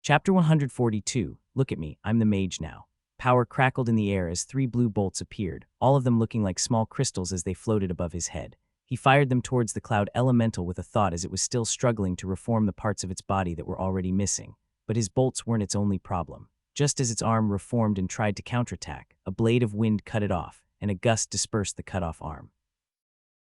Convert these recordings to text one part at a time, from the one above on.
Chapter 142, Look at me, I'm the mage now. Power crackled in the air as 3 blue bolts appeared, all of them looking like small crystals as they floated above his head. He fired them towards the cloud elemental with a thought as it was still struggling to reform the parts of its body that were already missing. But his bolts weren't its only problem. Just as its arm reformed and tried to counterattack, a blade of wind cut it off, and a gust dispersed the cut-off arm.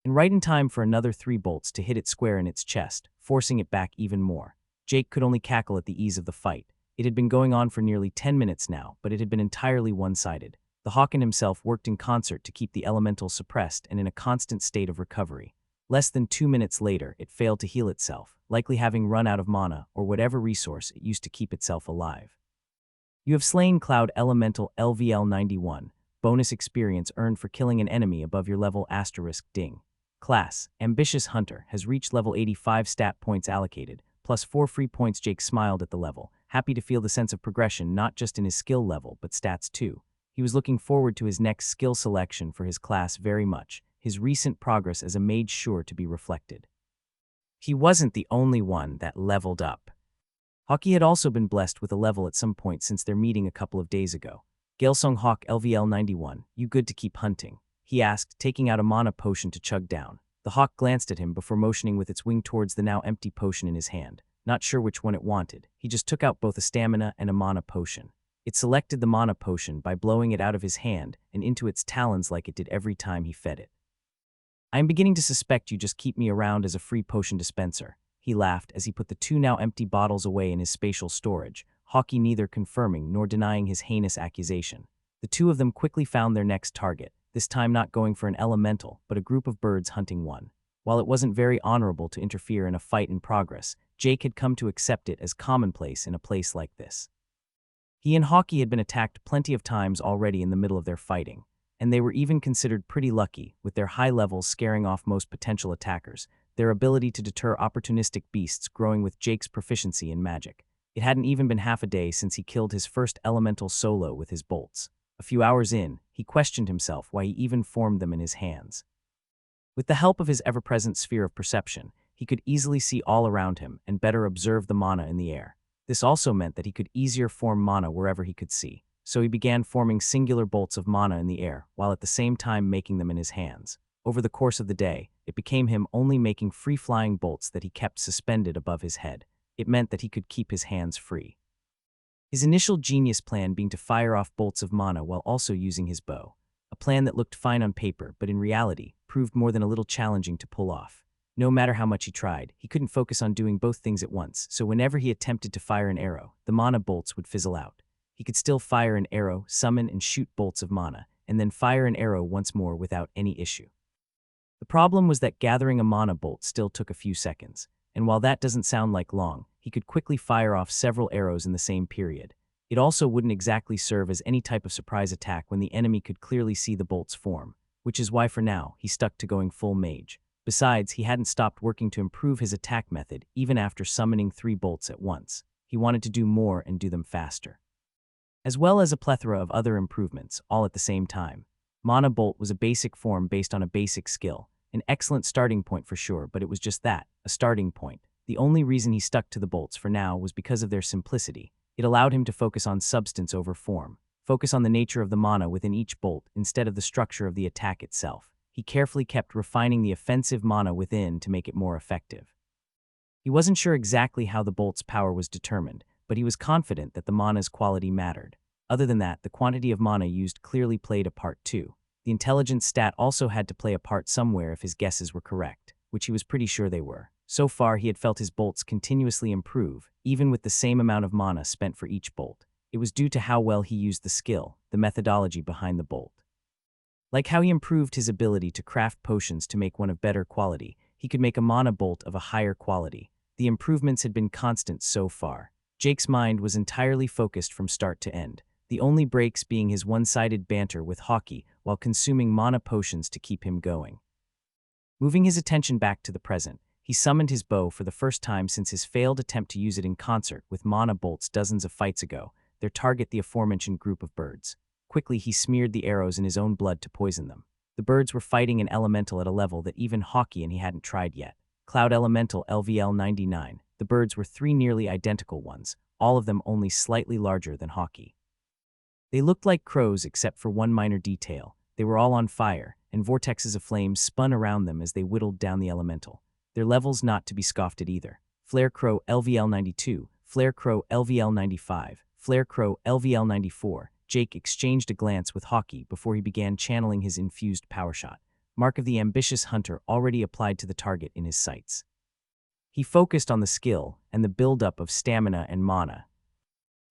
And right in time for another 3 bolts to hit it square in its chest, forcing it back even more. Jake could only cackle at the ease of the fight. It had been going on for nearly 10 minutes now, but it had been entirely one-sided. The Hawken himself worked in concert to keep the elemental suppressed and in a constant state of recovery. Less than 2 minutes later, it failed to heal itself, likely having run out of mana or whatever resource it used to keep itself alive. You have slain Cloud Elemental LVL 91. Bonus experience earned for killing an enemy above your level ** ding. Class, Ambitious Hunter, has reached level 85 stat points allocated, plus 4 free points. Jake smiled at the level, happy to feel the sense of progression not just in his skill level but stats too. He was looking forward to his next skill selection for his class very much, his recent progress as a mage sure to be reflected. He wasn't the only one that leveled up. Hockey had also been blessed with a level at some point since their meeting a couple of days ago. Galesong Hawk LVL 91, you good to keep hunting? He asked, taking out a mana potion to chug down. The hawk glanced at him before motioning with its wing towards the now empty potion in his hand. Not sure which one it wanted, he just took out both a stamina and a mana potion. It selected the mana potion by blowing it out of his hand and into its talons like it did every time he fed it. I am beginning to suspect you just keep me around as a free potion dispenser. He laughed as he put the 2 now empty bottles away in his spatial storage, Hawkeye neither confirming nor denying his heinous accusation. The 2 of them quickly found their next target, this time not going for an elemental, but a group of birds hunting one. While it wasn't very honorable to interfere in a fight in progress, Jake had come to accept it as commonplace in a place like this. He and Hawkeye had been attacked plenty of times already in the middle of their fighting, and they were even considered pretty lucky, with their high levels scaring off most potential attackers, their ability to deter opportunistic beasts growing with Jake's proficiency in magic. It hadn't even been half a day since he killed his first elemental solo with his bolts. A few hours in, he questioned himself why he even formed them in his hands. With the help of his ever-present sphere of perception, he could easily see all around him and better observe the mana in the air. This also meant that he could easier form mana wherever he could see, so he began forming singular bolts of mana in the air, while at the same time making them in his hands. Over the course of the day, it became him only making free-flying bolts that he kept suspended above his head. It meant that he could keep his hands free. His initial genius plan being to fire off bolts of mana while also using his bow. A plan that looked fine on paper, but in reality, proved more than a little challenging to pull off. No matter how much he tried, he couldn't focus on doing both things at once, so whenever he attempted to fire an arrow, the mana bolts would fizzle out. He could still fire an arrow, summon and shoot bolts of mana, and then fire an arrow once more without any issue. The problem was that gathering a mana bolt still took a few seconds, and while that doesn't sound like long, he could quickly fire off several arrows in the same period. It also wouldn't exactly serve as any type of surprise attack when the enemy could clearly see the bolts form, which is why for now he stuck to going full mage. Besides, he hadn't stopped working to improve his attack method even after summoning 3 bolts at once. He wanted to do more and do them faster, as well as a plethora of other improvements, all at the same time. Mana Bolt was a basic form based on a basic skill, an excellent starting point for sure, but it was just that, a starting point. The only reason he stuck to the bolts for now was because of their simplicity. It allowed him to focus on substance over form, focus on the nature of the mana within each bolt instead of the structure of the attack itself. He carefully kept refining the offensive mana within to make it more effective. He wasn't sure exactly how the bolt's power was determined, but he was confident that the mana's quality mattered. Other than that, the quantity of mana used clearly played a part too. The intelligence stat also had to play a part somewhere if his guesses were correct, which he was pretty sure they were. So far, he had felt his bolts continuously improve, even with the same amount of mana spent for each bolt. It was due to how well he used the skill, the methodology behind the bolt. Like how he improved his ability to craft potions to make one of better quality, he could make a mana bolt of a higher quality. The improvements had been constant so far. Jake's mind was entirely focused from start to end, the only breaks being his one-sided banter with Hawkeye while consuming mana potions to keep him going. Moving his attention back to the present, he summoned his bow for the first time since his failed attempt to use it in concert with mana bolts dozens of fights ago, their target the aforementioned group of birds. Quickly he smeared the arrows in his own blood to poison them. The birds were fighting an elemental at a level that even Hawkeye and he hadn't tried yet. Cloud Elemental LVL 99. The birds were three nearly identical ones, all of them only slightly larger than Hawkeye. They looked like crows except for one minor detail. They were all on fire, and vortexes of flames spun around them as they whittled down the elemental. Their levels not to be scoffed at either. Flare Crow LVL 92, Flare Crow LVL 95, Flare Crow LVL 94. Jake exchanged a glance with Hawkeye before he began channeling his infused power shot, mark of the ambitious hunter already applied to the target in his sights. He focused on the skill and the buildup of stamina and mana.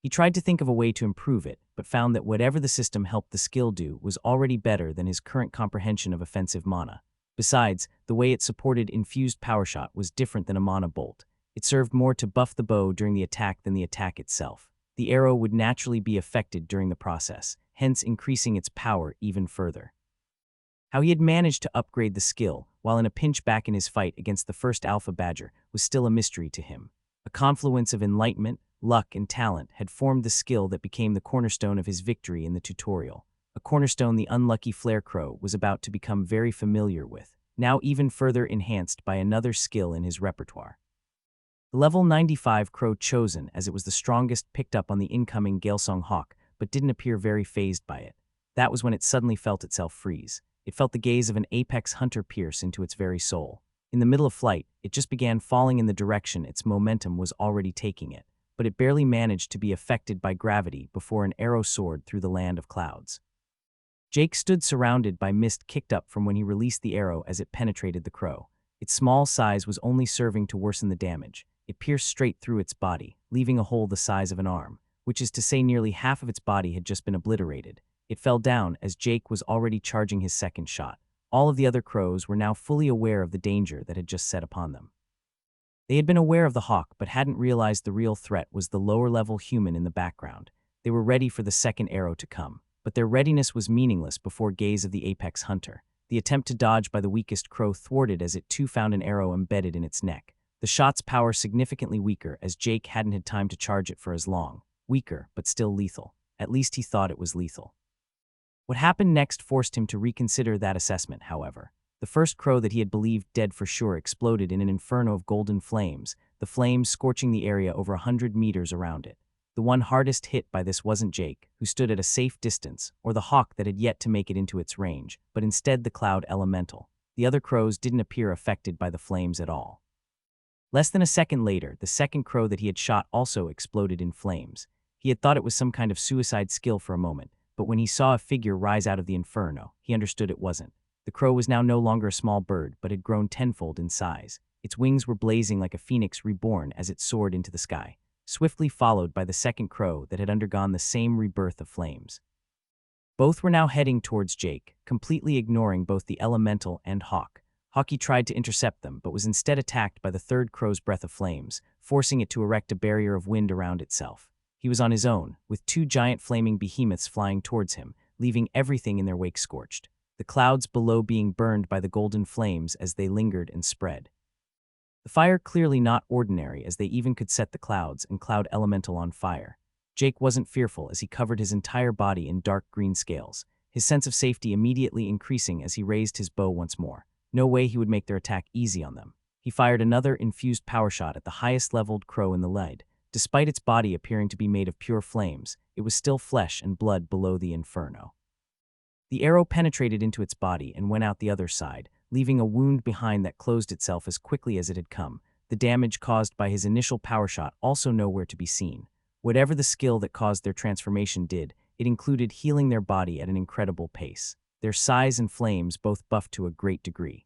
He tried to think of a way to improve it, but found that whatever the system helped the skill do was already better than his current comprehension of offensive mana. Besides, the way it supported infused power shot was different than a mana bolt. It served more to buff the bow during the attack than the attack itself. The arrow would naturally be affected during the process, hence increasing its power even further. How he had managed to upgrade the skill, while in a pinch back in his fight against the first Alpha Badger, was still a mystery to him. A confluence of enlightenment, luck, and talent had formed the skill that became the cornerstone of his victory in the tutorial. A cornerstone the unlucky Flare Crow was about to become very familiar with, now even further enhanced by another skill in his repertoire. The level 95 Crow chosen as it was the strongest picked up on the incoming Galesong Hawk, but didn't appear very fazed by it. That was when it suddenly felt itself freeze. It felt the gaze of an apex hunter pierce into its very soul. In the middle of flight, it just began falling in the direction its momentum was already taking it, but it barely managed to be affected by gravity before an arrow soared through the land of clouds. Jake stood surrounded by mist kicked up from when he released the arrow as it penetrated the crow. Its small size was only serving to worsen the damage. It pierced straight through its body, leaving a hole the size of an arm, which is to say nearly half of its body had just been obliterated. It fell down as Jake was already charging his second shot. All of the other crows were now fully aware of the danger that had just set upon them. They had been aware of the hawk but hadn't realized the real threat was the lower-level human in the background. They were ready for the second arrow to come, but their readiness was meaningless before gaze of the apex hunter. The attempt to dodge by the weakest crow thwarted as it too found an arrow embedded in its neck. The shot's power significantly weaker as Jake hadn't had time to charge it for as long. Weaker, but still lethal. At least he thought it was lethal. What happened next forced him to reconsider that assessment, however. The first crow that he had believed dead for sure exploded in an inferno of golden flames, the flames scorching the area over 100 meters around it. The one hardest hit by this wasn't Jake, who stood at a safe distance, or the hawk that had yet to make it into its range, but instead the cloud elemental. The other crows didn't appear affected by the flames at all. Less than a second later, the second crow that he had shot also exploded in flames. He had thought it was some kind of suicide skill for a moment, but when he saw a figure rise out of the inferno, he understood it wasn't. The crow was now no longer a small bird, but had grown tenfold in size. Its wings were blazing like a phoenix reborn as it soared into the sky, swiftly followed by the second crow that had undergone the same rebirth of flames. Both were now heading towards Jake, completely ignoring both the elemental and hawk. Hawkeye tried to intercept them, but was instead attacked by the third crow's breath of flames, forcing it to erect a barrier of wind around itself. He was on his own, with two giant flaming behemoths flying towards him, leaving everything in their wake scorched, the clouds below being burned by the golden flames as they lingered and spread. The fire clearly not ordinary, as they even could set the clouds and cloud elemental on fire. Jake wasn't fearful as he covered his entire body in dark green scales, his sense of safety immediately increasing as he raised his bow once more. No way he would make their attack easy on them. He fired another infused power shot at the highest-leveled crow in the lead. Despite its body appearing to be made of pure flames, it was still flesh and blood below the inferno. The arrow penetrated into its body and went out the other side, leaving a wound behind that closed itself as quickly as it had come. The damage caused by his initial power shot also nowhere to be seen. Whatever the skill that caused their transformation did, it included healing their body at an incredible pace. Their size and flames both buffed to a great degree.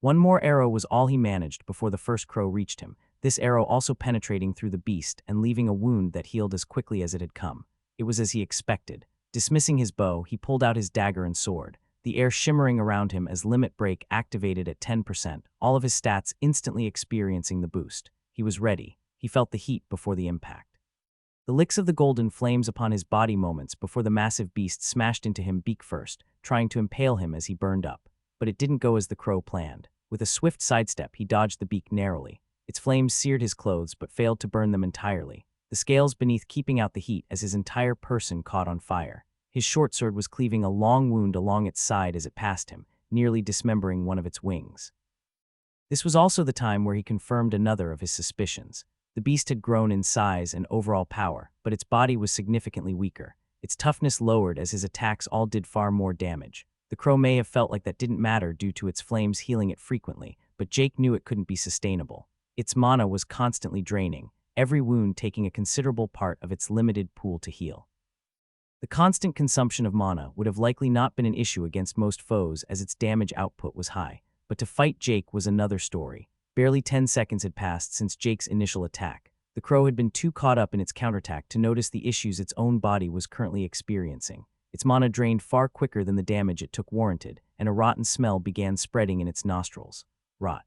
One more arrow was all he managed before the first crow reached him, this arrow also penetrating through the beast and leaving a wound that healed as quickly as it had come. It was as he expected. Dismissing his bow, he pulled out his dagger and sword, the air shimmering around him as limit break activated at 10%, all of his stats instantly experiencing the boost. He was ready. He felt the heat before the impact. The licks of the golden flames upon his body moments before the massive beast smashed into him beak first, trying to impale him as he burned up. But it didn't go as the crow planned. With a swift sidestep, he dodged the beak narrowly. Its flames seared his clothes but failed to burn them entirely, the scales beneath keeping out the heat as his entire person caught on fire. His short sword was cleaving a long wound along its side as it passed him, nearly dismembering one of its wings. This was also the time where he confirmed another of his suspicions. The beast had grown in size and overall power, but its body was significantly weaker. Its toughness lowered as his attacks all did far more damage. The crow may have felt like that didn't matter due to its flames healing it frequently, but Jake knew it couldn't be sustainable. Its mana was constantly draining, every wound taking a considerable part of its limited pool to heal. The constant consumption of mana would have likely not been an issue against most foes as its damage output was high, but to fight Jake was another story. Barely 10 seconds had passed since Jake's initial attack. The crow had been too caught up in its counterattack to notice the issues its own body was currently experiencing. Its mana drained far quicker than the damage it took warranted, and a rotten smell began spreading in its nostrils. Rot.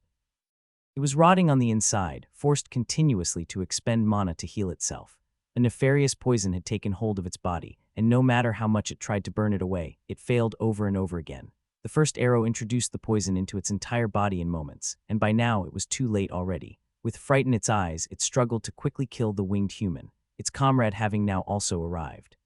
It was rotting on the inside, forced continuously to expend mana to heal itself. A nefarious poison had taken hold of its body, and no matter how much it tried to burn it away, it failed over and over again. The first arrow introduced the poison into its entire body in moments, and by now it was too late already. With fright in its eyes, it struggled to quickly kill the winged human, its comrade having now also arrived.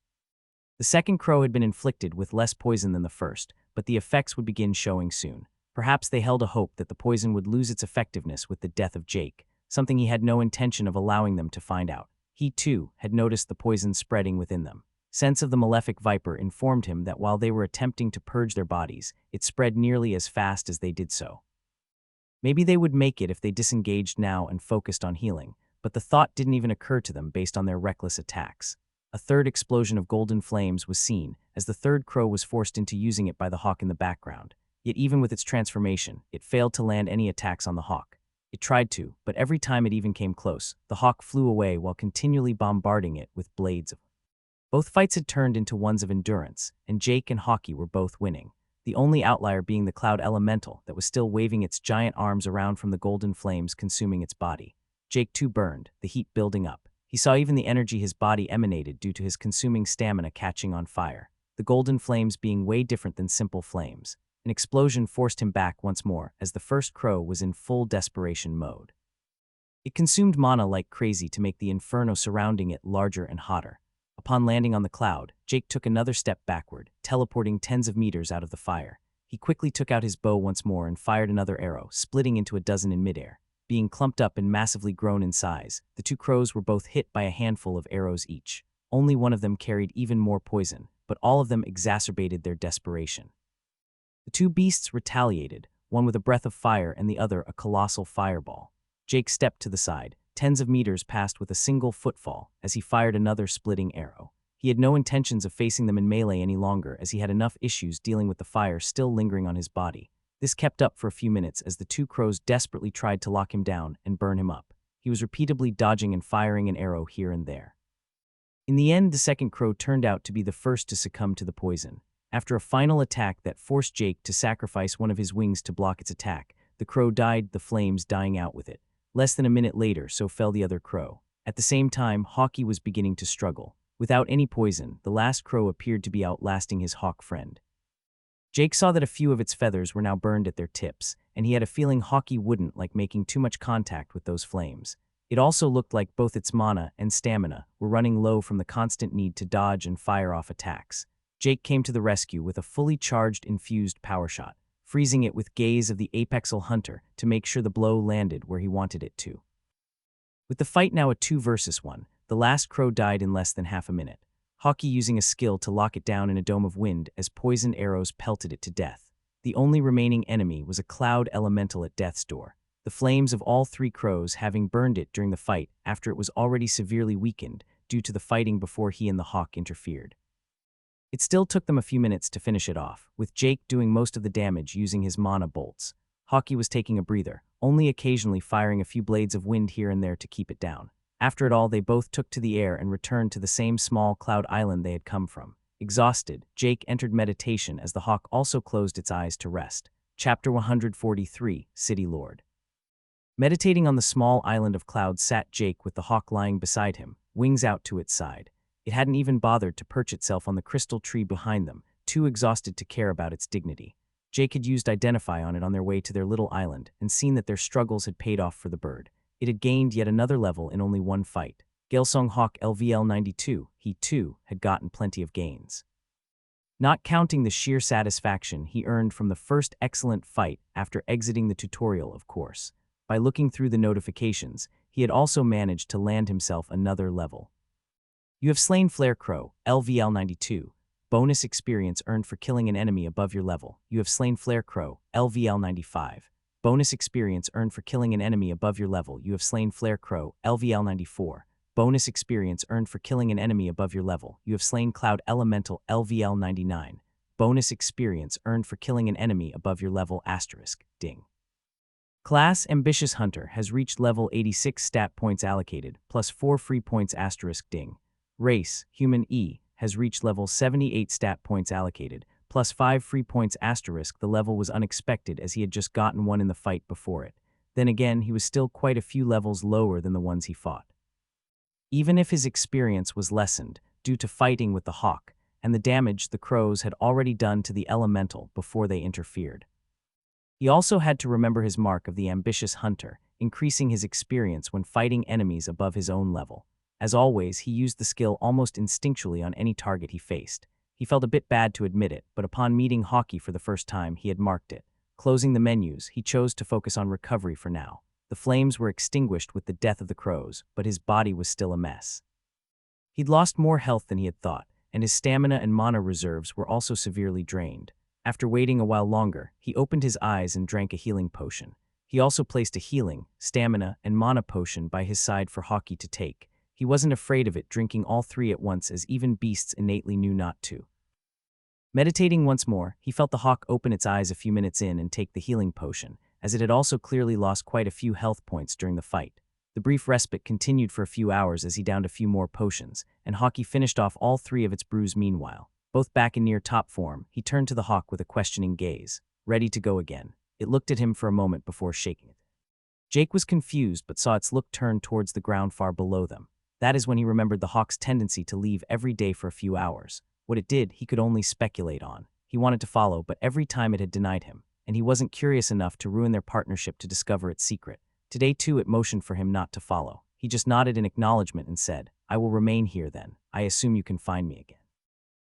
The second crow had been inflicted with less poison than the first, but the effects would begin showing soon. Perhaps they held a hope that the poison would lose its effectiveness with the death of Jake, something he had no intention of allowing them to find out. He, too, had noticed the poison spreading within them. Sense of the malefic viper informed him that while they were attempting to purge their bodies, it spread nearly as fast as they did so. Maybe they would make it if they disengaged now and focused on healing, but the thought didn't even occur to them based on their reckless attacks. A third explosion of golden flames was seen, as the third crow was forced into using it by the hawk in the background. Yet even with its transformation, it failed to land any attacks on the hawk. It tried to, but every time it even came close, the hawk flew away while continually bombarding it with blades. Both fights had turned into ones of endurance, and Jake and Hawkeye were both winning, the only outlier being the cloud elemental that was still waving its giant arms around from the golden flames consuming its body. Jake too burned, the heat building up. He saw even the energy his body emanated due to his consuming stamina catching on fire, the golden flames being way different than simple flames. An explosion forced him back once more as the first crow was in full desperation mode. It consumed mana like crazy to make the inferno surrounding it larger and hotter. Upon landing on the cloud, Jake took another step backward, teleporting tens of meters out of the fire. He quickly took out his bow once more and fired another arrow, splitting into a dozen in midair. Being clumped up and massively grown in size, the two crows were both hit by a handful of arrows each. Only one of them carried even more poison, but all of them exacerbated their desperation. The two beasts retaliated, one with a breath of fire and the other a colossal fireball. Jake stepped to the side, tens of meters passed with a single footfall as he fired another splitting arrow. He had no intentions of facing them in melee any longer as he had enough issues dealing with the fire still lingering on his body. This kept up for a few minutes as the two crows desperately tried to lock him down and burn him up. He was repeatedly dodging and firing an arrow here and there. In the end, the second crow turned out to be the first to succumb to the poison. After a final attack that forced Jake to sacrifice one of his wings to block its attack, the crow died, the flames dying out with it. Less than a minute later, so fell the other crow. At the same time, Hawkeye was beginning to struggle. Without any poison, the last crow appeared to be outlasting his hawk friend. Jake saw that a few of its feathers were now burned at their tips, and he had a feeling Hawkeye wouldn't like making too much contact with those flames. It also looked like both its mana and stamina were running low from the constant need to dodge and fire off attacks. Jake came to the rescue with a fully charged infused power shot, freezing it with gaze of the Apexal Hunter to make sure the blow landed where he wanted it to. With the fight now a 2 versus 1, the last crow died in less than half a minute, Hawkeye using a skill to lock it down in a dome of wind as poisoned arrows pelted it to death. The only remaining enemy was a cloud elemental at death's door, the flames of all 3 crows having burned it during the fight after it was already severely weakened due to the fighting before he and the hawk interfered. It still took them a few minutes to finish it off, with Jake doing most of the damage using his mana bolts. Hawkeye was taking a breather, only occasionally firing a few blades of wind here and there to keep it down. After it all, they both took to the air and returned to the same small cloud island they had come from. Exhausted, Jake entered meditation as the hawk also closed its eyes to rest. Chapter 143, City Lord. Meditating on the small island of clouds sat Jake with the hawk lying beside him, wings out to its side. It hadn't even bothered to perch itself on the crystal tree behind them, too exhausted to care about its dignity. Jake had used Identify on it on their way to their little island and seen that their struggles had paid off for the bird. It had gained yet another level in only one fight. Galesong Hawk LVL 92, he too had gotten plenty of gains. not counting the sheer satisfaction he earned from the first excellent fight after exiting the tutorial, of course. By looking through the notifications, he had also managed to land himself another level. You have slain Flare Crow, LVL 92. Bonus experience earned for killing an enemy above your level. You have slain Flare Crow, LVL 95. Bonus experience earned for killing an enemy above your level. You have slain Flare Crow, LVL 94. Bonus experience earned for killing an enemy above your level. You have slain Cloud Elemental, LVL 99. Bonus experience earned for killing an enemy above your level. Asterisk, ding. Class Ambitious Hunter has reached level 86 stat points allocated, plus 4 free points. Asterisk, ding. Race, Human E, has reached level 78 stat points allocated, plus 5 free points. Asterisk, the level was unexpected as he had just gotten one in the fight before it. Then again, he was still quite a few levels lower than the ones he fought. Even if his experience was lessened due to fighting with the hawk and the damage the crows had already done to the elemental before they interfered. He also had to remember his mark of the ambitious hunter, increasing his experience when fighting enemies above his own level. As always, he used the skill almost instinctually on any target he faced. He felt a bit bad to admit it, but upon meeting Hawkeye for the first time, he had marked it. Closing the menus, he chose to focus on recovery for now. The flames were extinguished with the death of the crows, but his body was still a mess. He'd lost more health than he had thought, and his stamina and mana reserves were also severely drained. After waiting a while longer, he opened his eyes and drank a healing potion. He also placed a healing, stamina, and mana potion by his side for Hawkeye to take. He wasn't afraid of it, drinking all three at once as even beasts innately knew not to. Meditating once more, he felt the hawk open its eyes a few minutes in and take the healing potion, as it had also clearly lost quite a few health points during the fight. The brief respite continued for a few hours as he downed a few more potions, and Hawkeye finished off all three of its brews meanwhile. Both back in near top form, he turned to the hawk with a questioning gaze, ready to go again. It looked at him for a moment before shaking it. Jake was confused but saw its look turn towards the ground far below them. That is when he remembered the hawk's tendency to leave every day for a few hours. What it did, he could only speculate on. He wanted to follow, but every time it had denied him, and he wasn't curious enough to ruin their partnership to discover its secret. Today, too, it motioned for him not to follow. He just nodded in acknowledgement and said, "I will remain here then. I assume you can find me again."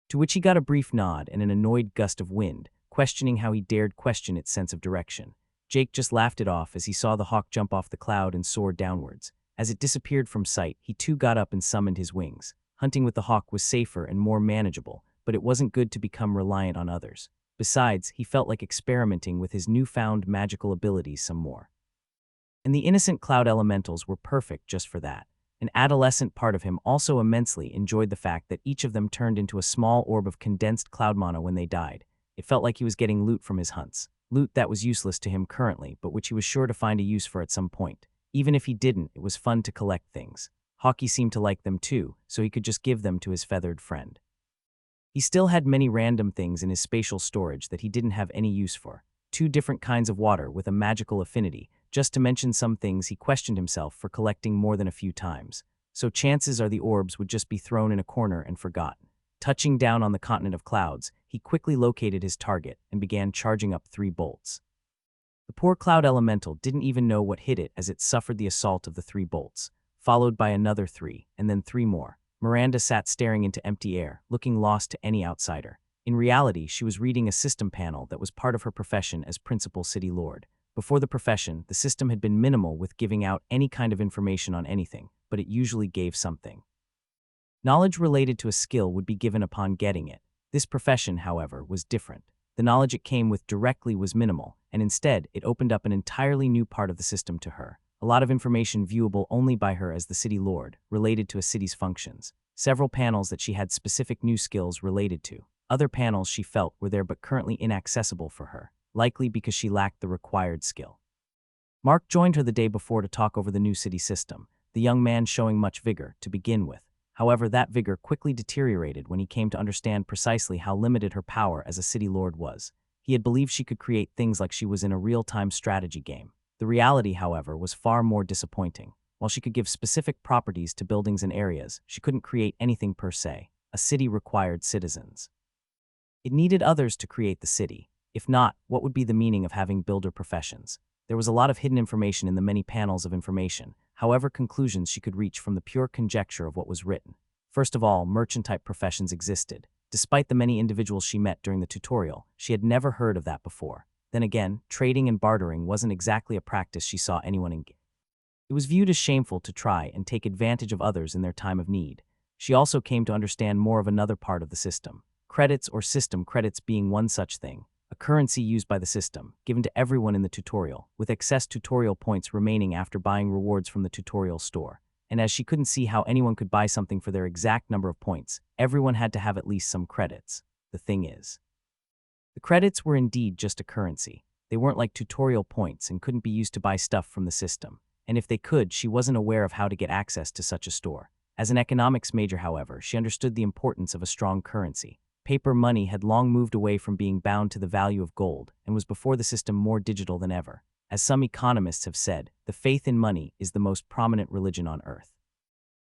To which he got a brief nod and an annoyed gust of wind, questioning how he dared question its sense of direction. Jake just laughed it off as he saw the hawk jump off the cloud and soar downwards. As it disappeared from sight, he too got up and summoned his wings. Hunting with the hawk was safer and more manageable, but it wasn't good to become reliant on others. Besides, he felt like experimenting with his newfound magical abilities some more. And the innocent cloud elementals were perfect just for that. An adolescent part of him also immensely enjoyed the fact that each of them turned into a small orb of condensed cloud mana when they died. It felt like he was getting loot from his hunts. Loot that was useless to him currently, but which he was sure to find a use for at some point. Even if he didn't, it was fun to collect things. Hawkeye seemed to like them too, so he could just give them to his feathered friend. He still had many random things in his spatial storage that he didn't have any use for. 2 different kinds of water with a magical affinity, just to mention some things he questioned himself for collecting more than a few times. So chances are the orbs would just be thrown in a corner and forgotten. Touching down on the continent of clouds, he quickly located his target and began charging up 3 bolts. The poor cloud elemental didn't even know what hit it as it suffered the assault of the 3 bolts, followed by another 3, and then 3 more. Miranda sat staring into empty air, looking lost to any outsider. In reality, she was reading a system panel that was part of her profession as Principal City Lord. Before the profession, the system had been minimal with giving out any kind of information on anything, but it usually gave something. Knowledge related to a skill would be given upon getting it. This profession, however, was different. The knowledge it came with directly was minimal, and instead, it opened up an entirely new part of the system to her. A lot of information viewable only by her as the City Lord, related to a city's functions. Several panels that she had specific new skills related to. Other panels she felt were there but currently inaccessible for her, likely because she lacked the required skill. Mark joined her the day before to talk over the new city system, the young man showing much vigor to begin with. However, that vigor quickly deteriorated when he came to understand precisely how limited her power as a city lord was. He had believed she could create things like she was in a real-time strategy game. The reality, however, was far more disappointing. While she could give specific properties to buildings and areas, she couldn't create anything per se. A city required citizens. It needed others to create the city. If not, what would be the meaning of having builder professions? There was a lot of hidden information in the many panels of information, however conclusions she could reach from the pure conjecture of what was written. First of all, merchant-type professions existed. Despite the many individuals she met during the tutorial, she had never heard of that before. Then again, trading and bartering wasn't exactly a practice she saw anyone engage. It was viewed as shameful to try and take advantage of others in their time of need. She also came to understand more of another part of the system. Credits or system credits being one such thing, a currency used by the system, given to everyone in the tutorial, with excess tutorial points remaining after buying rewards from the tutorial store. And as she couldn't see how anyone could buy something for their exact number of points, everyone had to have at least some credits. The thing is, the credits were indeed just a currency. They weren't like tutorial points and couldn't be used to buy stuff from the system. And if they could, she wasn't aware of how to get access to such a store. As an economics major, however, she understood the importance of a strong currency. Paper money had long moved away from being bound to the value of gold and was before the system more digital than ever. As some economists have said, the faith in money is the most prominent religion on earth.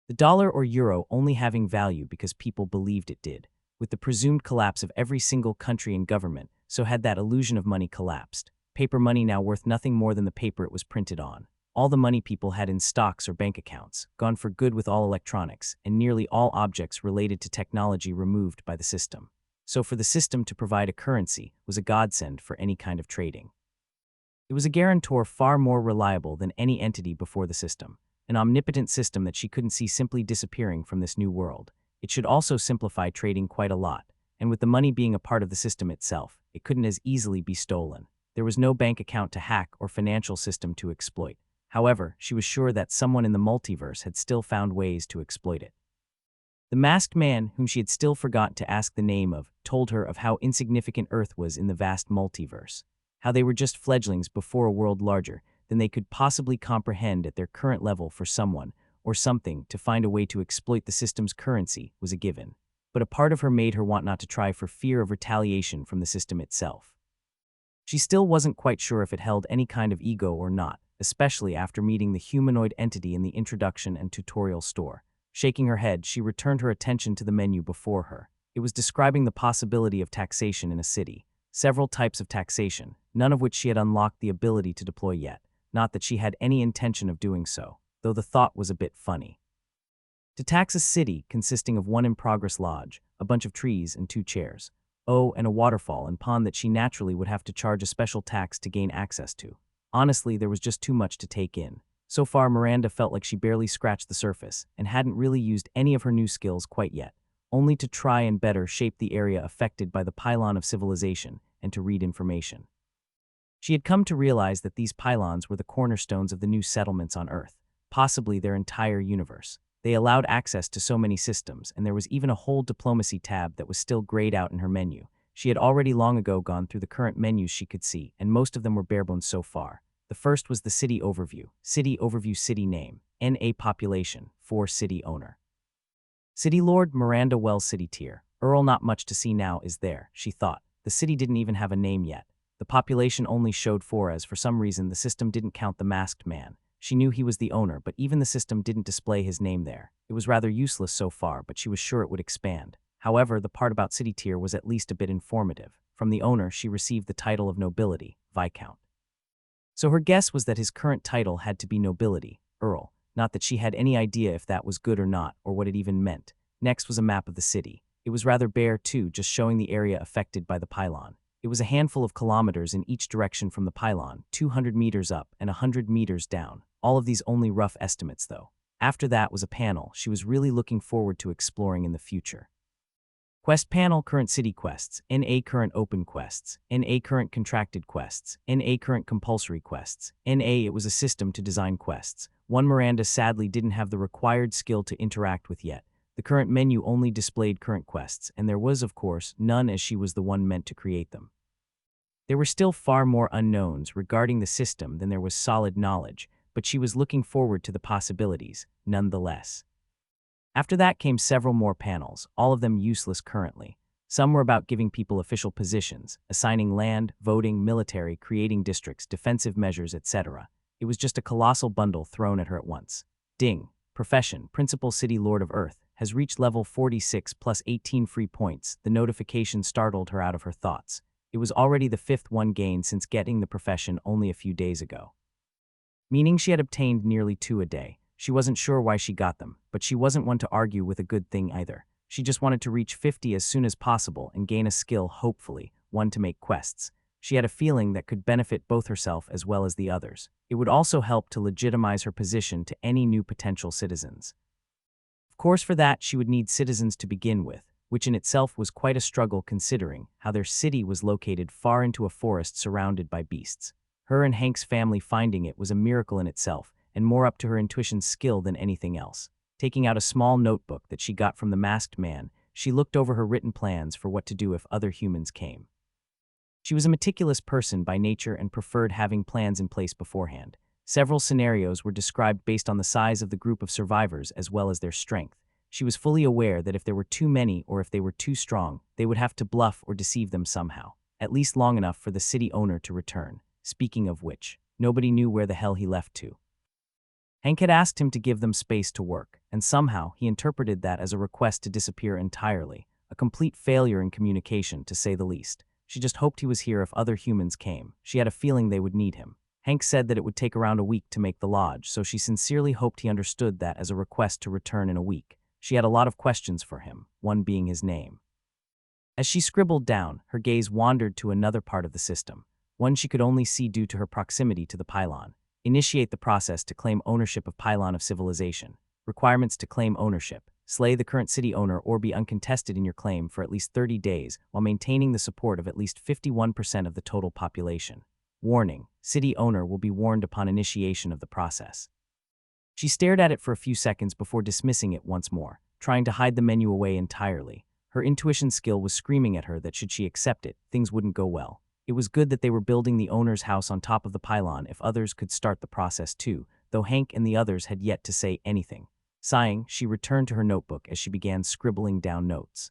The dollar or euro only having value because people believed it did. With the presumed collapse of every single country and government, so had that illusion of money collapsed. Paper money now worth nothing more than the paper it was printed on. All the money people had in stocks or bank accounts, gone for good with all electronics, and nearly all objects related to technology removed by the system. So for the system to provide a currency was a godsend for any kind of trading. It was a guarantor far more reliable than any entity before the system, an omnipotent system that she couldn't see simply disappearing from this new world. It should also simplify trading quite a lot, and with the money being a part of the system itself, it couldn't as easily be stolen. There was no bank account to hack or financial system to exploit. However, she was sure that someone in the multiverse had still found ways to exploit it. The masked man, whom she had still forgotten to ask the name of, told her of how insignificant Earth was in the vast multiverse, how they were just fledglings before a world larger than they could possibly comprehend at their current level. For someone, or something, to find a way to exploit the system's currency was a given. But a part of her made her want not to try for fear of retaliation from the system itself. She still wasn't quite sure if it held any kind of ego or not, especially after meeting the humanoid entity in the introduction and tutorial store. Shaking her head, she returned her attention to the menu before her. It was describing the possibility of taxation in a city. Several types of taxation, none of which she had unlocked the ability to deploy yet. Not that she had any intention of doing so, though the thought was a bit funny. To tax a city consisting of one in-progress lodge, a bunch of trees and 2 chairs. Oh, and a waterfall and pond that she naturally would have to charge a special tax to gain access to. Honestly, there was just too much to take in. So far, Miranda felt like she barely scratched the surface and hadn't really used any of her new skills quite yet, only to try and better shape the area affected by the pylon of civilization and to read information. She had come to realize that these pylons were the cornerstones of the new settlements on Earth, possibly their entire universe. They allowed access to so many systems, and there was even a whole diplomacy tab that was still grayed out in her menu. She had already long ago gone through the current menus she could see, and most of them were barebones so far. The first was the city overview. City overview, city name, NA population, 4 city owner. City lord, Miranda Wells, city tier. Earl, not much to see now, is there, she thought. The city didn't even have a name yet. The population only showed 4 as for some reason the system didn't count the masked man. She knew he was the owner, but even the system didn't display his name there. It was rather useless so far, but she was sure it would expand. However, the part about city tier was at least a bit informative. From the owner, she received the title of nobility, Viscount. So her guess was that his current title had to be nobility, Earl, not that she had any idea if that was good or not, or what it even meant. Next was a map of the city. It was rather bare too, just showing the area affected by the pylon. It was a handful of kilometers in each direction from the pylon, 200 meters up and 100 meters down. All of these only rough estimates though. After that was a panel she was really looking forward to exploring in the future. Quest panel, current city quests, NA current open quests, NA current contracted quests, NA current compulsory quests, NA it was a system to design quests. One Miranda sadly didn't have the required skill to interact with yet. The current menu only displayed current quests, and there was, of course, none as she was the one meant to create them. There were still far more unknowns regarding the system than there was solid knowledge, but she was looking forward to the possibilities, nonetheless. After that came several more panels, all of them useless currently. Some were about giving people official positions, assigning land, voting, military, creating districts, defensive measures, etc. It was just a colossal bundle thrown at her at once. Ding. Profession, Principal City Lord of Earth, has reached level 46 plus 18 free points. The notification startled her out of her thoughts. It was already the 5th one gained since getting the profession only a few days ago. Meaning she had obtained nearly 2 a day. She wasn't sure why she got them, but she wasn't one to argue with a good thing either. She just wanted to reach 50 as soon as possible and gain a skill, hopefully, one to make quests. She had a feeling that could benefit both herself as well as the others. It would also help to legitimize her position to any new potential citizens. Of course, for that, she would need citizens to begin with, which in itself was quite a struggle considering how their city was located far into a forest surrounded by beasts. Her and Hank's family finding it was a miracle in itself, and more up to her intuition's skill than anything else. Taking out a small notebook that she got from the masked man, she looked over her written plans for what to do if other humans came. She was a meticulous person by nature and preferred having plans in place beforehand. Several scenarios were described based on the size of the group of survivors as well as their strength. She was fully aware that if there were too many or if they were too strong, they would have to bluff or deceive them somehow, at least long enough for the city owner to return. Speaking of which, nobody knew where the hell he left to. Hank had asked him to give them space to work, and somehow he interpreted that as a request to disappear entirely, a complete failure in communication, to say the least. She just hoped he was here if other humans came. She had a feeling they would need him. Hank said that it would take around a week to make the lodge, so she sincerely hoped he understood that as a request to return in a week. She had a lot of questions for him, one being his name. As she scribbled down, her gaze wandered to another part of the system, one she could only see due to her proximity to the pylon. Initiate the process to claim ownership of Pylon of Civilization. Requirements to claim ownership. Slay the current city owner or be uncontested in your claim for at least 30 days while maintaining the support of at least 51% of the total population. Warning: city owner will be warned upon initiation of the process. She stared at it for a few seconds before dismissing it once more, trying to hide the menu away entirely. Her intuition skill was screaming at her that should she accept it, things wouldn't go well. It was good that they were building the owner's house on top of the pylon if others could start the process too, though Hank and the others had yet to say anything. Sighing, she returned to her notebook as she began scribbling down notes.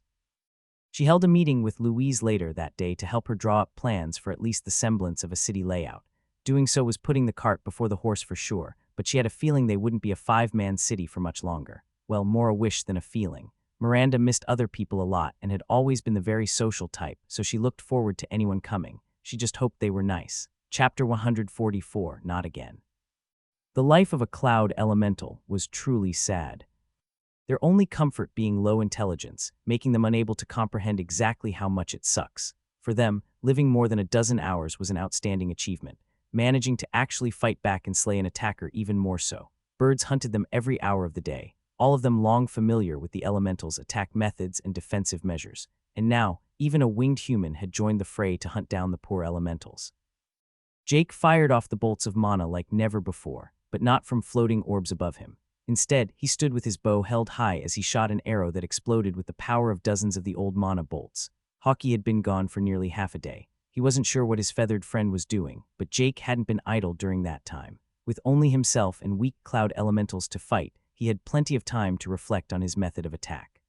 She held a meeting with Louise later that day to help her draw up plans for at least the semblance of a city layout. Doing so was putting the cart before the horse for sure, but she had a feeling they wouldn't be a 5-man city for much longer. Well, more a wish than a feeling. Miranda missed other people a lot and had always been the very social type, so she looked forward to anyone coming. She just hoped they were nice. Chapter 144, Not Again. The life of a cloud elemental was truly sad. Their only comfort being low intelligence, making them unable to comprehend exactly how much it sucks. For them, living more than a dozen hours was an outstanding achievement. Managing to actually fight back and slay an attacker even more so. Birds hunted them every hour of the day, all of them long familiar with the elementals' attack methods and defensive measures. And now, even a winged human had joined the fray to hunt down the poor elementals. Jake fired off the bolts of mana like never before, but not from floating orbs above him. Instead, he stood with his bow held high as he shot an arrow that exploded with the power of dozens of the old mana bolts. Hawkeye had been gone for nearly half a day. He wasn't sure what his feathered friend was doing, but Jake hadn't been idle during that time. With only himself and weak cloud elementals to fight, he had plenty of time to reflect on his method of attack.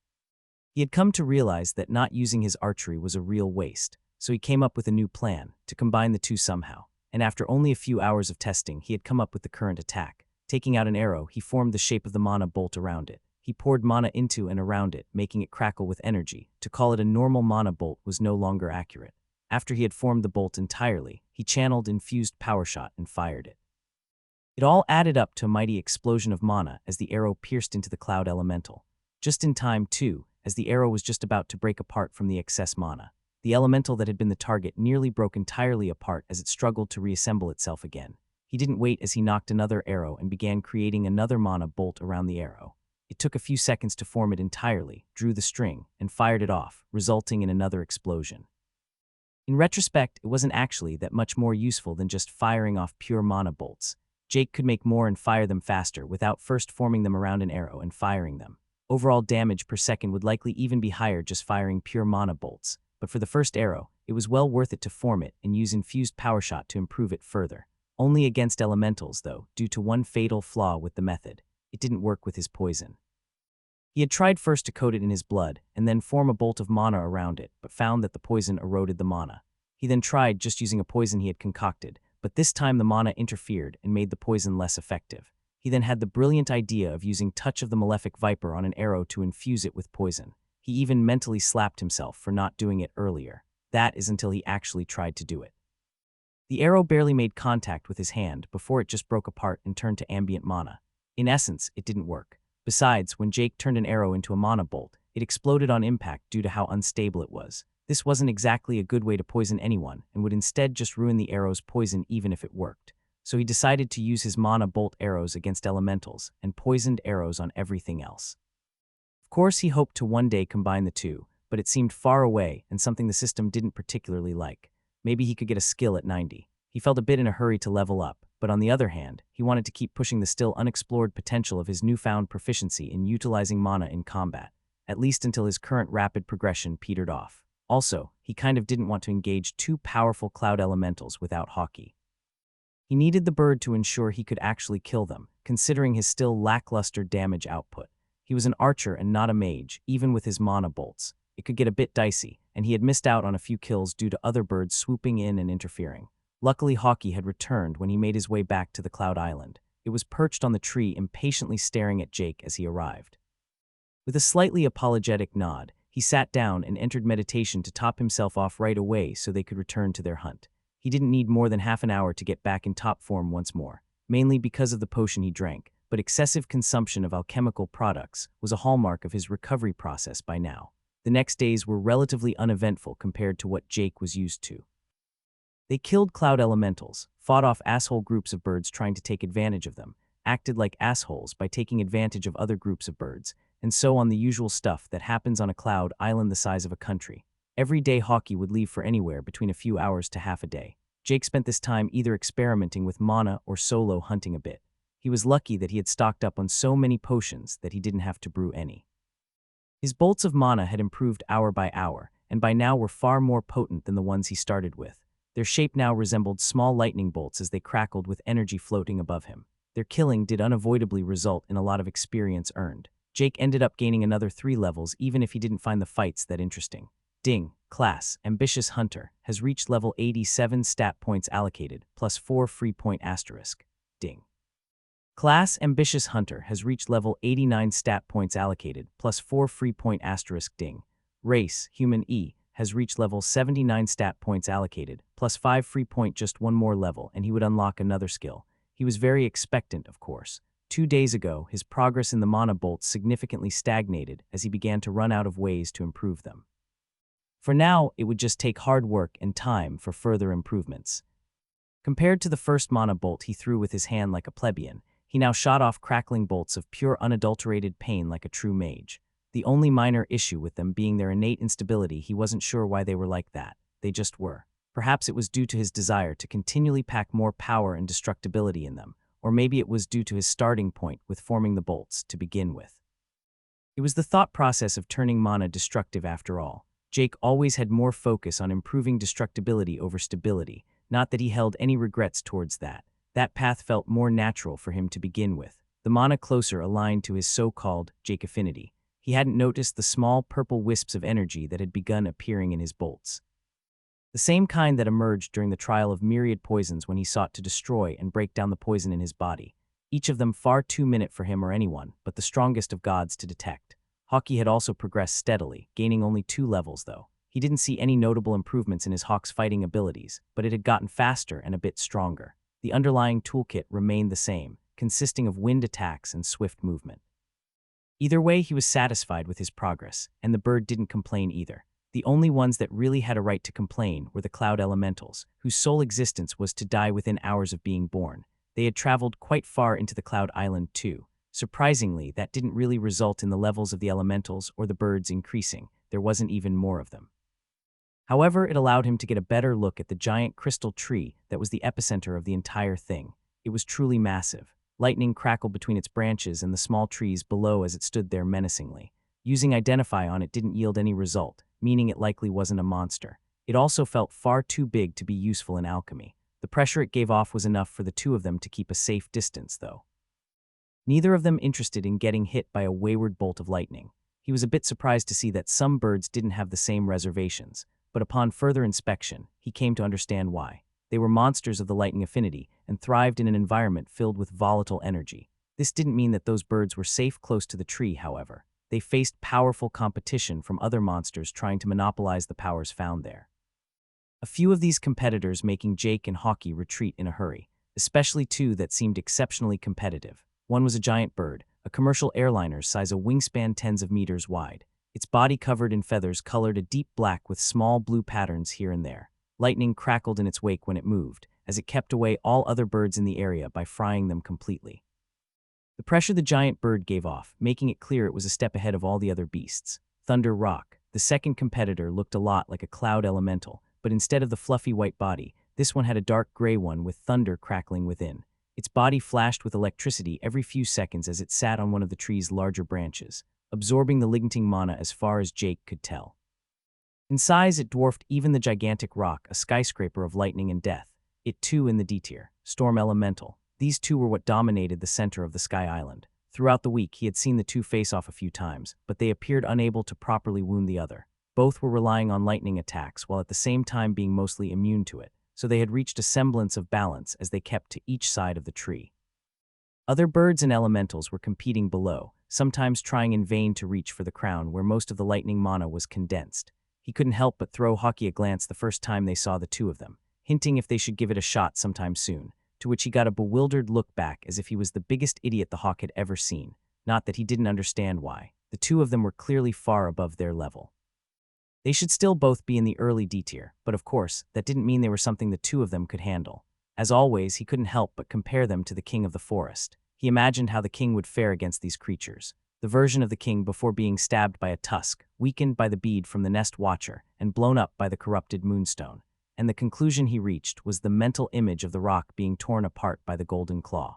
He had come to realize that not using his archery was a real waste, so he came up with a new plan, to combine the two somehow. And after only a few hours of testing, he had come up with the current attack. Taking out an arrow, he formed the shape of the mana bolt around it. He poured mana into and around it, making it crackle with energy. To call it a normal mana bolt was no longer accurate. After he had formed the bolt entirely, he channeled infused power shot and fired it. It all added up to a mighty explosion of mana as the arrow pierced into the cloud elemental. Just in time, too, as the arrow was just about to break apart from the excess mana. The elemental that had been the target nearly broke entirely apart as it struggled to reassemble itself again. He didn't wait as he knocked another arrow and began creating another mana bolt around the arrow. It took a few seconds to form it entirely, drew the string, and fired it off, resulting in another explosion. In retrospect, it wasn't actually that much more useful than just firing off pure mana bolts. Jake could make more and fire them faster without first forming them around an arrow and firing them. Overall damage per second would likely even be higher just firing pure mana bolts, but for the first arrow, it was well worth it to form it and use infused power shot to improve it further. Only against elementals, though, due to one fatal flaw with the method. It didn't work with his poison. He had tried first to coat it in his blood and then form a bolt of mana around it, but found that the poison eroded the mana. He then tried just using a poison he had concocted, but this time the mana interfered and made the poison less effective. He then had the brilliant idea of using Touch of the Malefic Viper on an arrow to infuse it with poison. He even mentally slapped himself for not doing it earlier. That is until he actually tried to do it. The arrow barely made contact with his hand before it just broke apart and turned to ambient mana. In essence, it didn't work. Besides, when Jake turned an arrow into a mana bolt, It exploded on impact due to how unstable it was. This wasn't exactly a good way to poison anyone and would instead just ruin the arrow's poison even if it worked. So he decided to use his mana bolt arrows against elementals and poisoned arrows on everything else. Of course, he hoped to one day combine the two, but it seemed far away and something the system didn't particularly like. Maybe he could get a skill at 90. He felt a bit in a hurry to level up, but on the other hand, he wanted to keep pushing the still unexplored potential of his newfound proficiency in utilizing mana in combat, at least until his current rapid progression petered off. Also, he kind of didn't want to engage two powerful cloud elementals without Haki. He needed the bird to ensure he could actually kill them, considering his still lackluster damage output. He was an archer and not a mage, even with his mana bolts. It could get a bit dicey, and he had missed out on a few kills due to other birds swooping in and interfering. Luckily, Haki had returned when he made his way back to the Cloud Island. It was perched on the tree, impatiently staring at Jake as he arrived. With a slightly apologetic nod, he sat down and entered meditation to top himself off right away so they could return to their hunt. He didn't need more than half an hour to get back in top form once more, mainly because of the potion he drank, but excessive consumption of alchemical products was a hallmark of his recovery process by now. The next days were relatively uneventful compared to what Jake was used to. They killed cloud elementals, fought off asshole groups of birds trying to take advantage of them, acted like assholes by taking advantage of other groups of birds, and so on, the usual stuff that happens on a cloud island the size of a country. Every day Haki would leave for anywhere between a few hours to half a day. Jake spent this time either experimenting with mana or solo hunting a bit. He was lucky that he had stocked up on so many potions that he didn't have to brew any. His bolts of mana had improved hour by hour, and by now were far more potent than the ones he started with. Their shape now resembled small lightning bolts as they crackled with energy floating above him. Their killing did unavoidably result in a lot of experience earned. Jake ended up gaining another 3 levels even if he didn't find the fights that interesting. Ding. Class, Ambitious Hunter, has reached level 87 stat points allocated, plus 4 free point asterisk. Ding. Class, Ambitious Hunter, has reached level 89 stat points allocated, plus 4 free point asterisk. Ding. Race, Human E, has reached level 79 stat points allocated, plus 5 free point, just one more level, and he would unlock another skill. He was very expectant, of course. 2 days ago, his progress in the mana bolts significantly stagnated as he began to run out of ways to improve them. For now, it would just take hard work and time for further improvements. Compared to the first mana bolt he threw with his hand like a plebeian, he now shot off crackling bolts of pure unadulterated pain like a true mage. The only minor issue with them being their innate instability. He wasn't sure why they were like that. They just were. Perhaps it was due to his desire to continually pack more power and destructibility in them, or maybe it was due to his starting point with forming the bolts to begin with. It was the thought process of turning mana destructive after all. Jake always had more focus on improving destructibility over stability, not that he held any regrets towards that. That path felt more natural for him to begin with, the mana closer aligned to his so-called Jake affinity. He hadn't noticed the small purple wisps of energy that had begun appearing in his bolts. The same kind that emerged during the trial of myriad poisons when he sought to destroy and break down the poison in his body. Each of them far too minute for him or anyone, but the strongest of gods to detect. Haki had also progressed steadily, gaining only 2 levels though. He didn't see any notable improvements in his Hawk's fighting abilities, but it had gotten faster and a bit stronger. The underlying toolkit remained the same, consisting of wind attacks and swift movement. Either way, he was satisfied with his progress, and the bird didn't complain either. The only ones that really had a right to complain were the cloud elementals, whose sole existence was to die within hours of being born. They had traveled quite far into the Cloud Island too. Surprisingly, that didn't really result in the levels of the elementals or the birds increasing. There wasn't even more of them. However, it allowed him to get a better look at the giant crystal tree that was the epicenter of the entire thing. It was truly massive. Lightning crackled between its branches and the small trees below as it stood there menacingly. Using Identify on it didn't yield any result, meaning it likely wasn't a monster. It also felt far too big to be useful in alchemy. The pressure it gave off was enough for the two of them to keep a safe distance, though. Neither of them interested in getting hit by a wayward bolt of lightning. He was a bit surprised to see that some birds didn't have the same reservations, but upon further inspection, he came to understand why. They were monsters of the lightning affinity and thrived in an environment filled with volatile energy. This didn't mean that those birds were safe close to the tree, however. They faced powerful competition from other monsters trying to monopolize the powers found there. A few of these competitors making Jake and Haki retreat in a hurry, especially 2 that seemed exceptionally competitive. One was a giant bird, a commercial airliner size, a wingspan tens of meters wide. its body covered in feathers colored a deep black with small blue patterns here and there. Lightning crackled in its wake when it moved, as it kept away all other birds in the area by frying them completely. The pressure the giant bird gave off, making it clear it was a step ahead of all the other beasts. Thunder Rock, the second competitor, looked a lot like a cloud elemental, but instead of the fluffy white body, this one had a dark gray one with thunder crackling within. Its body flashed with electricity every few seconds as it sat on one of the tree's larger branches, absorbing the lightning mana as far as Jake could tell. In size, it dwarfed even the gigantic rock, a skyscraper of lightning and death. It too in the D tier, Storm Elemental. These two were what dominated the center of the Sky Island. Throughout the week, he had seen the two face off a few times, but they appeared unable to properly wound the other. Both were relying on lightning attacks while at the same time being mostly immune to it, so they had reached a semblance of balance as they kept to each side of the tree. Other birds and elementals were competing below, sometimes trying in vain to reach for the crown where most of the lightning mana was condensed. He couldn't help but throw Hawkeye a glance the first time they saw the two of them, hinting if they should give it a shot sometime soon, to which he got a bewildered look back as if he was the biggest idiot the hawk had ever seen. Not that he didn't understand why. The two of them were clearly far above their level. They should still both be in the early D tier, but of course, that didn't mean they were something the two of them could handle. As always, he couldn't help but compare them to the king of the forest. He imagined how the king would fare against these creatures. The version of the king before being stabbed by a tusk, weakened by the bead from the Nest Watcher, and blown up by the corrupted moonstone. And the conclusion he reached was the mental image of the rock being torn apart by the golden claw.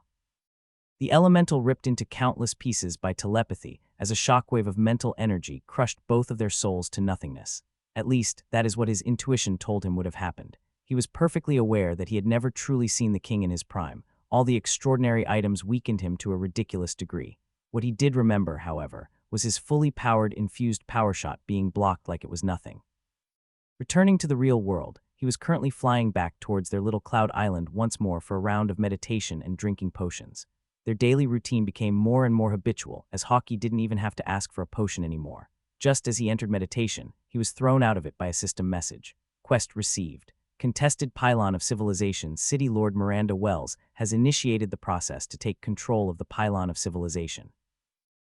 The elemental ripped into countless pieces by telepathy as a shockwave of mental energy crushed both of their souls to nothingness. At least, that is what his intuition told him would have happened. He was perfectly aware that he had never truly seen the king in his prime. All the extraordinary items weakened him to a ridiculous degree. What he did remember, however, was his fully powered infused power shot being blocked like it was nothing. Returning to the real world, he was currently flying back towards their little cloud island once more for a round of meditation and drinking potions. Their daily routine became more and more habitual, as Hawkeye didn't even have to ask for a potion anymore. Just as he entered meditation, he was thrown out of it by a system message. Quest received. Contested Pylon of Civilization City Lord Miranda Wells has initiated the process to take control of the Pylon of Civilization.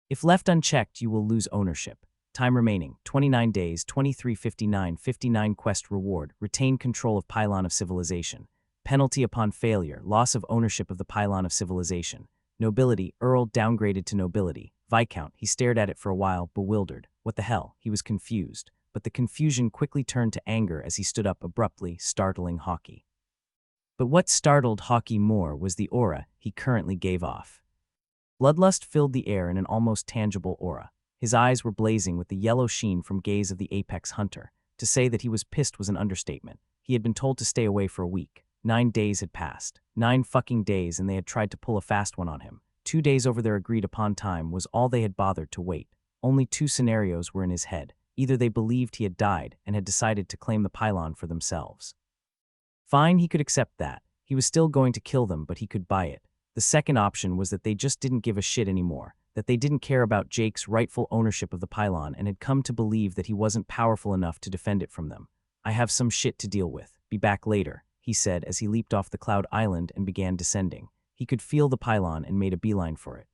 If left unchecked, you will lose ownership. Time remaining, 29 days, 23:59:59 quest reward, retain control of Pylon of Civilization. Penalty upon failure, loss of ownership of the Pylon of Civilization. Nobility, Earl downgraded to nobility. Viscount, he stared at it for a while, bewildered. What the hell? He was confused. But the confusion quickly turned to anger as he stood up abruptly, startling Hawkeye. But what startled Hawkeye more was the aura he currently gave off. Bloodlust filled the air in an almost tangible aura. His eyes were blazing with the yellow sheen from gaze of the apex hunter. To say that he was pissed was an understatement. He had been told to stay away for a week. 9 days had passed. 9 fucking days, and they had tried to pull a fast one on him. 2 days over their agreed-upon time was all they had bothered to wait. Only 2 scenarios were in his head. Either they believed he had died and had decided to claim the pylon for themselves. Fine, he could accept that. He was still going to kill them, but he could buy it. The second option was that they just didn't give a shit anymore, that they didn't care about Jake's rightful ownership of the pylon and had come to believe that he wasn't powerful enough to defend it from them. I have some shit to deal with. Be back later, he said as he leaped off the cloud island and began descending. He could feel the pylon and made a beeline for it.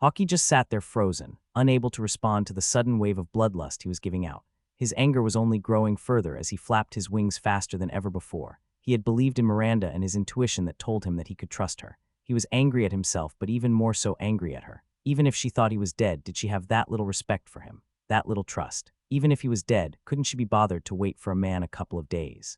Hawkeye just sat there frozen, unable to respond to the sudden wave of bloodlust he was giving out. His anger was only growing further as he flapped his wings faster than ever before. He had believed in Miranda and his intuition that told him that he could trust her. He was angry at himself, but even more so angry at her. Even if she thought he was dead, did she have that little respect for him? That little trust? Even if he was dead, couldn't she be bothered to wait for a man a couple of days?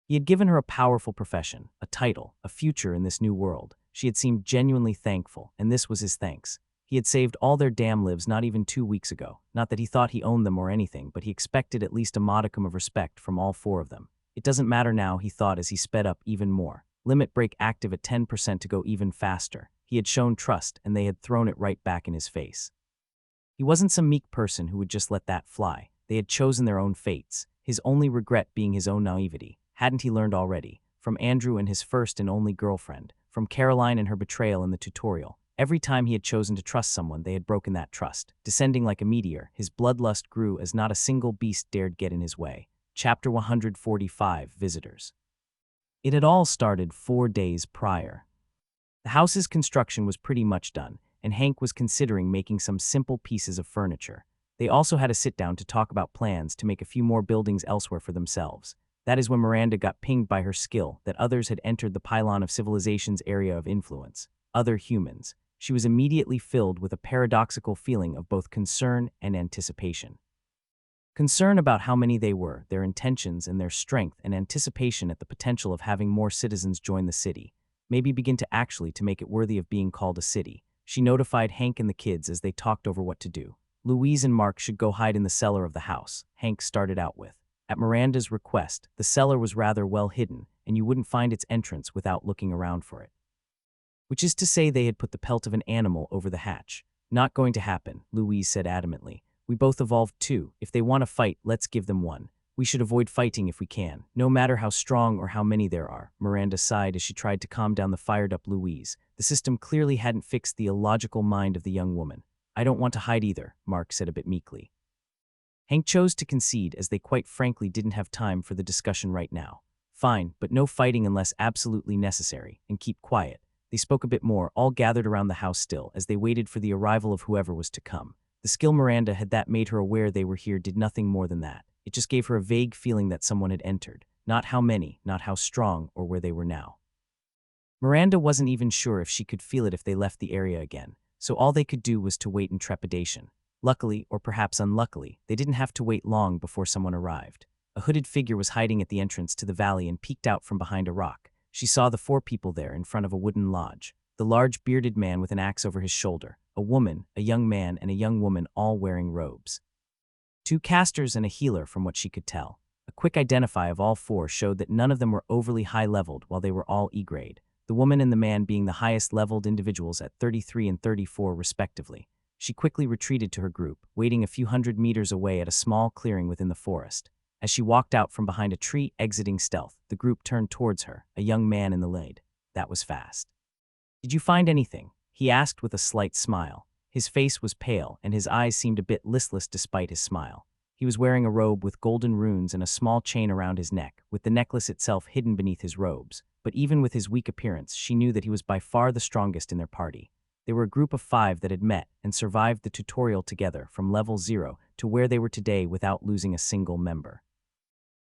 He had given her a powerful profession, a title, a future in this new world. She had seemed genuinely thankful, and this was his thanks. He had saved all their damn lives not even 2 weeks ago. Not that he thought he owned them or anything, but he expected at least a modicum of respect from all 4 of them. It doesn't matter now, he thought as he sped up even more. Limit break active at 10% to go even faster. He had shown trust, and they had thrown it right back in his face. He wasn't some meek person who would just let that fly. They had chosen their own fates, his only regret being his own naivety. Hadn't he learned already? From Andrew and his first and only girlfriend, from Caroline and her betrayal in the tutorial. Every time he had chosen to trust someone, they had broken that trust. Descending like a meteor, his bloodlust grew as not a single beast dared get in his way. Chapter 145, Visitors. It had all started 4 days prior. The house's construction was pretty much done, and Hank was considering making some simple pieces of furniture. They also had a sit-down to talk about plans to make a few more buildings elsewhere for themselves. That is when Miranda got pinged by her skill that others had entered the pylon of civilization's area of influence, other humans. She was immediately filled with a paradoxical feeling of both concern and anticipation. Concern about how many they were, their intentions and their strength, and anticipation at the potential of having more citizens join the city, maybe begin to make it worthy of being called a city. She notified Hank and the kids as they talked over what to do. Louise and Mark should go hide in the cellar of the house, Hank started out with. At Miranda's request, the cellar was rather well hidden, and you wouldn't find its entrance without looking around for it. Which is to say they had put the pelt of an animal over the hatch. Not going to happen, Louise said adamantly. We both evolved too. If they want to fight, let's give them one. We should avoid fighting if we can, no matter how strong or how many there are. Miranda sighed as she tried to calm down the fired-up Louise. The system clearly hadn't fixed the illogical mind of the young woman. I don't want to hide either, Mark said a bit meekly. Hank chose to concede as they quite frankly didn't have time for the discussion right now. Fine, but no fighting unless absolutely necessary, and keep quiet. They spoke a bit more, all gathered around the house still, as they waited for the arrival of whoever was to come. The skill Miranda had that made her aware they were here did nothing more than that. It just gave her a vague feeling that someone had entered. Not how many, not how strong, or where they were now. Miranda wasn't even sure if she could feel it if they left the area again, so all they could do was to wait in trepidation. Luckily, or perhaps unluckily, they didn't have to wait long before someone arrived. A hooded figure was hiding at the entrance to the valley and peeked out from behind a rock. She saw the 4 people there in front of a wooden lodge. The large bearded man with an axe over his shoulder, a woman, a young man, and a young woman all wearing robes. 2 casters and a healer from what she could tell. A quick identify of all 4 showed that none of them were overly high-leveled while they were all E-grade, the woman and the man being the highest-leveled individuals at 33 and 34 respectively. She quickly retreated to her group, waiting a few hundred meters away at a small clearing within the forest. As she walked out from behind a tree exiting stealth, the group turned towards her, a young man in the lead. That was fast. Did you find anything? He asked with a slight smile. His face was pale, and his eyes seemed a bit listless despite his smile. He was wearing a robe with golden runes and a small chain around his neck, with the necklace itself hidden beneath his robes. But even with his weak appearance, she knew that he was by far the strongest in their party. They were a group of 5 that had met and survived the tutorial together from level 0 to where they were today without losing a single member.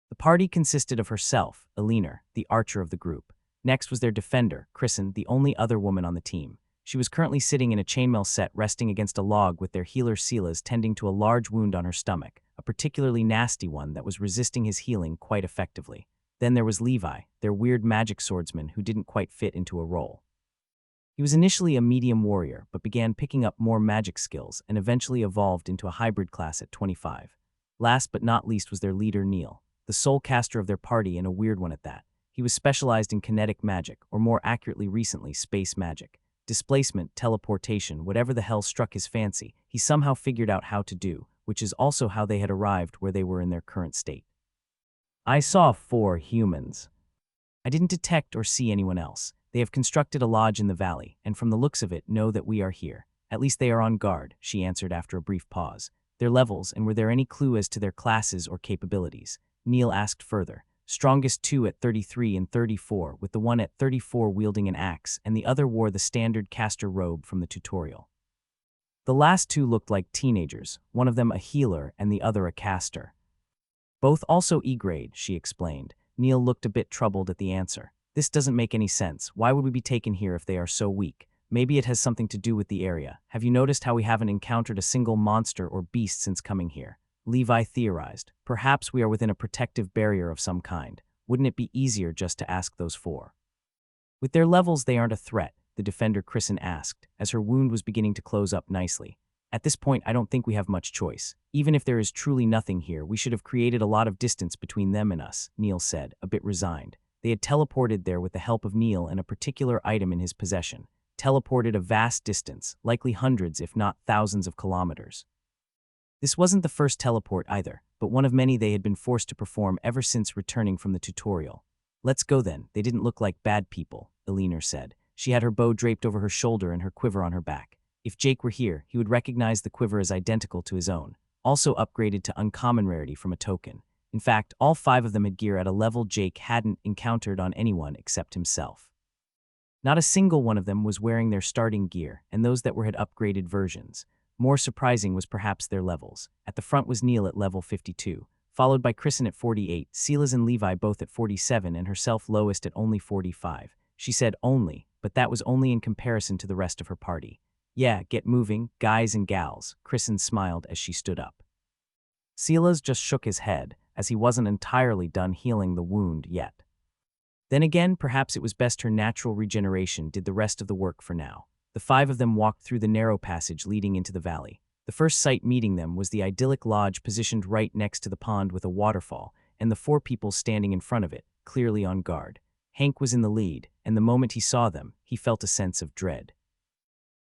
The party consisted of herself, Eleanor, the archer of the group. Next was their defender, Kristen, the only other woman on the team. She was currently sitting in a chainmail set resting against a log with their healer Silas tending to a large wound on her stomach, a particularly nasty one that was resisting his healing quite effectively. Then there was Levi, their weird magic swordsman who didn't quite fit into a role. He was initially a medium warrior, but began picking up more magic skills and eventually evolved into a hybrid class at 25. Last but not least was their leader Neil, the sole caster of their party and a weird one at that. He was specialized in kinetic magic, or more accurately recently, space magic. Displacement, teleportation, whatever the hell struck his fancy, he somehow figured out how to do, which is also how they had arrived where they were in their current state. I saw 4 humans. I didn't detect or see anyone else. They have constructed a lodge in the valley, and from the looks of it, know that we are here. At least they are on guard, she answered after a brief pause. Their levels, and were there any clue as to their classes or capabilities? Neil asked further. Strongest 2 at 33 and 34, with the one at 34 wielding an axe, and the other wore the standard caster robe from the tutorial. The last 2 looked like teenagers, one of them a healer and the other a caster. Both also E-grade, she explained. Neil looked a bit troubled at the answer. This doesn't make any sense. Why would we be taken here if they are so weak? Maybe it has something to do with the area. Have you noticed how we haven't encountered a single monster or beast since coming here? Levi theorized. Perhaps we are within a protective barrier of some kind. Wouldn't it be easier just to ask those 4? With their levels, they aren't a threat, the defender Kristen asked, as her wound was beginning to close up nicely. At this point, I don't think we have much choice. Even if there is truly nothing here, we should have created a lot of distance between them and us, Neil said, a bit resigned. They had teleported there with the help of Neil and a particular item in his possession. Teleported a vast distance, likely hundreds if not thousands of kilometers. This wasn't the first teleport either, but one of many they had been forced to perform ever since returning from the tutorial. Let's go then, they didn't look like bad people, Eleanor said. She had her bow draped over her shoulder and her quiver on her back. If Jake were here, he would recognize the quiver as identical to his own, also upgraded to uncommon rarity from a token. In fact, all 5 of them had gear at a level Jake hadn't encountered on anyone except himself. Not a single one of them was wearing their starting gear, and those that were had upgraded versions. More surprising was perhaps their levels. At the front was Neil at level 52, followed by Kristen at 48, Silas and Levi both at 47, and herself lowest at only 45. She said only, but that was only in comparison to the rest of her party. Yeah, get moving, guys and gals, Kristen smiled as she stood up. Silas just shook his head, as he wasn't entirely done healing the wound yet. Then again, perhaps it was best her natural regeneration did the rest of the work for now. The five of them walked through the narrow passage leading into the valley. The first sight meeting them was the idyllic lodge positioned right next to the pond with a waterfall, and the four people standing in front of it, clearly on guard. Hank was in the lead, and the moment he saw them, he felt a sense of dread.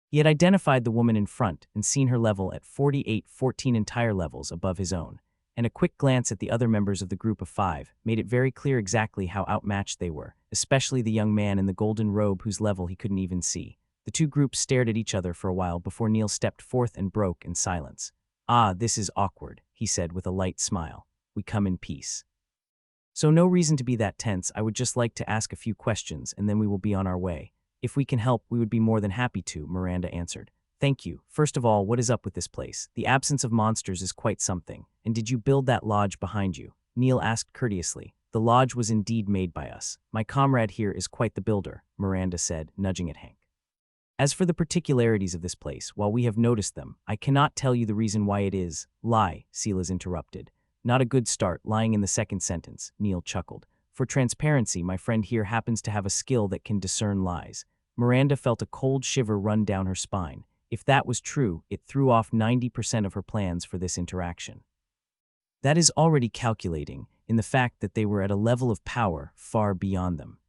He had identified the woman in front and seen her level at 48, 14 entire levels above his own, and a quick glance at the other members of the group of five made it very clear exactly how outmatched they were, especially the young man in the golden robe whose level he couldn't even see. The two groups stared at each other for a while before Neil stepped forth and broke in silence. "Ah, this is awkward," he said with a light smile. "We come in peace. So no reason to be that tense. I would just like to ask a few questions, and then we will be on our way. If we can help, we would be more than happy to," Miranda answered. "Thank you. First of all, what is up with this place? The absence of monsters is quite something. And did you build that lodge behind you?" Neil asked courteously. "The lodge was indeed made by us. My comrade here is quite the builder," Miranda said, nudging at Hank. "As for the particularities of this place, while we have noticed them, I cannot tell you the reason why it is." "Lie," Silas interrupted. "Not a good start, lying in the second sentence," Neil chuckled. "For transparency, my friend here happens to have a skill that can discern lies." Miranda felt a cold shiver run down her spine. If that was true, it threw off 90% of her plans for this interaction. That is already calculating, in the fact that they were at a level of power far beyond them.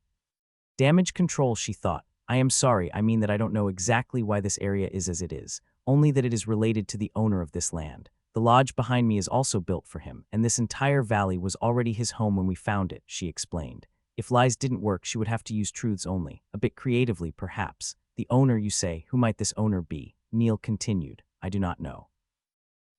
Damage control, she thought. "I am sorry, I mean that I don't know exactly why this area is as it is, only that it is related to the owner of this land. The lodge behind me is also built for him, and this entire valley was already his home when we found it," she explained. If lies didn't work, she would have to use truths only, a bit creatively, perhaps. "The owner, you say. Who might this owner be?" Neil continued. "I do not know.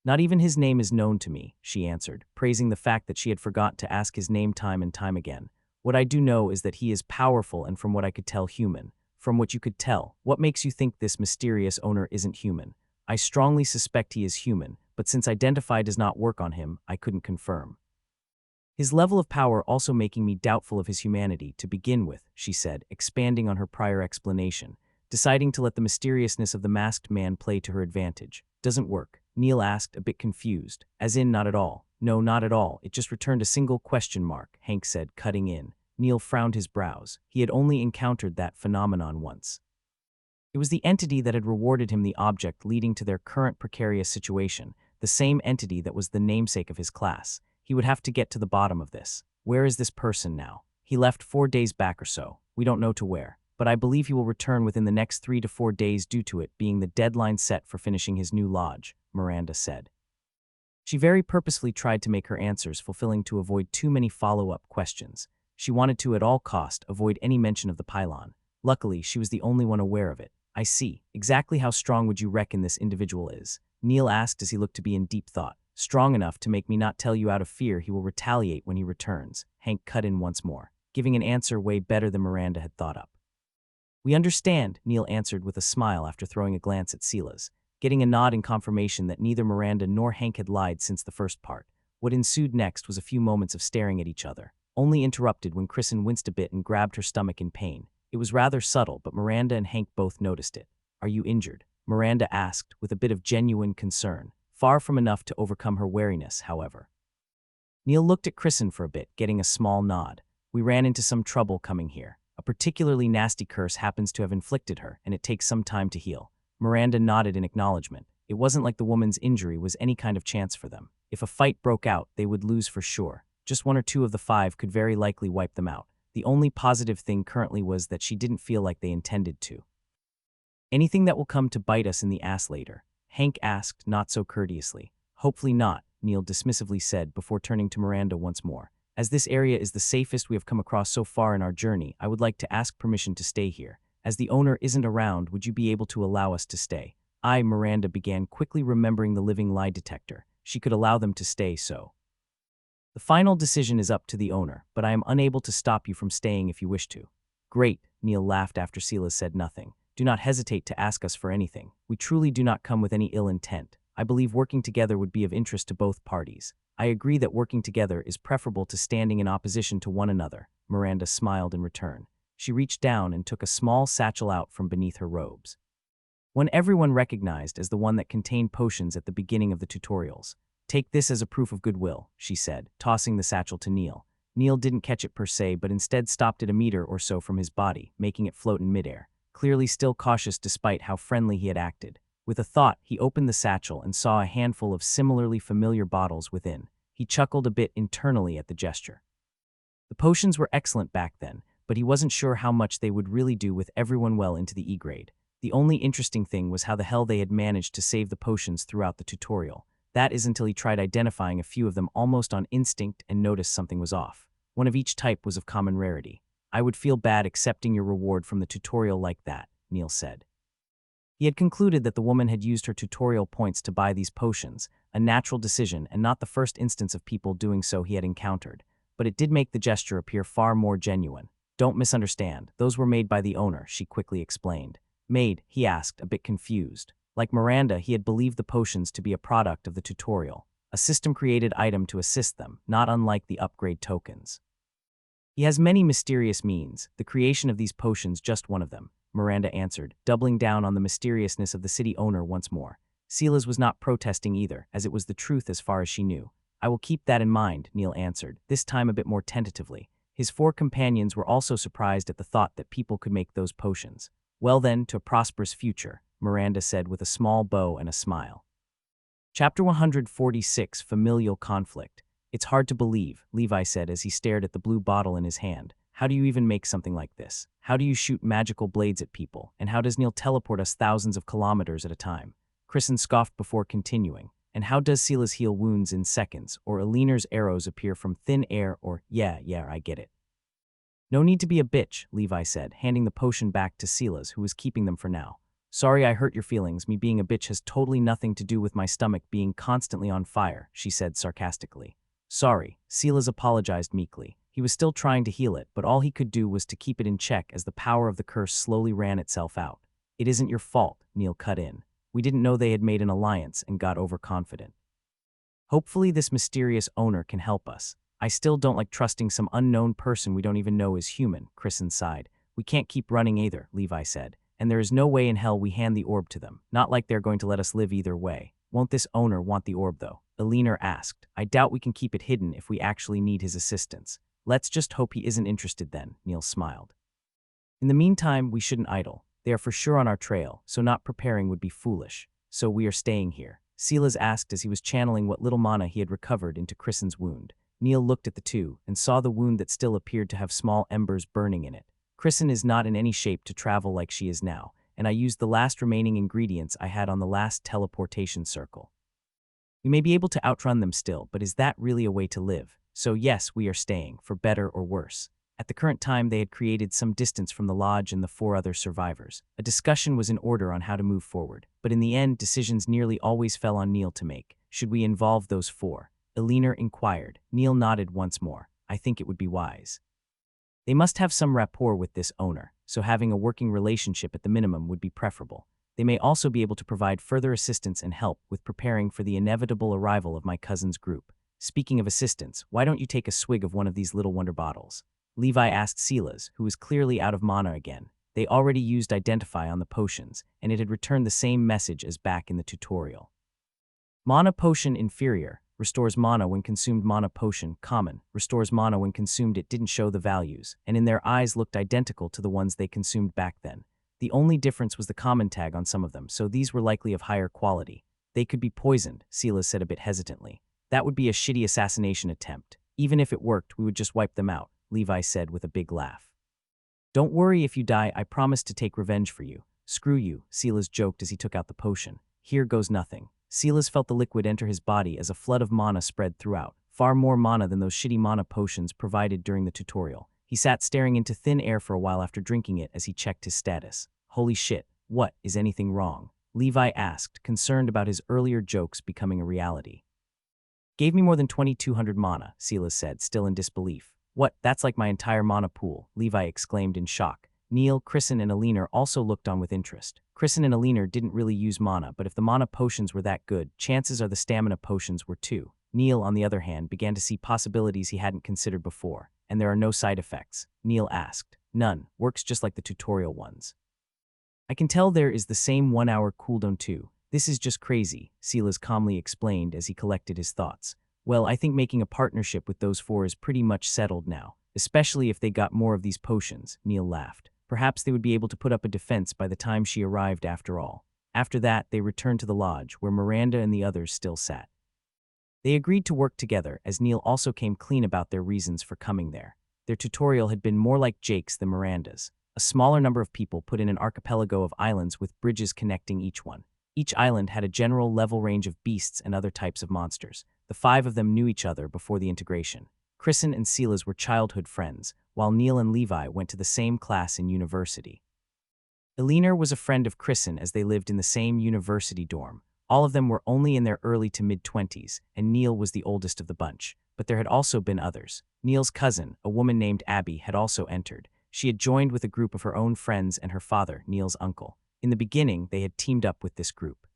Not even his name is known to me," she answered, praising the fact that she had forgotten to ask his name time and time again. "What I do know is that he is powerful and, from what I could tell, human." "From what you could tell, what makes you think this mysterious owner isn't human?" "I strongly suspect he is human, but since identify does not work on him, I couldn't confirm. His level of power also making me doubtful of his humanity to begin with," she said, expanding on her prior explanation, deciding to let the mysteriousness of the masked man play to her advantage. "Doesn't work?" Neil asked, a bit confused. "As in not at all?" "No, not at all. It just returned a single question mark," Hank said, cutting in. Neil frowned his brows. He had only encountered that phenomenon once. It was the entity that had rewarded him the object leading to their current precarious situation, the same entity that was the namesake of his class. He would have to get to the bottom of this. "Where is this person now?" "He left 4 days back or so. We don't know to where, but I believe he will return within the next 3 to 4 days due to it being the deadline set for finishing his new lodge," Miranda said. She very purposefully tried to make her answers fulfilling to avoid too many follow-up questions. She wanted to, at all cost, avoid any mention of the pylon. Luckily, she was the only one aware of it. "I see. Exactly how strong would you reckon this individual is?" Neil asked as he looked to be in deep thought. "Strong enough to make me not tell you out of fear he will retaliate when he returns," Hank cut in once more, giving an answer way better than Miranda had thought up. "We understand," Neil answered with a smile after throwing a glance at Silas, getting a nod in confirmation that neither Miranda nor Hank had lied since the first part. What ensued next was a few moments of staring at each other, only interrupted when Kristen winced a bit and grabbed her stomach in pain. It was rather subtle, but Miranda and Hank both noticed it. "Are you injured?" Miranda asked, with a bit of genuine concern, far from enough to overcome her wariness, however. Neil looked at Kristen for a bit, getting a small nod. "We ran into some trouble coming here. A particularly nasty curse happens to have inflicted her, and it takes some time to heal." Miranda nodded in acknowledgement. It wasn't like the woman's injury was any kind of chance for them. If a fight broke out, they would lose for sure. Just 1 or 2 of the 5 could very likely wipe them out. The only positive thing currently was that she didn't feel like they intended to. "Anything that will come to bite us in the ass later?" Hank asked, not so courteously. "Hopefully not," Neil dismissively said before turning to Miranda once more. "As this area is the safest we have come across so far in our journey, I would like to ask permission to stay here. As the owner isn't around, would you be able to allow us to stay?" Miranda began, quickly remembering the living lie detector. She could allow them to stay, so. "The final decision is up to the owner, but I am unable to stop you from staying if you wish to." "Great," Neil laughed after Silas said nothing. Do not hesitate to ask us for anything. We truly do not come with any ill intent. I believe working together would be of interest to both parties. I agree that working together is preferable to standing in opposition to one another. Miranda smiled in return. She reached down and took a small satchel out from beneath her robes. One everyone recognized as the one that contained potions at the beginning of the tutorials. Take this as a proof of goodwill, she said, tossing the satchel to Neil. Neil didn't catch it per se, but instead stopped it a meter or so from his body, making it float in midair, clearly still cautious despite how friendly he had acted. With a thought, he opened the satchel and saw a handful of similarly familiar bottles within. He chuckled a bit internally at the gesture. The potions were excellent back then, but he wasn't sure how much they would really do with everyone well into the E-grade. The only interesting thing was how the hell they had managed to save the potions throughout the tutorial. That is until he tried identifying a few of them almost on instinct and noticed something was off. One of each type was of common rarity. I would feel bad accepting your reward from the tutorial like that, Neil said. He had concluded that the woman had used her tutorial points to buy these potions, a natural decision and not the first instance of people doing so he had encountered, but it did make the gesture appear far more genuine. Don't misunderstand, those were made by the owner, she quickly explained. Made, he asked, a bit confused. Like Miranda, he had believed the potions to be a product of the tutorial, a system-created item to assist them, not unlike the upgrade tokens. He has many mysterious means, the creation of these potions just one of them, Miranda answered, doubling down on the mysteriousness of the city owner once more. Silas was not protesting either, as it was the truth as far as she knew. I will keep that in mind, Neil answered, this time a bit more tentatively. His 4 companions were also surprised at the thought that people could make those potions. Well then, to a prosperous future, Miranda said with a small bow and a smile. Chapter 146, Familial Conflict. It's hard to believe, Levi said as he stared at the blue bottle in his hand. How do you even make something like this? How do you shoot magical blades at people? And how does Neil teleport us thousands of kilometers at a time? Kristen scoffed before continuing. And how does Silas heal wounds in seconds, or Eliner's arrows appear from thin air, or yeah, I get it. No need to be a bitch, Levi said, handing the potion back to Silas, who was keeping them for now. Sorry I hurt your feelings, me being a bitch has totally nothing to do with my stomach being constantly on fire, she said sarcastically. Sorry, Silas apologized meekly. He was still trying to heal it, but all he could do was to keep it in check as the power of the curse slowly ran itself out. It isn't your fault, Neil cut in. We didn't know they had made an alliance and got overconfident. Hopefully this mysterious owner can help us. I still don't like trusting some unknown person we don't even know is human, Kristen sighed. We can't keep running either, Levi said. And there is no way in hell we hand the orb to them. Not like they're going to let us live either way. Won't this owner want the orb though? Eliner asked. I doubt we can keep it hidden if we actually need his assistance. Let's just hope he isn't interested then, Neil smiled. In the meantime, we shouldn't idle. They are for sure on our trail, so not preparing would be foolish. So we are staying here. Silas asked as he was channeling what little mana he had recovered into Kristen's wound. Neil looked at the two and saw the wound that still appeared to have small embers burning in it. Kristen is not in any shape to travel like she is now, and I used the last remaining ingredients I had on the last teleportation circle. We may be able to outrun them still, but is that really a way to live? So yes, we are staying, for better or worse. At the current time, they had created some distance from the lodge and the 4 other survivors. A discussion was in order on how to move forward, but in the end, decisions nearly always fell on Neil to make. Should we involve those 4? Eliner inquired. Neil nodded once more. I think it would be wise. They must have some rapport with this owner, so having a working relationship at the minimum would be preferable. They may also be able to provide further assistance and help with preparing for the inevitable arrival of my cousin's group. Speaking of assistance, why don't you take a swig of one of these little wonder bottles? Levi asked Silas, who was clearly out of mana again. They already used Identify on the potions, and it had returned the same message as back in the tutorial. Mana Potion Inferior. Restores mana when consumed. Mana Potion Common. Restores mana when consumed. It didn't show the values, and in their eyes looked identical to the ones they consumed back then. The only difference was the common tag on some of them, so these were likely of higher quality. They could be poisoned, Silas said a bit hesitantly. That would be a shitty assassination attempt. Even if it worked, we would just wipe them out, Levi said with a big laugh. Don't worry if you die, I promise to take revenge for you. Screw you, Silas joked as he took out the potion. Here goes nothing. Silas felt the liquid enter his body as a flood of mana spread throughout, far more mana than those shitty mana potions provided during the tutorial. He sat staring into thin air for a while after drinking it as he checked his status. Holy shit, what, is anything wrong? Levi asked, concerned about his earlier jokes becoming a reality. Gave me more than 2,200 mana, Silas said, still in disbelief. What, that's like my entire mana pool, Levi exclaimed in shock. Neil, Kristen, and Alina also looked on with interest. Kristen and Alina didn't really use mana, but if the mana potions were that good, chances are the stamina potions were too. Neil, on the other hand, began to see possibilities he hadn't considered before. And there are no side effects? Neil asked. None. Works just like the tutorial ones. I can tell there is the same 1-hour cooldown too. This is just crazy, Silas calmly explained as he collected his thoughts. Well, I think making a partnership with those four is pretty much settled now, especially if they got more of these potions, Neil laughed. Perhaps they would be able to put up a defense by the time she arrived after all. After that, they returned to the lodge, where Miranda and the others still sat. They agreed to work together, as Neil also came clean about their reasons for coming there. Their tutorial had been more like Jake's than Miranda's. A smaller number of people put in an archipelago of islands with bridges connecting each one. Each island had a general level range of beasts and other types of monsters. The 5 of them knew each other before the integration. Kristen and Silas were childhood friends, while Neil and Levi went to the same class in university. Alina was a friend of Kristen as they lived in the same university dorm. All of them were only in their early to mid-20s, and Neil was the oldest of the bunch. But there had also been others. Neil's cousin, a woman named Abby, had also entered. She had joined with a group of her own friends and her father, Neil's uncle. In the beginning, they had teamed up with this group.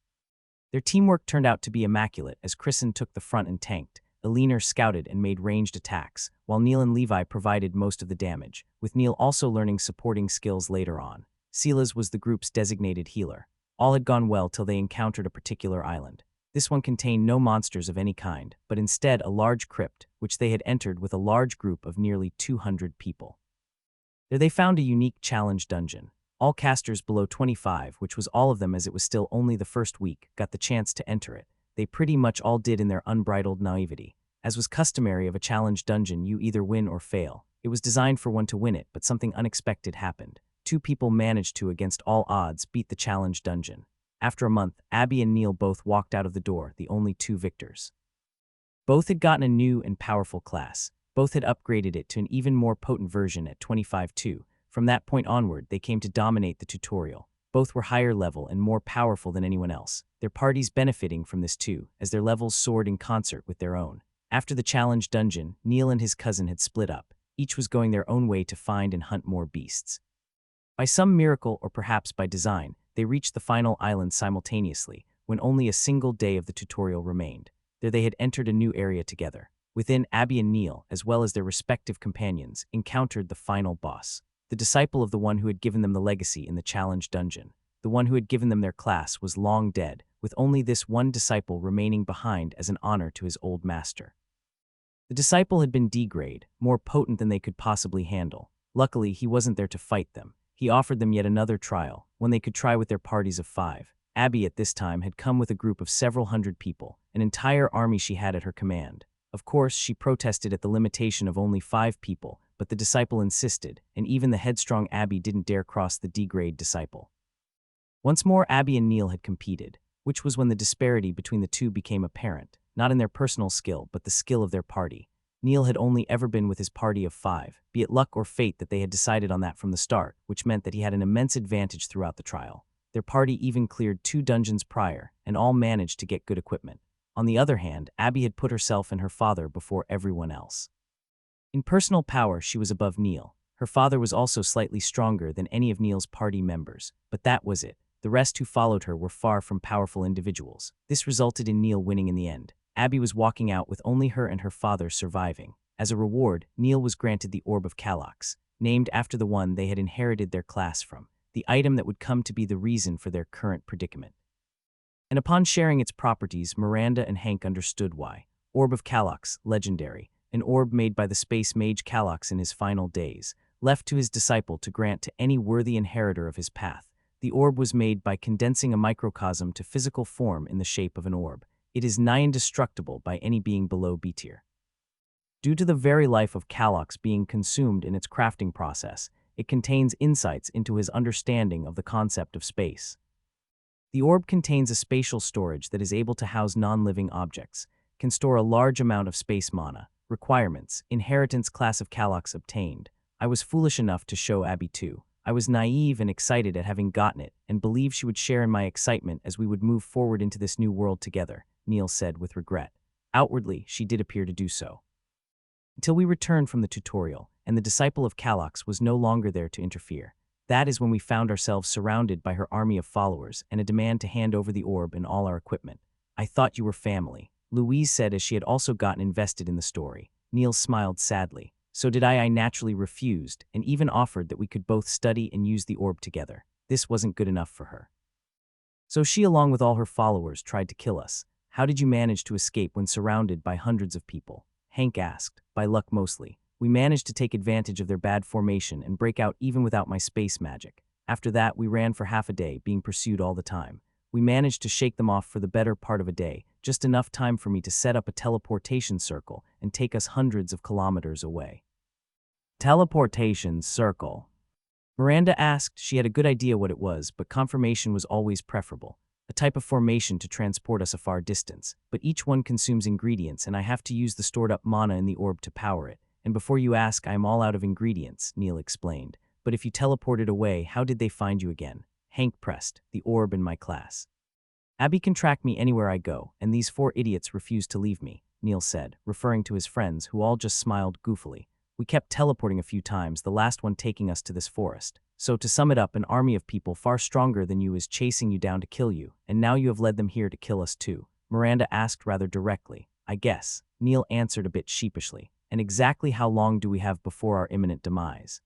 Their teamwork turned out to be immaculate as Kristen took the front and tanked. Alina scouted and made ranged attacks, while Neil and Levi provided most of the damage, with Neil also learning supporting skills later on. Silas was the group's designated healer. All had gone well till they encountered a particular island. This one contained no monsters of any kind, but instead a large crypt, which they had entered with a large group of nearly 200 people. There they found a unique challenge dungeon. All casters below 25, which was all of them as it was still only the first week, got the chance to enter it. They pretty much all did in their unbridled naivety. As was customary of a challenge dungeon, you either win or fail. It was designed for one to win it, but something unexpected happened. 2 people managed to, against all odds, beat the challenge dungeon. After a month, Abby and Neil both walked out of the door, the only 2 victors. Both had gotten a new and powerful class. Both had upgraded it to an even more potent version at 25-2. From that point onward, they came to dominate the tutorial. Both were higher level and more powerful than anyone else, their parties benefiting from this too, as their levels soared in concert with their own. After the challenge dungeon, Neil and his cousin had split up. Each was going their own way to find and hunt more beasts. By some miracle, or perhaps by design, they reached the final island simultaneously, when only a single day of the tutorial remained. There they had entered a new area together. Within, Abby and Neil, as well as their respective companions, encountered the final boss. The disciple of the one who had given them the legacy in the challenge dungeon. The one who had given them their class was long dead, with only this one disciple remaining behind as an honor to his old master. The disciple had been D-grade, more potent than they could possibly handle. Luckily, he wasn't there to fight them. He offered them yet another trial, one they could try with their parties of 5. Abby at this time had come with a group of several hundred people, an entire army she had at her command. Of course, she protested at the limitation of only 5 people, but the disciple insisted, and even the headstrong Abby didn't dare cross the D-grade disciple. Once more, Abby and Neil had competed, which was when the disparity between the two became apparent, not in their personal skill, but the skill of their party. Neil had only ever been with his party of 5, be it luck or fate that they had decided on that from the start, which meant that he had an immense advantage throughout the trial. Their party even cleared 2 dungeons prior, and all managed to get good equipment. On the other hand, Abby had put herself and her father before everyone else. In personal power, she was above Neil. Her father was also slightly stronger than any of Neil's party members, but that was it. The rest who followed her were far from powerful individuals. This resulted in Neil winning in the end. Abby was walking out with only her and her father surviving. As a reward, Neil was granted the Orb of Calax, named after the one they had inherited their class from, the item that would come to be the reason for their current predicament. And upon sharing its properties, Miranda and Hank understood why. Orb of Calax, legendary, an orb made by the space mage Calax in his final days, left to his disciple to grant to any worthy inheritor of his path. The orb was made by condensing a microcosm to physical form in the shape of an orb. It is nigh indestructible by any being below B tier. Due to the very life of Calax being consumed in its crafting process, it contains insights into his understanding of the concept of space. The orb contains a spatial storage that is able to house non-living objects, can store a large amount of space mana. Requirements: inheritance class of Calax obtained. I was foolish enough to show Abby too. I was naive and excited at having gotten it, and believed she would share in my excitement as we would move forward into this new world together, Neil said with regret. Outwardly, she did appear to do so. Until we returned from the tutorial, and the disciple of Calax was no longer there to interfere. That is when we found ourselves surrounded by her army of followers and a demand to hand over the orb and all our equipment. I thought you were family, Louise said as she had also gotten invested in the story. Neil smiled sadly. So did I naturally refused, and even offered that we could both study and use the orb together. This wasn't good enough for her. So she, along with all her followers, tried to kill us. How did you manage to escape when surrounded by hundreds of people? Hank asked. By luck mostly. We managed to take advantage of their bad formation and break out even without my space magic. After that, we ran for half a day, being pursued all the time. We managed to shake them off for the better part of a day, just enough time for me to set up a teleportation circle and take us hundreds of kilometers away. Teleportation circle? Miranda asked. She had a good idea what it was, but confirmation was always preferable. A type of formation to transport us a far distance, but each one consumes ingredients and I have to use the stored-up mana in the orb to power it. And before you ask, I am all out of ingredients, Neil explained. But if you teleported away, how did they find you again? Hank pressed. The orb in my class. Abby can track me anywhere I go, and these 4 idiots refuse to leave me, Neil said, referring to his friends who all just smiled goofily. We kept teleporting a few times, the last one taking us to this forest. So to sum it up, an army of people far stronger than you is chasing you down to kill you, and now you have led them here to kill us too, Miranda asked rather directly. I guess, Neil answered a bit sheepishly. And exactly how long do we have before our imminent demise?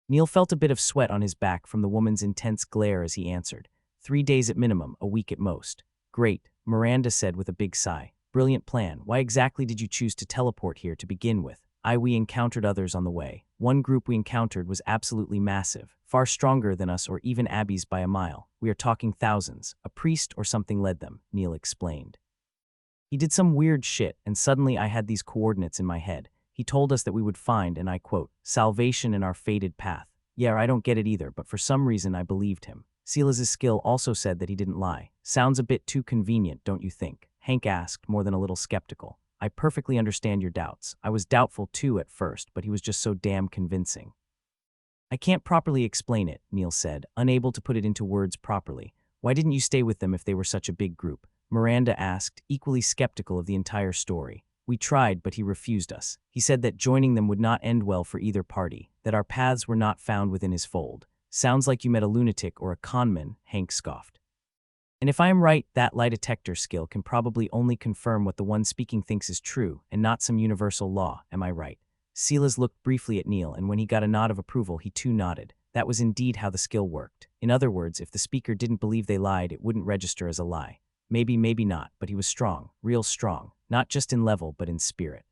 Neil felt a bit of sweat on his back from the woman's intense glare as he answered. 3 days at minimum, a week at most. Great, Miranda said with a big sigh. Brilliant plan. Why exactly did you choose to teleport here to begin with? We encountered others on the way. One group we encountered was absolutely massive, far stronger than us or even Abby's by a mile. We are talking thousands. A priest or something led them, Neil explained. He did some weird shit, and suddenly I had these coordinates in my head. He told us that we would find, and I quote, salvation in our fated path. Yeah, I don't get it either, but for some reason I believed him. Silas's skill also said that he didn't lie. Sounds a bit too convenient, don't you think? Hank asked, more than a little skeptical. I perfectly understand your doubts. I was doubtful too at first, but he was just so damn convincing. I can't properly explain it, Neil said, unable to put it into words properly. Why didn't you stay with them if they were such a big group? Miranda asked, equally skeptical of the entire story. We tried, but he refused us. He said that joining them would not end well for either party, that our paths were not found within his fold. Sounds like you met a lunatic or a conman, Hank scoffed. And if I am right, that lie detector skill can probably only confirm what the one speaking thinks is true, and not some universal law, am I right? Silas looked briefly at Neil, and when he got a nod of approval, he too nodded. That was indeed how the skill worked. In other words, if the speaker didn't believe they lied, it wouldn't register as a lie. Maybe, maybe not, but he was strong, real strong, not just in level, but in spirit.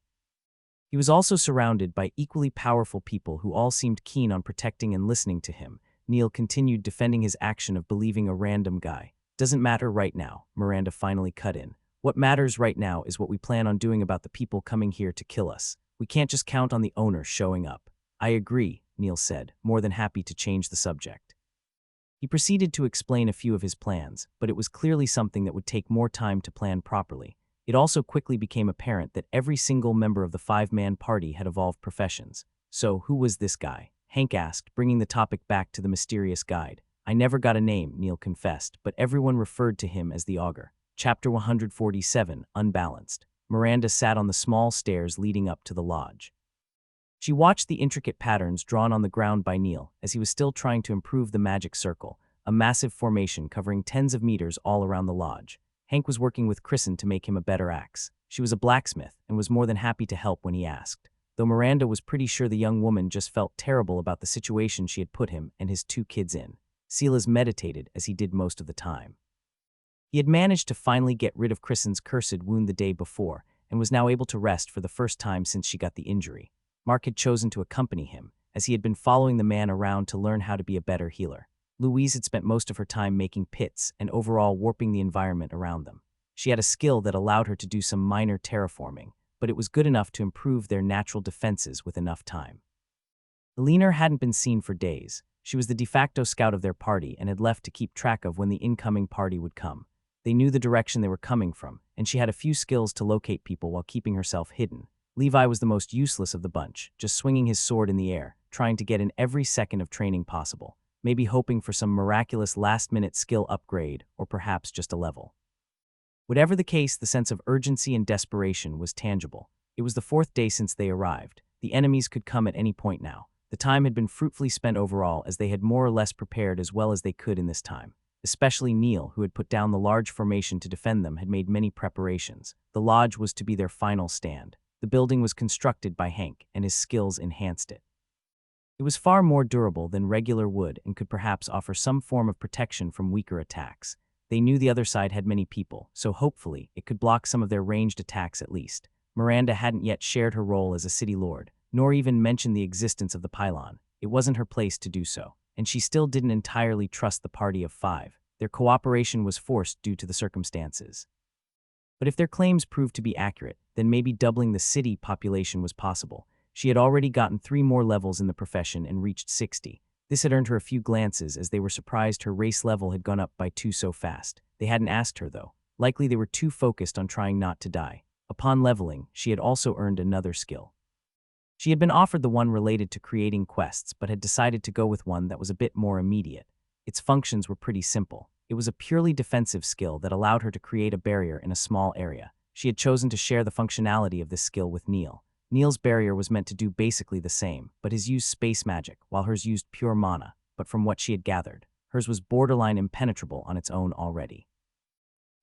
He was also surrounded by equally powerful people who all seemed keen on protecting and listening to him. Neil continued defending his action of believing a random guy. Doesn't matter right now, Miranda finally cut in. What matters right now is what we plan on doing about the people coming here to kill us. We can't just count on the owner showing up. I agree, Neil said, more than happy to change the subject. He proceeded to explain a few of his plans, but it was clearly something that would take more time to plan properly. It also quickly became apparent that every single member of the 5-man party had evolved professions. So, who was this guy? Hank asked, bringing the topic back to the mysterious guide. I never got a name, Neil confessed, but everyone referred to him as the Augur. Chapter 147, Unbalanced. Miranda sat on the small stairs leading up to the lodge. She watched the intricate patterns drawn on the ground by Neil as he was still trying to improve the magic circle, a massive formation covering tens of meters all around the lodge. Hank was working with Kristen to make him a better axe. She was a blacksmith and was more than happy to help when he asked, though Miranda was pretty sure the young woman just felt terrible about the situation she had put him and his 2 kids in. Silas meditated as he did most of the time. He had managed to finally get rid of Kristen's cursed wound the day before and was now able to rest for the first time since she got the injury. Mark had chosen to accompany him, as he had been following the man around to learn how to be a better healer. Louise had spent most of her time making pits and overall warping the environment around them. She had a skill that allowed her to do some minor terraforming, but it was good enough to improve their natural defenses with enough time. Eleanor hadn't been seen for days. She was the de facto scout of their party and had left to keep track of when the incoming party would come. They knew the direction they were coming from, and she had a few skills to locate people while keeping herself hidden. Levi was the most useless of the bunch, just swinging his sword in the air, trying to get in every second of training possible, maybe hoping for some miraculous last-minute skill upgrade or perhaps just a level. Whatever the case, the sense of urgency and desperation was tangible. It was the 4th day since they arrived. The enemies could come at any point now. The time had been fruitfully spent overall, as they had more or less prepared as well as they could in this time. Especially Neil, who had put down the large formation to defend them, had made many preparations. The lodge was to be their final stand. The building was constructed by Hank, and his skills enhanced it. It was far more durable than regular wood and could perhaps offer some form of protection from weaker attacks. They knew the other side had many people, so hopefully it could block some of their ranged attacks at least. Miranda hadn't yet shared her role as a city lord, nor even mentioned the existence of the pylon. It wasn't her place to do so, and she still didn't entirely trust the party of five. Their cooperation was forced due to the circumstances. But if their claims proved to be accurate, then maybe doubling the city population was possible. She had already gotten 3 more levels in the profession and reached 60. This had earned her a few glances, as they were surprised her race level had gone up by 2 so fast. They hadn't asked her, though. Likely they were too focused on trying not to die. Upon leveling, she had also earned another skill. She had been offered the one related to creating quests, but had decided to go with one that was a bit more immediate. Its functions were pretty simple. It was a purely defensive skill that allowed her to create a barrier in a small area. She had chosen to share the functionality of this skill with Neil. Neil's barrier was meant to do basically the same, but his used space magic, while hers used pure mana. But from what she had gathered, hers was borderline impenetrable on its own already.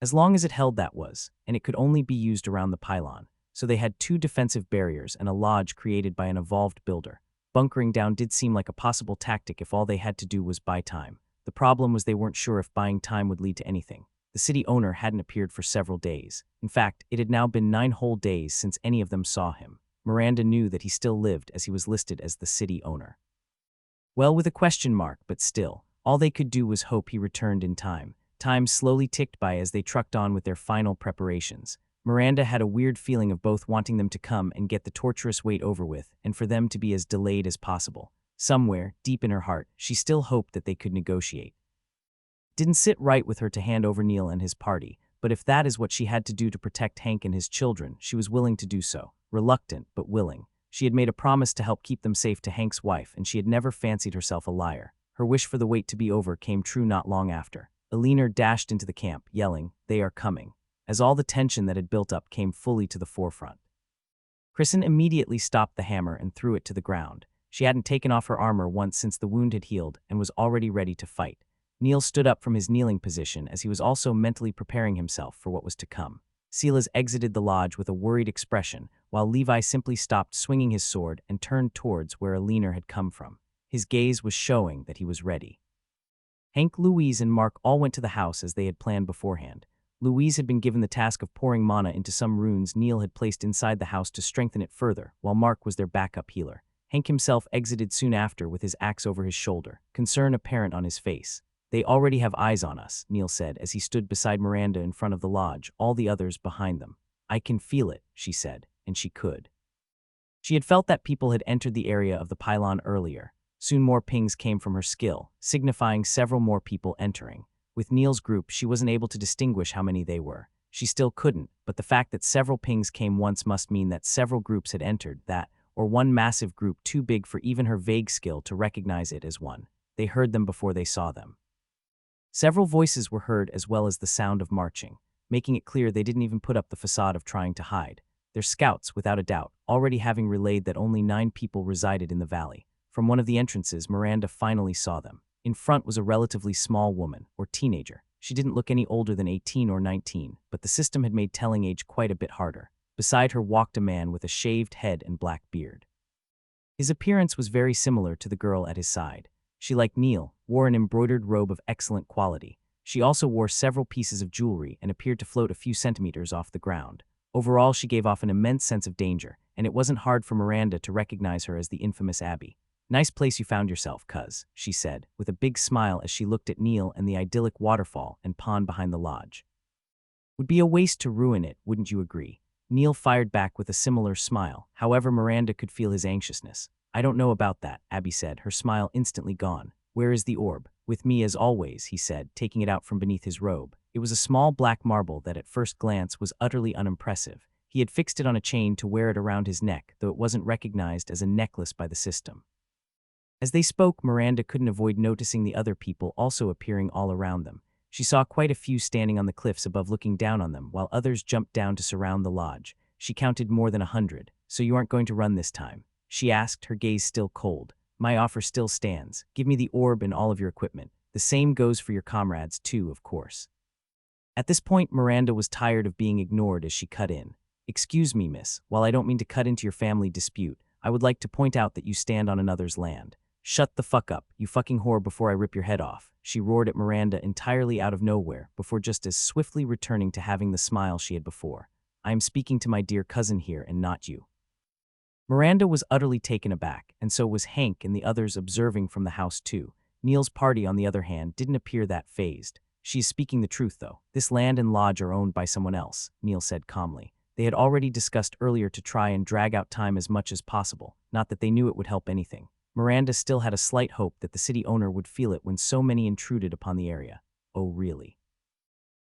As long as it held, that was, and it could only be used around the pylon. So they had 2 defensive barriers and a lodge created by an evolved builder. Bunkering down did seem like a possible tactic if all they had to do was buy time. The problem was they weren't sure if buying time would lead to anything. The city owner hadn't appeared for several days. In fact, it had now been 9 whole days since any of them saw him. Miranda knew that he still lived, as he was listed as the city owner. Well, with a question mark, but still, all they could do was hope he returned in time. Time slowly ticked by as they trucked on with their final preparations. Miranda had a weird feeling of both wanting them to come and get the torturous wait over with, and for them to be as delayed as possible. Somewhere, deep in her heart, she still hoped that they could negotiate. It didn't sit right with her to hand over Neil and his party, but if that is what she had to do to protect Hank and his children, she was willing to do so. Reluctant, but willing. She had made a promise to help keep them safe to Hank's wife, and she had never fancied herself a liar. Her wish for the wait to be over came true not long after. Elinor dashed into the camp, yelling, "They are coming," as all the tension that had built up came fully to the forefront. Kristen immediately stopped the hammer and threw it to the ground. She hadn't taken off her armor once since the wound had healed and was already ready to fight. Neil stood up from his kneeling position, as he was also mentally preparing himself for what was to come. Silas exited the lodge with a worried expression, while Levi simply stopped swinging his sword and turned towards where Elinor had come from. His gaze was showing that he was ready. Hank, Louise, and Mark all went to the house as they had planned beforehand. Louise had been given the task of pouring mana into some runes Neil had placed inside the house to strengthen it further, while Mark was their backup healer. Hank himself exited soon after with his axe over his shoulder, concern apparent on his face. "They already have eyes on us," Neil said as he stood beside Miranda in front of the lodge, all the others behind them. "I can feel it," she said, and she could. She had felt that people had entered the area of the pylon earlier. Soon more pings came from her skill, signifying several more people entering. With Neil's group, she wasn't able to distinguish how many they were. She still couldn't, but the fact that several pings came once must mean that several groups had entered, or one massive group too big for even her vague skill to recognize it as one. They heard them before they saw them. Several voices were heard, as well as the sound of marching, making it clear they didn't even put up the facade of trying to hide. Their scouts, without a doubt, already having relayed that only 9 people resided in the valley. From one of the entrances, Miranda finally saw them. In front was a relatively small woman, or teenager. She didn't look any older than 18 or 19, but the system had made telling age quite a bit harder. Beside her walked a man with a shaved head and black beard. His appearance was very similar to the girl at his side. She, like Neil, wore an embroidered robe of excellent quality. She also wore several pieces of jewelry and appeared to float a few centimeters off the ground. Overall, she gave off an immense sense of danger, and it wasn't hard for Miranda to recognize her as the infamous Abby. "Nice place you found yourself, cuz," she said, with a big smile as she looked at Neil and the idyllic waterfall and pond behind the lodge. "Would be a waste to ruin it, wouldn't you agree?" Neil fired back with a similar smile. However, Miranda could feel his anxiousness. "I don't know about that," Abby said, her smile instantly gone. "Where is the orb?" "With me as always," he said, taking it out from beneath his robe. It was a small black marble that at first glance was utterly unimpressive. He had fixed it on a chain to wear it around his neck, though it wasn't recognized as a necklace by the system. As they spoke, Miranda couldn't avoid noticing the other people also appearing all around them. She saw quite a few standing on the cliffs above looking down on them, while others jumped down to surround the lodge. She counted more than 100. "So you aren't going to run this time?" she asked, her gaze still cold. My offer still stands. Give me the orb and all of your equipment. The same goes for your comrades too, of course. At this point, Miranda was tired of being ignored as she cut in. Excuse me, miss, while I don't mean to cut into your family dispute, I would like to point out that you stand on another's land. Shut the fuck up, you fucking whore, before I rip your head off, she roared at Miranda entirely out of nowhere, before just as swiftly returning to having the smile she had before. I am speaking to my dear cousin here and not you. Miranda was utterly taken aback, and so was Hank and the others observing from the house too. Neil's party, on the other hand, didn't appear that fazed. She's speaking the truth, though. This land and lodge are owned by someone else, Neil said calmly. They had already discussed earlier to try and drag out time as much as possible, not that they knew it would help anything. Miranda still had a slight hope that the city owner would feel it when so many intruded upon the area. Oh, really?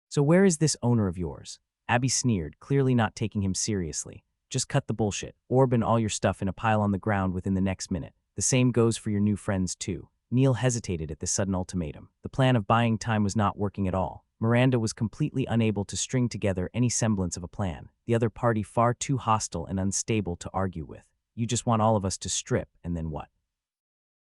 So where is this owner of yours? Abby sneered, clearly not taking him seriously. Just cut the bullshit. Orb and all your stuff in a pile on the ground within the next minute. The same goes for your new friends, too. Neil hesitated at this sudden ultimatum. The plan of buying time was not working at all. Miranda was completely unable to string together any semblance of a plan, the other party far too hostile and unstable to argue with. You just want all of us to strip, and then what?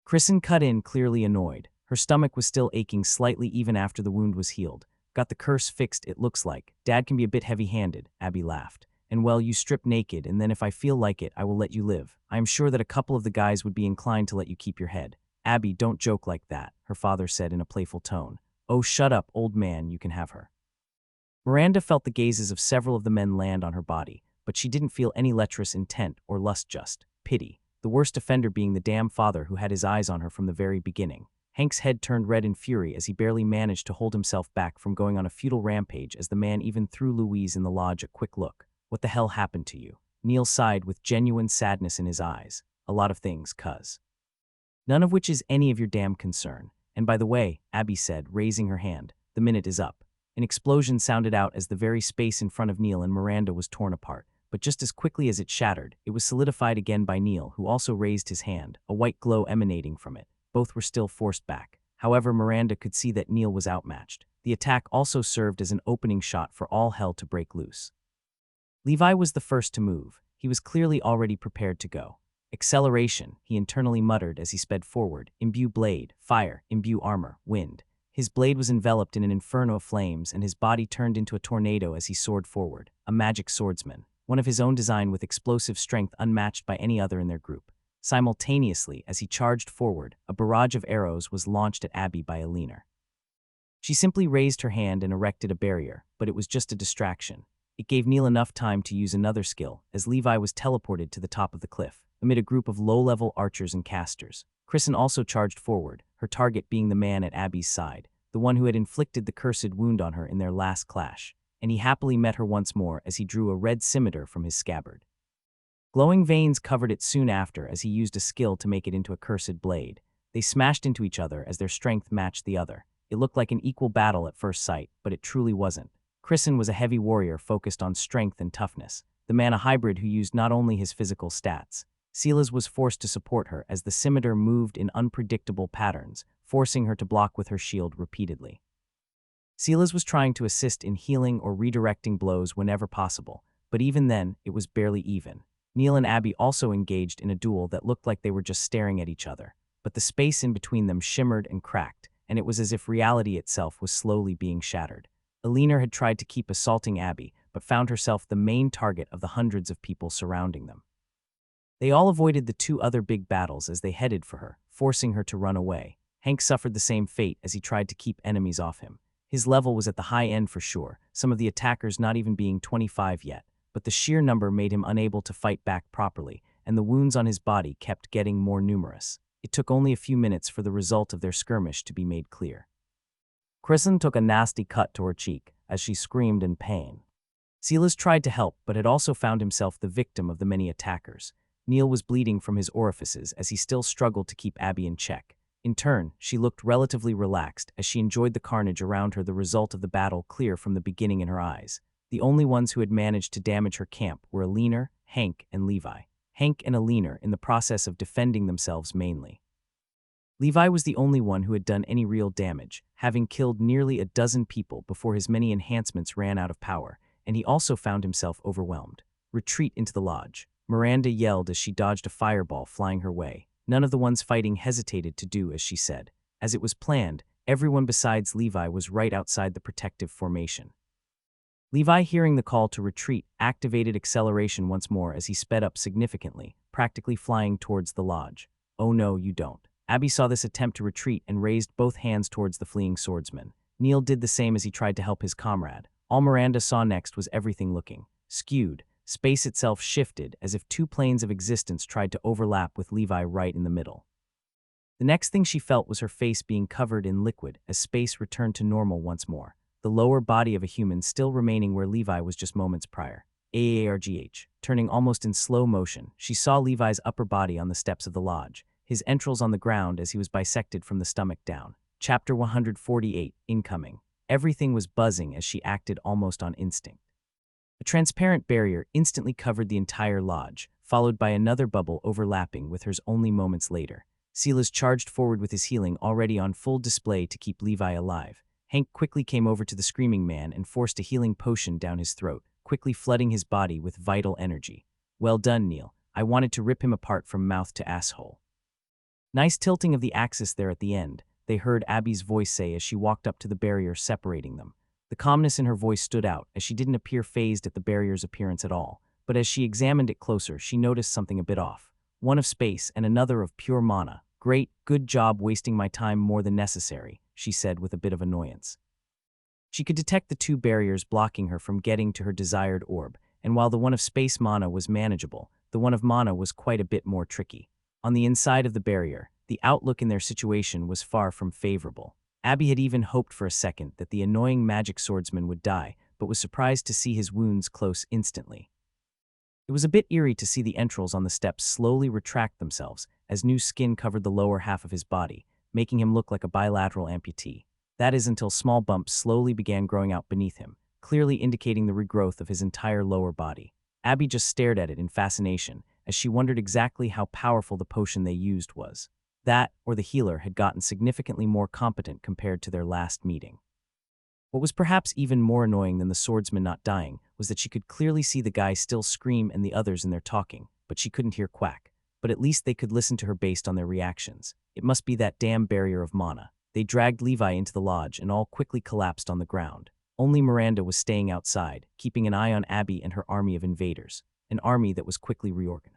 Kristen cut in, clearly annoyed. Her stomach was still aching slightly even after the wound was healed. Got the curse fixed, it looks like. Dad can be a bit heavy-handed, Abby laughed. And well, you strip naked, and then if I feel like it, I will let you live. I am sure that a couple of the guys would be inclined to let you keep your head. Abby, don't joke like that, her father said in a playful tone. Oh, shut up, old man, you can have her. Miranda felt the gazes of several of the men land on her body, but she didn't feel any lecherous intent or lust, just pity. The worst offender being the damn father who had his eyes on her from the very beginning. Hank's head turned red in fury as he barely managed to hold himself back from going on a futile rampage as the man even threw Louise in the lodge a quick look. What the hell happened to you? Neil sighed with genuine sadness in his eyes. A lot of things, cuz. None of which is any of your damn concern. And by the way, Abby said, raising her hand, the minute is up. An explosion sounded out as the very space in front of Neil and Miranda was torn apart, but just as quickly as it shattered, it was solidified again by Neil, who also raised his hand, a white glow emanating from it. Both were still forced back. However, Miranda could see that Neil was outmatched. The attack also served as an opening shot for all hell to break loose. Levi was the first to move. He was clearly already prepared to go. Acceleration, he internally muttered as he sped forward. Imbue blade, fire, imbue armor, wind. His blade was enveloped in an inferno of flames, and his body turned into a tornado as he soared forward. A magic swordsman, one of his own design with explosive strength unmatched by any other in their group. Simultaneously, as he charged forward, a barrage of arrows was launched at Abby by a leaner. She simply raised her hand and erected a barrier, but it was just a distraction. It gave Neil enough time to use another skill, as Levi was teleported to the top of the cliff, amid a group of low-level archers and casters. Kristen also charged forward, her target being the man at Abby's side, the one who had inflicted the cursed wound on her in their last clash, and he happily met her once more as he drew a red scimitar from his scabbard. Glowing veins covered it soon after as he used a skill to make it into a cursed blade. They smashed into each other as their strength matched the other. It looked like an equal battle at first sight, but it truly wasn't. Kristen was a heavy warrior focused on strength and toughness, the man a hybrid who used not only his physical stats. Silas was forced to support her as the scimitar moved in unpredictable patterns, forcing her to block with her shield repeatedly. Silas was trying to assist in healing or redirecting blows whenever possible, but even then, it was barely even. Neil and Abby also engaged in a duel that looked like they were just staring at each other, but the space in between them shimmered and cracked, and it was as if reality itself was slowly being shattered. Eleanor had tried to keep assaulting Abby, but found herself the main target of the hundreds of people surrounding them. They all avoided the two other big battles as they headed for her, forcing her to run away. Hank suffered the same fate as he tried to keep enemies off him. His level was at the high end for sure, some of the attackers not even being 25 yet, but the sheer number made him unable to fight back properly, and the wounds on his body kept getting more numerous. It took only a few minutes for the result of their skirmish to be made clear. Kristen took a nasty cut to her cheek as she screamed in pain. Silas tried to help, but had also found himself the victim of the many attackers. Neil was bleeding from his orifices as he still struggled to keep Abby in check. In turn, she looked relatively relaxed as she enjoyed the carnage around her, the result of the battle clear from the beginning in her eyes. The only ones who had managed to damage her camp were Eleanor, Hank, and Levi. Hank and Eleanor in the process of defending themselves mainly. Levi was the only one who had done any real damage, having killed nearly a dozen people before his many enhancements ran out of power, and he also found himself overwhelmed. Retreat into the lodge. Miranda yelled as she dodged a fireball flying her way. None of the ones fighting hesitated to do as she said. As it was planned, everyone besides Levi was right outside the protective formation. Levi, hearing the call to retreat, activated acceleration once more as he sped up significantly, practically flying towards the lodge. "Oh no, you don't." Abby saw this attempt to retreat and raised both hands towards the fleeing swordsman. Neil did the same as he tried to help his comrade. All Miranda saw next was everything looking skewed. Space itself shifted as if two planes of existence tried to overlap with Levi right in the middle. The next thing she felt was her face being covered in liquid as space returned to normal once more, the lower body of a human still remaining where Levi was just moments prior. AARGH. Turning almost in slow motion, she saw Levi's upper body on the steps of the lodge, his entrails on the ground as he was bisected from the stomach down. Chapter 148, Incoming. Everything was buzzing as she acted almost on instinct. A transparent barrier instantly covered the entire lodge, followed by another bubble overlapping with hers only moments later. Silas charged forward with his healing already on full display to keep Levi alive. Hank quickly came over to the screaming man and forced a healing potion down his throat, quickly flooding his body with vital energy. "Well done, Neil. I wanted to rip him apart from mouth to asshole." Nice tilting of the axis there at the end, they heard Abby's voice say as she walked up to the barrier separating them. The calmness in her voice stood out as she didn't appear phased at the barrier's appearance at all, but as she examined it closer, she noticed something a bit off. One of space and another of pure mana. "Great, good job wasting my time more than necessary," she said with a bit of annoyance. She could detect the two barriers blocking her from getting to her desired orb, and while the one of space mana was manageable, the one of mana was quite a bit more tricky. On the inside of the barrier, the outlook in their situation was far from favorable. Abby had even hoped for a second that the annoying magic swordsman would die, but was surprised to see his wounds close instantly. It was a bit eerie to see the entrails on the steps slowly retract themselves as new skin covered the lower half of his body, making him look like a bilateral amputee. That is until small bumps slowly began growing out beneath him, clearly indicating the regrowth of his entire lower body. Abby just stared at it in fascination as she wondered exactly how powerful the potion they used was. That, or the healer had gotten significantly more competent compared to their last meeting. What was perhaps even more annoying than the swordsman not dying was that she could clearly see the guy still scream and the others in their talking, but she couldn't hear quack. But at least they could listen to her based on their reactions. It must be that damn barrier of mana. They dragged Levi into the lodge and all quickly collapsed on the ground. Only Miranda was staying outside, keeping an eye on Abby and her army of invaders, an army that was quickly reorganized.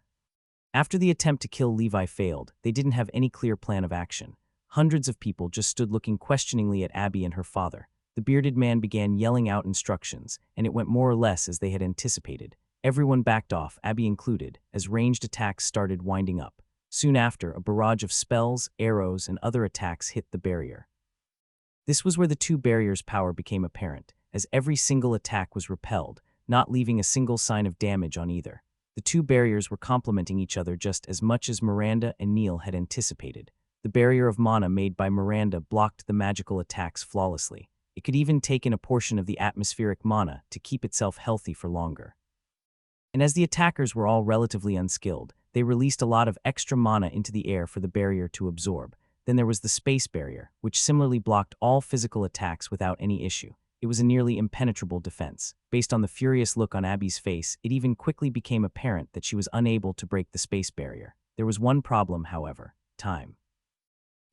After the attempt to kill Levi failed, they didn't have any clear plan of action. Hundreds of people just stood looking questioningly at Abby and her father. The bearded man began yelling out instructions, and it went more or less as they had anticipated. Everyone backed off, Abby included, as ranged attacks started winding up. Soon after, a barrage of spells, arrows, and other attacks hit the barrier. This was where the two barriers' power became apparent, as every single attack was repelled, not leaving a single sign of damage on either. The two barriers were complementing each other just as much as Miranda and Neil had anticipated. The barrier of mana made by Miranda blocked the magical attacks flawlessly. It could even take in a portion of the atmospheric mana to keep itself healthy for longer. And as the attackers were all relatively unskilled, they released a lot of extra mana into the air for the barrier to absorb. Then there was the space barrier, which similarly blocked all physical attacks without any issue. It was a nearly impenetrable defense. Based on the furious look on Abby's face, it even quickly became apparent that she was unable to break the space barrier. There was one problem, however: time.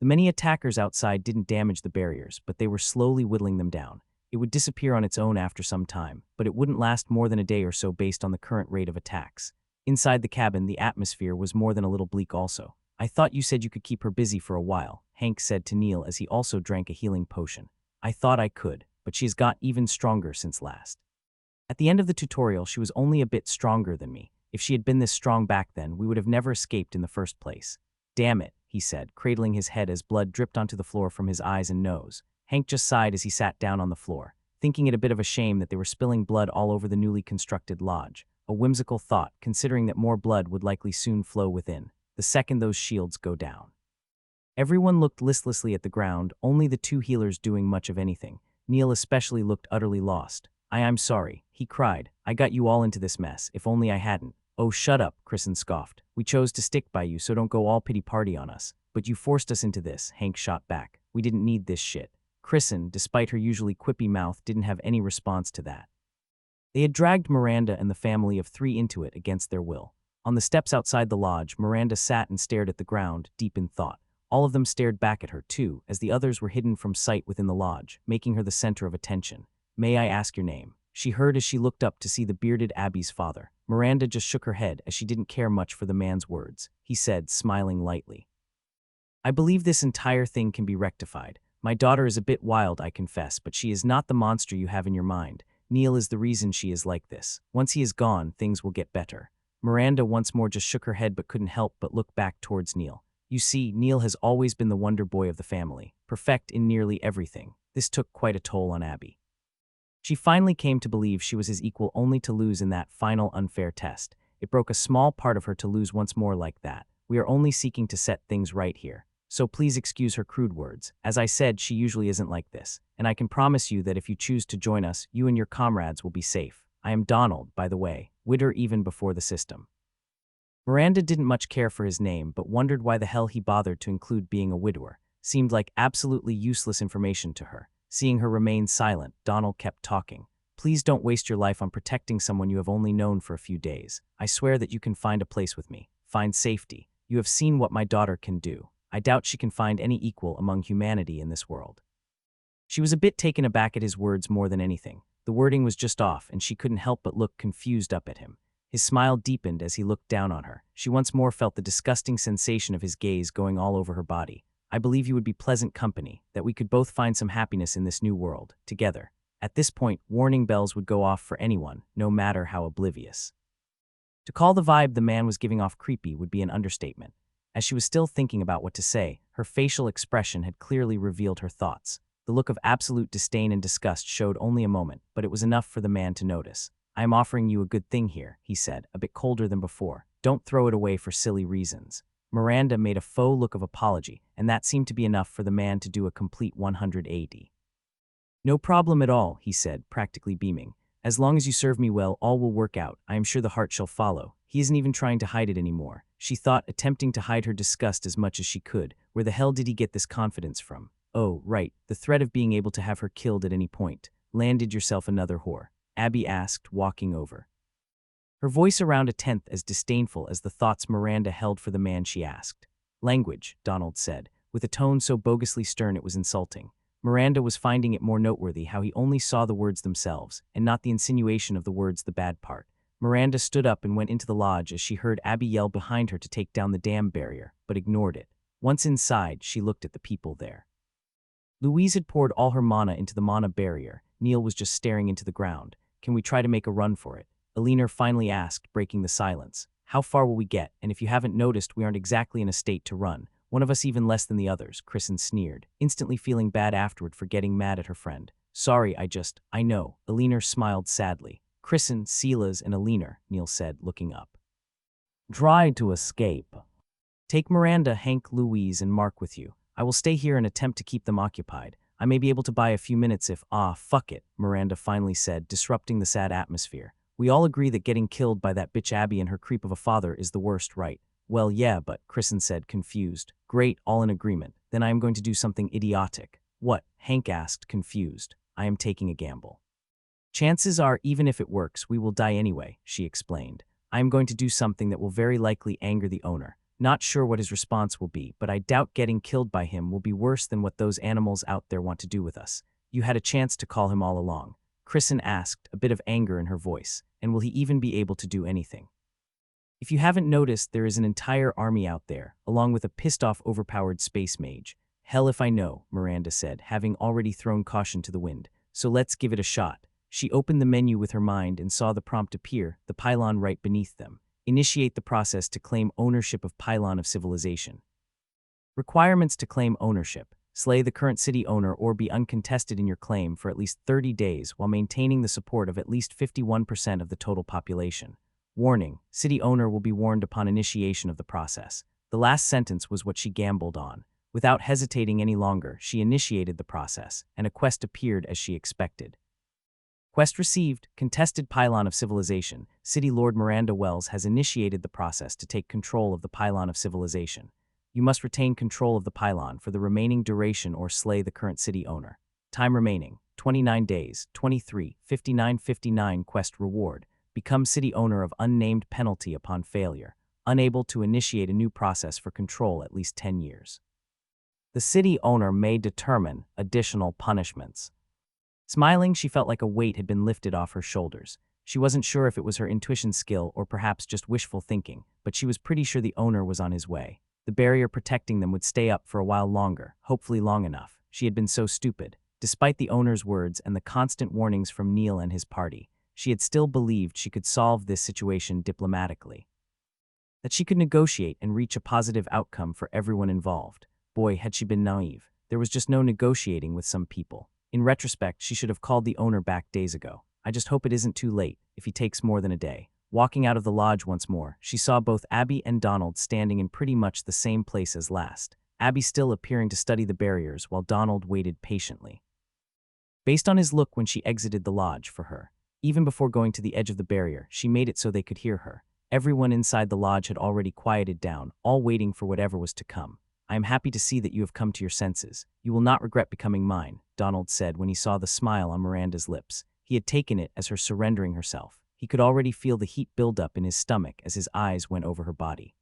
The many attackers outside didn't damage the barriers, but they were slowly whittling them down. It would disappear on its own after some time, but it wouldn't last more than a day or so based on the current rate of attacks. Inside the cabin, the atmosphere was more than a little bleak also. "I thought you said you could keep her busy for a while," Hank said to Neil as he also drank a healing potion. "I thought I could, but she's got even stronger since last. At the end of the tutorial, she was only a bit stronger than me. If she had been this strong back then, we would have never escaped in the first place." "Damn it," he said, cradling his head as blood dripped onto the floor from his eyes and nose. Hank just sighed as he sat down on the floor, thinking it a bit of a shame that they were spilling blood all over the newly constructed lodge. A whimsical thought, considering that more blood would likely soon flow within, the second those shields go down. Everyone looked listlessly at the ground, only the two healers doing much of anything. Neil especially looked utterly lost. I'm sorry," he cried. "I got you all into this mess, if only I hadn't." "Oh, shut up," Kristen scoffed. "We chose to stick by you, so don't go all pity-party on us." "But you forced us into this," Hank shot back. "We didn't need this shit." Kristen, despite her usually quippy mouth, didn't have any response to that. They had dragged Miranda and the family of three into it against their will. On the steps outside the lodge, Miranda sat and stared at the ground, deep in thought. All of them stared back at her, too, as the others were hidden from sight within the lodge, making her the center of attention. "May I ask your name?" she heard as she looked up to see the bearded Abby's father. Miranda just shook her head as she didn't care much for the man's words. He said, smiling lightly, "I believe this entire thing can be rectified. My daughter is a bit wild, I confess, but she is not the monster you have in your mind. Neil is the reason she is like this. Once he is gone, things will get better." Miranda once more just shook her head but couldn't help but look back towards Neil. You see, Neil has always been the wonder boy of the family, perfect in nearly everything. This took quite a toll on Abby. She finally came to believe she was his equal, only to lose in that final unfair test. It broke a small part of her to lose once more like that. We are only seeking to set things right here. So please excuse her crude words. As I said, she usually isn't like this, and I can promise you that if you choose to join us, you and your comrades will be safe. I am Donald, by the way, widder even before the system. Miranda didn't much care for his name, but wondered why the hell he bothered to include being a widower. Seemed like absolutely useless information to her. Seeing her remain silent, Donald kept talking. "Please don't waste your life on protecting someone you have only known for a few days. I swear that you can find a place with me. Find safety. You have seen what my daughter can do. I doubt she can find any equal among humanity in this world." She was a bit taken aback at his words more than anything. The wording was just off, and she couldn't help but look confused up at him. His smile deepened as he looked down on her. She once more felt the disgusting sensation of his gaze going all over her body. "I believe you would be pleasant company, that we could both find some happiness in this new world, together." At this point, warning bells would go off for anyone, no matter how oblivious. To call the vibe the man was giving off creepy would be an understatement. As she was still thinking about what to say, her facial expression had clearly revealed her thoughts. The look of absolute disdain and disgust showed only a moment, but it was enough for the man to notice. "I am offering you a good thing here," he said, a bit colder than before. "Don't throw it away for silly reasons." Miranda made a faux look of apology, and that seemed to be enough for the man to do a complete 180. "No problem at all," he said, practically beaming. "As long as you serve me well, all will work out. I am sure the heart shall follow." He isn't even trying to hide it anymore, she thought, attempting to hide her disgust as much as she could. Where the hell did he get this confidence from? Oh, right, the threat of being able to have her killed at any point. "Landed yourself another whore?" Abby asked, walking over. Her voice around a tenth as disdainful as the thoughts Miranda held for the man she asked. "Language," Donald said, with a tone so bogusly stern it was insulting. Miranda was finding it more noteworthy how he only saw the words themselves, and not the insinuation of the words the bad part. Miranda stood up and went into the lodge as she heard Abby yell behind her to take down the dam barrier, but ignored it. Once inside, she looked at the people there. Louise had poured all her mana into the mana barrier. Neil was just staring into the ground. "Can we try to make a run for it?" Alina finally asked, breaking the silence. "How far will we get? And if you haven't noticed, we aren't exactly in a state to run. One of us even less than the others," Kristen sneered, instantly feeling bad afterward for getting mad at her friend. "Sorry, I know." Alina smiled sadly. "Kristen, Silas, and Alina," Neil said, looking up. "Try to escape. Take Miranda, Hank, Louise, and Mark with you. I will stay here and attempt to keep them occupied. I may be able to buy a few minutes if— fuck it," Miranda finally said, disrupting the sad atmosphere. "We all agree that getting killed by that bitch Abby and her creep of a father is the worst, right?" "Well, yeah, but," Kristen said, confused. "Great, all in agreement. Then I am going to do something idiotic." "What?" Hank asked, confused. "I am taking a gamble. Chances are, even if it works, we will die anyway," she explained. "I am going to do something that will very likely anger the owner. Not sure what his response will be, but I doubt getting killed by him will be worse than what those animals out there want to do with us." "You had a chance to call him all along?" Kristen asked, a bit of anger in her voice. "And will he even be able to do anything? If you haven't noticed, there is an entire army out there, along with a pissed-off overpowered space mage." "Hell if I know," Miranda said, having already thrown caution to the wind. "So let's give it a shot." She opened the menu with her mind and saw the prompt appear, the pylon right beneath them. Initiate the process to claim ownership of Pylon of Civilization. Requirements to claim ownership. Slay the current city owner or be uncontested in your claim for at least 30 days while maintaining the support of at least 51% of the total population. Warning, city owner will be warned upon initiation of the process. The last sentence was what she gambled on. Without hesitating any longer, she initiated the process, and a quest appeared as she expected. Quest received, Contested Pylon of Civilization. City Lord Miranda Wells has initiated the process to take control of the Pylon of Civilization. You must retain control of the pylon for the remaining duration or slay the current city owner. Time remaining, 29 days, 23, 59:59. Quest reward. become city owner of unnamed penalty upon failure, unable to initiate a new process for control at least 10 years. The city owner may determine additional punishments. Smiling, she felt like a weight had been lifted off her shoulders. She wasn't sure if it was her intuition skill or perhaps just wishful thinking, but she was pretty sure the owner was on his way. The barrier protecting them would stay up for a while longer, hopefully long enough. She had been so stupid. Despite the owner's words and the constant warnings from Neil and his party, she had still believed she could solve this situation diplomatically. That she could negotiate and reach a positive outcome for everyone involved. Boy, had she been naive. There was just no negotiating with some people. In retrospect, she should have called the owner back days ago. I just hope it isn't too late, if he takes more than a day. Walking out of the lodge once more, she saw both Abby and Donald standing in pretty much the same place as last, Abby still appearing to study the barriers while Donald waited patiently. Based on his look when she exited the lodge for her, even before going to the edge of the barrier, she made it so they could hear her. Everyone inside the lodge had already quieted down, all waiting for whatever was to come. I am happy to see that you have come to your senses. You will not regret becoming mine, Donald said when he saw the smile on Miranda's lips. He had taken it as her surrendering herself. He could already feel the heat build up in his stomach as his eyes went over her body.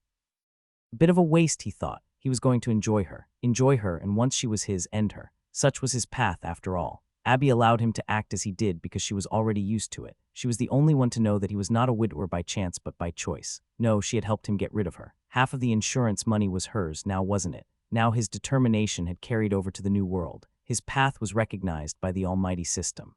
A bit of a waste, he thought. He was going to enjoy her, and once she was his, end her. Such was his path after all. Abby allowed him to act as he did because she was already used to it. She was the only one to know that he was not a widower by chance but by choice. No, she had helped him get rid of her. Half of the insurance money was hers, now wasn't it? Now his determination had carried over to the new world. His path was recognized by the almighty system.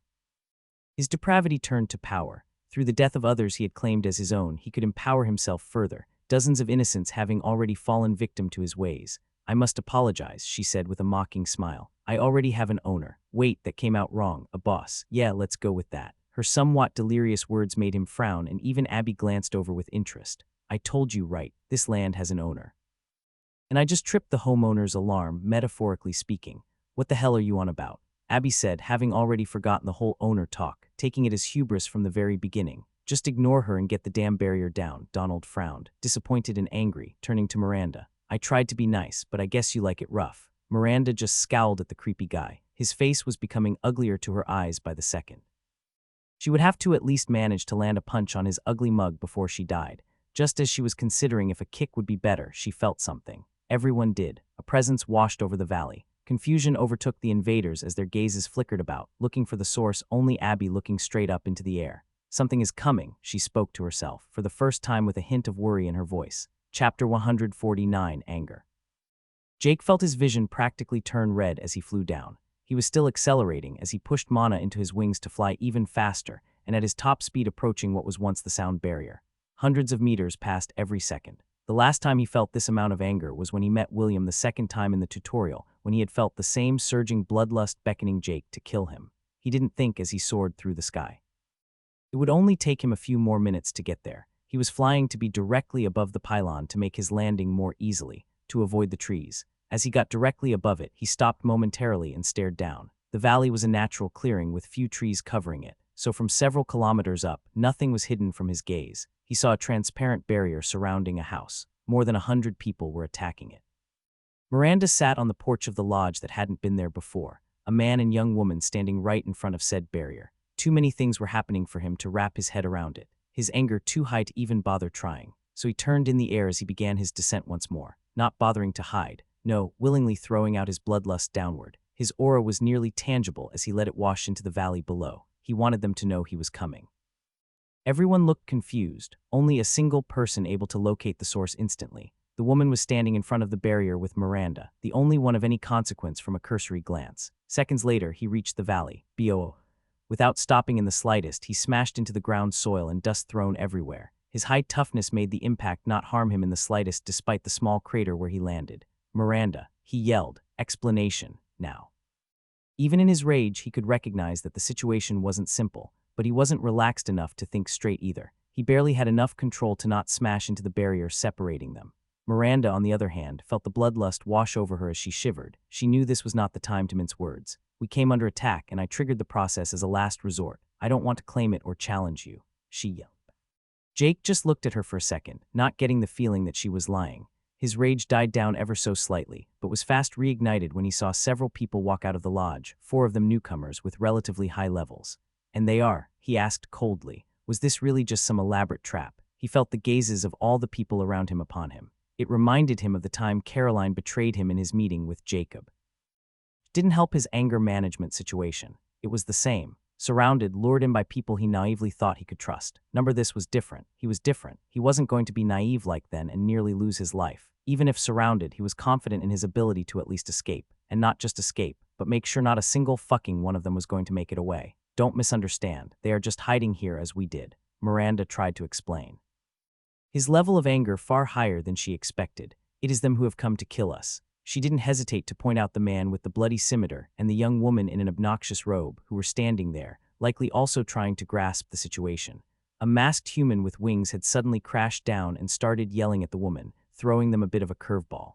His depravity turned to power. Through the death of others he had claimed as his own, he could empower himself further, dozens of innocents having already fallen victim to his ways. I must apologize, she said with a mocking smile. I already have an owner. Wait, that came out wrong. A boss. Yeah, let's go with that. Her somewhat delirious words made him frown, and even Abby glanced over with interest. I told you right, this land has an owner. And I just tripped the homeowner's alarm, metaphorically speaking. What the hell are you on about? Abby said, having already forgotten the whole owner talk, taking it as hubris from the very beginning. Just ignore her and get the damn barrier down, Donald frowned, disappointed and angry, turning to Miranda. I tried to be nice, but I guess you like it rough. Miranda just scowled at the creepy guy. His face was becoming uglier to her eyes by the second. She would have to at least manage to land a punch on his ugly mug before she died. Just as she was considering if a kick would be better, she felt something. Everyone did. A presence washed over the valley. Confusion overtook the invaders as their gazes flickered about, looking for the source, only Abby looking straight up into the air. Something is coming, she spoke to herself, for the first time with a hint of worry in her voice. Chapter 149, Anger. Jake felt his vision practically turn red as he flew down. He was still accelerating as he pushed mana into his wings to fly even faster, and at his top speed approaching what was once the sound barrier. Hundreds of meters passed every second. The last time he felt this amount of anger was when he met William the second time in the tutorial, when he had felt the same surging bloodlust beckoning Jake to kill him. He didn't think as he soared through the sky. It would only take him a few more minutes to get there. He was flying to be directly above the pylon to make his landing more easily, to avoid the trees. As he got directly above it, he stopped momentarily and stared down. The valley was a natural clearing with few trees covering it, so from several kilometers up, nothing was hidden from his gaze. He saw a transparent barrier surrounding a house. More than 100 people were attacking it. Miranda sat on the porch of the lodge that hadn't been there before, a man and young woman standing right in front of said barrier. Too many things were happening for him to wrap his head around it, his anger too high to even bother trying, so he turned in the air as he began his descent once more, not bothering to hide, no, willingly throwing out his bloodlust downward. His aura was nearly tangible as he let it wash into the valley below. He wanted them to know he was coming. Everyone looked confused, only a single person able to locate the source instantly. The woman was standing in front of the barrier with Miranda, the only one of any consequence from a cursory glance. Seconds later, he reached the valley. B.O. Without stopping in the slightest, he smashed into the ground soil and dust thrown everywhere. His high toughness made the impact not harm him in the slightest despite the small crater where he landed. Miranda, he yelled, explanation, now. Even in his rage, he could recognize that the situation wasn't simple, but he wasn't relaxed enough to think straight either. He barely had enough control to not smash into the barrier separating them. Miranda, on the other hand, felt the bloodlust wash over her as she shivered. She knew this was not the time to mince words. We came under attack, and I triggered the process as a last resort. I don't want to claim it or challenge you, she yelled. Jake just looked at her for a second, not getting the feeling that she was lying. His rage died down ever so slightly, but was fast reignited when he saw several people walk out of the lodge, 4 of them newcomers with relatively high levels. And they are, he asked coldly, Was this really just some elaborate trap? He felt the gazes of all the people around him upon him. It reminded him of the time Caroline betrayed him in his meeting with Jacob. Didn't help his anger management situation. It was the same. Surrounded, lured in by people he naively thought he could trust. This was different. He was different. He wasn't going to be naive like then and nearly lose his life. Even if surrounded, he was confident in his ability to at least escape. And not just escape, but make sure not a single fucking one of them was going to make it away. Don't misunderstand. They are just hiding here as we did, Miranda tried to explain. His level of anger far higher than she expected. It is them who have come to kill us. She didn't hesitate to point out the man with the bloody scimitar and the young woman in an obnoxious robe who were standing there, likely also trying to grasp the situation. A masked human with wings had suddenly crashed down and started yelling at the woman, throwing them a bit of a curveball.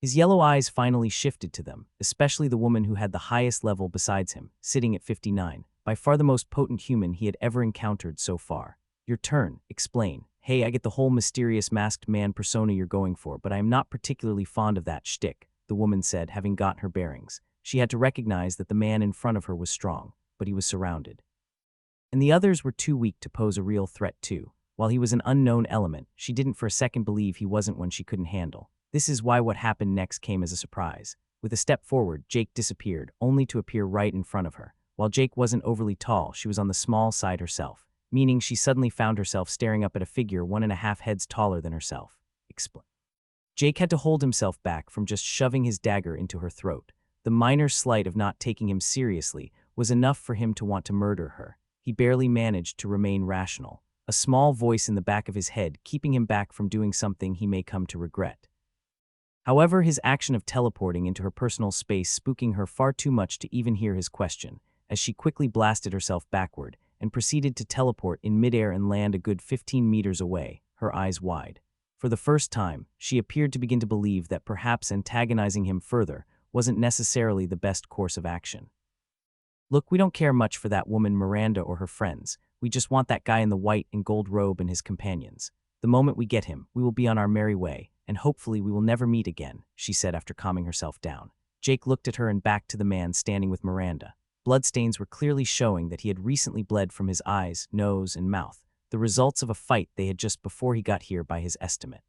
His yellow eyes finally shifted to them, especially the woman who had the highest level besides him, sitting at 59, by far the most potent human he had ever encountered so far. Your turn, explain. Hey, I get the whole mysterious masked man persona you're going for, but I am not particularly fond of that shtick, the woman said, having got her bearings. She had to recognize that the man in front of her was strong, but he was surrounded. And the others were too weak to pose a real threat too. While he was an unknown element, she didn't for a second believe he wasn't one she couldn't handle. This is why what happened next came as a surprise. With a step forward, Jake disappeared, only to appear right in front of her. While Jake wasn't overly tall, she was on the small side herself, meaning she suddenly found herself staring up at a figure 1.5 heads taller than herself. Jake had to hold himself back from just shoving his dagger into her throat. The minor slight of not taking him seriously was enough for him to want to murder her. He barely managed to remain rational, a small voice in the back of his head keeping him back from doing something he may come to regret. However, his action of teleporting into her personal space spooking her far too much to even hear his question, as she quickly blasted herself backward and proceeded to teleport in midair and land a good 15 meters away, her eyes wide. For the first time, she appeared to begin to believe that perhaps antagonizing him further wasn't necessarily the best course of action. Look, we don't care much for that woman Miranda or her friends. We just want that guy in the white and gold robe and his companions. The moment we get him, we will be on our merry way, and hopefully we will never meet again, she said after calming herself down. Jake looked at her and back to the man standing with Miranda. Bloodstains were clearly showing that he had recently bled from his eyes, nose, and mouth, the results of a fight they had just before he got here by his estimate.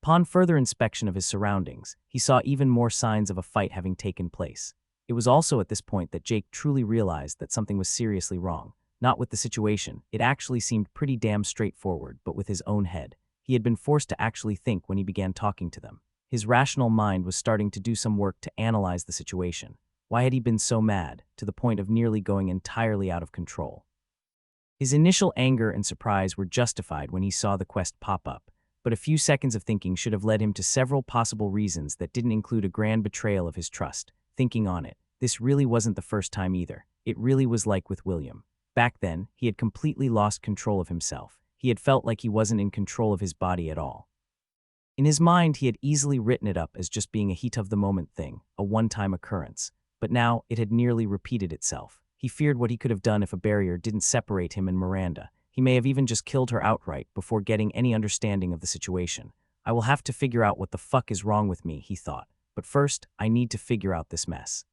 Upon further inspection of his surroundings, he saw even more signs of a fight having taken place. It was also at this point that Jake truly realized that something was seriously wrong. Not with the situation, it actually seemed pretty damn straightforward, but with his own head. He had been forced to actually think when he began talking to them. His rational mind was starting to do some work to analyze the situation. Why had he been so mad, to the point of nearly going entirely out of control? His initial anger and surprise were justified when he saw the quest pop up, but a few seconds of thinking should have led him to several possible reasons that didn't include a grand betrayal of his trust. Thinking on it, this really wasn't the first time either. It really was like with William. Back then, he had completely lost control of himself. He had felt like he wasn't in control of his body at all. In his mind, he had easily written it up as just being a heat-of-the-moment thing, a one-time occurrence. But now it had nearly repeated itself. He feared what he could have done if a barrier didn't separate him and Miranda. He may have even just killed her outright before getting any understanding of the situation. I will have to figure out what the fuck is wrong with me, he thought. But first, I need to figure out this mess.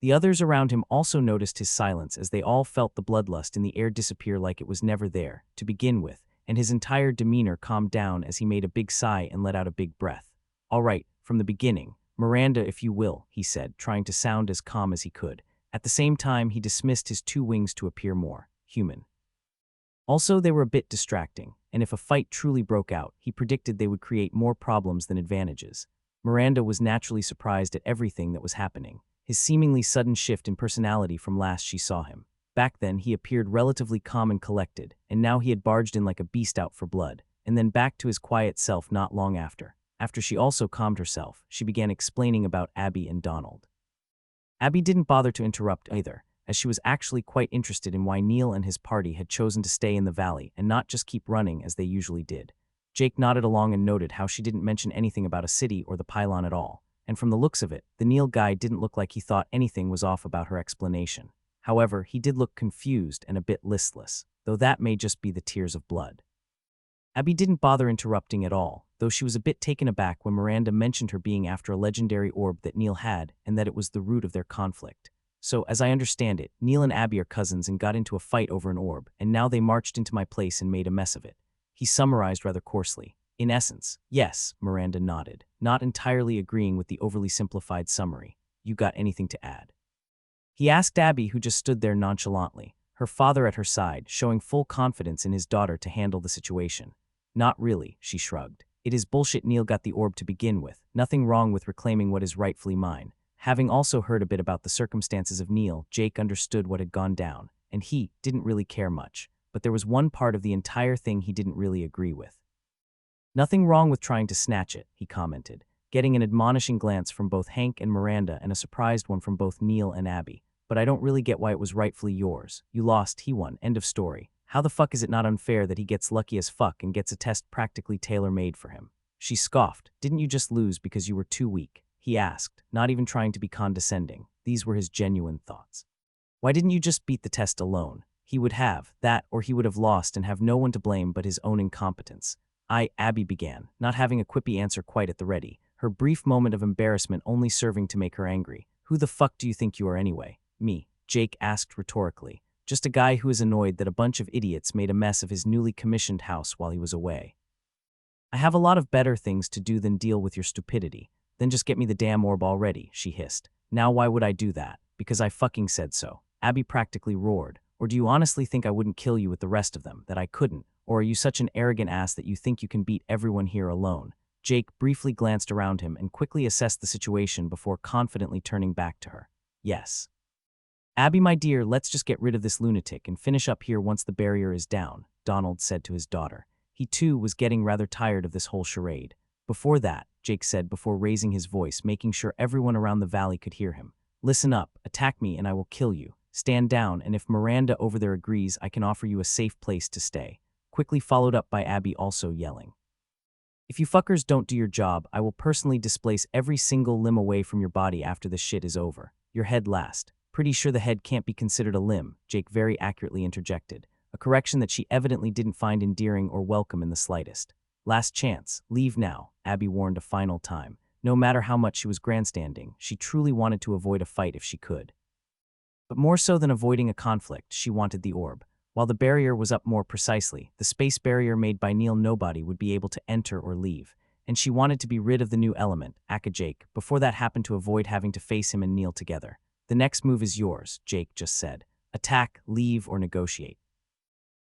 The others around him also noticed his silence as they all felt the bloodlust in the air disappear like it was never there, to begin with, and his entire demeanor calmed down as he made a big sigh and let out a big breath. All right, from the beginning. Miranda, if you will, he said, trying to sound as calm as he could. At the same time, he dismissed his two wings to appear more human. Also, they were a bit distracting, and if a fight truly broke out, he predicted they would create more problems than advantages. Miranda was naturally surprised at everything that was happening, his seemingly sudden shift in personality from last she saw him. Back then, he appeared relatively calm and collected, and now he had barged in like a beast out for blood, and then back to his quiet self not long after. After she also calmed herself, she began explaining about Abby and Donald. Abby didn't bother to interrupt either, as she was actually quite interested in why Neil and his party had chosen to stay in the valley and not just keep running as they usually did. Jake nodded along and noted how she didn't mention anything about a city or the pylon at all, and from the looks of it, the Neil guy didn't look like he thought anything was off about her explanation. However, he did look confused and a bit listless, though that may just be the tears of blood. Abby didn't bother interrupting at all, though she was a bit taken aback when Miranda mentioned her being after a legendary orb that Neil had and that it was the root of their conflict. So, as I understand it, Neil and Abby are cousins and got into a fight over an orb, and now they marched into my place and made a mess of it. He summarized rather coarsely. In essence, yes, Miranda nodded, not entirely agreeing with the overly simplified summary. You got anything to add? He asked Abby, who just stood there nonchalantly, her father at her side, showing full confidence in his daughter to handle the situation. Not really, she shrugged. It is bullshit Neil got the orb to begin with. Nothing wrong with reclaiming what is rightfully mine. Having also heard a bit about the circumstances of Neil, Jake understood what had gone down, and he didn't really care much. But there was one part of the entire thing he didn't really agree with. Nothing wrong with trying to snatch it, he commented, getting an admonishing glance from both Hank and Miranda and a surprised one from both Neil and Abby. But I don't really get why it was rightfully yours. You lost, he won, end of story. How the fuck is it not unfair that he gets lucky as fuck and gets a test practically tailor-made for him? She scoffed. Didn't you just lose because you were too weak? He asked, not even trying to be condescending. These were his genuine thoughts. Why didn't you just beat the test alone? He would have, that, or he would have lost and have no one to blame but his own incompetence. Abby began, not having a quippy answer quite at the ready, her brief moment of embarrassment only serving to make her angry. Who the fuck do you think you are anyway? Me, Jake asked rhetorically. Just a guy who is annoyed that a bunch of idiots made a mess of his newly commissioned house while he was away. I have a lot of better things to do than deal with your stupidity. Then just get me the damn orb already, she hissed. Now why would I do that? Because I fucking said so. Abby practically roared. Or do you honestly think I wouldn't kill you with the rest of them, that I couldn't? Or are you such an arrogant ass that you think you can beat everyone here alone? Jake briefly glanced around him and quickly assessed the situation before confidently turning back to her. Yes. Abby, my dear, let's just get rid of this lunatic and finish up here once the barrier is down, Donald said to his daughter. He too was getting rather tired of this whole charade. Before that, Jake said before raising his voice, making sure everyone around the valley could hear him. Listen up, attack me and I will kill you. Stand down, and if Miranda over there agrees, I can offer you a safe place to stay. Quickly followed up by Abby also yelling. If you fuckers don't do your job, I will personally displace every single limb away from your body after this shit is over. Your head last. Pretty sure the head can't be considered a limb, Jake very accurately interjected, a correction that she evidently didn't find endearing or welcome in the slightest. Last chance, leave now, Abby warned a final time. No matter how much she was grandstanding, she truly wanted to avoid a fight if she could. But more so than avoiding a conflict, she wanted the orb. While the barrier was up more precisely, the space barrier made by Neil nobody would be able to enter or leave, and she wanted to be rid of the new element, aka Jake, before that happened to avoid having to face him and Neil together. The next move is yours, Jake just said. Attack, leave, or negotiate.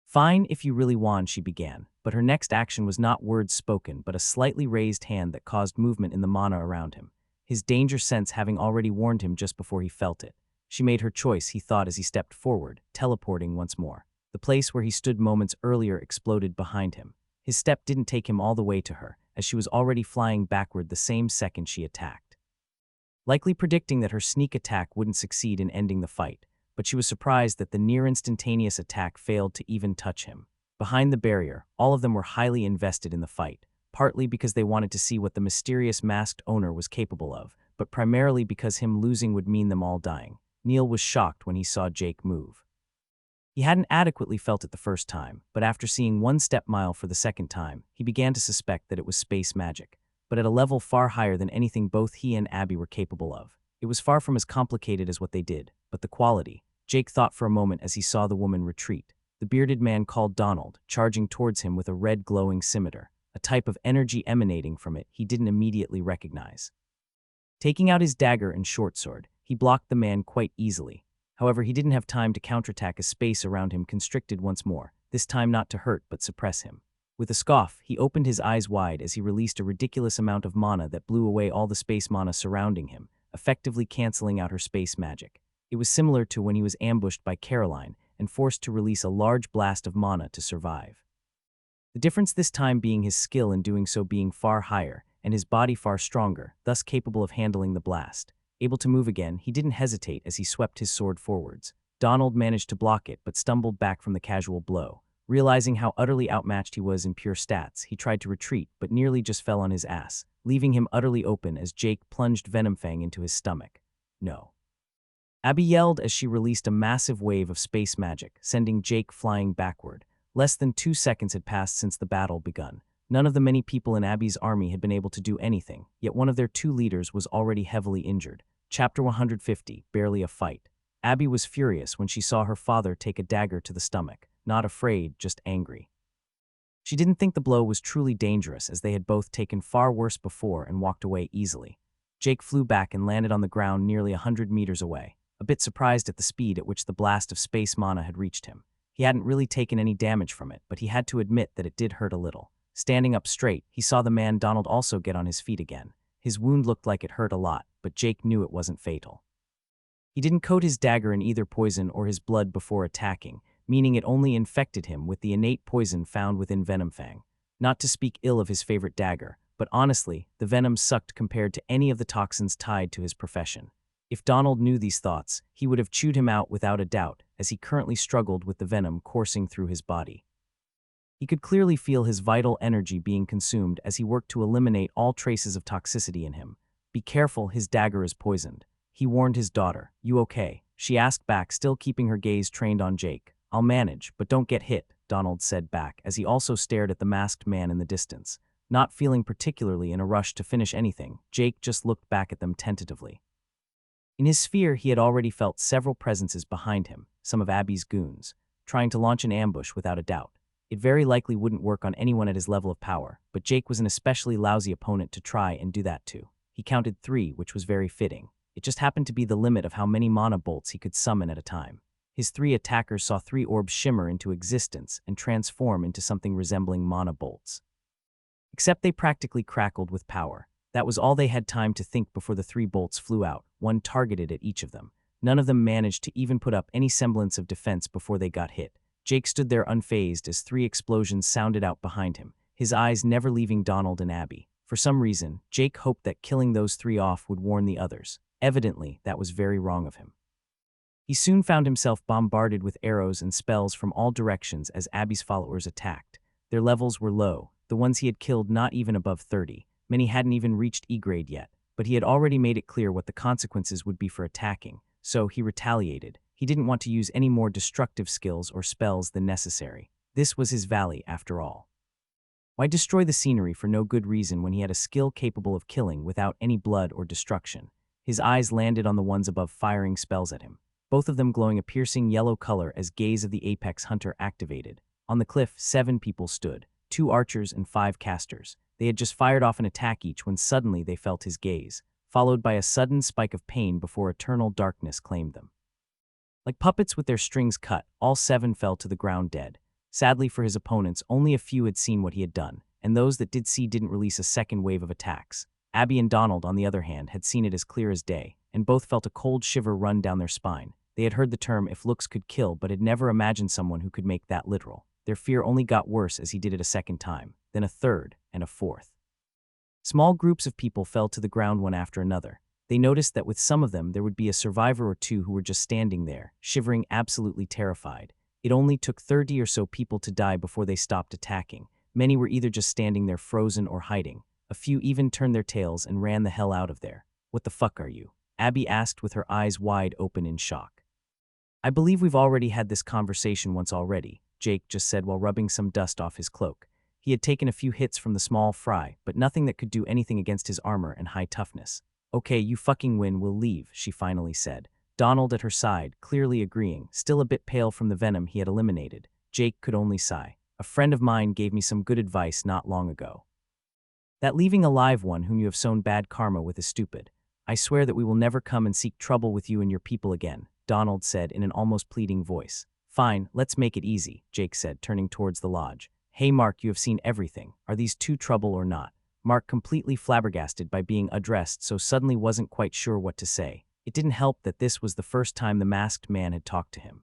Fine if you really want, she began, but her next action was not words spoken but a slightly raised hand that caused movement in the mana around him, his danger sense having already warned him just before he felt it. She made her choice, he thought as he stepped forward, teleporting once more. The place where he stood moments earlier exploded behind him. His step didn't take him all the way to her, as she was already flying backward the same second she attacked. Likely predicting that her sneak attack wouldn't succeed in ending the fight, but she was surprised that the near-instantaneous attack failed to even touch him. Behind the barrier, all of them were highly invested in the fight, partly because they wanted to see what the mysterious masked owner was capable of, but primarily because him losing would mean them all dying. Neil was shocked when he saw Jake move. He hadn't adequately felt it the first time, but after seeing one step mile for the second time, he began to suspect that it was space magic, but at a level far higher than anything both he and Abby were capable of. It was far from as complicated as what they did, but the quality. Jake thought for a moment as he saw the woman retreat. The bearded man called Donald, charging towards him with a red glowing scimitar, a type of energy emanating from it he didn't immediately recognize. Taking out his dagger and short sword, he blocked the man quite easily. However, he didn't have time to counterattack as space around him constricted once more, this time not to hurt but suppress him. With a scoff, he opened his eyes wide as he released a ridiculous amount of mana that blew away all the space mana surrounding him, effectively canceling out her space magic. It was similar to when he was ambushed by Caroline and forced to release a large blast of mana to survive. The difference this time being his skill in doing so being far higher, and his body far stronger, thus capable of handling the blast. Able to move again, he didn't hesitate as he swept his sword forwards. Donald managed to block it but stumbled back from the casual blow. Realizing how utterly outmatched he was in pure stats, he tried to retreat but nearly just fell on his ass, leaving him utterly open as Jake plunged Venomfang into his stomach. No. Abby yelled as she released a massive wave of space magic, sending Jake flying backward. Less than 2 seconds had passed since the battle begun. None of the many people in Abby's army had been able to do anything, yet one of their 2 leaders was already heavily injured. Chapter 150, Barely a Fight. Abby was furious when she saw her father take a dagger to the stomach, not afraid, just angry. She didn't think the blow was truly dangerous as they had both taken far worse before and walked away easily. Jake flew back and landed on the ground nearly 100 meters away, a bit surprised at the speed at which the blast of space mana had reached him. He hadn't really taken any damage from it, but he had to admit that it did hurt a little. Standing up straight, he saw the man Donald also get on his feet again. His wound looked like it hurt a lot, but Jake knew it wasn't fatal. He didn't coat his dagger in either poison or his blood before attacking, meaning it only infected him with the innate poison found within Venomfang. Not to speak ill of his favorite dagger, but honestly, the venom sucked compared to any of the toxins tied to his profession. If Donald knew these thoughts, he would have chewed him out without a doubt, as he currently struggled with the venom coursing through his body. He could clearly feel his vital energy being consumed as he worked to eliminate all traces of toxicity in him. Be careful, his dagger is poisoned. He warned his daughter. You okay? She asked back, still keeping her gaze trained on Jake. I'll manage, but don't get hit, Donald said back as he also stared at the masked man in the distance. Not feeling particularly in a rush to finish anything, Jake just looked back at them tentatively. In his sphere, he had already felt several presences behind him, some of Abby's goons, trying to launch an ambush without a doubt. It very likely wouldn't work on anyone at his level of power, but Jake was an especially lousy opponent to try and do that to. He counted 3, which was very fitting. It just happened to be the limit of how many mana bolts he could summon at a time. His 3 attackers saw 3 orbs shimmer into existence and transform into something resembling mana bolts. Except they practically crackled with power. That was all they had time to think before the 3 bolts flew out, one targeted at each of them. None of them managed to even put up any semblance of defense before they got hit. Jake stood there unfazed as 3 explosions sounded out behind him, his eyes never leaving Donald and Abby. For some reason, Jake hoped that killing those 3 off would warn the others. Evidently, that was very wrong of him. He soon found himself bombarded with arrows and spells from all directions as Abby's followers attacked. Their levels were low, the ones he had killed not even above 30. Many hadn't even reached E-grade yet, but he had already made it clear what the consequences would be for attacking, so he retaliated. He didn't want to use any more destructive skills or spells than necessary. This was his valley, after all. Why destroy the scenery for no good reason when he had a skill capable of killing without any blood or destruction? His eyes landed on the ones above firing spells at him, both of them glowing a piercing yellow color as Gaze of the Apex Hunter activated. On the cliff, 7 people stood, 2 archers and 5 casters. They had just fired off an attack each when suddenly they felt his gaze, followed by a sudden spike of pain before eternal darkness claimed them. Like puppets with their strings cut, all 7 fell to the ground dead. Sadly for his opponents, only a few had seen what he had done, and those that did see didn't release a second wave of attacks. Abby and Donald, on the other hand, had seen it as clear as day, and both felt a cold shiver run down their spine. They had heard the term "if looks could kill," but had never imagined someone who could make that literal. Their fear only got worse as he did it a second time, then a third, and a fourth. Small groups of people fell to the ground one after another. They noticed that with some of them there would be a survivor or 2 who were just standing there, shivering, absolutely terrified. It only took 30 or so people to die before they stopped attacking. Many were either just standing there frozen or hiding. A few even turned their tails and ran the hell out of there. "What the fuck are you?" Abby asked with her eyes wide open in shock. "I believe we've already had this conversation once already," Jake just said while rubbing some dust off his cloak. He had taken a few hits from the small fry, but nothing that could do anything against his armor and high toughness. "Okay, you fucking win, we'll leave," she finally said. Donald at her side, clearly agreeing, still a bit pale from the venom he had eliminated. Jake could only sigh. "A friend of mine gave me some good advice not long ago. That leaving a live one whom you have sown bad karma with is stupid. I swear that we will never come and seek trouble with you and your people again," Donald said in an almost pleading voice. "Fine, let's make it easy," Jake said, turning towards the lodge. "Hey Mark, you have seen everything. Are these 2 trouble or not?" Mark, completely flabbergasted by being addressed so suddenly, wasn't quite sure what to say. It didn't help that this was the first time the masked man had talked to him.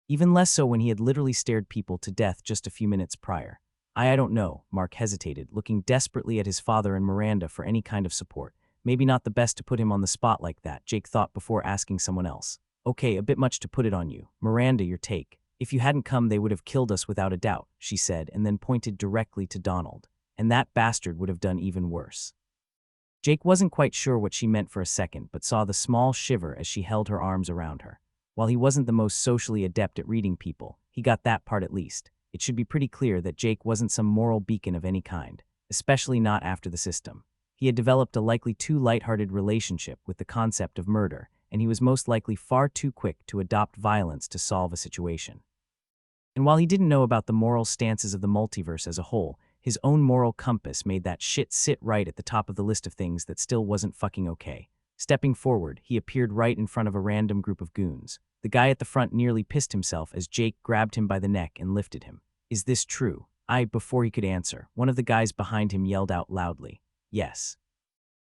Even less so when he had literally stared people to death just a few minutes prior. I don't know," Mark hesitated, looking desperately at his father and Miranda for any kind of support. Maybe not the best to put him on the spot like that, Jake thought before asking someone else. "Okay, a bit much to put it on you. Miranda, your take." "If you hadn't come, they would have killed us without a doubt," she said, and then pointed directly to Donald. "And that bastard would have done even worse." Jake wasn't quite sure what she meant for a second, but saw the small shiver as she held her arms around her. While he wasn't the most socially adept at reading people, he got that part at least. It should be pretty clear that Jake wasn't some moral beacon of any kind, especially not after the system. He had developed a likely too lighthearted relationship with the concept of murder, and he was most likely far too quick to adopt violence to solve a situation. And while he didn't know about the moral stances of the multiverse as a whole, his own moral compass made that shit sit right at the top of the list of things that still wasn't fucking okay. Stepping forward, he appeared right in front of a random group of goons. The guy at the front nearly pissed himself as Jake grabbed him by the neck and lifted him. "Is this true?" Before he could answer, one of the guys behind him yelled out loudly, "Yes."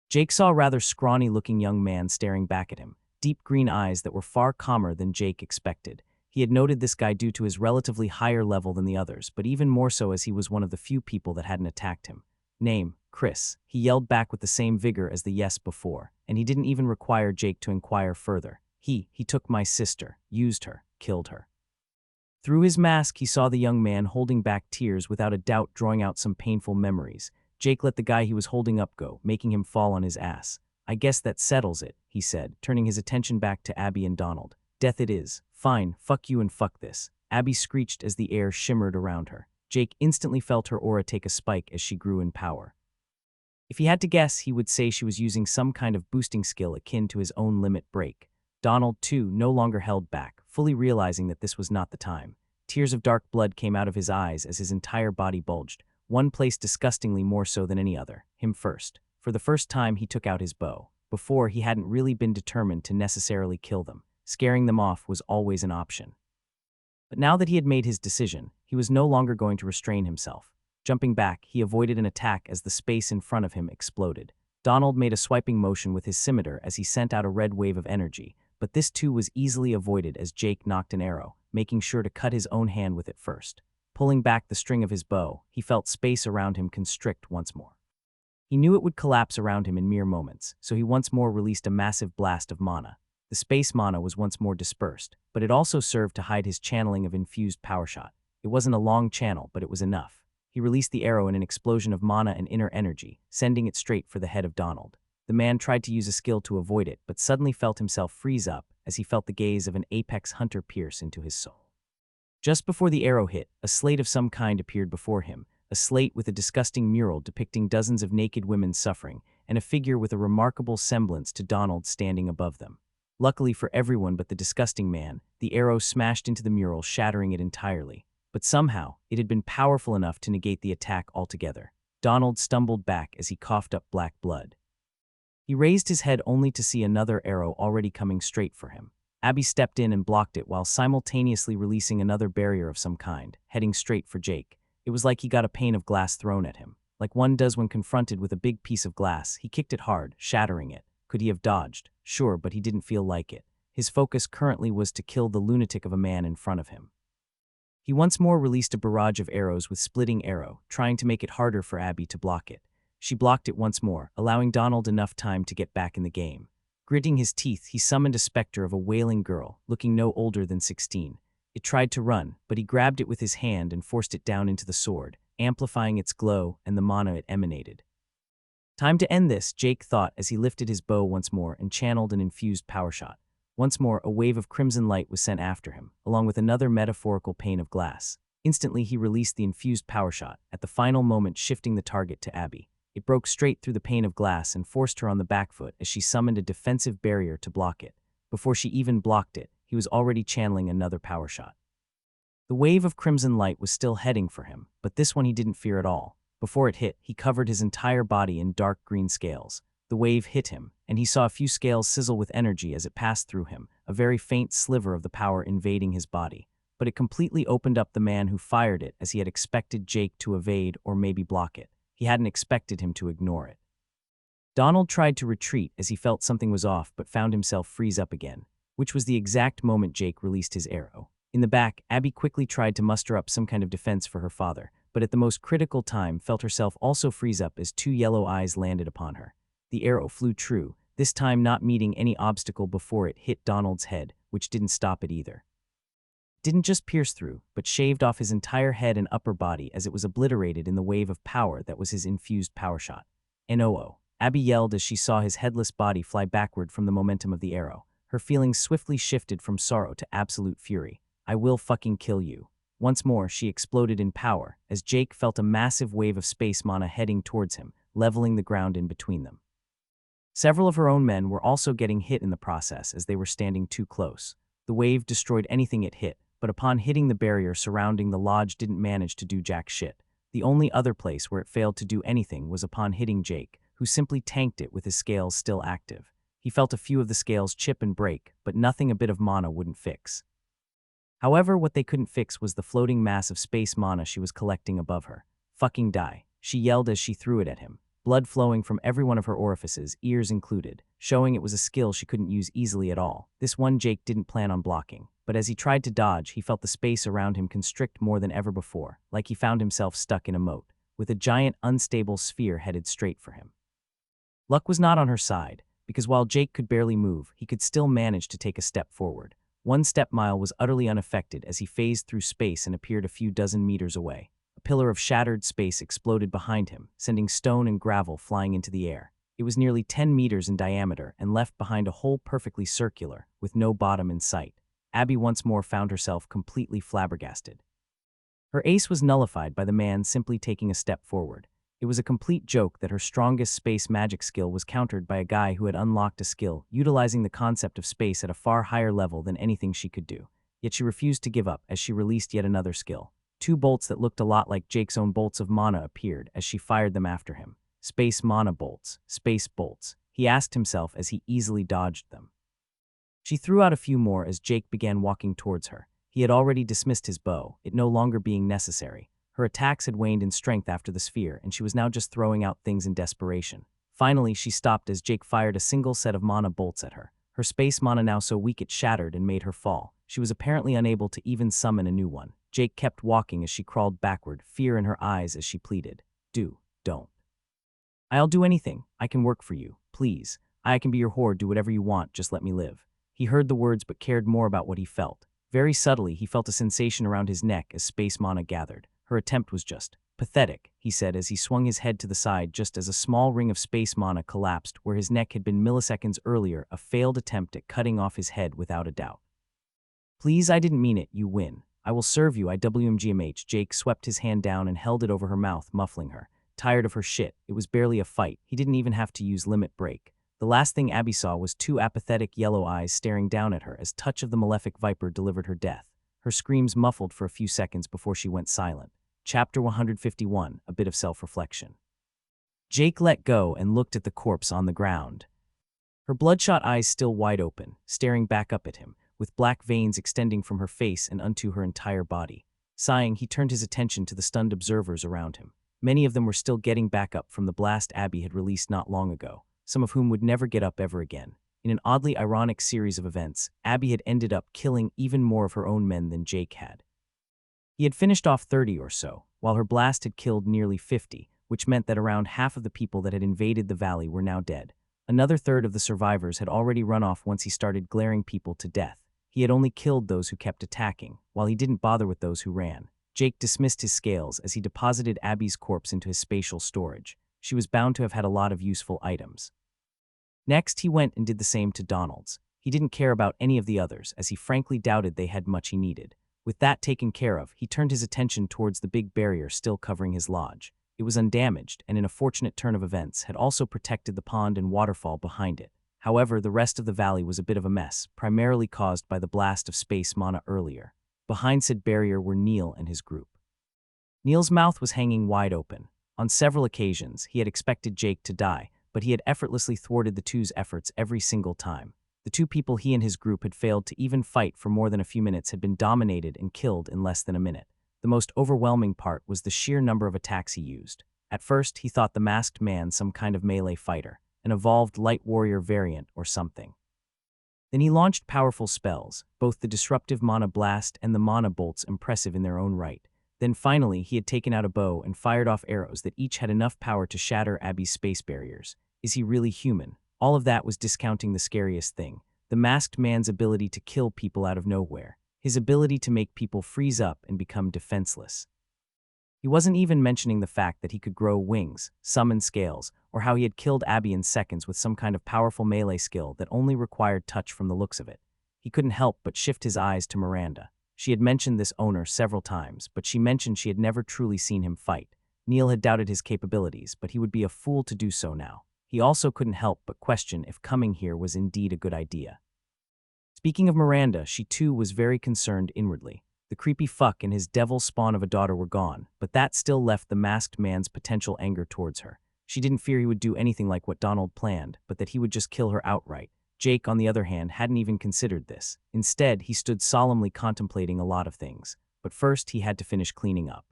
Jake saw a rather scrawny-looking young man staring back at him, deep green eyes that were far calmer than Jake expected. He had noted this guy due to his relatively higher level than the others, but even more so as he was one of the few people that hadn't attacked him. "Name, Chris," he yelled back with the same vigor as the yes before, and he didn't even require Jake to inquire further. He took my sister, used her, killed her." Through his mask, he saw the young man holding back tears, without a doubt drawing out some painful memories. Jake let the guy he was holding up go, making him fall on his ass. "I guess that settles it," he said, turning his attention back to Abby and Donald. "Death it is. Fine, fuck you and fuck this." Abby screeched as the air shimmered around her. Jake instantly felt her aura take a spike as she grew in power. If he had to guess, he would say she was using some kind of boosting skill akin to his own limit break. Donald, too, no longer held back, fully realizing that this was not the time. Tears of dark blood came out of his eyes as his entire body bulged, one place disgustingly more so than any other, him first. For the first time, he took out his bow. Before, he hadn't really been determined to necessarily kill them. Scaring them off was always an option. But now that he had made his decision, he was no longer going to restrain himself. Jumping back, he avoided an attack as the space in front of him exploded. Donald made a swiping motion with his scimitar as he sent out a red wave of energy, but this too was easily avoided as Jake knocked an arrow, making sure to cut his own hand with it first. Pulling back the string of his bow, he felt space around him constrict once more. He knew it would collapse around him in mere moments, so he once more released a massive blast of mana. The space mana was once more dispersed, but it also served to hide his channeling of infused power shot. It wasn't a long channel, but it was enough. He released the arrow in an explosion of mana and inner energy, sending it straight for the head of Donald. The man tried to use a skill to avoid it, but suddenly felt himself freeze up as he felt the gaze of an apex hunter pierce into his soul. Just before the arrow hit, a slate of some kind appeared before him, a slate with a disgusting mural depicting dozens of naked women suffering, and a figure with a remarkable semblance to Donald standing above them. Luckily for everyone but the disgusting man, the arrow smashed into the mural, shattering it entirely. But somehow, it had been powerful enough to negate the attack altogether. Donald stumbled back as he coughed up black blood. He raised his head only to see another arrow already coming straight for him. Abby stepped in and blocked it while simultaneously releasing another barrier of some kind, heading straight for Jake. It was like he got a pane of glass thrown at him. Like one does when confronted with a big piece of glass, he kicked it hard, shattering it. Could he have dodged? Sure, but he didn't feel like it. His focus currently was to kill the lunatic of a man in front of him. He once more released a barrage of arrows with splitting arrow, trying to make it harder for Abby to block it. She blocked it once more, allowing Donald enough time to get back in the game. Gritting his teeth, he summoned a specter of a wailing girl, looking no older than 16. It tried to run, but he grabbed it with his hand and forced it down into the sword, amplifying its glow and the mana it emanated. Time to end this, Jake thought as he lifted his bow once more and channeled an infused power shot. Once more, a wave of crimson light was sent after him, along with another metaphorical pane of glass. Instantly, he released the infused power shot, at the final moment shifting the target to Abby. It broke straight through the pane of glass and forced her on the back foot as she summoned a defensive barrier to block it. Before she even blocked it, he was already channeling another power shot. The wave of crimson light was still heading for him, but this one he didn't fear at all. Before it hit, he covered his entire body in dark green scales. The wave hit him, and he saw a few scales sizzle with energy as it passed through him, a very faint sliver of the power invading his body. But it completely opened up the man who fired it as he had expected Jake to evade or maybe block it. He hadn't expected him to ignore it. Donald tried to retreat as he felt something was off but found himself freeze up again, which was the exact moment Jake released his arrow. In the back, Abby quickly tried to muster up some kind of defense for her father, but at the most critical time felt herself also freeze up as two yellow eyes landed upon her. The arrow flew true, this time not meeting any obstacle before it hit Donald's head, which didn't stop it either. It didn't just pierce through, but shaved off his entire head and upper body as it was obliterated in the wave of power that was his infused power shot. "NOO," Abby yelled as she saw his headless body fly backward from the momentum of the arrow. Her feelings swiftly shifted from sorrow to absolute fury. "I will fucking kill you." Once more, she exploded in power, as Jake felt a massive wave of space mana heading towards him, leveling the ground in between them. Several of her own men were also getting hit in the process as they were standing too close. The wave destroyed anything it hit, but upon hitting the barrier surrounding the lodge didn't manage to do jack shit. The only other place where it failed to do anything was upon hitting Jake, who simply tanked it with his scales still active. He felt a few of the scales chip and break, but nothing a bit of mana wouldn't fix. However, what they couldn't fix was the floating mass of space mana she was collecting above her. Fucking die, she yelled as she threw it at him, blood flowing from every one of her orifices, ears included, showing it was a skill she couldn't use easily at all. This one Jake didn't plan on blocking, but as he tried to dodge, he felt the space around him constrict more than ever before, like he found himself stuck in a moat, with a giant, unstable sphere headed straight for him. Luck was not on her side, because while Jake could barely move, he could still manage to take a step forward. 1 step mile was utterly unaffected as he phased through space and appeared a few dozen meters away. A pillar of shattered space exploded behind him, sending stone and gravel flying into the air. It was nearly 10 meters in diameter and left behind a hole perfectly circular, with no bottom in sight. Abby once more found herself completely flabbergasted. Her ace was nullified by the man simply taking a step forward. It was a complete joke that her strongest space magic skill was countered by a guy who had unlocked a skill, utilizing the concept of space at a far higher level than anything she could do. Yet she refused to give up as she released yet another skill. 2 bolts that looked a lot like Jake's own bolts of mana appeared as she fired them after him. Space mana bolts, space bolts, he asked himself as he easily dodged them. She threw out a few more as Jake began walking towards her. He had already dismissed his bow, it no longer being necessary. Her attacks had waned in strength after the sphere, and she was now just throwing out things in desperation. Finally, she stopped as Jake fired a single set of mana bolts at her. Her space mana now so weak it shattered and made her fall. She was apparently unable to even summon a new one. Jake kept walking as she crawled backward, fear in her eyes as she pleaded. Don't. I'll do anything. I can work for you. Please. I can be your whore, do whatever you want, just let me live. He heard the words but cared more about what he felt. Very subtly, he felt a sensation around his neck as space mana gathered. Her attempt was just pathetic, he said as he swung his head to the side just as a small ring of space mana collapsed where his neck had been milliseconds earlier, a failed attempt at cutting off his head without a doubt. Please, I didn't mean it, you win. I will serve you, IWMGMH. Jake swept his hand down and held it over her mouth, muffling her. Tired of her shit, it was barely a fight, he didn't even have to use limit break. The last thing Abby saw was 2 apathetic yellow eyes staring down at her as touch of the malefic viper delivered her death. Her screams muffled for a few seconds before she went silent. Chapter 151, a bit of self-reflection. Jake let go and looked at the corpse on the ground. Her bloodshot eyes still wide open, staring back up at him, with black veins extending from her face and unto her entire body. Sighing, he turned his attention to the stunned observers around him. Many of them were still getting back up from the blast Abby had released not long ago, some of whom would never get up ever again. In an oddly ironic series of events, Abby had ended up killing even more of her own men than Jake had. He had finished off 30 or so, while her blast had killed nearly 50, which meant that around half of the people that had invaded the valley were now dead. Another third of the survivors had already run off once he started glaring people to death. He had only killed those who kept attacking, while he didn't bother with those who ran. Jake dismissed his scales as he deposited Abby's corpse into his spatial storage. She was bound to have had a lot of useful items. Next, he went and did the same to Donald's. He didn't care about any of the others, as he frankly doubted they had much he needed. With that taken care of, he turned his attention towards the big barrier still covering his lodge. It was undamaged, and in a fortunate turn of events, had also protected the pond and waterfall behind it. However, the rest of the valley was a bit of a mess, primarily caused by the blast of space mana earlier. Behind said barrier were Neil and his group. Neil's mouth was hanging wide open. On several occasions, he had expected Jake to die, but he had effortlessly thwarted the two's efforts every single time. The 2 people he and his group had failed to even fight for more than a few minutes had been dominated and killed in less than a minute. The most overwhelming part was the sheer number of attacks he used. At first, he thought the masked man some kind of melee fighter, an evolved light warrior variant or something. Then he launched powerful spells, both the disruptive mana blast and the mana bolts impressive in their own right. Then finally, he had taken out a bow and fired off arrows that each had enough power to shatter Abby's space barriers. Is he really human? All of that was discounting the scariest thing, the masked man's ability to kill people out of nowhere, his ability to make people freeze up and become defenseless. He wasn't even mentioning the fact that he could grow wings, summon scales, or how he had killed Abby in seconds with some kind of powerful melee skill that only required touch from the looks of it. He couldn't help but shift his eyes to Miranda. She had mentioned this owner several times, but she mentioned she had never truly seen him fight. Neil had doubted his capabilities, but he would be a fool to do so now. He also couldn't help but question if coming here was indeed a good idea. Speaking of Miranda, she too was very concerned inwardly. The creepy fuck and his devil spawn of a daughter were gone, but that still left the masked man's potential anger towards her. She didn't fear he would do anything like what Donald planned, but that he would just kill her outright. Jake, on the other hand, hadn't even considered this. Instead, he stood solemnly contemplating a lot of things. But first, he had to finish cleaning up.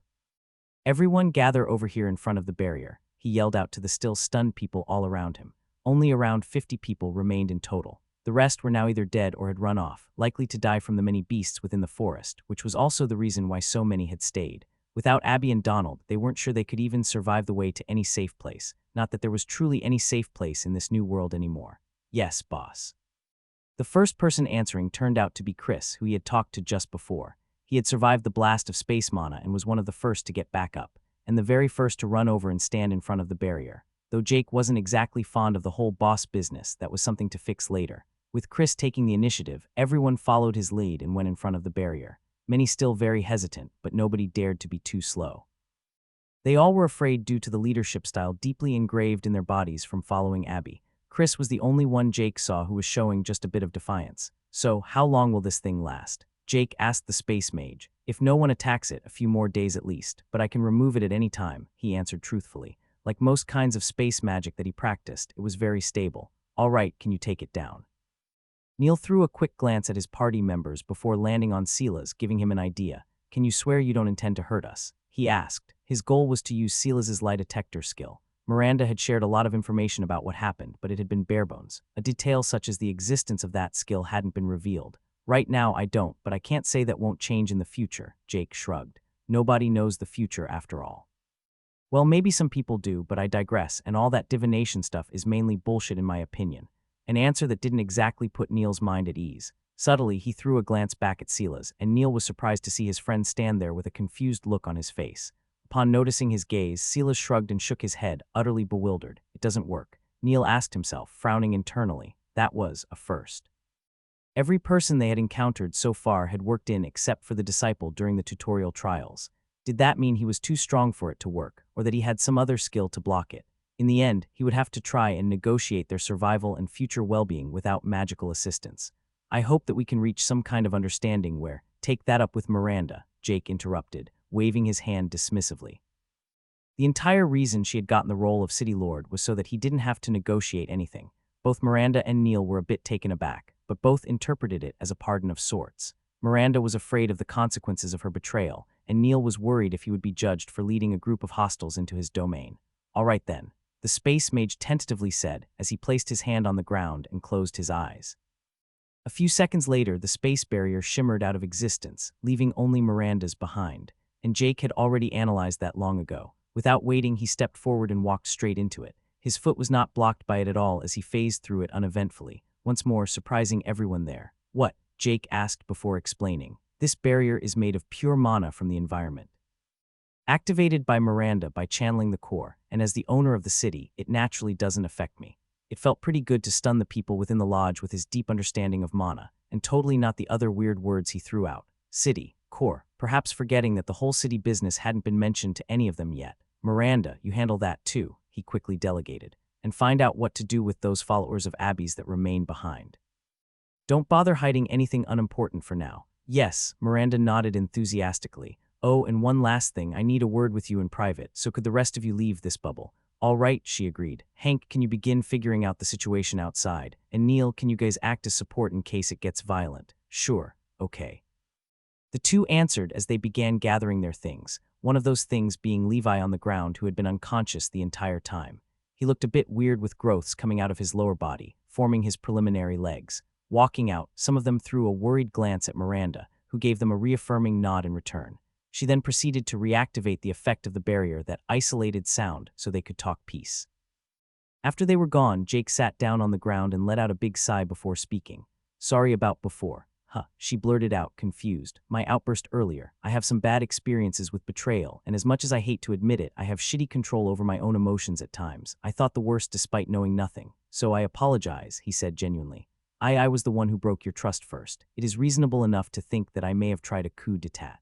"Everyone gather over here in front of the barrier," he yelled out to the still stunned people all around him. Only around 50 people remained in total. The rest were now either dead or had run off, likely to die from the many beasts within the forest, which was also the reason why so many had stayed. Without Abby and Donald, they weren't sure they could even survive the way to any safe place. Not that there was truly any safe place in this new world anymore. "Yes, boss." The first person answering turned out to be Chris, who he had talked to just before. He had survived the blast of space mana and was one of the first to get back up, and the very first to run over and stand in front of the barrier. Though Jake wasn't exactly fond of the whole boss business, that was something to fix later. With Chris taking the initiative, everyone followed his lead and went in front of the barrier. Many still very hesitant, but nobody dared to be too slow. They all were afraid due to the leadership style deeply engraved in their bodies from following Abby. Chris was the only one Jake saw who was showing just a bit of defiance. "So, how long will this thing last?" Jake asked the space mage. "If no one attacks it, a few more days at least, but I can remove it at any time," he answered truthfully. Like most kinds of space magic that he practiced, it was very stable. "All right, can you take it down?" Neil threw a quick glance at his party members before landing on Silas, giving him an idea. "Can you swear you don't intend to hurt us?" he asked. His goal was to use Silas's lie detector skill. Miranda had shared a lot of information about what happened, but it had been barebones. A detail such as the existence of that skill hadn't been revealed. "Right now, I don't, but I can't say that won't change in the future," Jake shrugged. "Nobody knows the future after all." "Well, maybe some people do, but I digress, and all that divination stuff is mainly bullshit in my opinion." An answer that didn't exactly put Neil's mind at ease. Subtly, he threw a glance back at Silas, and Neil was surprised to see his friend stand there with a confused look on his face. Upon noticing his gaze, Silas shrugged and shook his head, utterly bewildered. "It doesn't work," Neil asked himself, frowning internally. That was a first. Every person they had encountered so far had worked in except for the disciple during the tutorial trials. Did that mean he was too strong for it to work, or that he had some other skill to block it? In the end, he would have to try and negotiate their survival and future well-being without magical assistance. "I hope that we can reach some kind of understanding where—" "Take that up with Miranda," Jake interrupted, waving his hand dismissively. The entire reason she had gotten the role of City Lord was so that he didn't have to negotiate anything. Both Miranda and Neil were a bit taken aback, but both interpreted it as a pardon of sorts. Miranda was afraid of the consequences of her betrayal, and Neil was worried if he would be judged for leading a group of hostiles into his domain. "All right then," the space mage tentatively said as he placed his hand on the ground and closed his eyes. A few seconds later, the space barrier shimmered out of existence, leaving only Miranda's behind, and Jake had already analyzed that long ago. Without waiting, he stepped forward and walked straight into it. His foot was not blocked by it at all as he phased through it uneventfully, once more surprising everyone there. "What?" Jake asked before explaining. "This barrier is made of pure mana from the environment. Activated by Miranda by channeling the core, and as the owner of the city, it naturally doesn't affect me." It felt pretty good to stun the people within the lodge with his deep understanding of mana, and totally not the other weird words he threw out. City, core, perhaps forgetting that the whole city business hadn't been mentioned to any of them yet. "Miranda, you handle that too," he quickly delegated, "and find out what to do with those followers of Abby's that remain behind. Don't bother hiding anything unimportant for now." "Yes," Miranda nodded enthusiastically. "Oh, and one last thing, I need a word with you in private, so could the rest of you leave this bubble?" "All right," she agreed. "Hank, can you begin figuring out the situation outside? And Neil, can you guys act as support in case it gets violent?" "Sure, okay." The two answered as they began gathering their things, one of those things being Levi on the ground, who had been unconscious the entire time. He looked a bit weird with growths coming out of his lower body, forming his preliminary legs. Walking out, some of them threw a worried glance at Miranda, who gave them a reaffirming nod in return. She then proceeded to reactivate the effect of the barrier that isolated sound so they could talk peace. After they were gone, Jake sat down on the ground and let out a big sigh before speaking. "Sorry about before." She blurted out, confused. "My outburst earlier. I have some bad experiences with betrayal, and as much as I hate to admit it, I have shitty control over my own emotions at times. I thought the worst despite knowing nothing. So I apologize," he said genuinely. I was the one who broke your trust first. It is reasonable enough to think that I may have tried a coup d'etat.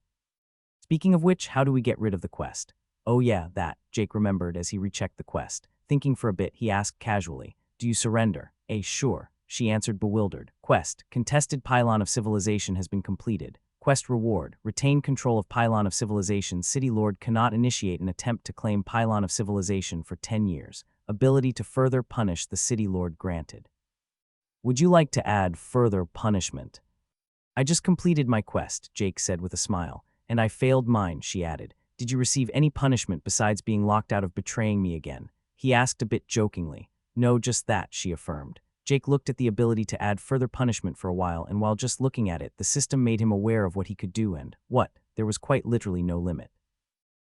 Speaking of which, how do we get rid of the quest?" "Oh yeah, that," Jake remembered as he rechecked the quest. Thinking for a bit, he asked casually, "Do you surrender?" Sure," she answered, bewildered. "Quest: Contested Pylon of Civilization has been completed. Quest reward: Retain control of Pylon of Civilization. City Lord cannot initiate an attempt to claim Pylon of Civilization for 10 years. Ability to further punish the City Lord granted." "Would you like to add further punishment?" "I just completed my quest," Jake said with a smile. "And I failed mine," she added. "Did you receive any punishment besides being locked out of betraying me again?" He asked a bit jokingly. "No, just that," she affirmed. Jake looked at the ability to add further punishment for a while, and while just looking at it, the system made him aware of what he could do and there was quite literally no limit.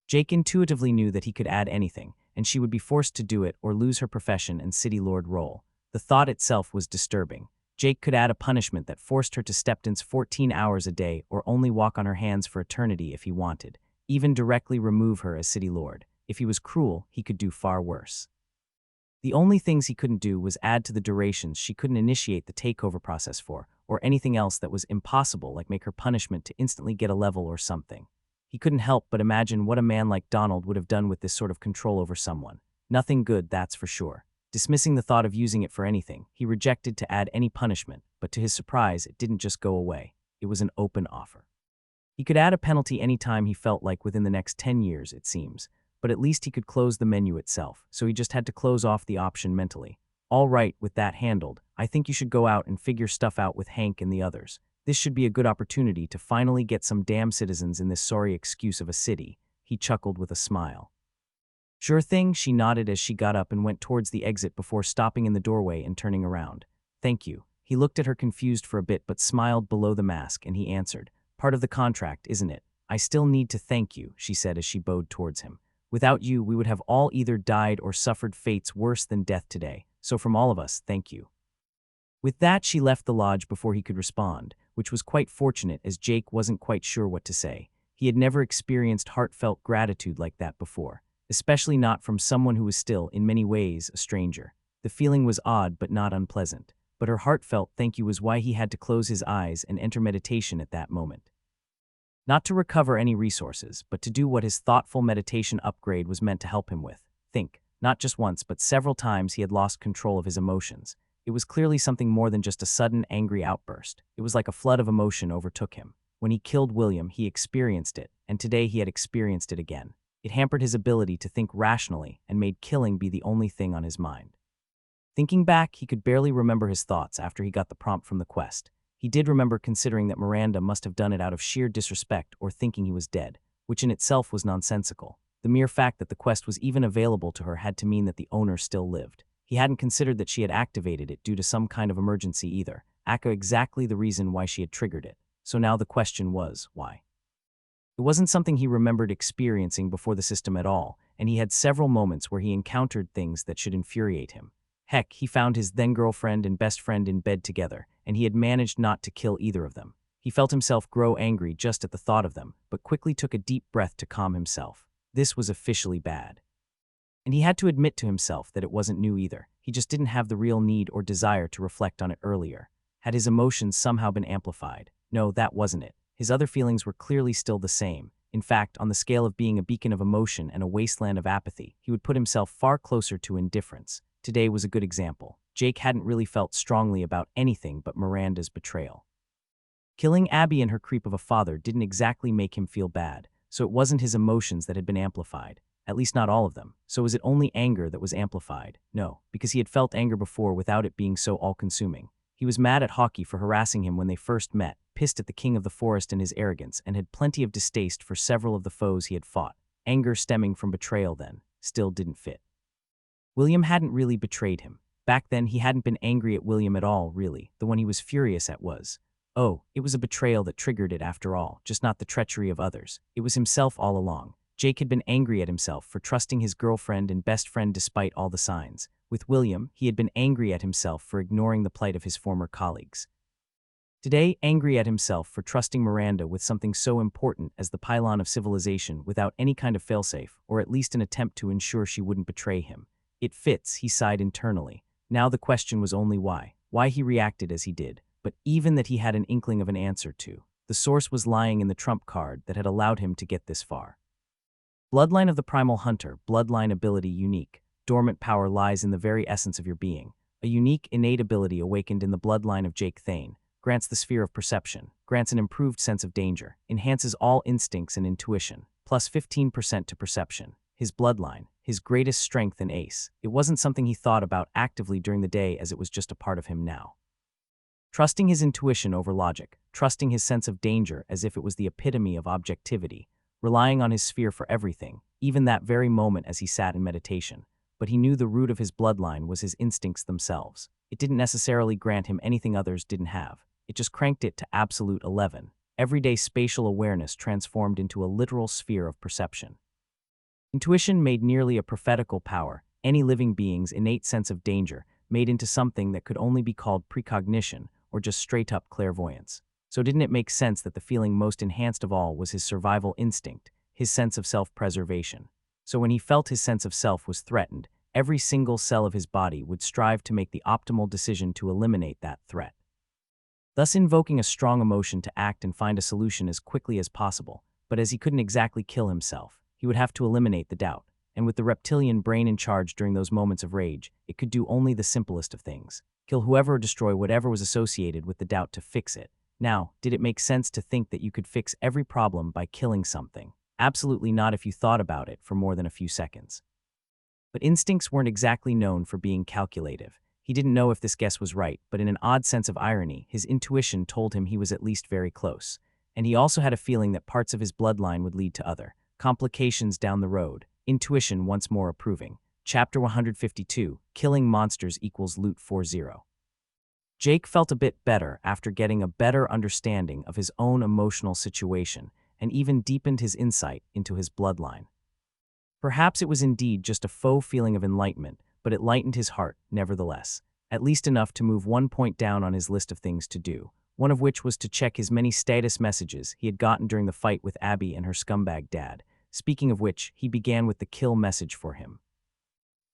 Jake intuitively knew that he could add anything, and she would be forced to do it or lose her profession and City Lord role. The thought itself was disturbing. Jake could add a punishment that forced her to step dance 14 hours a day or only walk on her hands for eternity if he wanted, even directly remove her as City Lord. If he was cruel, he could do far worse. The only things he couldn't do was add to the durations she couldn't initiate the takeover process for, or anything else that was impossible, like make her punishment to instantly get a level or something. He couldn't help but imagine what a man like Donald would have done with this sort of control over someone. Nothing good, that's for sure. Dismissing the thought of using it for anything, he rejected to add any punishment, but to his surprise, it didn't just go away. It was an open offer. He could add a penalty any time he felt like within the next 10 years, it seems, but at least he could close the menu itself, so he just had to close off the option mentally. "All right, with that handled, I think you should go out and figure stuff out with Hank and the others. This should be a good opportunity to finally get some damn citizens in this sorry excuse of a city," he chuckled with a smile. "Sure thing," she nodded as she got up and went towards the exit before stopping in the doorway and turning around. "Thank you." He looked at her confused for a bit but smiled below the mask, and he answered, "Part of the contract, isn't it?" "I still need to thank you," she said as she bowed towards him. "Without you, we would have all either died or suffered fates worse than death today, so from all of us, thank you." With that, she left the lodge before he could respond, which was quite fortunate as Jake wasn't quite sure what to say. He had never experienced heartfelt gratitude like that before, especially not from someone who was still, in many ways, a stranger. The feeling was odd but not unpleasant, but her heartfelt thank you was why he had to close his eyes and enter meditation at that moment. Not to recover any resources, but to do what his thoughtful meditation upgrade was meant to help him with. Think. Not just once, but several times he had lost control of his emotions. It was clearly something more than just a sudden, angry outburst. It was like a flood of emotion overtook him. When he killed William, he experienced it, and today he had experienced it again. It hampered his ability to think rationally and made killing be the only thing on his mind. Thinking back, he could barely remember his thoughts after he got the prompt from the quest. He did remember considering that Miranda must have done it out of sheer disrespect or thinking he was dead, which in itself was nonsensical. The mere fact that the quest was even available to her had to mean that the owner still lived. He hadn't considered that she had activated it due to some kind of emergency either, exactly the reason why she had triggered it. So now the question was, why? It wasn't something he remembered experiencing before the system at all, and he had several moments where he encountered things that should infuriate him. Heck, he found his then-girlfriend and best friend in bed together, and he had managed not to kill either of them. He felt himself grow angry just at the thought of them, but quickly took a deep breath to calm himself. This was officially bad. And he had to admit to himself that it wasn't new either. He just didn't have the real need or desire to reflect on it earlier. Had his emotions somehow been amplified? No, that wasn't it. His other feelings were clearly still the same. In fact, on the scale of being a beacon of emotion and a wasteland of apathy, he would put himself far closer to indifference. Today was a good example. Jake hadn't really felt strongly about anything but Miranda's betrayal. Killing Abby and her creep of a father didn't exactly make him feel bad, so it wasn't his emotions that had been amplified. At least not all of them. So was it only anger that was amplified? No, because he had felt anger before without it being so all-consuming. He was mad at Hawkeye for harassing him when they first met, pissed at the king of the forest and his arrogance, and had plenty of distaste for several of the foes he had fought. Anger stemming from betrayal then still didn't fit. William hadn't really betrayed him. Back then, he hadn't been angry at William at all, really. The one he was furious at was, it was a betrayal that triggered it after all, just not the treachery of others. It was himself all along. Jake had been angry at himself for trusting his girlfriend and best friend despite all the signs. With William, he had been angry at himself for ignoring the plight of his former colleagues. Today, angry at himself for trusting Miranda with something so important as the pylon of civilization without any kind of failsafe, or at least an attempt to ensure she wouldn't betray him. It fits, he sighed internally. Now the question was only why he reacted as he did, but even that he had an inkling of an answer to. The source was lying in the trump card that had allowed him to get this far. Bloodline of the Primal Hunter, bloodline ability unique. dormant power lies in the very essence of your being. A unique, innate ability awakened in the bloodline of Jake Thane grants the sphere of perception, grants an improved sense of danger, enhances all instincts and intuition, plus 15% to perception. His bloodline, his greatest strength and ace. It wasn't something he thought about actively during the day as it was just a part of him now. Trusting his intuition over logic, trusting his sense of danger as if it was the epitome of objectivity, relying on his sphere for everything, even that very moment as he sat in meditation. But he knew the root of his bloodline was his instincts themselves. It didn't necessarily grant him anything others didn't have. It just cranked it to absolute 11. Everyday spatial awareness transformed into a literal sphere of perception. Intuition made nearly a prophetical power, any living being's innate sense of danger, made into something that could only be called precognition or just straight-up clairvoyance. So didn't it make sense that the feeling most enhanced of all was his survival instinct, his sense of self-preservation? So when he felt his sense of self was threatened, every single cell of his body would strive to make the optimal decision to eliminate that threat, thus invoking a strong emotion to act and find a solution as quickly as possible. But as he couldn't exactly kill himself, he would have to eliminate the doubt, and with the reptilian brain in charge during those moments of rage, it could do only the simplest of things: kill whoever or destroy whatever was associated with the doubt to fix it. Now, did it make sense to think that you could fix every problem by killing something? Absolutely not if you thought about it for more than a few seconds. But instincts weren't exactly known for being calculative. He didn't know if this guess was right, but in an odd sense of irony, his intuition told him he was at least very close. And he also had a feeling that parts of his bloodline would lead to other complications down the road. Intuition once more approving. Chapter 152, Killing Monsters equals Loot 40. Jake felt a bit better after getting a better understanding of his own emotional situation, and even deepened his insight into his bloodline. Perhaps it was indeed just a faux feeling of enlightenment, but it lightened his heart, nevertheless, at least enough to move 1 point down on his list of things to do, one of which was to check his many status messages he had gotten during the fight with Abby and her scumbag dad. Speaking of which, he began with the kill message for him.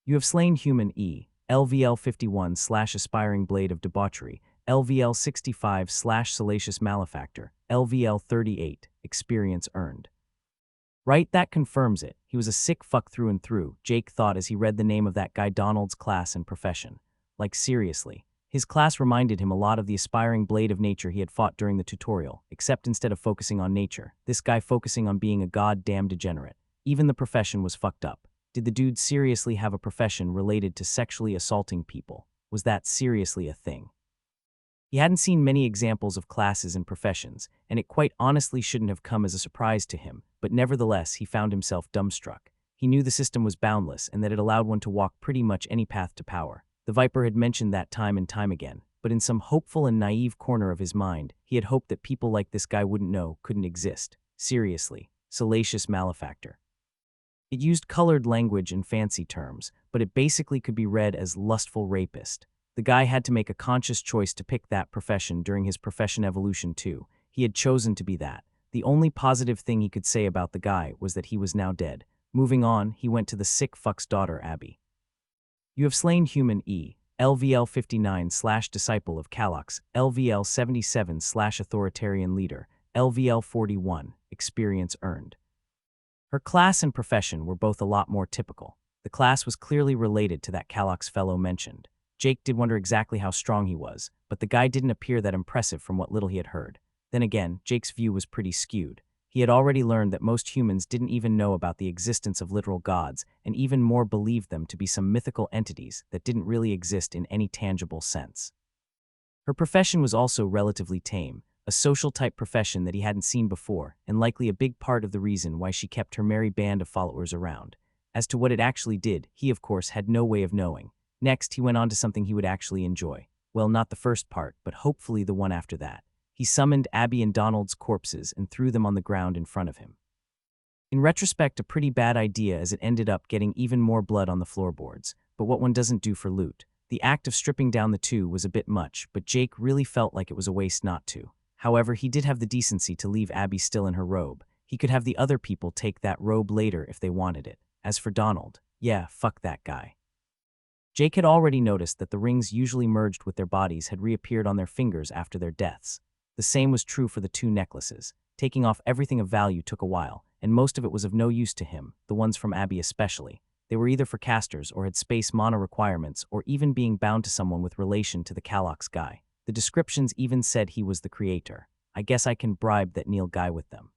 You have slain human E, LVL 51/aspiring blade of debauchery, LVL 65/salacious malefactor, LVL 38, experience earned. Right, that confirms it. He was a sick fuck through and through, Jake thought as he read the name of that guy Donald's class and profession. Like seriously. His class reminded him a lot of the aspiring blade of nature he had fought during the tutorial, except instead of focusing on nature, this guy focusing on being a goddamn degenerate. Even the profession was fucked up. Did the dude seriously have a profession related to sexually assaulting people? Was that seriously a thing? He hadn't seen many examples of classes and professions, and it quite honestly shouldn't have come as a surprise to him, but nevertheless he found himself dumbstruck. He knew the system was boundless and that it allowed one to walk pretty much any path to power. The Viper had mentioned that time and time again, but in some hopeful and naive corner of his mind, he had hoped that people like this guy wouldn't know, couldn't exist. Seriously, salacious malefactor. It used colored language and fancy terms, but it basically could be read as lustful rapist. The guy had to make a conscious choice to pick that profession during his profession evolution too. He had chosen to be that. The only positive thing he could say about the guy was that he was now dead. Moving on, he went to the sick fuck's daughter, Abby. You have slain human E, LVL 59/disciple of Kalox, LVL 77/authoritarian leader, LVL 41, experience earned. Her class and profession were both a lot more typical. The class was clearly related to that Kalox fellow mentioned. Jake did wonder exactly how strong he was, but the guy didn't appear that impressive from what little he had heard. Then again, Jake's view was pretty skewed. He had already learned that most humans didn't even know about the existence of literal gods, and even more believed them to be some mythical entities that didn't really exist in any tangible sense. Her profession was also relatively tame, a social-type profession that he hadn't seen before, and likely a big part of the reason why she kept her merry band of followers around. As to what it actually did, he of course had no way of knowing. Next, he went on to something he would actually enjoy. Well, not the first part, but hopefully the one after that. He summoned Abby and Donald's corpses and threw them on the ground in front of him. In retrospect, a pretty bad idea as it ended up getting even more blood on the floorboards, but what one doesn't do for loot. The act of stripping down the two was a bit much, but Jake really felt like it was a waste not to. However, he did have the decency to leave Abby still in her robe. He could have the other people take that robe later if they wanted it. As for Donald, yeah, fuck that guy. Jake had already noticed that the rings usually merged with their bodies had reappeared on their fingers after their deaths. The same was true for the two necklaces. Taking off everything of value took a while, and most of it was of no use to him, the ones from Abby especially. They were either for casters or had space mana requirements or even being bound to someone with relation to the Kalox guy. The descriptions even said he was the creator. I guess I can bribe that Neil guy with them.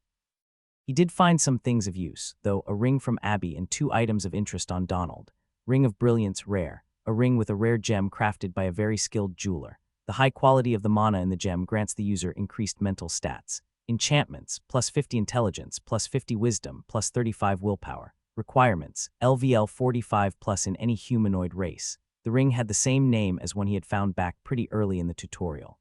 He did find some things of use, though: a ring from Abby and 2 items of interest on Donald. Ring of Brilliance rare, a ring with a rare gem crafted by a very skilled jeweler. The high quality of the mana in the gem grants the user increased mental stats. Enchantments, plus 50 intelligence, plus 50 wisdom, plus 35 willpower. Requirements, LVL 45 plus in any humanoid race. The ring had the same name as one he had found back pretty early in the tutorial.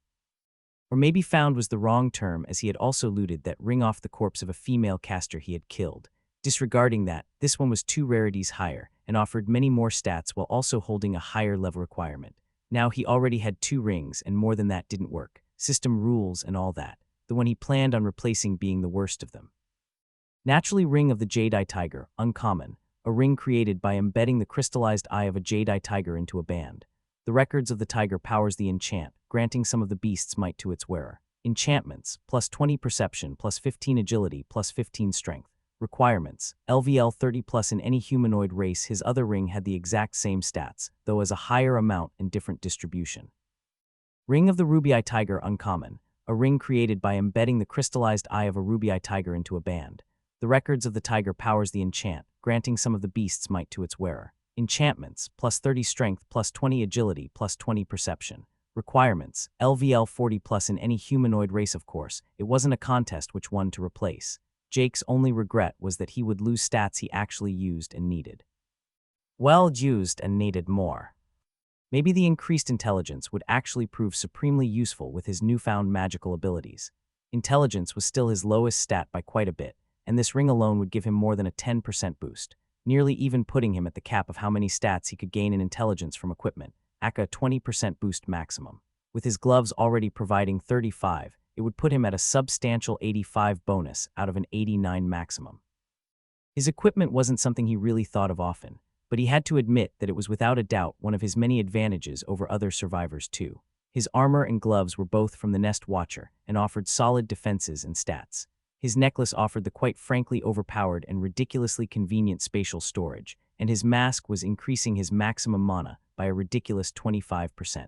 Or maybe found was the wrong term, as he had also looted that ring off the corpse of a female caster he had killed. Disregarding that, this one was 2 rarities higher and offered many more stats while also holding a higher level requirement. Now he already had 2 rings, and more than that didn't work. System rules and all that. The one he planned on replacing being the worst of them. Naturally, Ring of the Jade-Eye Tiger, uncommon. A ring created by embedding the crystallized eye of a Jade-Eye Tiger into a band. The records of the tiger powers the enchant, granting some of the beast's might to its wearer. Enchantments, plus 20 perception, plus 15 agility, plus 15 strength. Requirements, LVL 30 plus in any humanoid race. His other ring had the exact same stats, though as a higher amount and different distribution. Ring of the Ruby-Eye Tiger, uncommon. A ring created by embedding the crystallized eye of a Ruby-Eye Tiger into a band. The records of the tiger powers the enchant, granting some of the beast's might to its wearer. Enchantments, plus 30 strength, plus 20 agility, plus 20 perception. Requirements, LVL 40 plus in any humanoid race. Of course, it wasn't a contest which one to replace. Jake's only regret was that he would lose stats he actually used and needed. Well used and needed more. Maybe the increased intelligence would actually prove supremely useful with his newfound magical abilities. Intelligence was still his lowest stat by quite a bit, and this ring alone would give him more than a 10% boost, nearly even putting him at the cap of how many stats he could gain in intelligence from equipment, aka 20% boost maximum. With his gloves already providing 35, it would put him at a substantial 85 bonus out of an 89 maximum. His equipment wasn't something he really thought of often, but he had to admit that it was without a doubt one of his many advantages over other survivors too. His armor and gloves were both from the Nest Watcher and offered solid defenses and stats. His necklace offered the quite frankly overpowered and ridiculously convenient spatial storage, and his mask was increasing his maximum mana by a ridiculous 25%.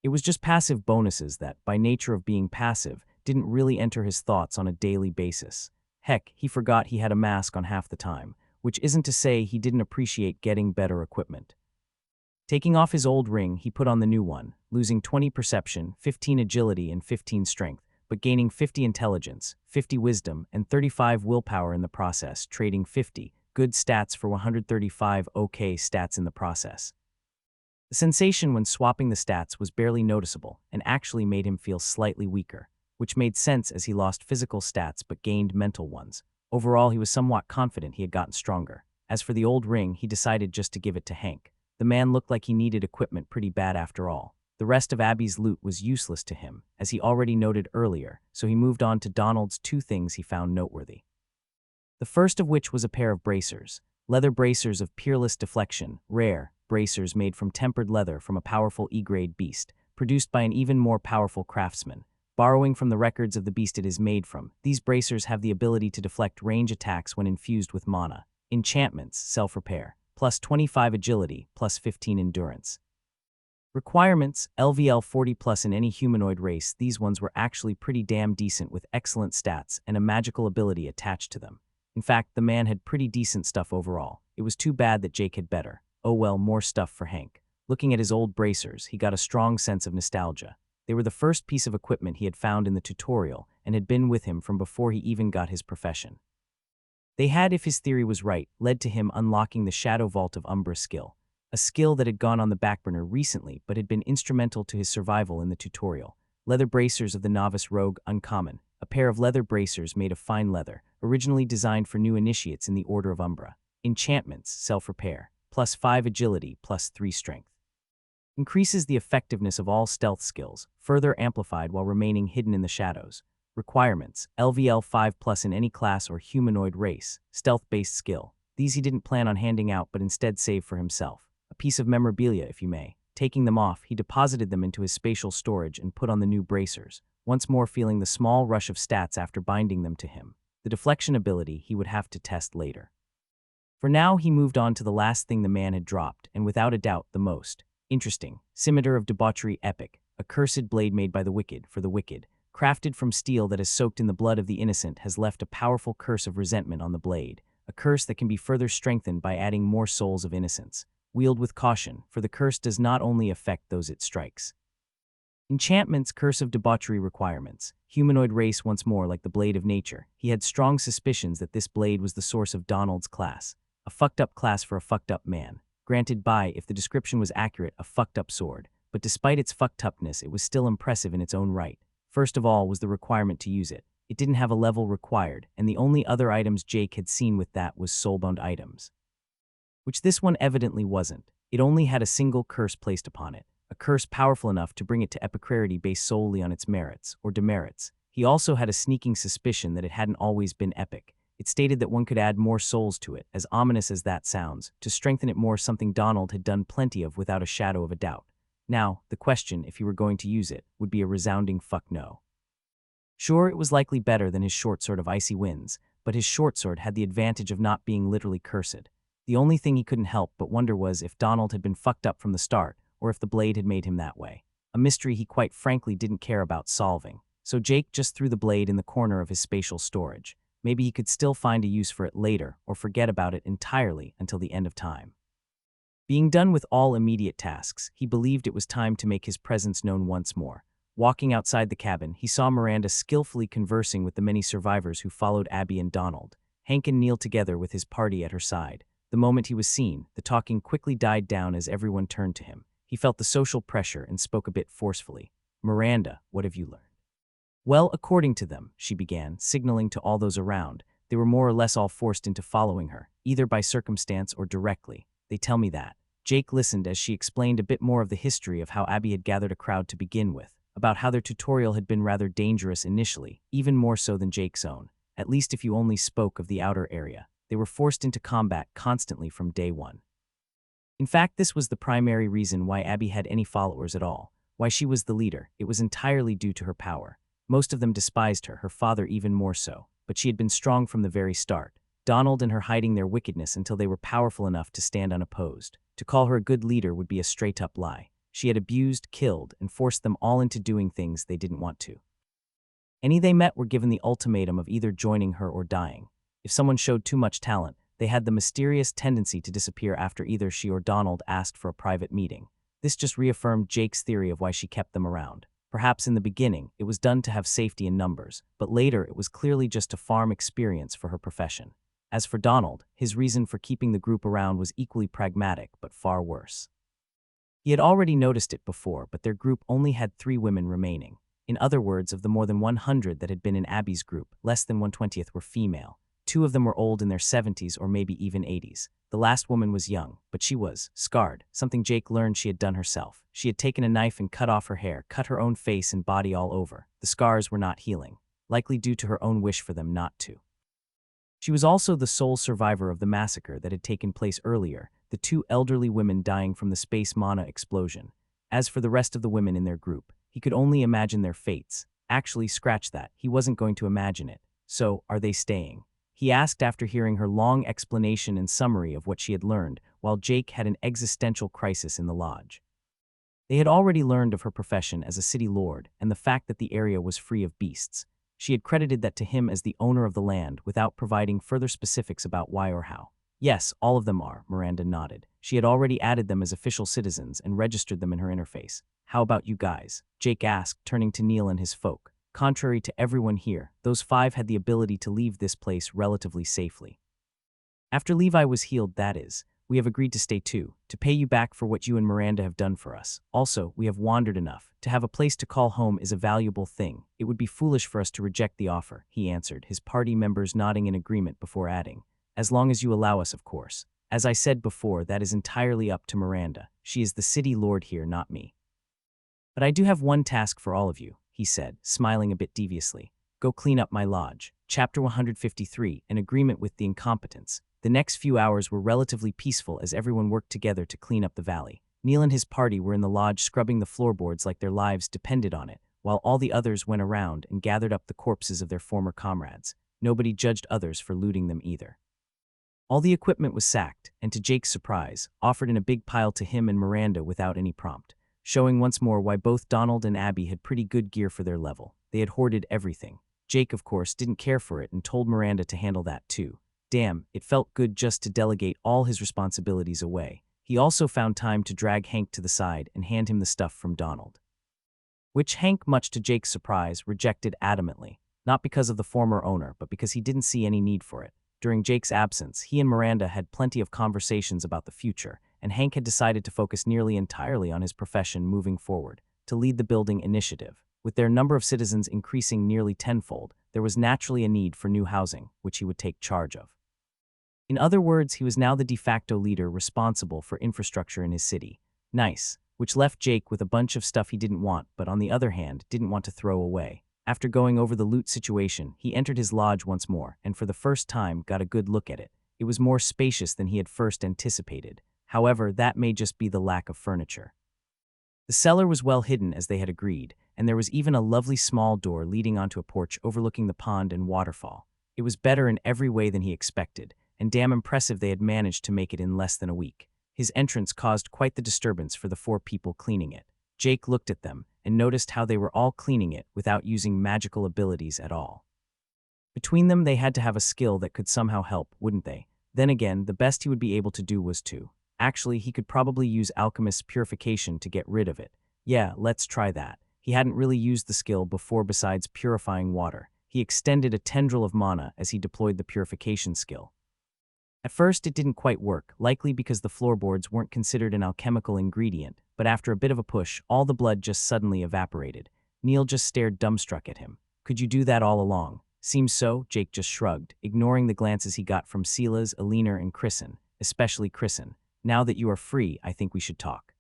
It was just passive bonuses that, by nature of being passive, didn't really enter his thoughts on a daily basis. Heck, he forgot he had a mask on half the time, which isn't to say he didn't appreciate getting better equipment. Taking off his old ring, he put on the new one, losing 20 perception, 15 agility, and 15 strength, but gaining 50 intelligence, 50 wisdom, and 35 willpower in the process, trading 50 good stats for 135 okay stats in the process. The sensation when swapping the stats was barely noticeable and actually made him feel slightly weaker, which made sense as he lost physical stats but gained mental ones. Overall, he was somewhat confident he had gotten stronger. As for the old ring, he decided just to give it to Hank. The man looked like he needed equipment pretty bad after all. The rest of Abby's loot was useless to him, as he already noted earlier, so he moved on to Donald's 2 things he found noteworthy. The first of which was a pair of bracers. Leather bracers of peerless deflection, rare, bracers made from tempered leather from a powerful E-grade beast, produced by an even more powerful craftsman. Borrowing from the records of the beast it is made from, these bracers have the ability to deflect range attacks when infused with mana. Enchantments, self-repair, plus 25 agility, plus 15 endurance. Requirements, LVL 40 plus in any humanoid race. These ones were actually pretty damn decent with excellent stats and a magical ability attached to them. In fact, the man had pretty decent stuff overall. It was too bad that Jake had better. Oh well, more stuff for Hank. Looking at his old bracers, he got a strong sense of nostalgia. They were the first piece of equipment he had found in the tutorial and had been with him from before he even got his profession. They had, if his theory was right, led to him unlocking the Shadow Vault of Umbra skill, a skill that had gone on the backburner recently but had been instrumental to his survival in the tutorial. Leather bracers of the Novice Rogue, uncommon. A pair of leather bracers made of fine leather, originally designed for new initiates in the Order of Umbra. Enchantments, self-repair, plus 5 agility, plus 3 strength. Increases the effectiveness of all stealth skills, further amplified while remaining hidden in the shadows. Requirements, LVL 5 plus in any class or humanoid race, stealth-based skill. These he didn't plan on handing out but instead saved for himself. A piece of memorabilia, if you may. Taking them off, he deposited them into his spatial storage and put on the new bracers, once more feeling the small rush of stats after binding them to him. The deflection ability he would have to test later. For now, he moved on to the last thing the man had dropped, and without a doubt the most interesting. Scimitar of Debauchery Epic, a cursed blade made by the wicked for the wicked, crafted from steel that is soaked in the blood of the innocent, has left a powerful curse of resentment on the blade, a curse that can be further strengthened by adding more souls of innocence. Wield with caution, for the curse does not only affect those it strikes. Enchantments. Curse of Debauchery requirements. Humanoid race once more like the blade of nature. He had strong suspicions that this blade was the source of Donald's class. A fucked up class for a fucked up man. Granted by, if the description was accurate, a fucked up sword. But despite its fucked upness, it was still impressive in its own right. First of all was the requirement to use it. It didn't have a level required, and the only other items Jake had seen with that was soulbound items. Which this one evidently wasn't. It only had a single curse placed upon it. A curse powerful enough to bring it to epicrarity based solely on its merits, or demerits. He also had a sneaking suspicion that it hadn't always been epic. It stated that one could add more souls to it, as ominous as that sounds, to strengthen it more, something Donald had done plenty of without a shadow of a doubt. Now, the question, if he were going to use it, would be a resounding fuck no. Sure, it was likely better than his short sword of icy winds, but his short sword had the advantage of not being literally cursed. The only thing he couldn't help but wonder was if Donald had been fucked up from the start, or if the blade had made him that way. A mystery he quite frankly didn't care about solving. So Jake just threw the blade in the corner of his spatial storage. Maybe he could still find a use for it later, or forget about it entirely until the end of time. Being done with all immediate tasks, he believed it was time to make his presence known once more. Walking outside the cabin, he saw Miranda skillfully conversing with the many survivors who followed Abby and Donald. Hank and Neil together with his party at her side. The moment he was seen, the talking quickly died down as everyone turned to him. He felt the social pressure and spoke a bit forcefully. "Miranda, what have you learned?" "Well, according to them," she began, signaling to all those around. They were more or less all forced into following her, either by circumstance or directly. "They tell me that." Jake listened as she explained a bit more of the history of how Abby had gathered a crowd to begin with, about how their tutorial had been rather dangerous initially, even more so than Jake's own, at least if you only spoke of the outer area. They were forced into combat constantly from day one. In fact, this was the primary reason why Abby had any followers at all, why she was the leader. It was entirely due to her power. Most of them despised her father even more so, but she had been strong from the very start. Donald and her hiding their wickedness until they were powerful enough to stand unopposed. To call her a good leader would be a straight-up lie. She had abused, killed, and forced them all into doing things they didn't want to. Any they met were given the ultimatum of either joining her or dying. If someone showed too much talent, they had the mysterious tendency to disappear after either she or Donald asked for a private meeting. This just reaffirmed Jake's theory of why she kept them around. Perhaps in the beginning, it was done to have safety in numbers, but later it was clearly just to farm experience for her profession. As for Donald, his reason for keeping the group around was equally pragmatic, but far worse. He had already noticed it before, but their group only had 3 women remaining. In other words, of the more than 100 that had been in Abby's group, less than 1/20th were female. 2 of them were old in their 70s or maybe even 80s. The last woman was young, but she was scarred, something Jake learned she had done herself. She had taken a knife and cut off her hair, cut her own face and body all over. The scars were not healing, likely due to her own wish for them not to. She was also the sole survivor of the massacre that had taken place earlier, the 2 elderly women dying from the space mana explosion. As for the rest of the women in their group, he could only imagine their fates. Actually, scratch that, he wasn't going to imagine it. So, are they staying? He asked after hearing her long explanation and summary of what she had learned, while Jake had an existential crisis in the lodge. They had already learned of her profession as a city lord and the fact that the area was free of beasts. She had credited that to him as the owner of the land without providing further specifics about why or how. "Yes, all of them are," Miranda nodded. She had already added them as official citizens and registered them in her interface. "How about you guys?" Jake asked, turning to Neil and his folk. Contrary to everyone here, those 5 had the ability to leave this place relatively safely. "After Levi was healed, that is. We have agreed to stay too, to pay you back for what you and Miranda have done for us. Also, we have wandered enough. To have a place to call home is a valuable thing. It would be foolish for us to reject the offer," he answered, his party members nodding in agreement before adding, "As long as you allow us, of course. As I said before, that is entirely up to Miranda. She is the city lord here, not me. But I do have one task for all of you," he said, smiling a bit deviously. "Go clean up my lodge." Chapter 153, An Agreement with the Incompetents. The next few hours were relatively peaceful as everyone worked together to clean up the valley. Neil and his party were in the lodge scrubbing the floorboards like their lives depended on it, while all the others went around and gathered up the corpses of their former comrades. Nobody judged others for looting them either. All the equipment was sacked, and to Jake's surprise, offered in a big pile to him and Miranda without any prompt, showing once more why both Donald and Abby had pretty good gear for their level. They had hoarded everything. Jake, of course, didn't care for it and told Miranda to handle that too. Damn, it felt good just to delegate all his responsibilities away. He also found time to drag Hank to the side and hand him the stuff from Donald, which Hank, much to Jake's surprise, rejected adamantly, not because of the former owner, but because he didn't see any need for it. During Jake's absence, he and Miranda had plenty of conversations about the future, and Hank had decided to focus nearly entirely on his profession moving forward, to lead the building initiative. With their number of citizens increasing nearly tenfold, there was naturally a need for new housing, which he would take charge of. In other words, he was now the de facto leader responsible for infrastructure in his city. Nice, which left Jake with a bunch of stuff he didn't want, but on the other hand, didn't want to throw away. After going over the loot situation, he entered his lodge once more, and for the first time got a good look at it. It was more spacious than he had first anticipated. However, that may just be the lack of furniture. The cellar was well hidden as they had agreed, and there was even a lovely small door leading onto a porch overlooking the pond and waterfall. It was better in every way than he expected, and damn impressive they had managed to make it in less than a week. His entrance caused quite the disturbance for the 4 people cleaning it. Jake looked at them and noticed how they were all cleaning it without using magical abilities at all. Between them, they had to have a skill that could somehow help, wouldn't they? Then again, the best he would be able to do was to. Actually, he could probably use Alchemist's Purification to get rid of it. Yeah, let's try that. He hadn't really used the skill before besides purifying water. He extended a tendril of mana as he deployed the Purification skill. At first, it didn't quite work, likely because the floorboards weren't considered an alchemical ingredient, but after a bit of a push, all the blood just suddenly evaporated. Neil just stared dumbstruck at him. Could you do that all along? Seems so, Jake just shrugged, ignoring the glances he got from Silas, Alina, and Chrisen, especially Chrisen. Now that you are free, I think we should talk.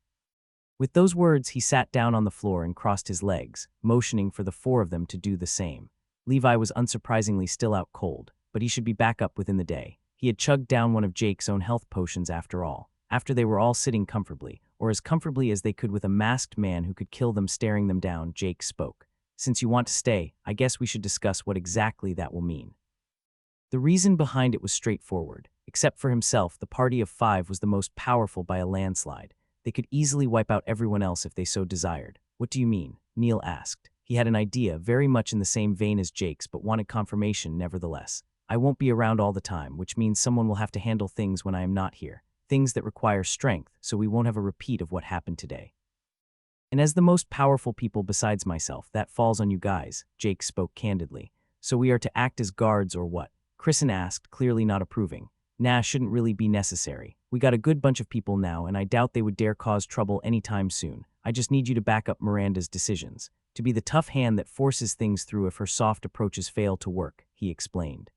With those words, he sat down on the floor and crossed his legs, motioning for the 4 of them to do the same. Levi was unsurprisingly still out cold, but he should be back up within the day. He had chugged down one of Jake's own health potions after all. After they were all sitting comfortably, or as comfortably as they could with a masked man who could kill them staring them down, Jake spoke. Since you want to stay, I guess we should discuss what exactly that will mean. The reason behind it was straightforward. Except for himself, the party of 5 was the most powerful by a landslide. They could easily wipe out everyone else if they so desired. What do you mean? Neil asked. He had an idea very much in the same vein as Jake's, but wanted confirmation nevertheless. I won't be around all the time, which means someone will have to handle things when I am not here. Things that require strength, so we won't have a repeat of what happened today. And as the most powerful people besides myself, that falls on you guys, Jake spoke candidly. So we are to act as guards or what? Chrisen asked, clearly not approving. Nah, shouldn't really be necessary. We got a good bunch of people now, and I doubt they would dare cause trouble anytime soon. I just need you to back up Miranda's decisions. To be the tough hand that forces things through if her soft approaches fail to work, he explained.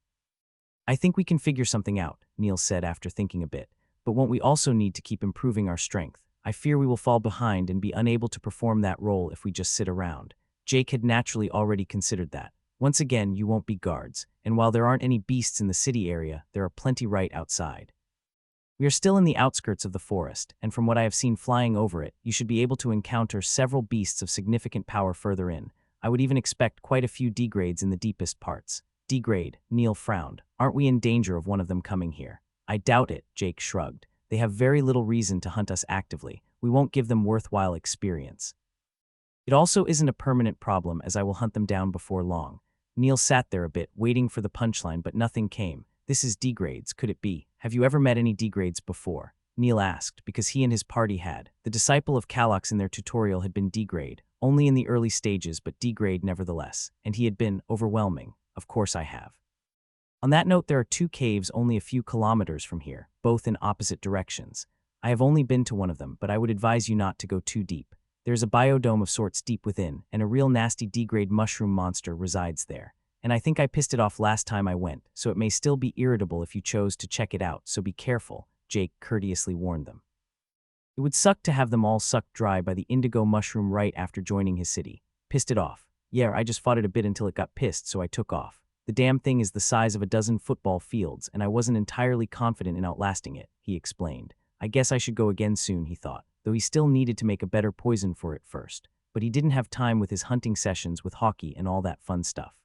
I think we can figure something out, Neil said after thinking a bit. But won't we also need to keep improving our strength? I fear we will fall behind and be unable to perform that role if we just sit around. Jake had naturally already considered that. Once again, you won't be guards, and while there aren't any beasts in the city area, there are plenty right outside. We are still in the outskirts of the forest, and from what I have seen flying over it, you should be able to encounter several beasts of significant power further in. I would even expect quite a few degrades in the deepest parts. Degrade, Neil frowned. Aren't we in danger of one of them coming here? I doubt it, Jake shrugged. They have very little reason to hunt us actively. We won't give them worthwhile experience. It also isn't a permanent problem, as I will hunt them down before long. Neil sat there a bit, waiting for the punchline, but nothing came. This is degrades, could it be? Have you ever met any degrades before? Neil asked, because he and his party had. The disciple of Kalox in their tutorial had been degrade, only in the early stages, but degrade nevertheless, and he had been overwhelming. Of course I have. On that note, there are 2 caves only a few kilometers from here, both in opposite directions. I have only been to one of them, but I would advise you not to go too deep. There's a biodome of sorts deep within, and a real nasty degrade mushroom monster resides there. And I think I pissed it off last time I went, so it may still be irritable if you chose to check it out, so be careful, Jake courteously warned them. It would suck to have them all sucked dry by the indigo mushroom right after joining his city. Pissed it off. Yeah, I just fought it a bit until it got pissed, so I took off. The damn thing is the size of a dozen football fields, and I wasn't entirely confident in outlasting it, he explained. I guess I should go again soon, he thought, though he still needed to make a better poison for it first. But he didn't have time with his hunting sessions with hockey and all that fun stuff.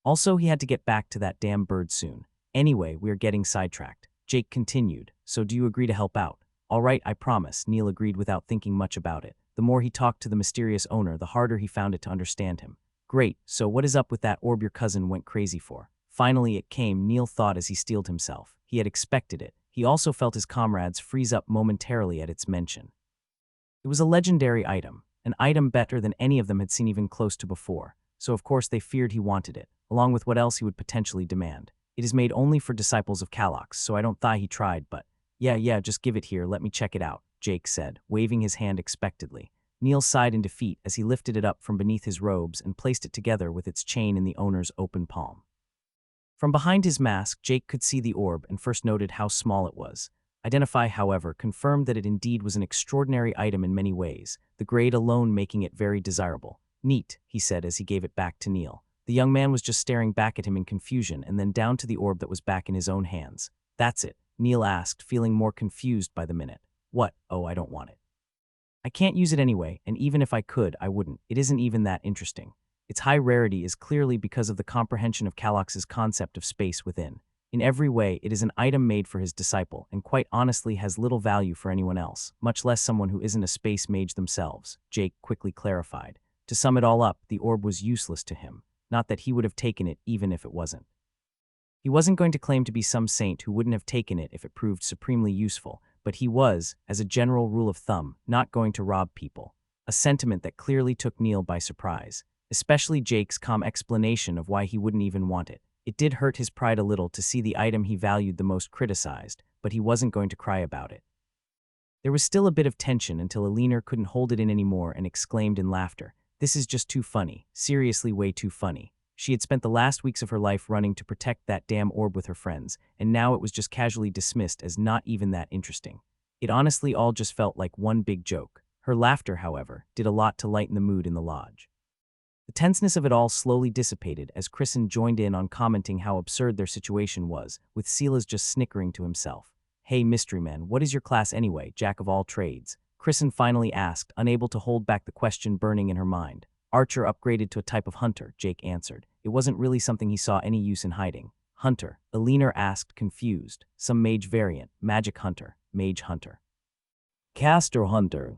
Also, he had to get back to that damn bird soon. Anyway, we are getting sidetracked. Jake continued, so do you agree to help out? All right, I promise, Neil agreed without thinking much about it. The more he talked to the mysterious owner, the harder he found it to understand him. Great, so what is up with that orb your cousin went crazy for? Finally it came, Neil thought as he steeled himself. He had expected it. He also felt his comrades freeze up momentarily at its mention. It was a legendary item, an item better than any of them had seen even close to before, so of course they feared he wanted it, along with what else he would potentially demand. It is made only for disciples of Kalox, so I don't thought he tried, but yeah, just give it here, let me check it out, Jake said, waving his hand expectantly. Neil sighed in defeat as he lifted it up from beneath his robes and placed it together with its chain in the owner's open palm. From behind his mask, Jake could see the orb and first noted how small it was. Identify, however, confirmed that it indeed was an extraordinary item in many ways, the grade alone making it very desirable. Neat, he said as he gave it back to Neil. The young man was just staring back at him in confusion and then down to the orb that was back in his own hands. That's it, Neil asked, feeling more confused by the minute. What? Oh, I don't want it. I can't use it anyway, and even if I could, I wouldn't. It isn't even that interesting. Its high rarity is clearly because of the comprehension of Kalox's concept of space within. In every way, it is an item made for his disciple, and quite honestly has little value for anyone else, much less someone who isn't a space mage themselves, Jake quickly clarified. To sum it all up, the orb was useless to him. Not that he would have taken it even if it wasn't. He wasn't going to claim to be some saint who wouldn't have taken it if it proved supremely useful, but he was, as a general rule of thumb, not going to rob people. A sentiment that clearly took Neil by surprise, especially Jake's calm explanation of why he wouldn't even want it. It did hurt his pride a little to see the item he valued the most criticized, but he wasn't going to cry about it. There was still a bit of tension until Alina couldn't hold it in anymore and exclaimed in laughter, "This is just too funny, seriously way too funny." She had spent the last weeks of her life running to protect that damn orb with her friends, and now it was just casually dismissed as not even that interesting. It honestly all just felt like one big joke. Her laughter, however, did a lot to lighten the mood in the lodge. The tenseness of it all slowly dissipated as Kristen joined in on commenting how absurd their situation was, with Silas just snickering to himself. "Hey, mystery man, what is your class anyway, jack of all trades?" Kristen finally asked, unable to hold back the question burning in her mind. "Archer upgraded to a type of hunter," Jake answered. It wasn't really something he saw any use in hiding. "Hunter?" Alina asked, confused. "Some mage variant, magic hunter, mage hunter. Caster hunter."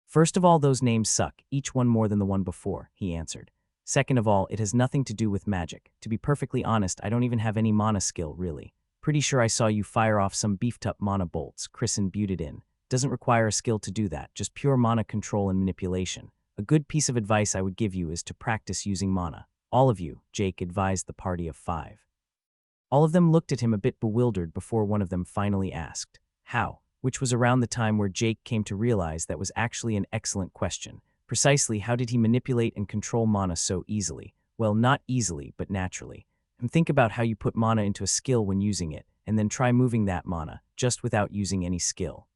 "First of all, those names suck, each one more than the one before," he answered. "Second of all, it has nothing to do with magic. To be perfectly honest, I don't even have any mana skill, really. Pretty sure I saw you fire off some beefed-up mana bolts," Kristen buted in. "Doesn't require a skill to do that, just pure mana control and manipulation. A good piece of advice I would give you is to practice using mana. All of you," Jake advised the party of 5. All of them looked at him a bit bewildered before one of them finally asked, "How?" Which was around the time where Jake came to realize that was actually an excellent question. Precisely how did he manipulate and control mana so easily? Well, not easily, but naturally. And think about how you put mana into a skill when using it, and then try moving that mana, just without using any skill.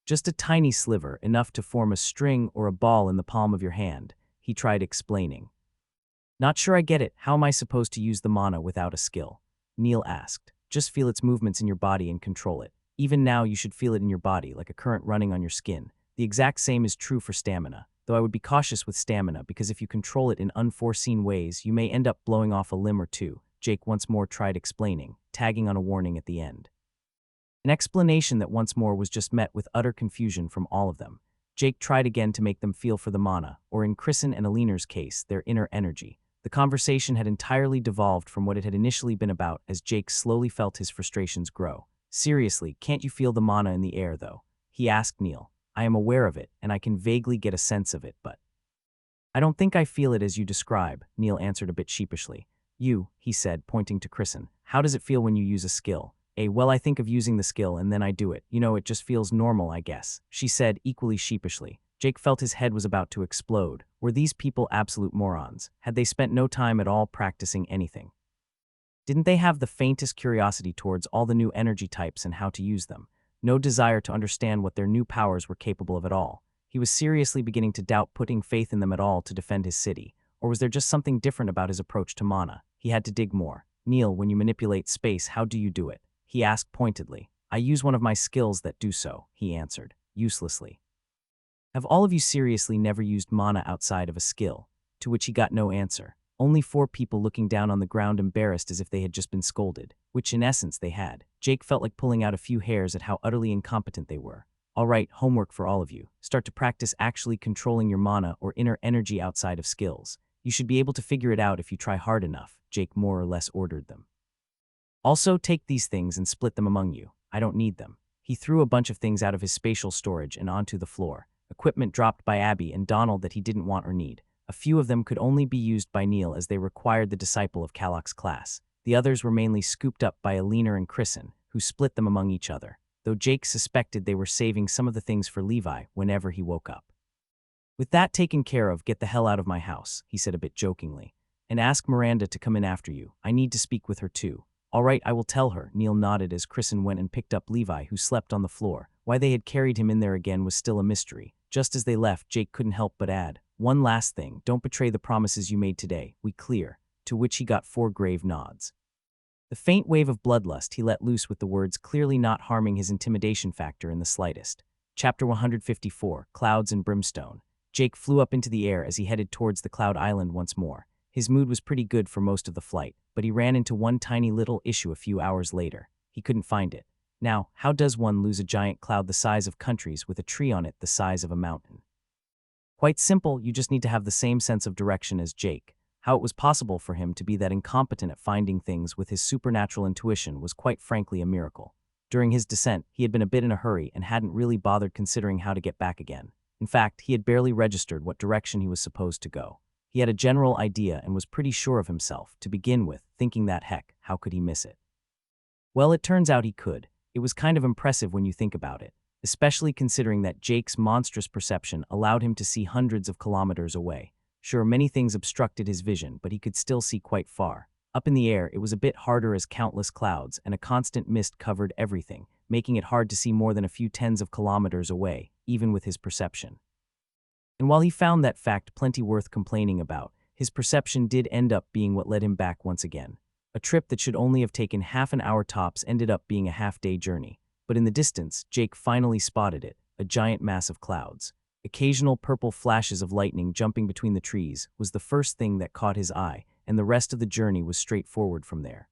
Just a tiny sliver, enough to form a string or a ball in the palm of your hand, he tried explaining. "Not sure I get it. How am I supposed to use the mana without a skill?" Neil asked. "Just feel its movements in your body and control it. Even now you should feel it in your body, like a current running on your skin. The exact same is true for stamina, though I would be cautious with stamina because if you control it in unforeseen ways, you may end up blowing off a limb or two," Jake once more tried explaining, tagging on a warning at the end. An explanation that once more was just met with utter confusion from all of them. Jake tried again to make them feel for the mana, or in Kristen and Alina's case, their inner energy. The conversation had entirely devolved from what it had initially been about as Jake slowly felt his frustrations grow. "Seriously, can't you feel the mana in the air, though?" he asked Neil. "I am aware of it, and I can vaguely get a sense of it, but—" "I don't think I feel it as you describe," Neil answered a bit sheepishly. He said, pointing to Kristen. "How does it feel when you use a skill?" Well, I think of using the skill and then I do it. It just feels normal, I guess," she said, equally sheepishly. Jake felt his head was about to explode. Were these people absolute morons? Had they spent no time at all practicing anything? Didn't they have the faintest curiosity towards all the new energy types and how to use them? No desire to understand what their new powers were capable of at all? He was seriously beginning to doubt putting faith in them at all to defend his city. Or was there just something different about his approach to mana? He had to dig more. "Neil, when you manipulate space, how do you do it?" he asked pointedly. "I use one of my skills that do so," he answered, uselessly. "Have all of you seriously never used mana outside of a skill?" To which he got no answer. Only 4 people looking down on the ground embarrassed as if they had just been scolded, which in essence they had. Jake felt like pulling out a few hairs at how utterly incompetent they were. All right, homework for all of you. Start to practice actually controlling your mana or inner energy outside of skills. You should be able to figure it out if you try hard enough, Jake more or less ordered them. Also, take these things and split them among you. I don't need them. He threw a bunch of things out of his spatial storage and onto the floor. Equipment dropped by Abby and Donald that he didn't want or need. A few of them could only be used by Neil as they required the disciple of Kalok's class. The others were mainly scooped up by Alina and Kristen, who split them among each other, though Jake suspected they were saving some of the things for Levi whenever he woke up. With that taken care of, get the hell out of my house, he said a bit jokingly. And ask Miranda to come in after you. I need to speak with her too. All right, I will tell her, Neil nodded as Kristen went and picked up Levi, who slept on the floor. Why they had carried him in there again was still a mystery. Just as they left, Jake couldn't help but add, one last thing, don't betray the promises you made today, we clear, to which he got 4 grave nods. The faint wave of bloodlust he let loose with the words clearly not harming his intimidation factor in the slightest. Chapter 154, Clouds and Brimstone. Jake flew up into the air as he headed towards the Cloud Island once more. His mood was pretty good for most of the flight, but he ran into one tiny little issue a few hours later. He couldn't find it. Now, how does one lose a giant cloud the size of countries with a tree on it the size of a mountain? Quite simple, you just need to have the same sense of direction as Jake. How it was possible for him to be that incompetent at finding things with his supernatural intuition was quite frankly a miracle. During his descent, he had been a bit in a hurry and hadn't really bothered considering how to get back again. In fact, he had barely registered what direction he was supposed to go. He had a general idea and was pretty sure of himself, to begin with, thinking that heck, how could he miss it? Well, it turns out he could. It was kind of impressive when you think about it, especially considering that Jake's monstrous perception allowed him to see hundreds of kilometers away. Sure, many things obstructed his vision, but he could still see quite far. Up in the air, it was a bit harder as countless clouds and a constant mist covered everything, making it hard to see more than a few tens of kilometers away, even with his perception. And while he found that fact plenty worth complaining about, his perception did end up being what led him back once again. A trip that should only have taken half an hour tops ended up being a half-day journey. But in the distance, Jake finally spotted it, a giant mass of clouds. Occasional purple flashes of lightning jumping between the trees was the first thing that caught his eye, and the rest of the journey was straightforward from there.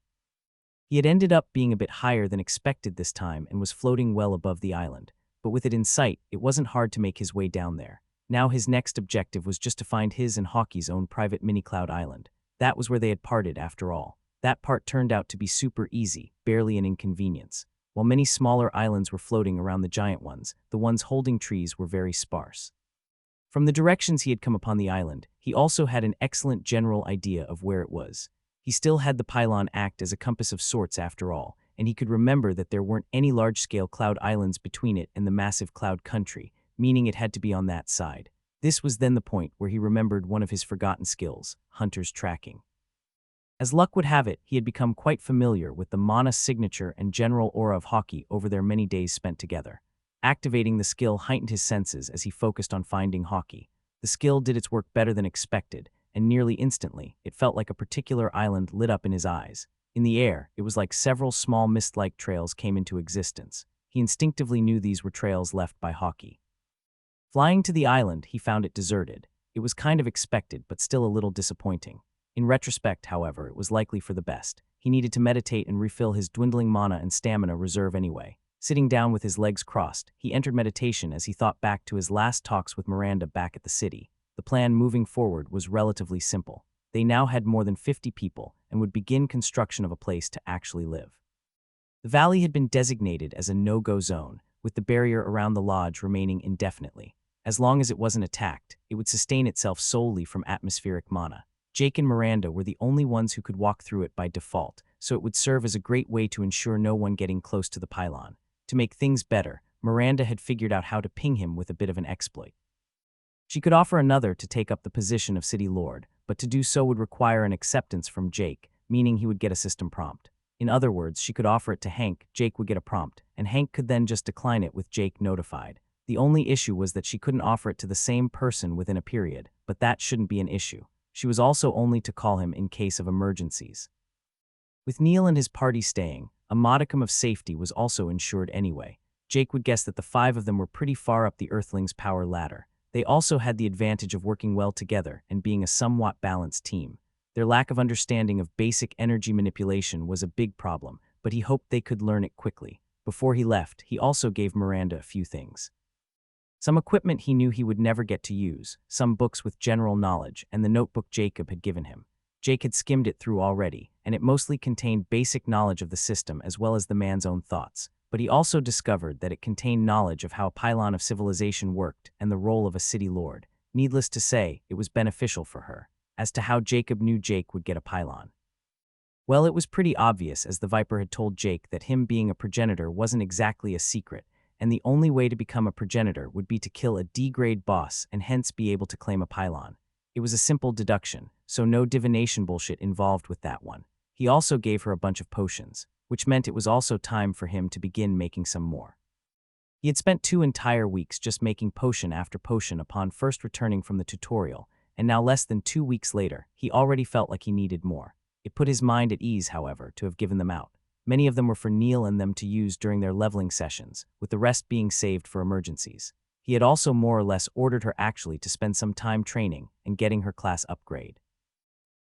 He had ended up being a bit higher than expected this time and was floating well above the island. But with it in sight, it wasn't hard to make his way down there. Now his next objective was just to find his and Hockey's own private mini-cloud island. That was where they had parted after all. That part turned out to be super easy, barely an inconvenience. While many smaller islands were floating around the giant ones, the ones holding trees were very sparse. From the directions he had come upon the island, he also had an excellent general idea of where it was. He still had the pylon act as a compass of sorts after all, and he could remember that there weren't any large-scale cloud islands between it and the massive cloud country, meaning it had to be on that side. This was then the point where he remembered one of his forgotten skills, Hunter's tracking. As luck would have it, he had become quite familiar with the mana signature and general aura of Hockey over their many days spent together. Activating the skill heightened his senses as he focused on finding Hockey. The skill did its work better than expected, and nearly instantly, it felt like a particular island lit up in his eyes. In the air, it was like several small mist-like trails came into existence. He instinctively knew these were trails left by Hockey. Flying to the island, he found it deserted. It was kind of expected, but still a little disappointing. In retrospect, however, it was likely for the best. He needed to meditate and refill his dwindling mana and stamina reserve anyway. Sitting down with his legs crossed, he entered meditation as he thought back to his last talks with Miranda back at the city. The plan moving forward was relatively simple. They now had more than 50 people and would begin construction of a place to actually live. The valley had been designated as a no-go zone, with the barrier around the lodge remaining indefinitely. As long as it wasn't attacked, it would sustain itself solely from atmospheric mana. Jake and Miranda were the only ones who could walk through it by default, so it would serve as a great way to ensure no one getting close to the pylon. To make things better, Miranda had figured out how to ping him with a bit of an exploit. She could offer another to take up the position of City Lord, but to do so would require an acceptance from Jake, meaning he would get a system prompt. In other words, she could offer it to Hank, Jake would get a prompt, and Hank could then just decline it with Jake notified. The only issue was that she couldn't offer it to the same person within a period, but that shouldn't be an issue. She was also only to call him in case of emergencies. With Neil and his party staying, a modicum of safety was also ensured anyway. Jake would guess that the 5 of them were pretty far up the Earthlings' power ladder. They also had the advantage of working well together and being a somewhat balanced team. Their lack of understanding of basic energy manipulation was a big problem, but he hoped they could learn it quickly. Before he left, he also gave Miranda a few things. Some equipment he knew he would never get to use, some books with general knowledge, and the notebook Jacob had given him. Jake had skimmed it through already, and it mostly contained basic knowledge of the system as well as the man's own thoughts. But he also discovered that it contained knowledge of how a pylon of civilization worked and the role of a city lord. Needless to say, it was beneficial for her. As to how Jacob knew Jake would get a pylon. Well, it was pretty obvious, as the Viper had told Jake, that him being a progenitor wasn't exactly a secret, and the only way to become a progenitor would be to kill a D-grade boss and hence be able to claim a pylon. It was a simple deduction, so no divination bullshit involved with that one. He also gave her a bunch of potions, which meant it was also time for him to begin making some more. He had spent 2 entire weeks just making potion after potion upon first returning from the tutorial, and now less than 2 weeks later, he already felt like he needed more. It put his mind at ease, however, to have given them out. Many of them were for Neil and them to use during their leveling sessions, with the rest being saved for emergencies. He had also more or less ordered her actually to spend some time training and getting her class upgrade.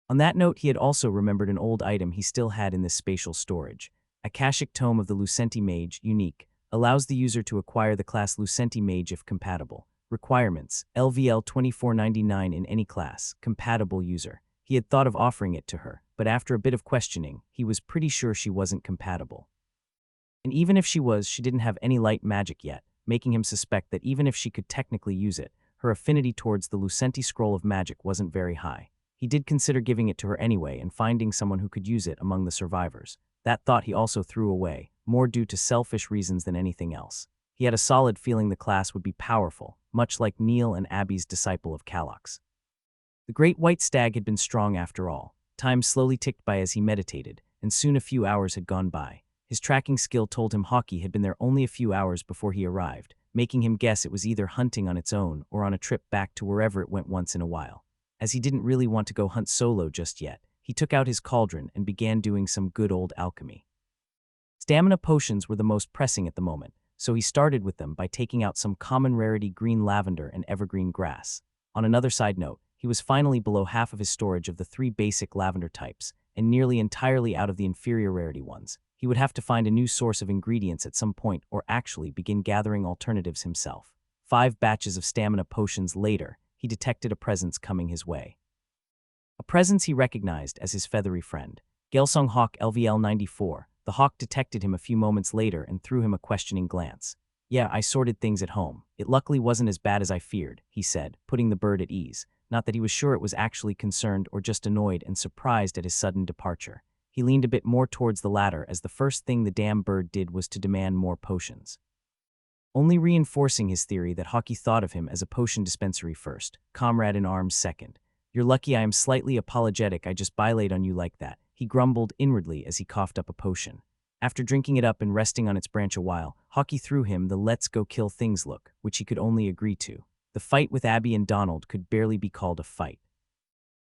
On that note, he had also remembered an old item he still had in this spatial storage. Akashic Tome of the Lucenti Mage, unique, allows the user to acquire the class Lucenti Mage if compatible. Requirements: LVL 2499 in any class, compatible user. He had thought of offering it to her, but after a bit of questioning, he was pretty sure she wasn't compatible. And even if she was, she didn't have any light magic yet, making him suspect that even if she could technically use it, her affinity towards the Lucenti Scroll of Magic wasn't very high. He did consider giving it to her anyway and finding someone who could use it among the survivors. That thought he also threw away, more due to selfish reasons than anything else. He had a solid feeling the class would be powerful, much like Neil and Abby's disciple of Kalox. The great white stag had been strong after all. Time slowly ticked by as he meditated, and soon a few hours had gone by. His tracking skill told him Hockey had been there only a few hours before he arrived, making him guess it was either hunting on its own or on a trip back to wherever it went once in a while. As he didn't really want to go hunt solo just yet, he took out his cauldron and began doing some good old alchemy. Stamina potions were the most pressing at the moment, so he started with them by taking out some common rarity green lavender and evergreen grass. On another side note, he was finally below half of his storage of the 3 basic lavender types, and nearly entirely out of the inferior rarity ones. He would have to find a new source of ingredients at some point or actually begin gathering alternatives himself. 5 batches of stamina potions later, he detected a presence coming his way. A presence he recognized as his feathery friend. Gelsong Hawk LVL 94. The hawk detected him a few moments later and threw him a questioning glance. "Yeah, I sorted things at home. It luckily wasn't as bad as I feared," he said, putting the bird at ease. Not that he was sure it was actually concerned or just annoyed and surprised at his sudden departure. He leaned a bit more towards the latter as the first thing the damn bird did was to demand more potions. Only reinforcing his theory that Hockey thought of him as a potion dispensary first, comrade in arms second. "You're lucky I am slightly apologetic I just bilaid on you like that," he grumbled inwardly as he coughed up a potion. After drinking it up and resting on its branch a while, Hockey threw him the "let's go kill things" look, which he could only agree to. The fight with Abby and Donald could barely be called a fight.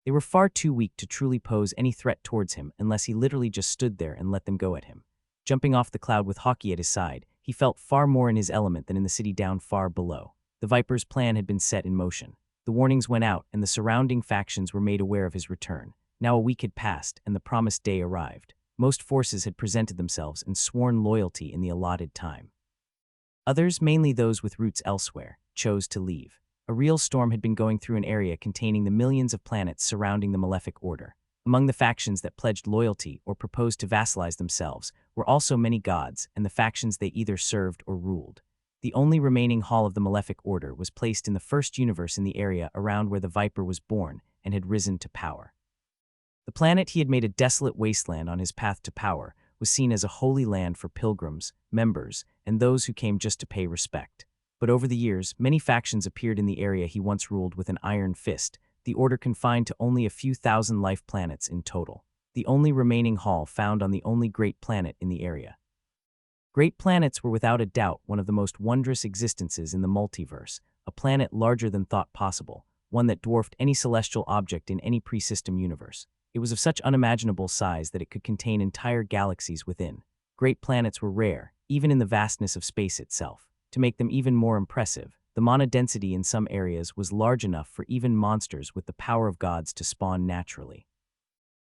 They were far too weak to truly pose any threat towards him unless he literally just stood there and let them go at him. Jumping off the cloud with Hockey at his side, he felt far more in his element than in the city down far below. The Viper's plan had been set in motion. The warnings went out and the surrounding factions were made aware of his return. Now a week had passed and the promised day arrived. Most forces had presented themselves and sworn loyalty in the allotted time. Others, mainly those with roots elsewhere, chose to leave. A real storm had been going through an area containing the millions of planets surrounding the Malefic Order. Among the factions that pledged loyalty or proposed to vassalize themselves were also many gods and the factions they either served or ruled. The only remaining hall of the Malefic Order was placed in the first universe in the area around where the Viper was born and had risen to power. The planet he had made a desolate wasteland on his path to power was seen as a holy land for pilgrims, members, and those who came just to pay respect. But over the years, many factions appeared in the area he once ruled with an iron fist, the order confined to only a few thousand life planets in total. The only remaining hall found on the only great planet in the area. Great planets were without a doubt one of the most wondrous existences in the multiverse, a planet larger than thought possible, one that dwarfed any celestial object in any pre-system universe. It was of such unimaginable size that it could contain entire galaxies within. Great planets were rare, even in the vastness of space itself. To make them even more impressive, the mana density in some areas was large enough for even monsters with the power of gods to spawn naturally.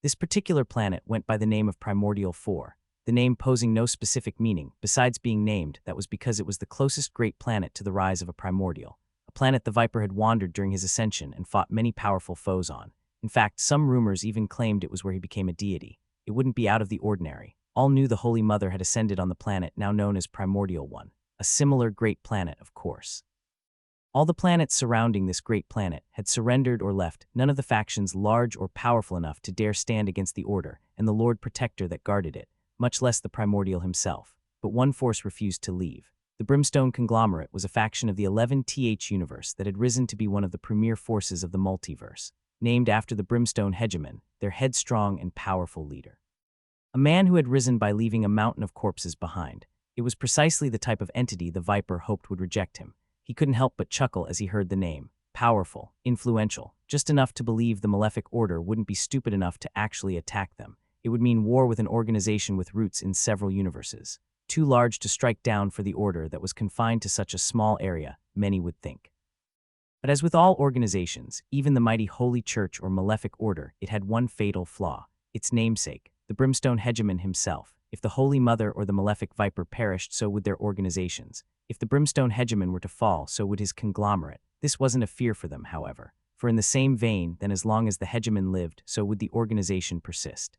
This particular planet went by the name of Primordial 4, the name posing no specific meaning besides being named. That was because it was the closest great planet to the rise of a primordial, a planet the Viper had wandered during his ascension and fought many powerful foes on. In fact, some rumors even claimed it was where he became a deity. It wouldn't be out of the ordinary. All knew the Holy Mother had ascended on the planet now known as Primordial 1, a similar great planet, of course. All the planets surrounding this great planet had surrendered or left, none of the factions large or powerful enough to dare stand against the Order and the Lord Protector that guarded it, much less the Primordial himself. But one force refused to leave. The Brimstone Conglomerate was a faction of the 11th universe that had risen to be one of the premier forces of the multiverse, named after the Brimstone Hegemon, their headstrong and powerful leader. A man who had risen by leaving a mountain of corpses behind. It was precisely the type of entity the Viper hoped would reject him. He couldn't help but chuckle as he heard the name. Powerful, influential, just enough to believe the Malefic Order wouldn't be stupid enough to actually attack them. It would mean war with an organization with roots in several universes. Too large to strike down for the Order that was confined to such a small area, many would think. But as with all organizations, even the mighty Holy Church or Malefic Order, it had one fatal flaw. Its namesake, the Brimstone Hegemon himself. If the Holy Mother or the Malefic Viper perished, so would their organizations. If the Brimstone Hegemon were to fall, so would his conglomerate. This wasn't a fear for them, however, for in the same vein, then as long as the Hegemon lived, so would the organization persist.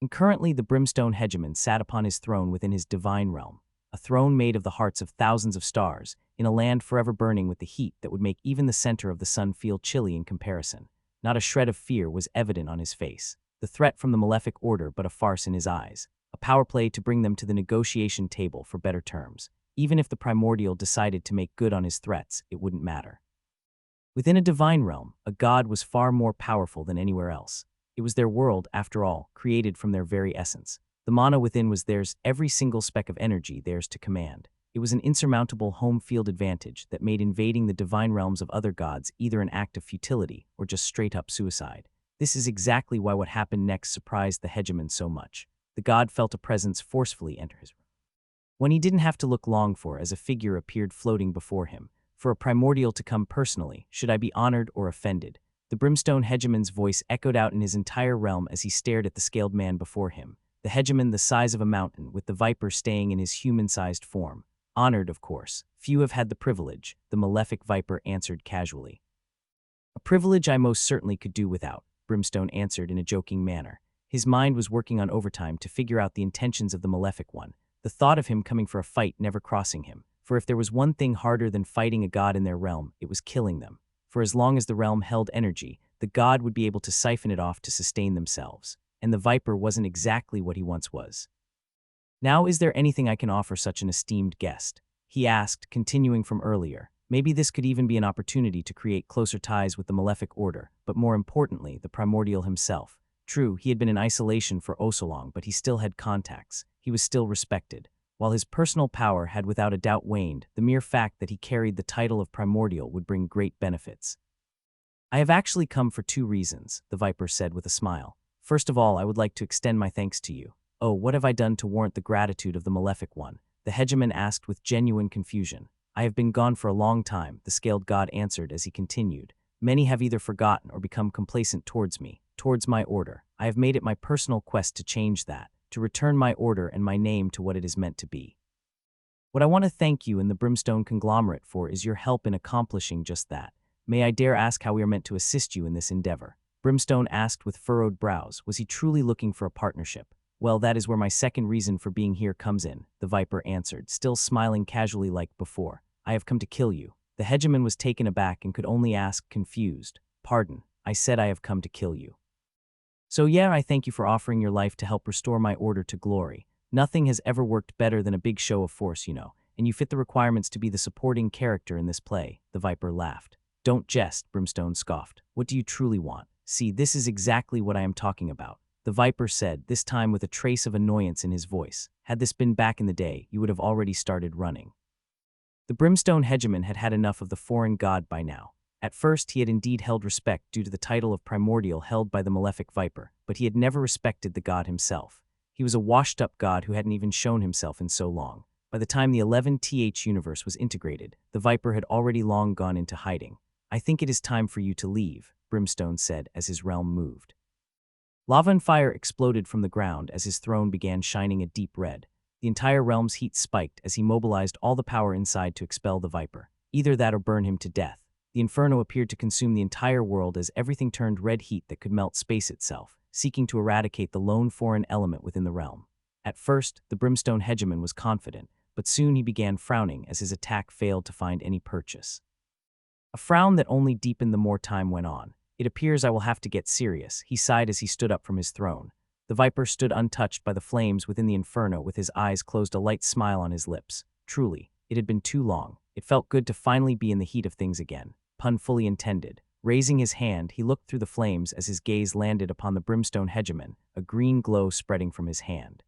And currently the Brimstone Hegemon sat upon his throne within his divine realm, a throne made of the hearts of thousands of stars, in a land forever burning with the heat that would make even the center of the sun feel chilly in comparison. Not a shred of fear was evident on his face. The threat from the Malefic Order but a farce in his eyes, a power play to bring them to the negotiation table for better terms. Even if the Primordial decided to make good on his threats, it wouldn't matter. Within a divine realm, a god was far more powerful than anywhere else. It was their world, after all, created from their very essence. The mana within was theirs, every single speck of energy theirs to command. It was an insurmountable home field advantage that made invading the divine realms of other gods either an act of futility or just straight-up suicide. This is exactly why what happened next surprised the Hegemon so much. The god felt a presence forcefully enter his room. When he didn't have to look long for, as a figure appeared floating before him, for a primordial to come personally, should I be honored or offended? The Brimstone Hegemon's voice echoed out in his entire realm as he stared at the scaled man before him, the Hegemon the size of a mountain, with the Viper staying in his human-sized form. Honored, of course. Few have had the privilege, the Malefic Viper answered casually. A privilege I most certainly could do without, Brimstone answered in a joking manner. His mind was working on overtime to figure out the intentions of the Malefic one, the thought of him coming for a fight never crossing him. For if there was one thing harder than fighting a god in their realm, it was killing them. For as long as the realm held energy, the god would be able to siphon it off to sustain themselves. And the Viper wasn't exactly what he once was. Now, is there anything I can offer such an esteemed guest? He asked, continuing from earlier. Maybe this could even be an opportunity to create closer ties with the Malefic Order, but more importantly, the Primordial himself. True, he had been in isolation for oh so long, but he still had contacts. He was still respected. While his personal power had without a doubt waned, the mere fact that he carried the title of Primordial would bring great benefits. I have actually come for 2 reasons, the Viper said with a smile. First of all, I would like to extend my thanks to you. Oh, what have I done to warrant the gratitude of the Malefic one? The Hegemon asked with genuine confusion. I have been gone for a long time, the scaled god answered as he continued. Many have either forgotten or become complacent towards me, towards my order. I have made it my personal quest to change that, to return my order and my name to what it is meant to be. What I want to thank you and the Brimstone Conglomerate for is your help in accomplishing just that. May I dare ask how we are meant to assist you in this endeavor? Brimstone asked with furrowed brows. Was he truly looking for a partnership? Well, that is where my second reason for being here comes in, the Viper answered, still smiling casually like before. I have come to kill you. The Hegemon was taken aback and could only ask, confused. Pardon, I said I have come to kill you. So yeah, I thank you for offering your life to help restore my order to glory. Nothing has ever worked better than a big show of force, you know, and you fit the requirements to be the supporting character in this play, the Viper laughed. Don't jest, Brimstone scoffed. What do you truly want? See, this is exactly what I am talking about, the Viper said, this time with a trace of annoyance in his voice. Had this been back in the day, you would have already started running. The Brimstone Hegemon had had enough of the foreign god by now. At first, he had indeed held respect due to the title of Primordial held by the Malefic Viper, but he had never respected the god himself. He was a washed-up god who hadn't even shown himself in so long. By the time the 11th universe was integrated, the Viper had already long gone into hiding. I think it is time for you to leave, Brimstone said as his realm moved. Lava and fire exploded from the ground as his throne began shining a deep red. The entire realm's heat spiked as he mobilized all the power inside to expel the Viper. Either that or burn him to death. The inferno appeared to consume the entire world as everything turned red heat that could melt space itself, seeking to eradicate the lone foreign element within the realm. At first, the brimstone hegemon was confident, but soon he began frowning as his attack failed to find any purchase. A frown that only deepened the more time went on. It appears I will have to get serious, he sighed as he stood up from his throne. The Viper stood untouched by the flames within the inferno with his eyes closed, a light smile on his lips. Truly, it had been too long. It felt good to finally be in the heat of things again. Pun fully intended. Raising his hand, he looked through the flames as his gaze landed upon the brimstone hegemon, a green glow spreading from his hand.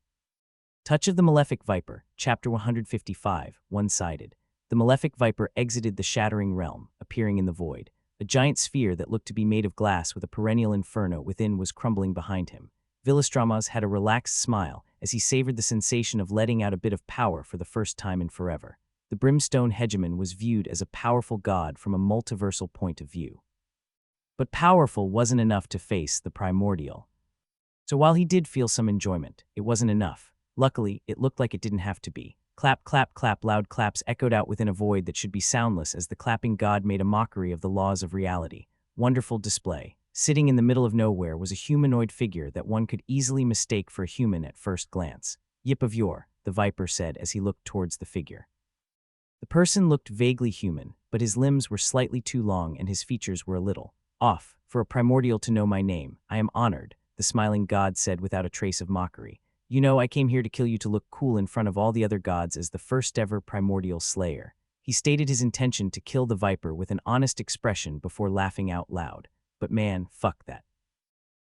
Touch of the Malefic Viper, Chapter 155, One-Sided. The Malefic Viper exited the shattering realm, appearing in the void. A giant sphere that looked to be made of glass with a perennial inferno within was crumbling behind him. Vilistramas had a relaxed smile as he savored the sensation of letting out a bit of power for the first time in forever. The brimstone hegemon was viewed as a powerful god from a multiversal point of view. But powerful wasn't enough to face the primordial. So while he did feel some enjoyment, it wasn't enough. Luckily, it looked like it didn't have to be. Clap, clap, clap. Loud claps echoed out within a void that should be soundless as the clapping god made a mockery of the laws of reality. Wonderful display. Sitting in the middle of nowhere was a humanoid figure that one could easily mistake for a human at first glance. Yip of Yor, the Viper said as he looked towards the figure. The person looked vaguely human, but his limbs were slightly too long and his features were a little off. For a primordial to know my name, I am honored, the smiling god said without a trace of mockery. You know, I came here to kill you to look cool in front of all the other gods as the first ever primordial slayer. He stated his intention to kill the Viper with an honest expression before laughing out loud. But man, fuck that.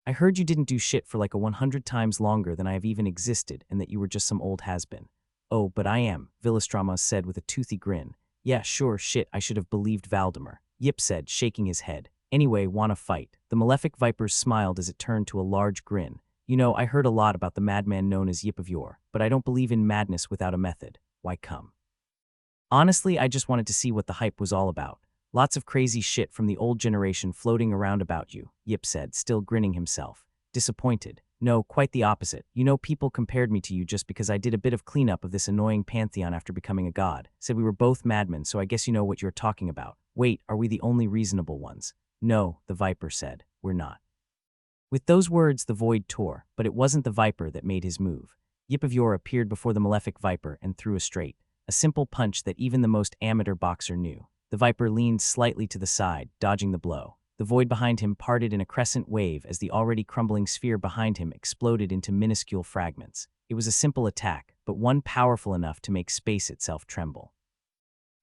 I heard you didn't do shit for like 100 times longer than I have even existed and that you were just some old has-been. Oh, but I am, Vilistramas said with a toothy grin. Yeah, sure, shit, I should have believed Valdemar. Yip said, shaking his head. Anyway, wanna fight? The Malefic Viper smiled as it turned to a large grin. You know, I heard a lot about the madman known as Yip of Yor, but I don't believe in madness without a method. Why come? Honestly, I just wanted to see what the hype was all about. Lots of crazy shit from the old generation floating around about you, Yip said, still grinning himself. Disappointed. No, quite the opposite. You know, people compared me to you just because I did a bit of cleanup of this annoying pantheon after becoming a god. Said we were both madmen, so I guess you know what you're talking about. Wait, are we the only reasonable ones? No, the Viper said. We're not. With those words, the void tore, but it wasn't the Viper that made his move. Yip of Yor appeared before the Malefic Viper and threw a straight, a simple punch that even the most amateur boxer knew. The Viper leaned slightly to the side, dodging the blow. The void behind him parted in a crescent wave as the already crumbling sphere behind him exploded into minuscule fragments. It was a simple attack, but one powerful enough to make space itself tremble.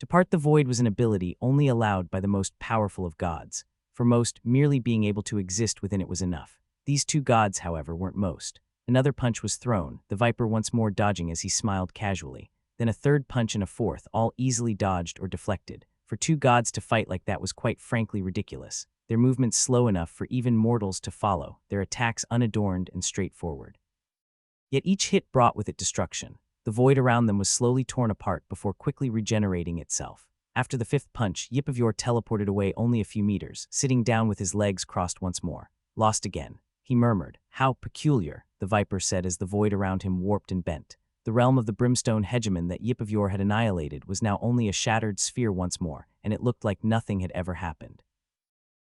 To part the void was an ability only allowed by the most powerful of gods. For most, merely being able to exist within it was enough. These two gods, however, weren't most. Another punch was thrown, the Viper once more dodging as he smiled casually. Then a third punch and a fourth, all easily dodged or deflected. For two gods to fight like that was quite frankly ridiculous. Their movements slow enough for even mortals to follow, their attacks unadorned and straightforward. Yet each hit brought with it destruction. The void around them was slowly torn apart before quickly regenerating itself. After the fifth punch, Yip of Yor teleported away only a few meters, sitting down with his legs crossed once more. Lost again. He murmured. How peculiar, the Viper said as the void around him warped and bent. The realm of the brimstone hegemon that Yip of Yor had annihilated was now only a shattered sphere once more, and it looked like nothing had ever happened.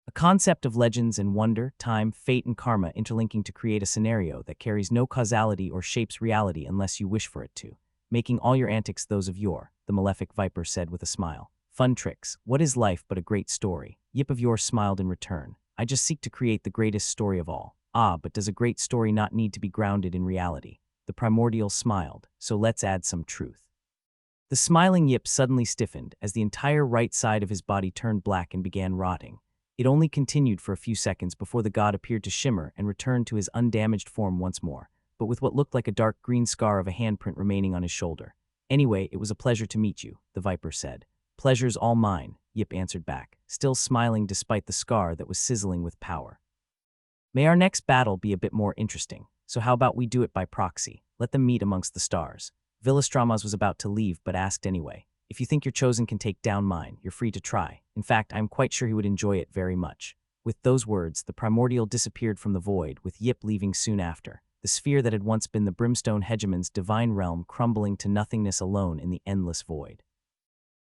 A concept of legends and wonder, time, fate, and karma interlinking to create a scenario that carries no causality or shapes reality unless you wish for it to. Making all your antics those of Yor, the Malefic Viper said with a smile. Fun tricks. What is life but a great story? Yip of Yor smiled in return. I just seek to create the greatest story of all. Ah, but does a great story not need to be grounded in reality? The primordial smiled, so let's add some truth. The smiling Yip suddenly stiffened as the entire right side of his body turned black and began rotting. It only continued for a few seconds before the god appeared to shimmer and returned to his undamaged form once more, but with what looked like a dark green scar of a handprint remaining on his shoulder. Anyway, it was a pleasure to meet you, the Viper said. Pleasure's all mine, Yip answered back, still smiling despite the scar that was sizzling with power. May our next battle be a bit more interesting, so how about we do it by proxy? Let them meet amongst the stars. Vilistramas was about to leave but asked anyway. If you think your chosen can take down mine, you're free to try. In fact, I'm quite sure he would enjoy it very much. With those words, the primordial disappeared from the void, with Yip leaving soon after, the sphere that had once been the Brimstone Hegemon's divine realm crumbling to nothingness alone in the endless void.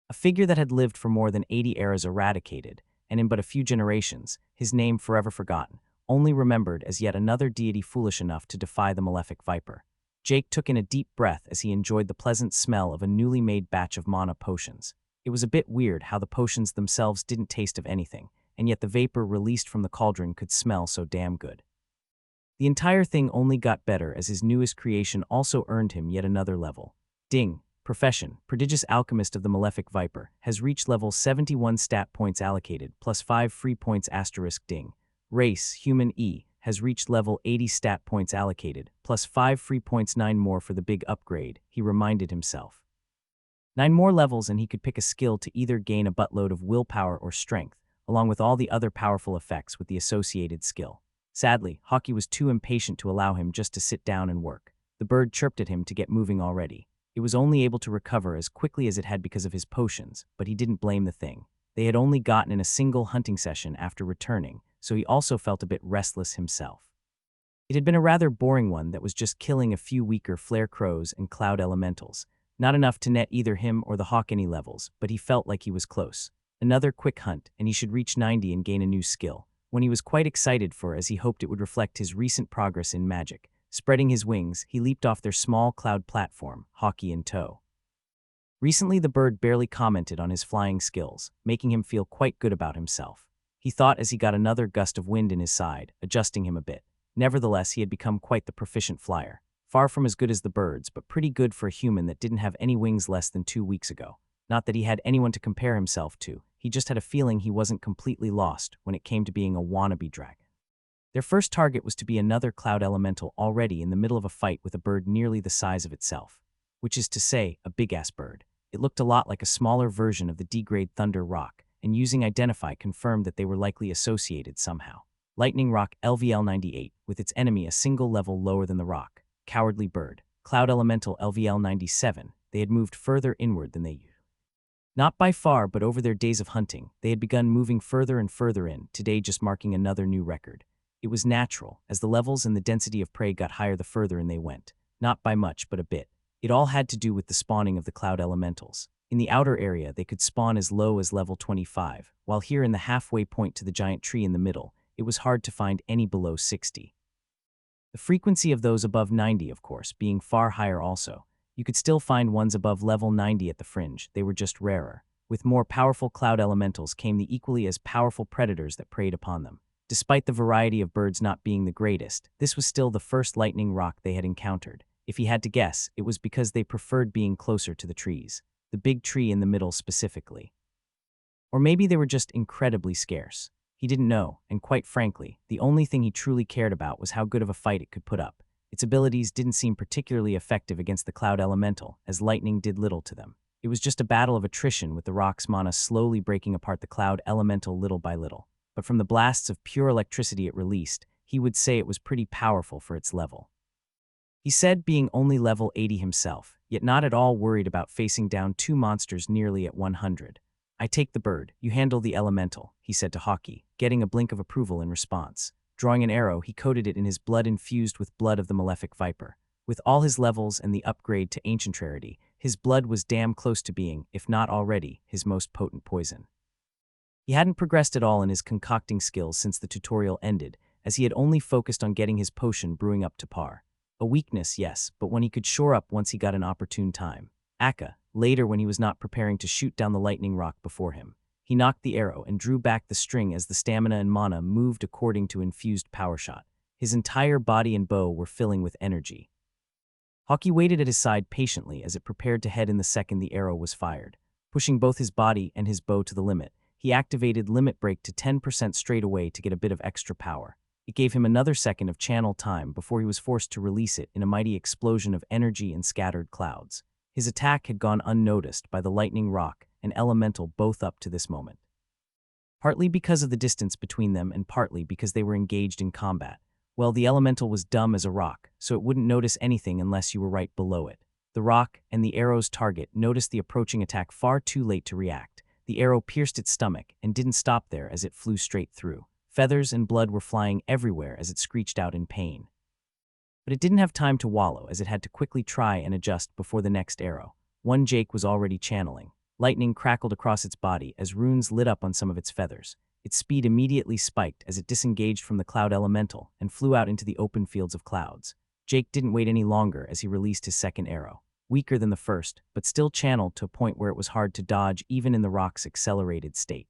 A figure that had lived for more than 80 eras eradicated, and in but a few generations, his name forever forgotten, only remembered as yet another deity foolish enough to defy the malefic viper. Jake took in a deep breath as he enjoyed the pleasant smell of a newly made batch of mana potions. It was a bit weird how the potions themselves didn't taste of anything, and yet the vapor released from the cauldron could smell so damn good. The entire thing only got better as his newest creation also earned him yet another level. Ding. Profession, Prodigious Alchemist of the Malefic Viper, has reached level 71 stat points allocated, plus 5 free points *. Ding. Race, Human E, has reached level 80 stat points allocated, plus 5 free points 9 more for the big upgrade, he reminded himself. 9 more levels and he could pick a skill to either gain a buttload of willpower or strength, along with all the other powerful effects with the associated skill. Sadly, Hockey was too impatient to allow him just to sit down and work. The bird chirped at him to get moving already. It was only able to recover as quickly as it had because of his potions, but he didn't blame the thing. They had only gotten in a single hunting session after returning, so he also felt a bit restless himself. It had been a rather boring one that was just killing a few weaker flare crows and cloud elementals. Not enough to net either him or the hawk any levels, but he felt like he was close. Another quick hunt, and he should reach 90 and gain a new skill, one he was quite excited for as he hoped it would reflect his recent progress in magic. Spreading his wings, he leaped off their small cloud platform, Hockey in tow. Recently, the bird barely commented on his flying skills, making him feel quite good about himself. He thought as he got another gust of wind in his side, adjusting him a bit. Nevertheless, he had become quite the proficient flyer. Far from as good as the birds, but pretty good for a human that didn't have any wings less than 2 weeks ago. Not that he had anyone to compare himself to, he just had a feeling he wasn't completely lost when it came to being a wannabe dragon. Their first target was to be another cloud elemental already in the middle of a fight with a bird nearly the size of itself. Which is to say, a big-ass bird. It looked a lot like a smaller version of the D-grade Thunder Rock, and using Identify confirmed that they were likely associated somehow. Lightning Rock LVL-98, with its enemy a single level lower than the rock. Cowardly Bird. Cloud Elemental LVL-97, they had moved further inward than they used. Not by far, but over their days of hunting, they had begun moving further and further in, today just marking another new record. It was natural, as the levels and the density of prey got higher the further in they went. Not by much, but a bit. It all had to do with the spawning of the cloud elementals. In the outer area, they could spawn as low as level 25, while here in the halfway point to the giant tree in the middle, it was hard to find any below 60. The frequency of those above 90, of course, being far higher also. You could still find ones above level 90 at the fringe, they were just rarer. With more powerful cloud elementals came the equally as powerful predators that preyed upon them. Despite the variety of birds not being the greatest, this was still the first lightning rock they had encountered. If he had to guess, it was because they preferred being closer to the trees. The big tree in the middle specifically. Or maybe they were just incredibly scarce. He didn't know, and quite frankly, the only thing he truly cared about was how good of a fight it could put up. Its abilities didn't seem particularly effective against the cloud elemental, as lightning did little to them. It was just a battle of attrition with the rock's mana slowly breaking apart the cloud elemental little by little. But from the blasts of pure electricity it released, he would say it was pretty powerful for its level. He said being only level 80 himself, yet not at all worried about facing down 2 monsters nearly at 100. I take the bird, you handle the elemental, he said to Hockey, getting a blink of approval in response. Drawing an arrow, he coated it in his blood infused with blood of the malefic viper. With all his levels and the upgrade to ancient rarity, his blood was damn close to being, if not already, his most potent poison. He hadn't progressed at all in his concocting skills since the tutorial ended, as he had only focused on getting his potion brewing up to par. A weakness, yes, but one he could shore up once he got an opportune time. Akka, later when he was not preparing to shoot down the lightning rock before him. He knocked the arrow and drew back the string as the stamina and mana moved according to infused power shot. His entire body and bow were filling with energy. Hockey waited at his side patiently as it prepared to head in the second the arrow was fired. Pushing both his body and his bow to the limit, he activated Limit Break to 10% straight away to get a bit of extra power. It gave him another second of channel time before he was forced to release it in a mighty explosion of energy and scattered clouds. His attack had gone unnoticed by the lightning rock and elemental both up to this moment. Partly because of the distance between them and partly because they were engaged in combat. Well, the elemental was dumb as a rock, so it wouldn't notice anything unless you were right below it. The rock and the arrow's target noticed the approaching attack far too late to react. The arrow pierced its stomach and didn't stop there as it flew straight through. Feathers and blood were flying everywhere as it screeched out in pain. But it didn't have time to wallow, as it had to quickly try and adjust before the next arrow. One Jake was already channeling. Lightning crackled across its body as runes lit up on some of its feathers. Its speed immediately spiked as it disengaged from the cloud elemental and flew out into the open fields of clouds. Jake didn't wait any longer as he released his second arrow. Weaker than the first, but still channeled to a point where it was hard to dodge even in the rock's accelerated state.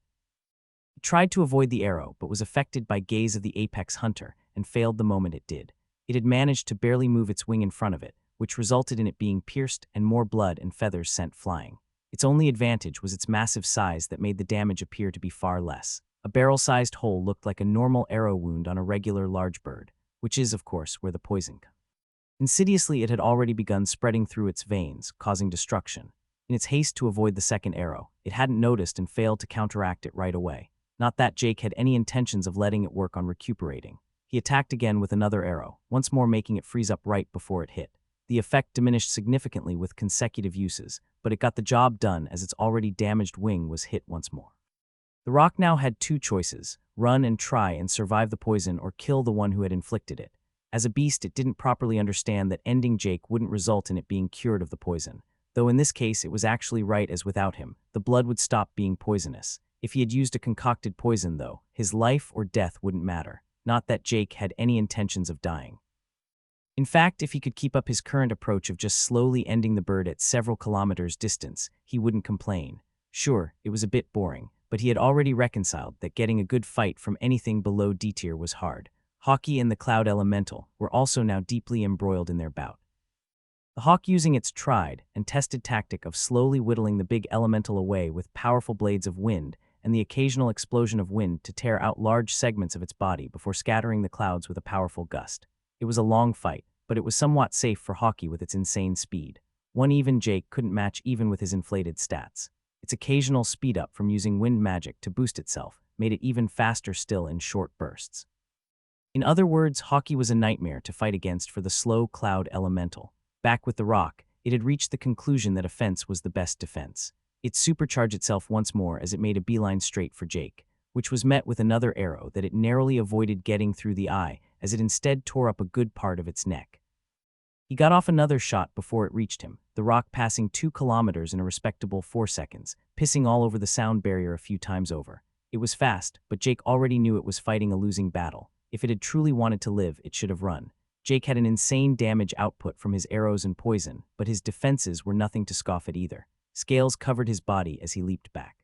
He tried to avoid the arrow, but was affected by gaze of the apex hunter and failed the moment it did. It had managed to barely move its wing in front of it, which resulted in it being pierced and more blood and feathers sent flying. Its only advantage was its massive size that made the damage appear to be far less. A barrel-sized hole looked like a normal arrow wound on a regular large bird, which is, of course, where the poison comes. Insidiously, it had already begun spreading through its veins, causing destruction. In its haste to avoid the second arrow, it hadn't noticed and failed to counteract it right away. Not that Jake had any intentions of letting it work on recuperating. He attacked again with another arrow, once more making it freeze up right before it hit. The effect diminished significantly with consecutive uses, but it got the job done as its already damaged wing was hit once more. The rock now had two choices: run and try and survive the poison, or kill the one who had inflicted it. As a beast, it didn't properly understand that ending Jake wouldn't result in it being cured of the poison, though in this case it was actually right, as without him, the blood would stop being poisonous. If he had used a concocted poison, though, his life or death wouldn't matter. Not that Jake had any intentions of dying. In fact, if he could keep up his current approach of just slowly ending the bird at several kilometers distance, he wouldn't complain. Sure, it was a bit boring, but he had already reconciled that getting a good fight from anything below D tier was hard. Hawkeye and the Cloud Elemental were also now deeply embroiled in their bout. The hawk, using its tried and tested tactic of slowly whittling the big elemental away with powerful blades of wind and the occasional explosion of wind to tear out large segments of its body before scattering the clouds with a powerful gust. It was a long fight, but it was somewhat safe for Hawkeye with its insane speed. One even Jake couldn't match even with his inflated stats. Its occasional speed up from using wind magic to boost itself made it even faster still in short bursts. In other words, Hawkeye was a nightmare to fight against for the slow cloud elemental. Back with the rock, it had reached the conclusion that offense was the best defense. It supercharged itself once more as it made a beeline straight for Jake, which was met with another arrow that it narrowly avoided getting through the eye, as it instead tore up a good part of its neck. He got off another shot before it reached him, the rock passing 2 kilometers in a respectable 4 seconds, pissing all over the sound barrier a few times over. It was fast, but Jake already knew it was fighting a losing battle. If it had truly wanted to live, it should have run. Jake had an insane damage output from his arrows and poison, but his defenses were nothing to scoff at either. Scales covered his body as he leaped back.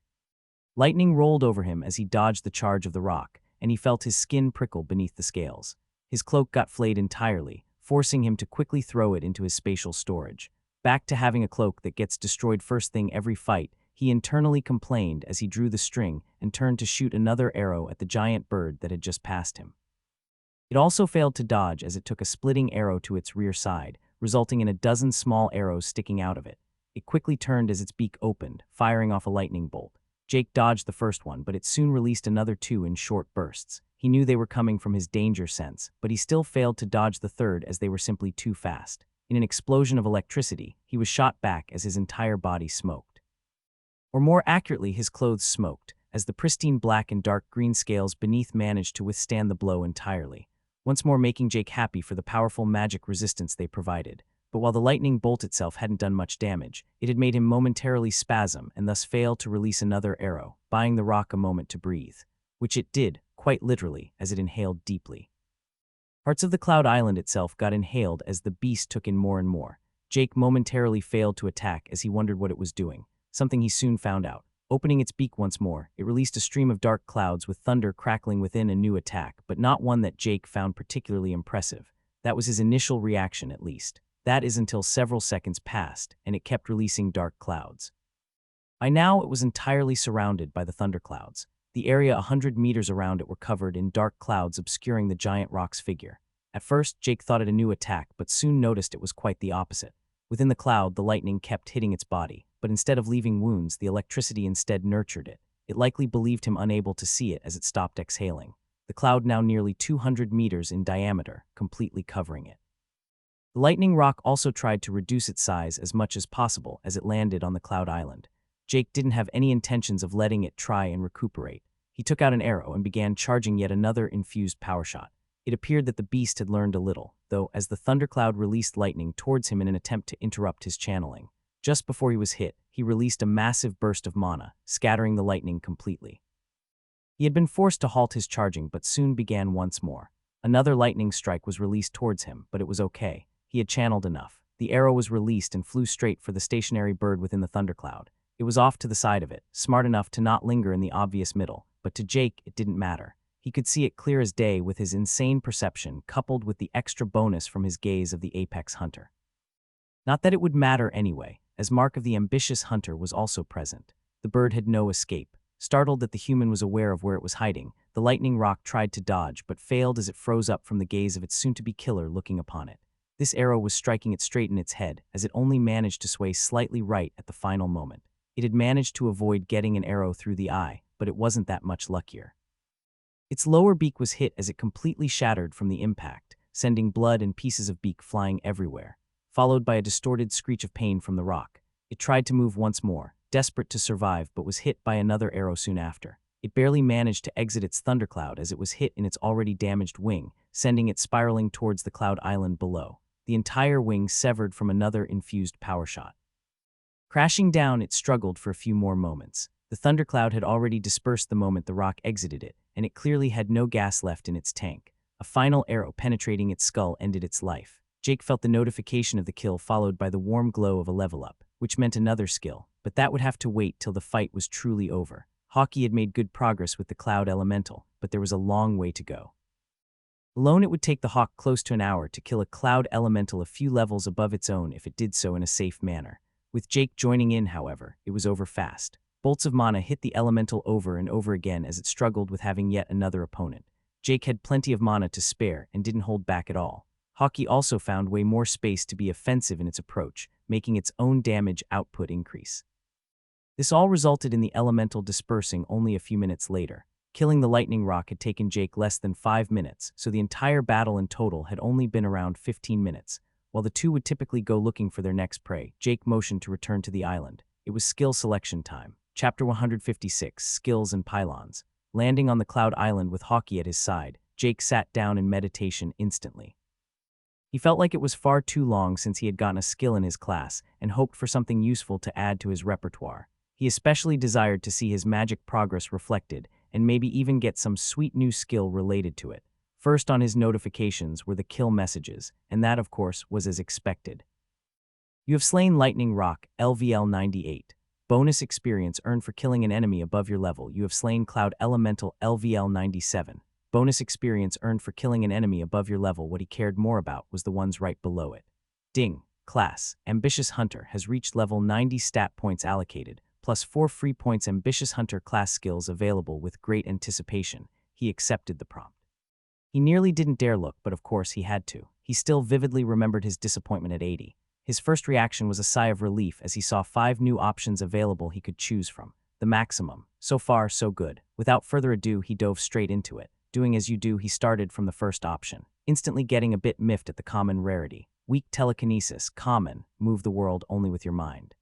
Lightning rolled over him as he dodged the charge of the rock, and he felt his skin prickle beneath the scales. His cloak got flayed entirely, forcing him to quickly throw it into his spatial storage. Back to having a cloak that gets destroyed first thing every fight, he internally complained as he drew the string and turned to shoot another arrow at the giant bird that had just passed him. It also failed to dodge as it took a splitting arrow to its rear side, resulting in a dozen small arrows sticking out of it. It quickly turned as its beak opened, firing off a lightning bolt. Jake dodged the first one, but it soon released another 2 in short bursts. He knew they were coming from his danger sense, but he still failed to dodge the third as they were simply too fast. In an explosion of electricity, he was shot back as his entire body smoked. Or more accurately, his clothes smoked, as the pristine black and dark green scales beneath managed to withstand the blow entirely, once more making Jake happy for the powerful magic resistance they provided. But while the lightning bolt itself hadn't done much damage, it had made him momentarily spasm and thus fail to release another arrow, buying the rock a moment to breathe. Which it did, quite literally, as it inhaled deeply. Parts of the Cloud Island itself got inhaled as the beast took in more and more. Jake momentarily failed to attack as he wondered what it was doing, something he soon found out. Opening its beak once more, it released a stream of dark clouds with thunder crackling within a new attack, but not one that Jake found particularly impressive. That was his initial reaction, at least. That is until several seconds passed, and it kept releasing dark clouds. By now, it was entirely surrounded by the thunderclouds. The area 100 meters around it were covered in dark clouds obscuring the giant rock's figure. At first, Jake thought it a new attack, but soon noticed it was quite the opposite. Within the cloud, the lightning kept hitting its body, but instead of leaving wounds, the electricity instead nurtured it. It likely believed him unable to see it as it stopped exhaling. The cloud now nearly 200 meters in diameter, completely covering it. The lightning rock also tried to reduce its size as much as possible as it landed on the Cloud Island. Jake didn't have any intentions of letting it try and recuperate. He took out an arrow and began charging yet another infused power shot. It appeared that the beast had learned a little, though, as the thundercloud released lightning towards him in an attempt to interrupt his channeling. Just before he was hit, he released a massive burst of mana, scattering the lightning completely. He had been forced to halt his charging but soon began once more. Another lightning strike was released towards him, but it was okay. He had channeled enough. The arrow was released and flew straight for the stationary bird within the thundercloud. It was off to the side of it, smart enough to not linger in the obvious middle, but to Jake it didn't matter. He could see it clear as day with his insane perception coupled with the extra bonus from his gaze of the apex hunter. Not that it would matter anyway, as Mark of the ambitious hunter was also present. The bird had no escape. Startled that the human was aware of where it was hiding, the lightning rock tried to dodge but failed as it froze up from the gaze of its soon-to-be killer looking upon it. This arrow was striking it straight in its head, as it only managed to sway slightly right at the final moment. It had managed to avoid getting an arrow through the eye, but it wasn't that much luckier. Its lower beak was hit as it completely shattered from the impact, sending blood and pieces of beak flying everywhere, followed by a distorted screech of pain from the rock. It tried to move once more, desperate to survive, but was hit by another arrow soon after. It barely managed to exit its thundercloud as it was hit in its already damaged wing, sending it spiraling towards the cloud island below. The entire wing severed from another infused power shot. Crashing down, it struggled for a few more moments. The thundercloud had already dispersed the moment the rock exited it, and it clearly had no gas left in its tank. A final arrow penetrating its skull ended its life. Jake felt the notification of the kill followed by the warm glow of a level up, which meant another skill, but that would have to wait till the fight was truly over. Hawkeye had made good progress with the Cloud Elemental, but there was a long way to go. Alone it would take the Hawk close to an hour to kill a Cloud Elemental a few levels above its own if it did so in a safe manner. With Jake joining in, however, it was over fast. Bolts of mana hit the Elemental over and over again as it struggled with having yet another opponent. Jake had plenty of mana to spare and didn't hold back at all. Hawkeye also found way more space to be offensive in its approach, making its own damage output increase. This all resulted in the Elemental dispersing only a few minutes later. Killing the lightning rock had taken Jake less than 5 minutes, so the entire battle in total had only been around 15 minutes. While the two would typically go looking for their next prey, Jake motioned to return to the island. It was skill selection time. Chapter 156, Skills and Pylons. Landing on the Cloud Island with Hawkeye at his side, Jake sat down in meditation instantly. He felt like it was far too long since he had gotten a skill in his class and hoped for something useful to add to his repertoire. He especially desired to see his magic progress reflected and maybe even get some sweet new skill related to it. First on his notifications were the kill messages, and that, of course, was as expected. You have slain Lightning Rock, LVL 98. Bonus experience earned for killing an enemy above your level. You have slain Cloud Elemental, LVL 97. Bonus experience earned for killing an enemy above your level. What he cared more about was the ones right below it. Ding. Class, Ambitious Hunter, has reached level 90 stat points allocated, plus 4 free points. Ambitious Hunter class skills available with great anticipation. He accepted the prompt. He nearly didn't dare look, but of course he had to. He still vividly remembered his disappointment at 80. His first reaction was a sigh of relief as he saw 5 new options available he could choose from. The maximum. So far, so good. Without further ado, he dove straight into it. Doing as you do, he started from the first option, instantly getting a bit miffed at the common rarity. Weak telekinesis, common, move the world only with your mind.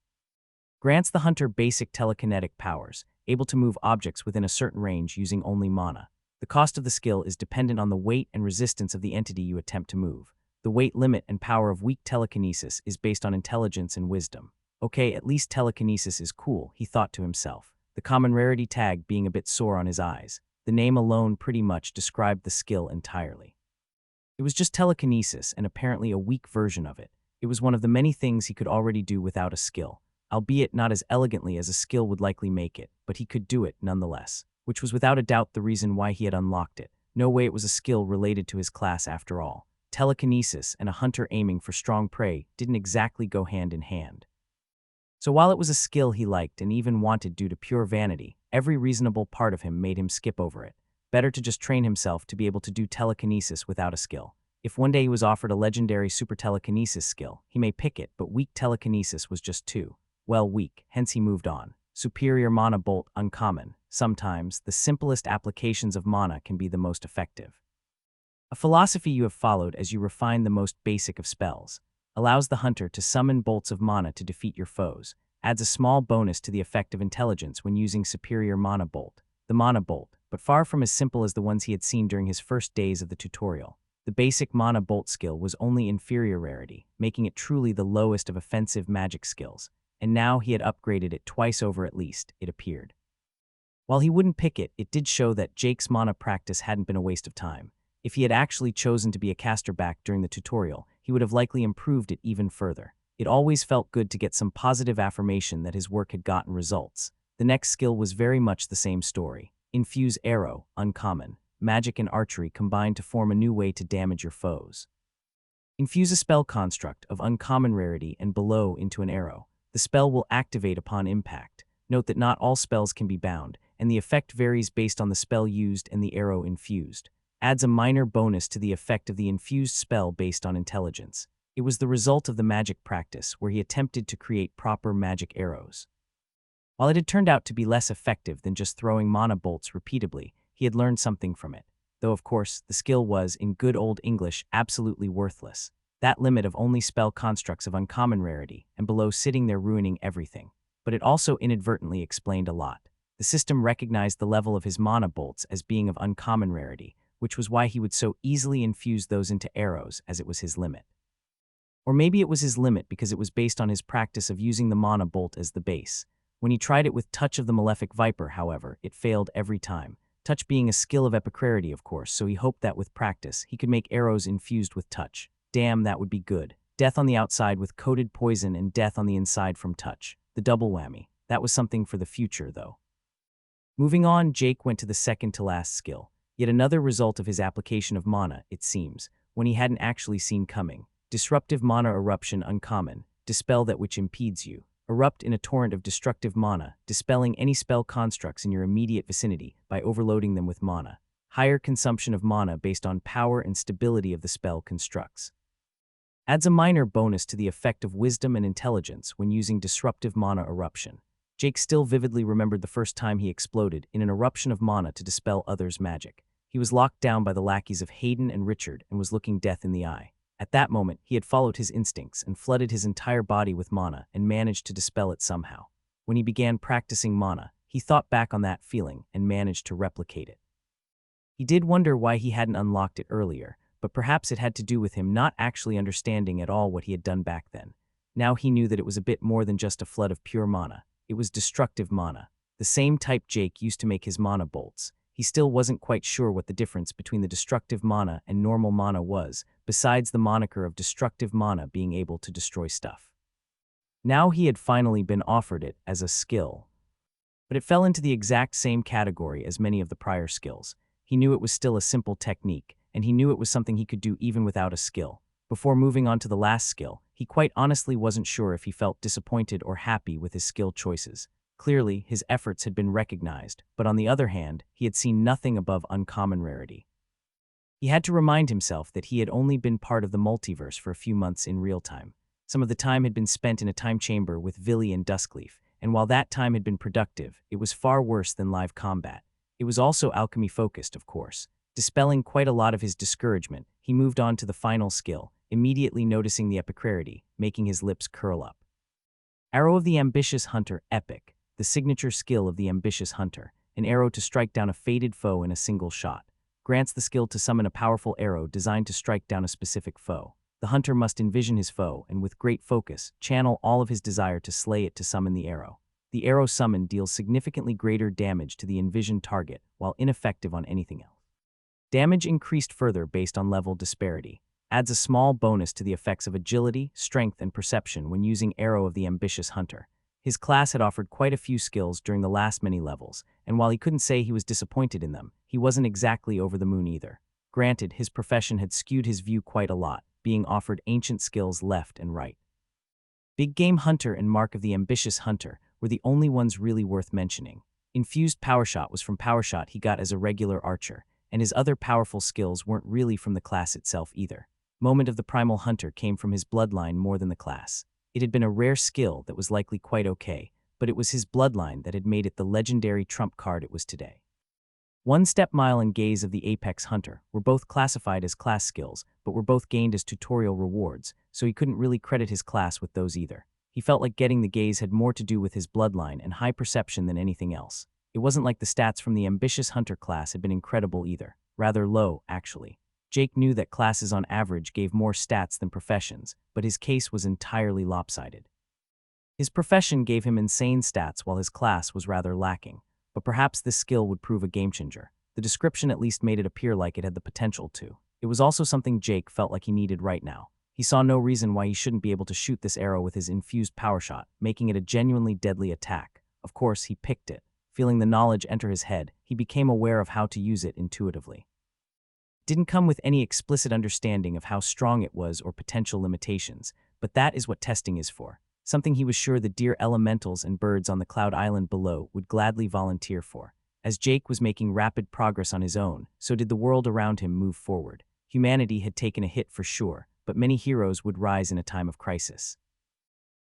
Grants the hunter basic telekinetic powers, able to move objects within a certain range using only mana. The cost of the skill is dependent on the weight and resistance of the entity you attempt to move. The weight limit and power of weak telekinesis is based on intelligence and wisdom. Okay, at least telekinesis is cool, he thought to himself, the common rarity tag being a bit sore on his eyes. The name alone pretty much described the skill entirely. It was just telekinesis and apparently a weak version of it. It was one of the many things he could already do without a skill, albeit not as elegantly as a skill would likely make it, but he could do it nonetheless, which was without a doubt the reason why he had unlocked it. No way it was a skill related to his class after all. Telekinesis and a hunter aiming for strong prey didn't exactly go hand in hand. So while it was a skill he liked and even wanted due to pure vanity, every reasonable part of him made him skip over it. Better to just train himself to be able to do telekinesis without a skill. If one day he was offered a legendary super telekinesis skill, he may pick it, but weak telekinesis was just too, well, weak, hence he moved on. Superior mana bolt, uncommon. Sometimes, the simplest applications of mana can be the most effective. A philosophy you have followed as you refine the most basic of spells. Allows the hunter to summon bolts of mana to defeat your foes. Adds a small bonus to the effect of intelligence when using superior mana bolt. The mana bolt, but far from as simple as the ones he had seen during his first days of the tutorial. The basic mana bolt skill was only inferior rarity, making it truly the lowest of offensive magic skills, and now he had upgraded it twice over at least, it appeared. While he wouldn't pick it, it did show that Jake's mana practice hadn't been a waste of time. If he had actually chosen to be a caster back during the tutorial, he would have likely improved it even further. It always felt good to get some positive affirmation that his work had gotten results. The next skill was very much the same story. Infuse Arrow, uncommon. Magic and archery combined to form a new way to damage your foes. Infuse a spell construct of uncommon rarity and below into an arrow. The spell will activate upon impact. Note that not all spells can be bound, and the effect varies based on the spell used and the arrow infused. Adds a minor bonus to the effect of the infused spell based on intelligence. It was the result of the magic practice, where he attempted to create proper magic arrows. While it had turned out to be less effective than just throwing mana bolts repeatedly, he had learned something from it. Though of course, the skill was, in good old English, absolutely worthless. That limit of only spell constructs of uncommon rarity, and below sitting there ruining everything. But it also inadvertently explained a lot. The system recognized the level of his mana bolts as being of uncommon rarity, which was why he would so easily infuse those into arrows, as it was his limit. Or maybe it was his limit because it was based on his practice of using the mana bolt as the base. When he tried it with Touch of the Malefic Viper, however, it failed every time. Touch being a skill of epicrarity, of course, so he hoped that with practice, he could make arrows infused with Touch. Damn, that would be good. Death on the outside with coated poison and death on the inside from Touch. The double whammy. That was something for the future, though. Moving on, Jake went to the second to last skill. Yet another result of his application of mana, it seems, when he hadn't actually seen coming. Disruptive Mana Eruption uncommon. Dispel that which impedes you. Erupt in a torrent of destructive mana, dispelling any spell constructs in your immediate vicinity by overloading them with mana. Higher consumption of mana based on power and stability of the spell constructs. Adds a minor bonus to the effect of wisdom and intelligence when using Disruptive Mana Eruption. Jake still vividly remembered the first time he exploded in an eruption of mana to dispel others' magic. He was locked down by the lackeys of Hayden and Richard and was looking death in the eye. At that moment, he had followed his instincts and flooded his entire body with mana and managed to dispel it somehow. When he began practicing mana, he thought back on that feeling and managed to replicate it. He did wonder why he hadn't unlocked it earlier, but perhaps it had to do with him not actually understanding at all what he had done back then. Now he knew that it was a bit more than just a flood of pure mana. It was destructive mana, the same type Jake used to make his mana bolts. He still wasn't quite sure what the difference between the destructive mana and normal mana was, besides the moniker of destructive mana being able to destroy stuff. Now he had finally been offered it as a skill. But it fell into the exact same category as many of the prior skills. He knew it was still a simple technique, and he knew it was something he could do even without a skill. Before moving on to the last skill, he quite honestly wasn't sure if he felt disappointed or happy with his skill choices. Clearly, his efforts had been recognized, but on the other hand, he had seen nothing above uncommon rarity. He had to remind himself that he had only been part of the multiverse for a few months in real time. Some of the time had been spent in a time chamber with Villy and Duskleaf, and while that time had been productive, it was far worse than live combat. It was also alchemy-focused, of course. Dispelling quite a lot of his discouragement, he moved on to the final skill, immediately noticing the epicrarity, making his lips curl up. Arrow of the Ambitious Hunter, Epic. The signature skill of the Ambitious Hunter, an arrow to strike down a fated foe in a single shot. Grants the skill to summon a powerful arrow designed to strike down a specific foe. The hunter must envision his foe and with great focus, channel all of his desire to slay it to summon the arrow. The arrow summoned deals significantly greater damage to the envisioned target, while ineffective on anything else. Damage increased further based on level disparity. Adds a small bonus to the effects of agility, strength, and perception when using Arrow of the Ambitious Hunter. His class had offered quite a few skills during the last many levels, and while he couldn't say he was disappointed in them, he wasn't exactly over the moon either. Granted, his profession had skewed his view quite a lot, being offered ancient skills left and right. Big Game Hunter and Mark of the Ambitious Hunter were the only ones really worth mentioning. Infused Power Shot was from Power Shot he got as a regular archer, and his other powerful skills weren't really from the class itself either. Moment of the Primal Hunter came from his bloodline more than the class. It had been a rare skill that was likely quite okay, but it was his bloodline that had made it the legendary trump card it was today. One Step Mile and Gaze of the Apex Hunter were both classified as class skills, but were both gained as tutorial rewards, so he couldn't really credit his class with those either. He felt like getting the gaze had more to do with his bloodline and high perception than anything else. It wasn't like the stats from the ambitious hunter class had been incredible either. Rather low, actually. Jake knew that classes on average gave more stats than professions, but his case was entirely lopsided. His profession gave him insane stats while his class was rather lacking, but perhaps this skill would prove a game-changer. The description at least made it appear like it had the potential to. It was also something Jake felt like he needed right now. He saw no reason why he shouldn't be able to shoot this arrow with his infused power shot, making it a genuinely deadly attack. Of course, he picked it. Feeling the knowledge enter his head, he became aware of how to use it intuitively. It didn't come with any explicit understanding of how strong it was or potential limitations, but that is what testing is for. Something he was sure the deer elementals and birds on the Cloud Island below would gladly volunteer for. As Jake was making rapid progress on his own, so did the world around him move forward. Humanity had taken a hit for sure, but many heroes would rise in a time of crisis.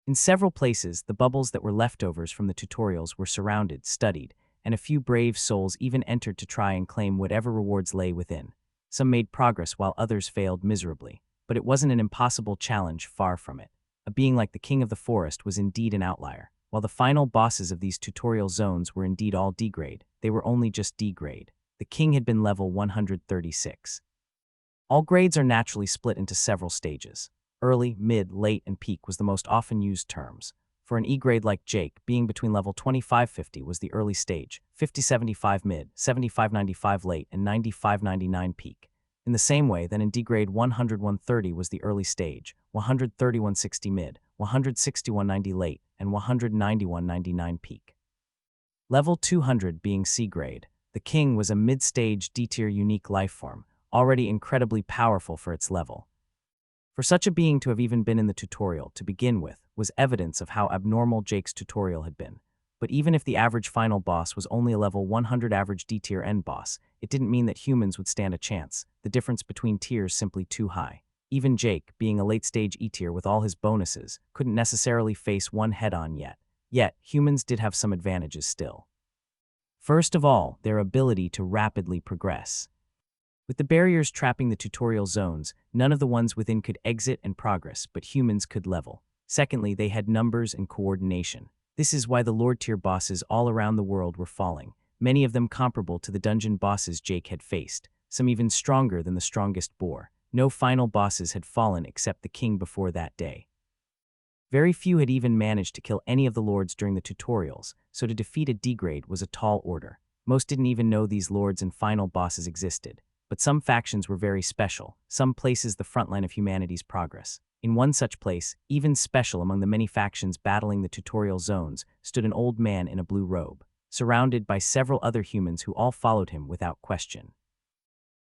In several places, the bubbles that were leftovers from the tutorials were surrounded, studied, and a few brave souls even entered to try and claim whatever rewards lay within. Some made progress while others failed miserably, but it wasn't an impossible challenge, far from it. A being like the king of the forest was indeed an outlier. While the final bosses of these tutorial zones were indeed all D-grade, they were only just D-grade. The king had been level 136. All grades are naturally split into several stages. Early, mid, late, and peak was the most often used terms. For an E-grade like Jake, being between level 25-50 was the early stage, 50-75 mid, 75-95 late, and 95-99 peak. In the same way, then in D-grade 100-130 was the early stage, 130-160 mid, 160-190 late, and 190-199 peak. Level 200 being C-grade, the king was a mid-stage D-tier unique lifeform, already incredibly powerful for its level. For such a being to have even been in the tutorial to begin with was evidence of how abnormal Jake's tutorial had been. But even if the average final boss was only a level 100 average D-tier end boss, it didn't mean that humans would stand a chance. The difference between tiers simply too high. Even Jake, being a late-stage E-tier with all his bonuses, couldn't necessarily face one head-on yet. Yet, humans did have some advantages still. First of all, their ability to rapidly progress. With the barriers trapping the tutorial zones, none of the ones within could exit and progress, but humans could level. Secondly, they had numbers and coordination. This is why the Lord-tier bosses all around the world were falling, many of them comparable to the dungeon bosses Jake had faced, some even stronger than the strongest boar. No final bosses had fallen except the king before that day. Very few had even managed to kill any of the lords during the tutorials, so to defeat a D-grade was a tall order. Most didn't even know these lords and final bosses existed. But some factions were very special, some places the front line of humanity's progress. In one such place, even special among the many factions battling the tutorial zones, stood an old man in a blue robe, surrounded by several other humans who all followed him without question.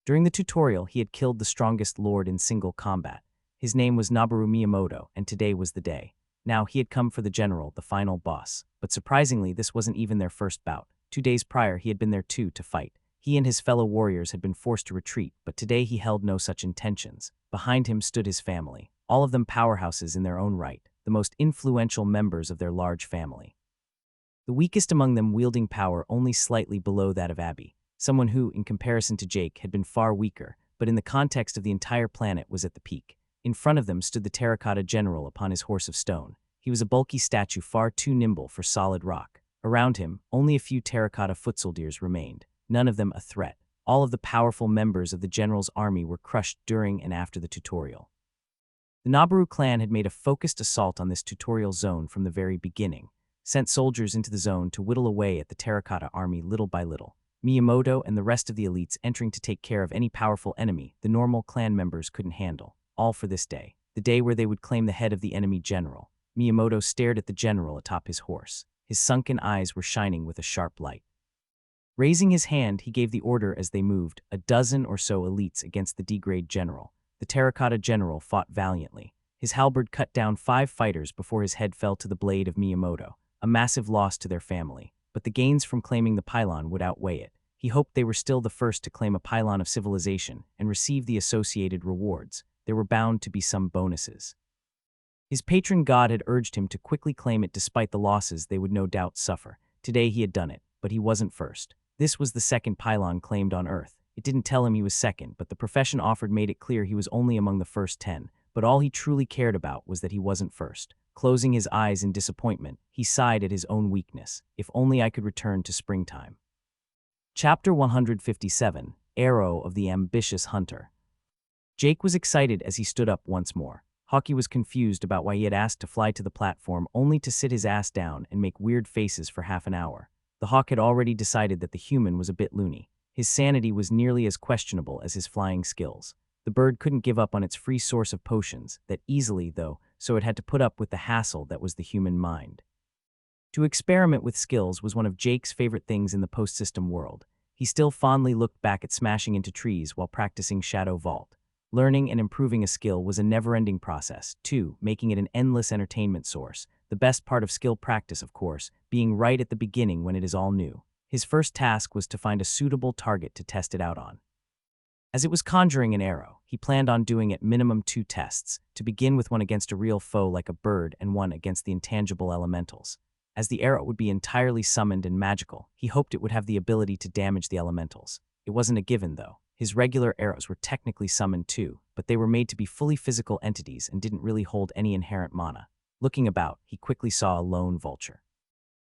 During the tutorial, he had killed the strongest lord in single combat. His name was Noboru Miyamoto, and today was the day. Now he had come for the general, the final boss. But surprisingly, this wasn't even their first bout. 2 days prior, he had been there too to fight. He and his fellow warriors had been forced to retreat, but today he held no such intentions. Behind him stood his family, all of them powerhouses in their own right, the most influential members of their large family. The weakest among them wielding power only slightly below that of Abby, someone who, in comparison to Jake, had been far weaker, but in the context of the entire planet was at the peak. In front of them stood the terracotta general upon his horse of stone. He was a bulky statue far too nimble for solid rock. Around him, only a few terracotta foot soldiers remained. None of them a threat. All of the powerful members of the general's army were crushed during and after the tutorial. The Noboru clan had made a focused assault on this tutorial zone from the very beginning, sent soldiers into the zone to whittle away at the terracotta army little by little. Miyamoto and the rest of the elites entering to take care of any powerful enemy the normal clan members couldn't handle, all for this day, the day where they would claim the head of the enemy general. Miyamoto stared at the general atop his horse. His sunken eyes were shining with a sharp light. Raising his hand, he gave the order as they moved, a dozen or so elites against the D-grade general. The terracotta general fought valiantly. His halberd cut down 5 fighters before his head fell to the blade of Miyamoto, a massive loss to their family. But the gains from claiming the pylon would outweigh it. He hoped they were still the first to claim a pylon of civilization and receive the associated rewards. There were bound to be some bonuses. His patron god had urged him to quickly claim it despite the losses they would no doubt suffer. Today he had done it, but he wasn't first. This was the second pylon claimed on Earth. It didn't tell him he was second, but the profession offered made it clear he was only among the first 10. But all he truly cared about was that he wasn't first. Closing his eyes in disappointment, he sighed at his own weakness. If only I could return to springtime. Chapter 157, Arrow of the Ambitious Hunter. Jake was excited as he stood up once more. Hockey was confused about why he had asked to fly to the platform only to sit his ass down and make weird faces for half an hour. The hawk had already decided that the human was a bit loony. His sanity was nearly as questionable as his flying skills. The bird couldn't give up on its free source of potions, that easily, though, so it had to put up with the hassle that was the human mind. To experiment with skills was one of Jake's favorite things in the post-system world. He still fondly looked back at smashing into trees while practicing Shadow Vault. Learning and improving a skill was a never-ending process, too, making it an endless entertainment source. The best part of skill practice, of course, being right at the beginning when it is all new. His first task was to find a suitable target to test it out on. As it was conjuring an arrow, he planned on doing at minimum 2 tests, to begin with one against a real foe like a bird and one against the intangible elementals. As the arrow would be entirely summoned and magical, he hoped it would have the ability to damage the elementals. It wasn't a given, though. His regular arrows were technically summoned too, but they were made to be fully physical entities and didn't really hold any inherent mana. Looking about, he quickly saw a lone vulture.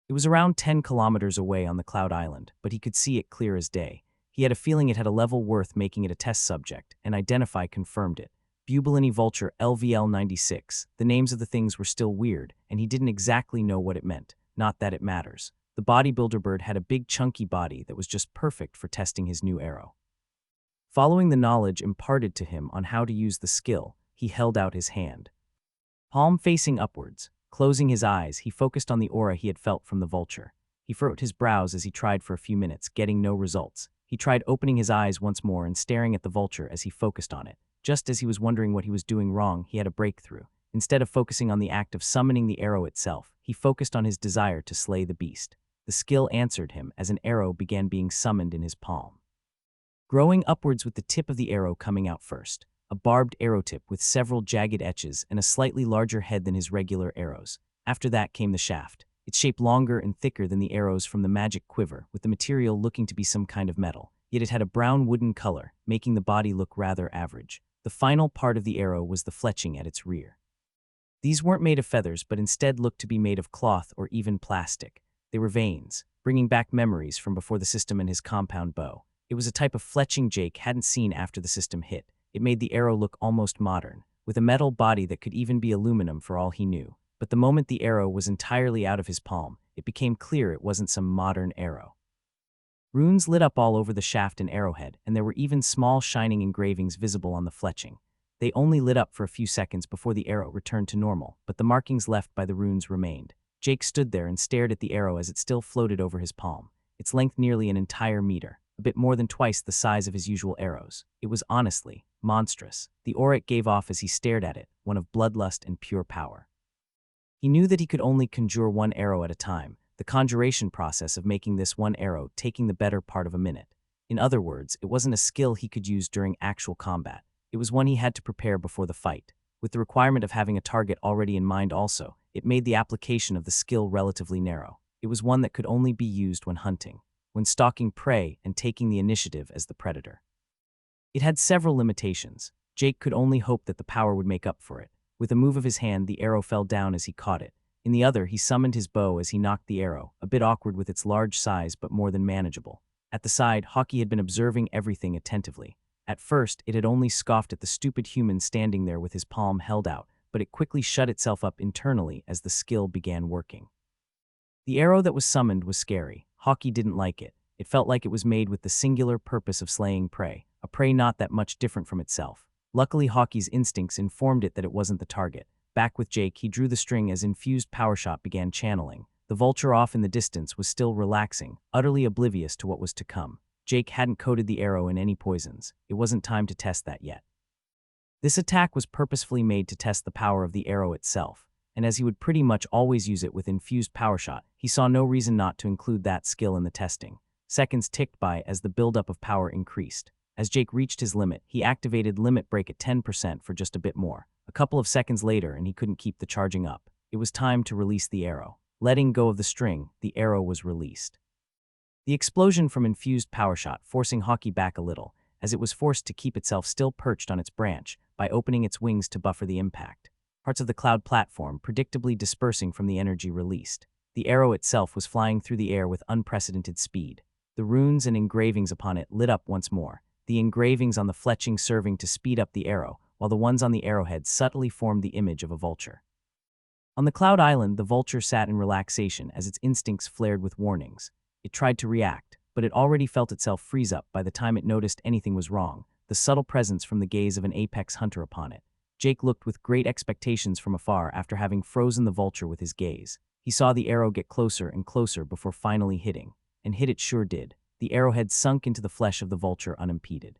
It was around 10 kilometers away on the Cloud Island, but he could see it clear as day. He had a feeling it had a level worth making it a test subject, and Identify confirmed it. Bubulini Vulture LVL-96. The names of the things were still weird, and he didn't exactly know what it meant. Not that it matters. The bodybuilder bird had a big chunky body that was just perfect for testing his new arrow. Following the knowledge imparted to him on how to use the skill, he held out his hand. Palm facing upwards, closing his eyes, he focused on the aura he had felt from the vulture. He furrowed his brows as he tried for a few minutes, getting no results. He tried opening his eyes once more and staring at the vulture as he focused on it. Just as he was wondering what he was doing wrong, he had a breakthrough. Instead of focusing on the act of summoning the arrow itself, he focused on his desire to slay the beast. The skill answered him as an arrow began being summoned in his palm. Growing upwards with the tip of the arrow coming out first, a barbed arrow tip with several jagged edges and a slightly larger head than his regular arrows. After that came the shaft, its shape longer and thicker than the arrows from the magic quiver, with the material looking to be some kind of metal, yet it had a brown wooden color, making the body look rather average. The final part of the arrow was the fletching at its rear. These weren't made of feathers, but instead looked to be made of cloth or even plastic. They were veins, bringing back memories from before the system and his compound bow. It was a type of fletching Jake hadn't seen after the system hit. It made the arrow look almost modern, with a metal body that could even be aluminum for all he knew. But the moment the arrow was entirely out of his palm, it became clear it wasn't some modern arrow. Runes lit up all over the shaft and arrowhead, and there were even small shining engravings visible on the fletching. They only lit up for a few seconds before the arrow returned to normal, but the markings left by the runes remained. Jake stood there and stared at the arrow as it still floated over his palm, its length nearly an entire meter, a bit more than twice the size of his usual arrows. It was honestly monstrous. The aura it gave off as he stared at it, one of bloodlust and pure power. He knew that he could only conjure one arrow at a time, the conjuration process of making this one arrow taking the better part of a minute. In other words, it wasn't a skill he could use during actual combat. It was one he had to prepare before the fight. With the requirement of having a target already in mind also, it made the application of the skill relatively narrow. It was one that could only be used when hunting, when stalking prey and taking the initiative as the predator. It had several limitations. Jake could only hope that the power would make up for it. With a move of his hand, the arrow fell down as he caught it. In the other, he summoned his bow as he knocked the arrow, a bit awkward with its large size but more than manageable. At the side, Hockey had been observing everything attentively. At first, it had only scoffed at the stupid human standing there with his palm held out, but it quickly shut itself up internally as the skill began working. The arrow that was summoned was scary. Hockey didn't like it. It felt like it was made with the singular purpose of slaying prey, a prey not that much different from itself. Luckily, Hockey's instincts informed it that it wasn't the target. Back with Jake, he drew the string as infused power shot began channeling. The vulture off in the distance was still relaxing, utterly oblivious to what was to come. Jake hadn't coated the arrow in any poisons. It wasn't time to test that yet. This attack was purposefully made to test the power of the arrow itself, and as he would pretty much always use it with infused power shot, he saw no reason not to include that skill in the testing. Seconds ticked by as the buildup of power increased. As Jake reached his limit, he activated Limit Break at 10% for just a bit more. A couple of seconds later, and he couldn't keep the charging up. It was time to release the arrow. Letting go of the string, the arrow was released. The explosion from infused power shot forcing Hockey back a little, as it was forced to keep itself still perched on its branch by opening its wings to buffer the impact. parts of the cloud platform predictably dispersing from the energy released. The arrow itself was flying through the air with unprecedented speed. The runes and engravings upon it lit up once more, the engravings on the fletching serving to speed up the arrow, while the ones on the arrowhead subtly formed the image of a vulture. On the cloud island, the vulture sat in relaxation as its instincts flared with warnings. It tried to react, but it already felt itself freeze up by the time it noticed anything was wrong, the subtle presence from the gaze of an apex hunter upon it. Jake looked with great expectations from afar after having frozen the vulture with his gaze. He saw the arrow get closer and closer before finally hitting, and hit it sure did. The arrowhead sunk into the flesh of the vulture unimpeded.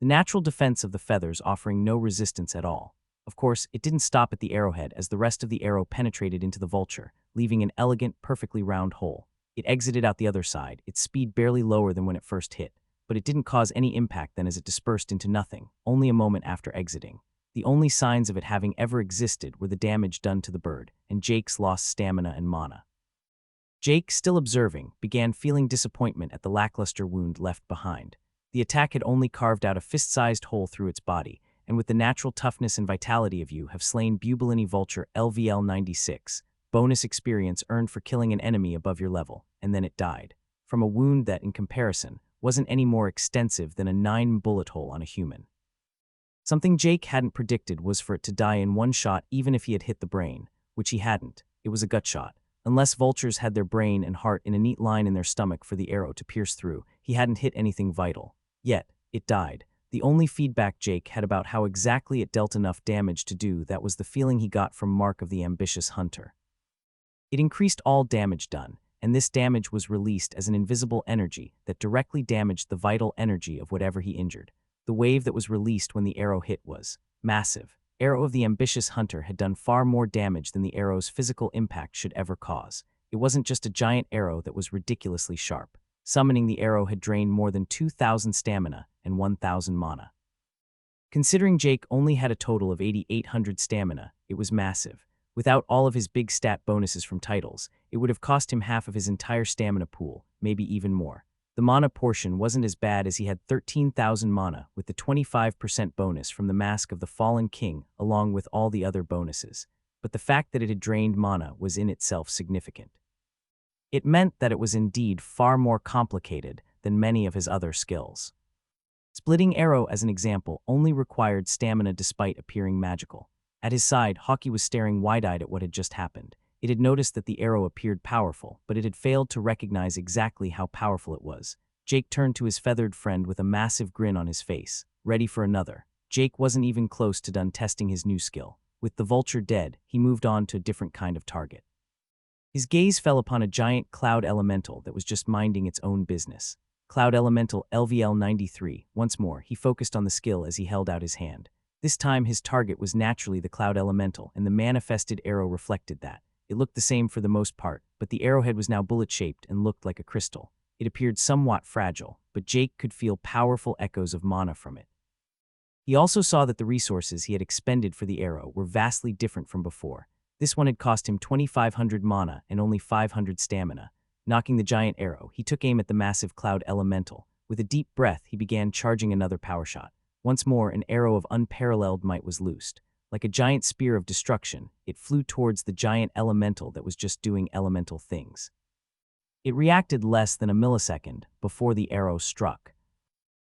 The natural defense of the feathers offering no resistance at all. Of course, it didn't stop at the arrowhead as the rest of the arrow penetrated into the vulture, leaving an elegant, perfectly round hole. It exited out the other side, its speed barely lower than when it first hit, but it didn't cause any impact then as it dispersed into nothing, only a moment after exiting. The only signs of it having ever existed were the damage done to the bird, and Jake's lost stamina and mana. Jake, still observing, began feeling disappointment at the lackluster wound left behind. The attack had only carved out a fist-sized hole through its body, and with the natural toughness and vitality of you have slain Bubulini Vulture LVL 96, bonus experience earned for killing an enemy above your level, and then it died. From a wound that, in comparison, wasn't any more extensive than a 9-bullet hole on a human. Something Jake hadn't predicted was for it to die in one shot even if he had hit the brain, which he hadn't. It was a gut shot. Unless vultures had their brain and heart in a neat line in their stomach for the arrow to pierce through, he hadn't hit anything vital. Yet, it died. The only feedback Jake had about how exactly it dealt enough damage to do that was the feeling he got from Mark of the Ambitious Hunter. It increased all damage done, and this damage was released as an invisible energy that directly damaged the vital energy of whatever he injured. The wave that was released when the arrow hit was massive. Arrow of the Ambitious Hunter had done far more damage than the arrow's physical impact should ever cause. It wasn't just a giant arrow that was ridiculously sharp. Summoning the arrow had drained more than 2,000 stamina and 1,000 mana. Considering Jake only had a total of 8,800 stamina, it was massive. Without all of his big stat bonuses from titles, it would have cost him half of his entire stamina pool, maybe even more. The mana portion wasn't as bad as he had 13,000 mana with the 25% bonus from the Mask of the Fallen King along with all the other bonuses, but the fact that it had drained mana was in itself significant. It meant that it was indeed far more complicated than many of his other skills. Splitting Arrow, as an example, only required stamina despite appearing magical. At his side, Hawkeye was staring wide-eyed at what had just happened. It had noticed that the arrow appeared powerful, but it had failed to recognize exactly how powerful it was. Jake turned to his feathered friend with a massive grin on his face, ready for another. Jake wasn't even close to done testing his new skill. With the vulture dead, he moved on to a different kind of target. His gaze fell upon a giant cloud elemental that was just minding its own business. Cloud Elemental LVL 93. Once more, he focused on the skill as he held out his hand. This time, his target was naturally the Cloud Elemental, and the manifested arrow reflected that. It looked the same for the most part, but the arrowhead was now bullet-shaped and looked like a crystal. It appeared somewhat fragile, but Jake could feel powerful echoes of mana from it. He also saw that the resources he had expended for the arrow were vastly different from before. This one had cost him 2,500 mana and only 500 stamina. Knocking the giant arrow, he took aim at the massive Cloud Elemental. With a deep breath, he began charging another power shot. Once more, an arrow of unparalleled might was loosed. Like a giant spear of destruction, it flew towards the giant elemental that was just doing elemental things. It reacted less than a millisecond before the arrow struck.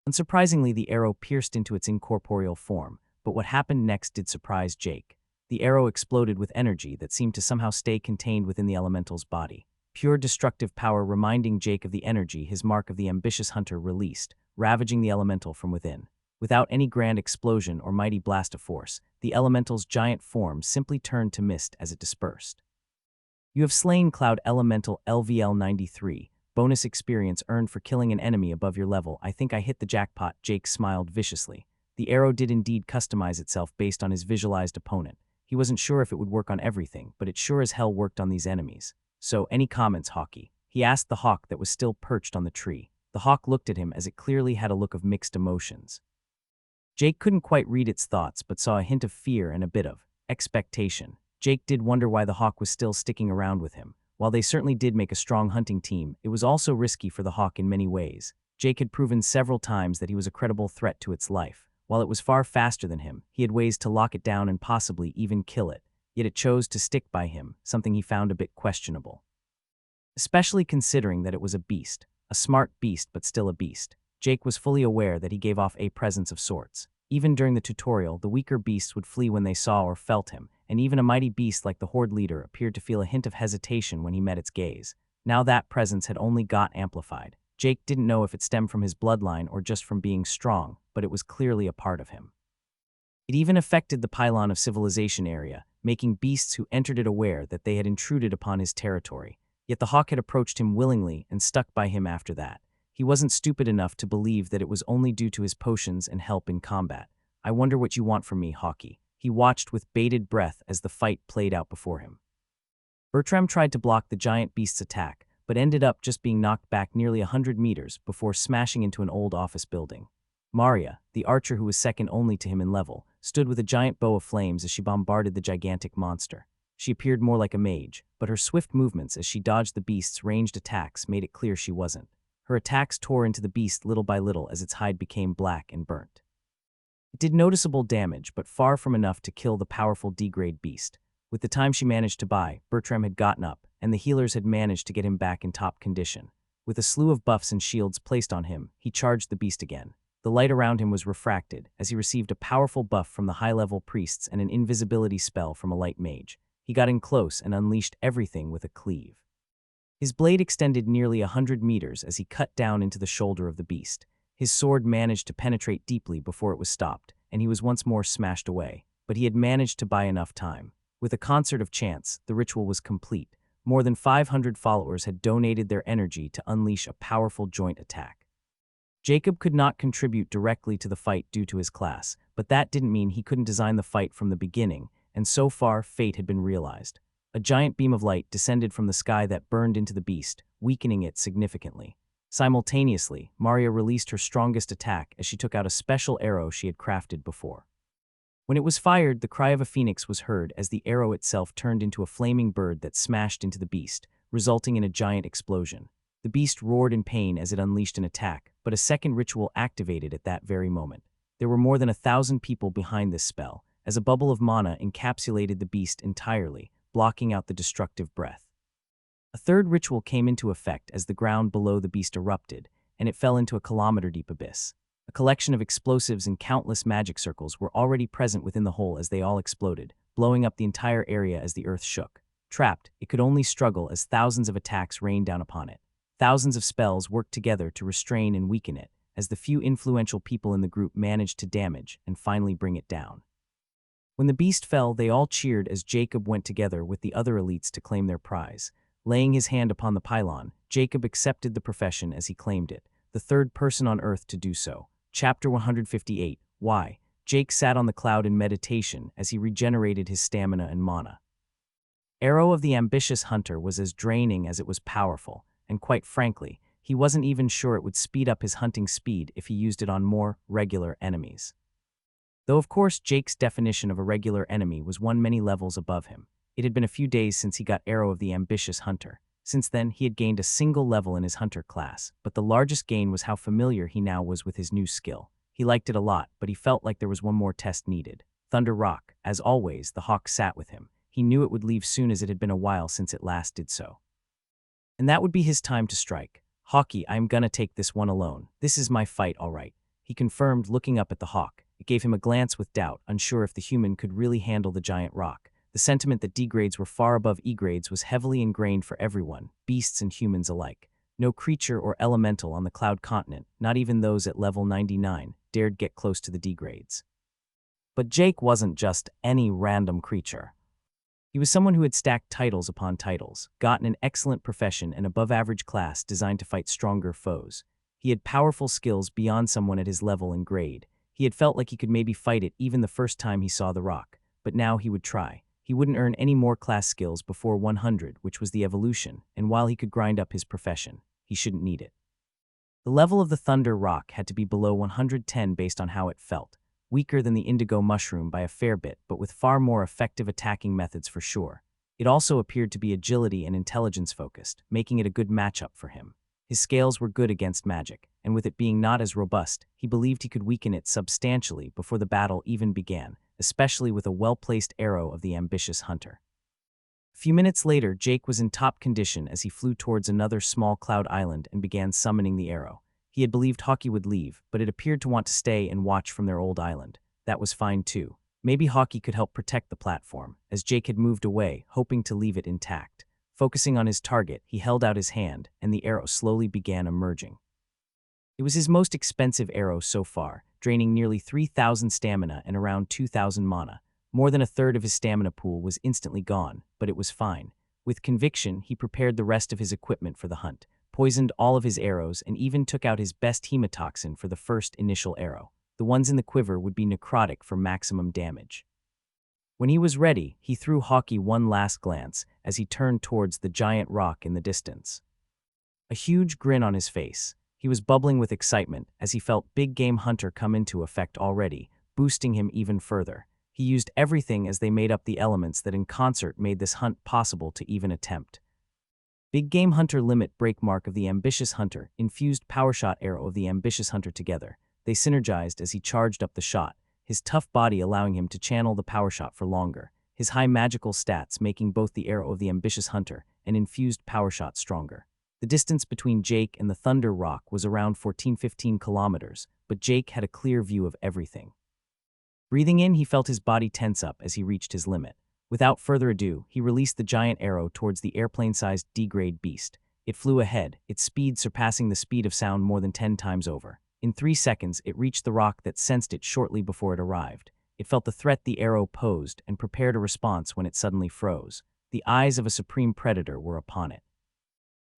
Unsurprisingly, the arrow pierced into its incorporeal form, but what happened next did surprise Jake. The arrow exploded with energy that seemed to somehow stay contained within the elemental's body. Pure destructive power reminding Jake of the energy his Mark of the Ambitious Hunter released, ravaging the elemental from within. Without any grand explosion or mighty blast of force, the elemental's giant form simply turned to mist as it dispersed. You have slain Cloud Elemental LVL 93. Bonus experience earned for killing an enemy above your level. I think I hit the jackpot, Jake smiled viciously. The arrow did indeed customize itself based on his visualized opponent. He wasn't sure if it would work on everything, but it sure as hell worked on these enemies. So, any comments, Hawkeye? He asked the hawk that was still perched on the tree. The hawk looked at him as it clearly had a look of mixed emotions. Jake couldn't quite read its thoughts, but saw a hint of fear and a bit of expectation. Jake did wonder why the hawk was still sticking around with him. While they certainly did make a strong hunting team, it was also risky for the hawk in many ways. Jake had proven several times that he was a credible threat to its life. While it was far faster than him, he had ways to lock it down and possibly even kill it, yet it chose to stick by him, something he found a bit questionable. Especially considering that it was a beast, a smart beast but still a beast. Jake was fully aware that he gave off a presence of sorts. Even during the tutorial, the weaker beasts would flee when they saw or felt him, and even a mighty beast like the Horde leader appeared to feel a hint of hesitation when he met its gaze. Now that presence had only got amplified. Jake didn't know if it stemmed from his bloodline or just from being strong, but it was clearly a part of him. It even affected the pylon of civilization area, making beasts who entered it aware that they had intruded upon his territory. Yet the hawk had approached him willingly and stuck by him after that. He wasn't stupid enough to believe that it was only due to his potions and help in combat. I wonder what you want from me, Hawkie. He watched with bated breath as the fight played out before him. Bertram tried to block the giant beast's attack, but ended up just being knocked back nearly 100 meters before smashing into an old office building. Maria, the archer who was second only to him in level, stood with a giant bow of flames as she bombarded the gigantic monster. She appeared more like a mage, but her swift movements as she dodged the beast's ranged attacks made it clear she wasn't. Her attacks tore into the beast little by little as its hide became black and burnt. It did noticeable damage, but far from enough to kill the powerful D-grade beast. With the time she managed to buy, Bertram had gotten up, and the healers had managed to get him back in top condition. With a slew of buffs and shields placed on him, he charged the beast again. The light around him was refracted, as he received a powerful buff from the high-level priests and an invisibility spell from a light mage. He got in close and unleashed everything with a cleave. His blade extended nearly 100 meters as he cut down into the shoulder of the beast. His sword managed to penetrate deeply before it was stopped, and he was once more smashed away. But he had managed to buy enough time. With a concert of chants, the ritual was complete. More than 500 followers had donated their energy to unleash a powerful joint attack. Jacob could not contribute directly to the fight due to his class, but that didn't mean he couldn't design the fight from the beginning, and so far, fate had been realized. A giant beam of light descended from the sky that burned into the beast, weakening it significantly. Simultaneously, Maria released her strongest attack as she took out a special arrow she had crafted before. When it was fired, the cry of a phoenix was heard as the arrow itself turned into a flaming bird that smashed into the beast, resulting in a giant explosion. The beast roared in pain as it unleashed an attack, but a second ritual activated at that very moment. There were more than 1,000 people behind this spell, as a bubble of mana encapsulated the beast entirely, blocking out the destructive breath. A third ritual came into effect as the ground below the beast erupted, and it fell into a kilometer-deep abyss. A collection of explosives and countless magic circles were already present within the hole as they all exploded, blowing up the entire area as the earth shook. Trapped, it could only struggle as thousands of attacks rained down upon it. Thousands of spells worked together to restrain and weaken it, as the few influential people in the group managed to damage and finally bring it down. When the beast fell, they all cheered as Jacob went together with the other elites to claim their prize. Laying his hand upon the pylon, Jacob accepted the profession as he claimed it, the third person on Earth to do so. Chapter 158. Why? Jake sat on the cloud in meditation as he regenerated his stamina and mana. Arrow of the Ambitious Hunter was as draining as it was powerful, and quite frankly, he wasn't even sure it would speed up his hunting speed if he used it on more regular enemies. Though of course Jake's definition of a regular enemy was one many levels above him. It had been a few days since he got Arrow of the Ambitious Hunter. Since then, he had gained a single level in his hunter class, but the largest gain was how familiar he now was with his new skill. He liked it a lot, but he felt like there was one more test needed. Thunder Rock. As always, the hawk sat with him. He knew it would leave soon as it had been a while since it last did so. And that would be his time to strike. Hawkie, I'm gonna take this one alone. This is my fight, all right, he confirmed, looking up at the hawk. It gave him a glance with doubt, unsure if the human could really handle the giant rock. The sentiment that D-grades were far above E-grades was heavily ingrained for everyone, beasts and humans alike. No creature or elemental on the Cloud Continent, not even those at level 99, dared get close to the D-grades. But Jake wasn't just any random creature. He was someone who had stacked titles upon titles, gotten an excellent profession and above-average class designed to fight stronger foes. He had powerful skills beyond someone at his level and grade. He had felt like he could maybe fight it even the first time he saw the rock, but now he would try. He wouldn't earn any more class skills before 100, which was the evolution, and while he could grind up his profession, he shouldn't need it. The level of the Thunder Rock had to be below 110 based on how it felt, weaker than the Indigo Mushroom by a fair bit, but with far more effective attacking methods for sure. It also appeared to be agility and intelligence focused, making it a good matchup for him. His scales were good against magic. and with it being not as robust, he believed he could weaken it substantially before the battle even began, especially with a well-placed arrow of the ambitious hunter. A few minutes later, Jake was in top condition as he flew towards another small cloud island and began summoning the arrow. He had believed Hawkeye would leave, but it appeared to want to stay and watch from their old island. That was fine too. Maybe Hawkeye could help protect the platform, as Jake had moved away, hoping to leave it intact. Focusing on his target, he held out his hand, and the arrow slowly began emerging. It was his most expensive arrow so far, draining nearly 3,000 stamina and around 2,000 mana. More than a third of his stamina pool was instantly gone, but it was fine. With conviction, he prepared the rest of his equipment for the hunt, poisoned all of his arrows, and even took out his best hemotoxin for the first initial arrow. The ones in the quiver would be necrotic for maximum damage. When he was ready, he threw Hawkeye one last glance as he turned towards the giant rock in the distance. A huge grin on his face. He was bubbling with excitement as he felt Big Game Hunter come into effect already, boosting him even further. He used everything as they made up the elements that in concert made this hunt possible to even attempt. Big Game Hunter Limit Break Mark of the Ambitious Hunter, infused Power Shot Arrow of the Ambitious Hunter together. They synergized as he charged up the shot, his tough body allowing him to channel the power shot for longer, his high magical stats making both the Arrow of the Ambitious Hunter and infused Power Shot stronger. The distance between Jake and the Thunder Rock was around 14-15 kilometers, but Jake had a clear view of everything. Breathing in, he felt his body tense up as he reached his limit. Without further ado, he released the giant arrow towards the airplane-sized D-grade beast. It flew ahead, its speed surpassing the speed of sound more than 10 times over. In 3 seconds, it reached the rock that sensed it shortly before it arrived. It felt the threat the arrow posed and prepared a response when it suddenly froze. The eyes of a supreme predator were upon it.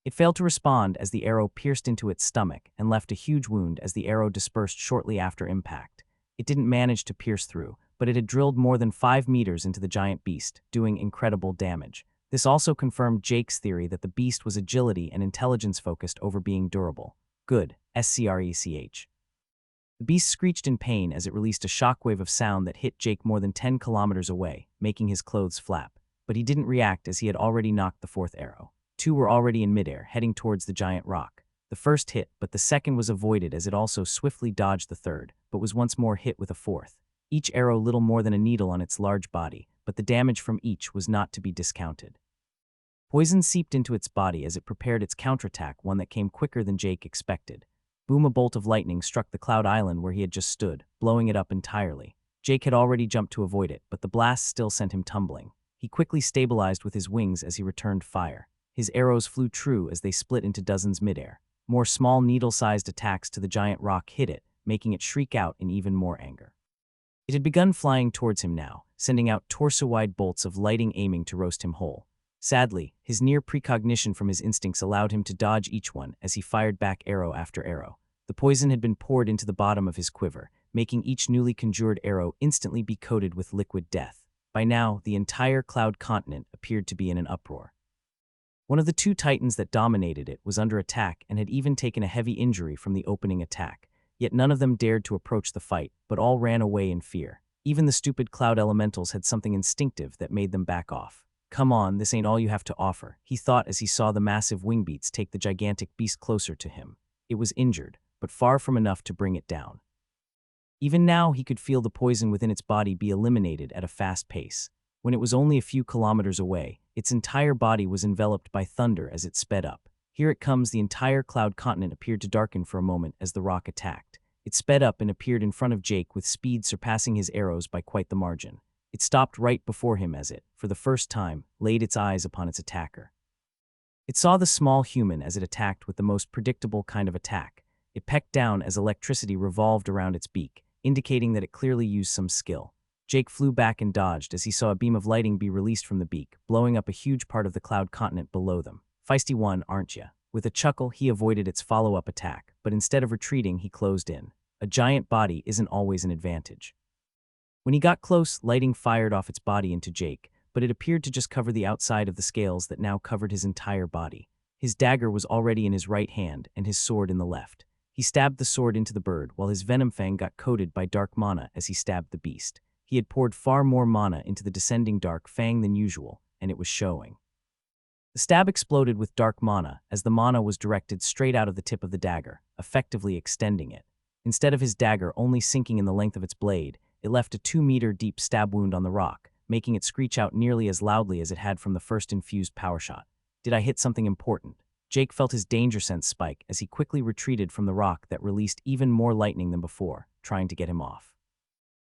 It failed to respond as the arrow pierced into its stomach and left a huge wound as the arrow dispersed shortly after impact. It didn't manage to pierce through, but it had drilled more than 5 meters into the giant beast, doing incredible damage. This also confirmed Jake's theory that the beast was agility and intelligence-focused over being durable. Good, SCRECH. The beast screeched in pain as it released a shockwave of sound that hit Jake more than 10 kilometers away, making his clothes flap. But he didn't react as he had already knocked the 4th arrow. 2 were already in midair, heading towards the giant rock. The first hit, but the second was avoided as it also swiftly dodged the third, but was once more hit with a 4th. Each arrow little more than a needle on its large body, but the damage from each was not to be discounted. Poison seeped into its body as it prepared its counterattack, one that came quicker than Jake expected. Boom! A bolt of lightning struck the cloud island where he had just stood, blowing it up entirely. Jake had already jumped to avoid it, but the blast still sent him tumbling. He quickly stabilized with his wings as he returned fire. His arrows flew true as they split into dozens midair. More small needle-sized attacks to the giant rock hit it, making it shriek out in even more anger. It had begun flying towards him now, sending out torso-wide bolts of lightning aiming to roast him whole. Sadly, his near precognition from his instincts allowed him to dodge each one as he fired back arrow after arrow. The poison had been poured into the bottom of his quiver, making each newly conjured arrow instantly be coated with liquid death. By now, the entire cloud continent appeared to be in an uproar. One of the 2 titans that dominated it was under attack and had even taken a heavy injury from the opening attack. Yet none of them dared to approach the fight, but all ran away in fear. Even the stupid cloud elementals had something instinctive that made them back off. Come on, this ain't all you have to offer, he thought as he saw the massive wingbeats take the gigantic beast closer to him. It was injured, but far from enough to bring it down. Even now, he could feel the poison within its body be eliminated at a fast pace. When it was only a few kilometers away, its entire body was enveloped by thunder as it sped up. Here it comes. The entire cloud continent appeared to darken for a moment as the rock attacked. It sped up and appeared in front of Jake with speed surpassing his arrows by quite the margin. It stopped right before him as it, for the first time, laid its eyes upon its attacker. It saw the small human as it attacked with the most predictable kind of attack. It pecked down as electricity revolved around its beak, indicating that it clearly used some skill. Jake flew back and dodged as he saw a beam of lighting be released from the beak, blowing up a huge part of the cloud continent below them. Feisty one, aren't ya? With a chuckle, he avoided its follow-up attack, but instead of retreating, he closed in. A giant body isn't always an advantage. When he got close, lighting fired off its body into Jake, but it appeared to just cover the outside of the scales that now covered his entire body. His dagger was already in his right hand and his sword in the left. He stabbed the sword into the bird while his venom fang got coated by dark mana as he stabbed the beast. He had poured far more mana into the descending dark fang than usual, and it was showing. The stab exploded with dark mana, as the mana was directed straight out of the tip of the dagger, effectively extending it. Instead of his dagger only sinking in the length of its blade, it left a 2-meter deep stab wound on the rock, making it screech out nearly as loudly as it had from the first infused power shot. Did I hit something important? Jake felt his danger sense spike as he quickly retreated from the rock that released even more lightning than before, trying to get him off.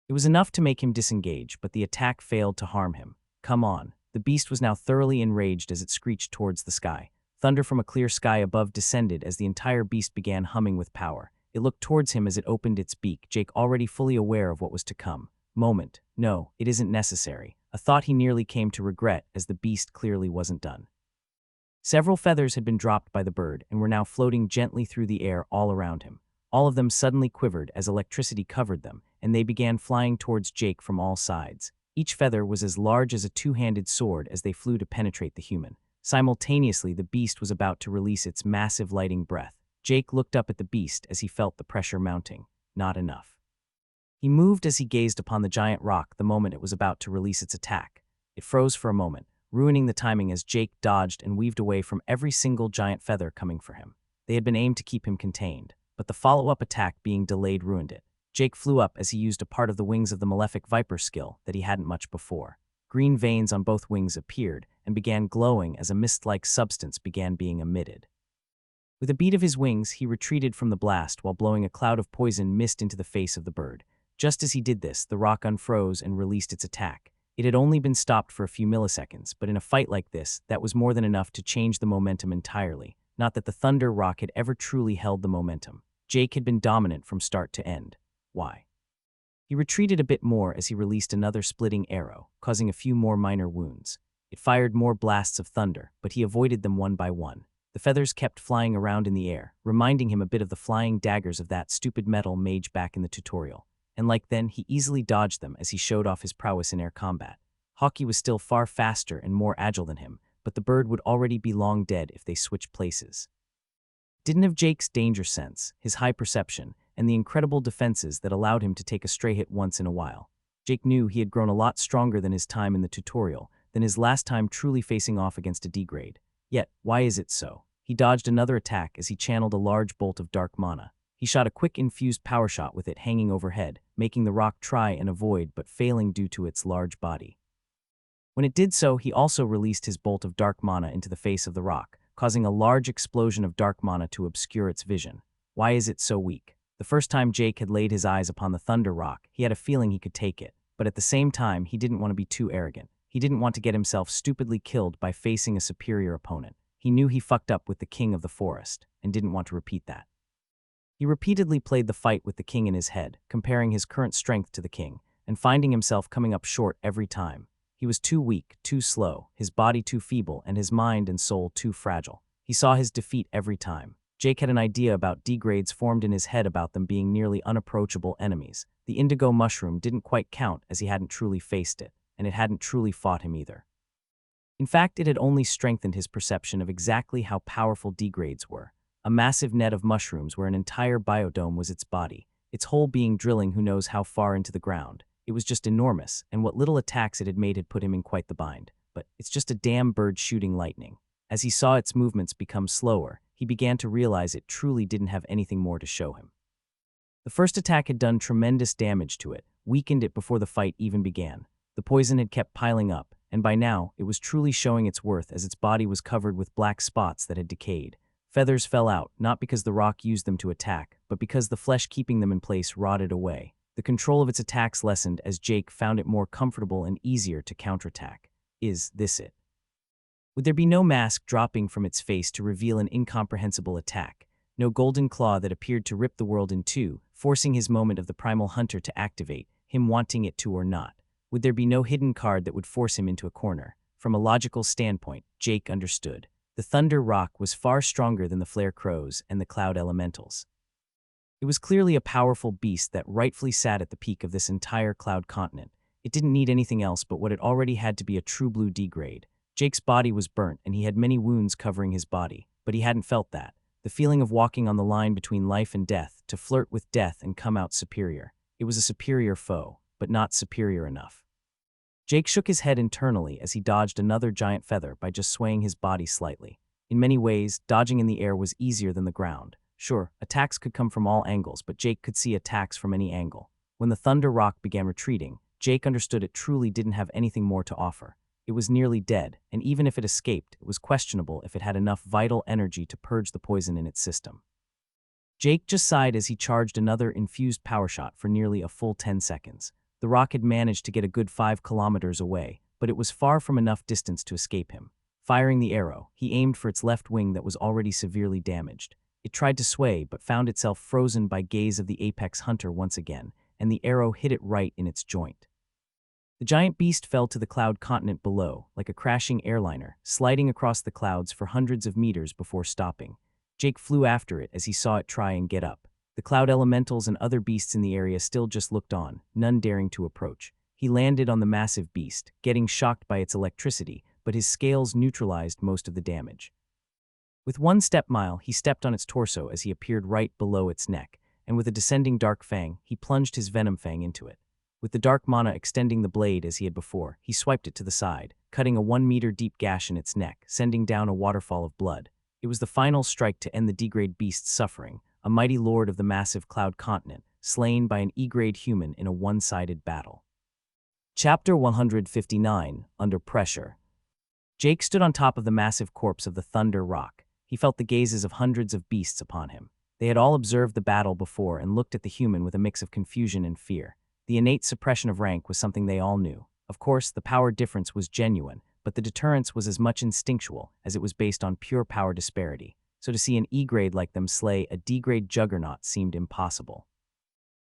It was enough to make him disengage, but the attack failed to harm him. Come on. The beast was now thoroughly enraged as it screeched towards the sky. Thunder from a clear sky above descended as the entire beast began humming with power. It looked towards him as it opened its beak, Jake already fully aware of what was to come. Moment. No, it isn't necessary. A thought he nearly came to regret, as the beast clearly wasn't done. Several feathers had been dropped by the bird and were now floating gently through the air all around him. All of them suddenly quivered as electricity covered them, and they began flying towards Jake from all sides. Each feather was as large as a 2-handed sword as they flew to penetrate the human. Simultaneously, the beast was about to release its massive lighting breath. Jake looked up at the beast as he felt the pressure mounting. Not enough. He moved as he gazed upon the giant rock the moment it was about to release its attack. It froze for a moment, ruining the timing as Jake dodged and weaved away from every single giant feather coming for him. They had been aimed to keep him contained, but the follow-up attack being delayed ruined it. Jake flew up as he used a part of the wings of the Malefic Viper skill that he hadn't much before. Green veins on both wings appeared and began glowing as a mist-like substance began being emitted. With a beat of his wings, he retreated from the blast while blowing a cloud of poison mist into the face of the bird. Just as he did this, the rock unfroze and released its attack. It had only been stopped for a few milliseconds, but in a fight like this, that was more than enough to change the momentum entirely. Not that the Thunder Rock had ever truly held the momentum. Jake had been dominant from start to end. Why? He retreated a bit more as he released another splitting arrow, causing a few more minor wounds. It fired more blasts of thunder, but he avoided them one by one. The feathers kept flying around in the air, reminding him a bit of the flying daggers of that stupid metal mage back in the tutorial. And like then, he easily dodged them as he showed off his prowess in air combat. Hawkeye was still far faster and more agile than him, but the bird would already be long dead if they switched places. Didn't have Jake's danger sense, his high perception, and the incredible defenses that allowed him to take a stray hit once in a while. Jake knew he had grown a lot stronger than his time in the tutorial, than his last time truly facing off against a degrade. Yet, why is it so? He dodged another attack as he channeled a large bolt of dark mana. He shot a quick infused power shot with it hanging overhead, making the rock try and avoid but failing due to its large body. When it did so, he also released his bolt of dark mana into the face of the rock, causing a large explosion of dark mana to obscure its vision. Why is it so weak? The first time Jake had laid his eyes upon the Thunder Rock, he had a feeling he could take it, but at the same time, he didn't want to be too arrogant. He didn't want to get himself stupidly killed by facing a superior opponent. He knew he fucked up with the king of the forest, and didn't want to repeat that. He repeatedly played the fight with the king in his head, comparing his current strength to the king, and finding himself coming up short every time. He was too weak, too slow, his body too feeble, and his mind and soul too fragile. He saw his defeat every time. Jake had an idea about degrades formed in his head about them being nearly unapproachable enemies. The indigo mushroom didn't quite count as he hadn't truly faced it, and it hadn't truly fought him either. In fact, it had only strengthened his perception of exactly how powerful degrades were. A massive net of mushrooms where an entire biodome was its body, its whole being drilling who knows how far into the ground. It was just enormous, and what little attacks it had made had put him in quite the bind. But it's just a damn bird shooting lightning. As he saw its movements become slower, he began to realize it truly didn't have anything more to show him. The first attack had done tremendous damage to it, weakened it before the fight even began. The poison had kept piling up, and by now, it was truly showing its worth as its body was covered with black spots that had decayed. Feathers fell out, not because the rock used them to attack, but because the flesh keeping them in place rotted away. The control of its attacks lessened as Jake found it more comfortable and easier to counterattack. Is this it? Would there be no mask dropping from its face to reveal an incomprehensible attack? No golden claw that appeared to rip the world in two, forcing his moment of the Primal Hunter to activate, him wanting it to or not? Would there be no hidden card that would force him into a corner? From a logical standpoint, Jake understood. The Thunder Rock was far stronger than the Flare Crows and the Cloud Elementals. It was clearly a powerful beast that rightfully sat at the peak of this entire cloud continent. It didn't need anything else but what it already had to be a true blue degrade. Jake's body was burnt and he had many wounds covering his body, but he hadn't felt that. The feeling of walking on the line between life and death, to flirt with death and come out superior. It was a superior foe, but not superior enough. Jake shook his head internally as he dodged another giant feather by just swaying his body slightly. In many ways, dodging in the air was easier than the ground. Sure, attacks could come from all angles, but Jake could see attacks from any angle. When the Thunder Rock began retreating, Jake understood it truly didn't have anything more to offer. It was nearly dead, and even if it escaped, it was questionable if it had enough vital energy to purge the poison in its system. Jake just sighed as he charged another infused power shot for nearly a full 10 seconds. The rock had managed to get a good 5 kilometers away, but it was far from enough distance to escape him. Firing the arrow, he aimed for its left wing that was already severely damaged. It tried to sway, but found itself frozen by gaze of the apex hunter once again, and the arrow hit it right in its joint. The giant beast fell to the cloud continent below, like a crashing airliner, sliding across the clouds for hundreds of meters before stopping. Jake flew after it as he saw it try and get up. The cloud elementals and other beasts in the area still just looked on, none daring to approach. He landed on the massive beast, getting shocked by its electricity, but his scales neutralized most of the damage. With one step mile, he stepped on its torso as he appeared right below its neck, and with a descending dark fang, he plunged his venom fang into it. With the dark mana extending the blade as he had before, he swiped it to the side, cutting a 1-meter-deep gash in its neck, sending down a waterfall of blood. It was the final strike to end the D-grade beast's suffering, a mighty lord of the massive cloud continent, slain by an E-grade human in a one-sided battle. Chapter 159, Under Pressure. Jake stood on top of the massive corpse of the Thunder Rock. He felt the gazes of hundreds of beasts upon him. They had all observed the battle before and looked at the human with a mix of confusion and fear. The innate suppression of rank was something they all knew. Of course, the power difference was genuine, but the deterrence was as much instinctual as it was based on pure power disparity. So to see an E-grade like them slay a D-grade juggernaut seemed impossible.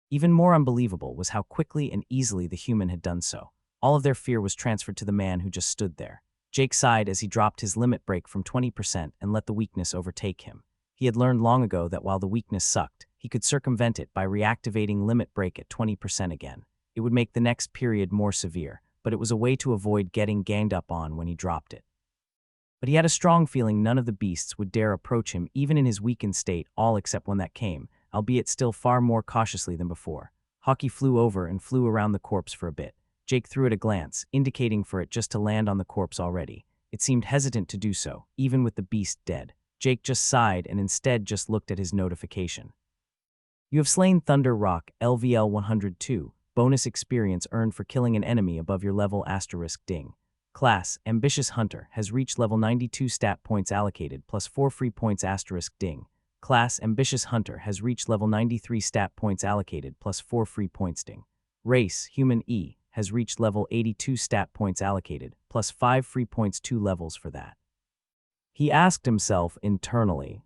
Even more unbelievable was how quickly and easily the human had done so. All of their fear was transferred to the man who just stood there. Jake sighed as he dropped his limit break from 20% and let the weakness overtake him. He had learned long ago that while the weakness sucked, he could circumvent it by reactivating limit break at 20% again. It would make the next period more severe, but it was a way to avoid getting ganged up on when he dropped it. But he had a strong feeling none of the beasts would dare approach him even in his weakened state, all except when that came, albeit still far more cautiously than before. Hawkeye flew over and flew around the corpse for a bit. Jake threw it a glance, indicating for it just to land on the corpse already. It seemed hesitant to do so, even with the beast dead. Jake just sighed and instead just looked at his notification. You have slain Thunder Rock, LVL 102, bonus experience earned for killing an enemy above your level ** ding. Class, Ambitious Hunter, has reached level 92 stat points allocated plus 4 free points * ding. Class, Ambitious Hunter, has reached level 93 stat points allocated plus 4 free points ding. Race, Human E, has reached level 82 stat points allocated, plus 5 free points 2 levels for that. He asked himself internally.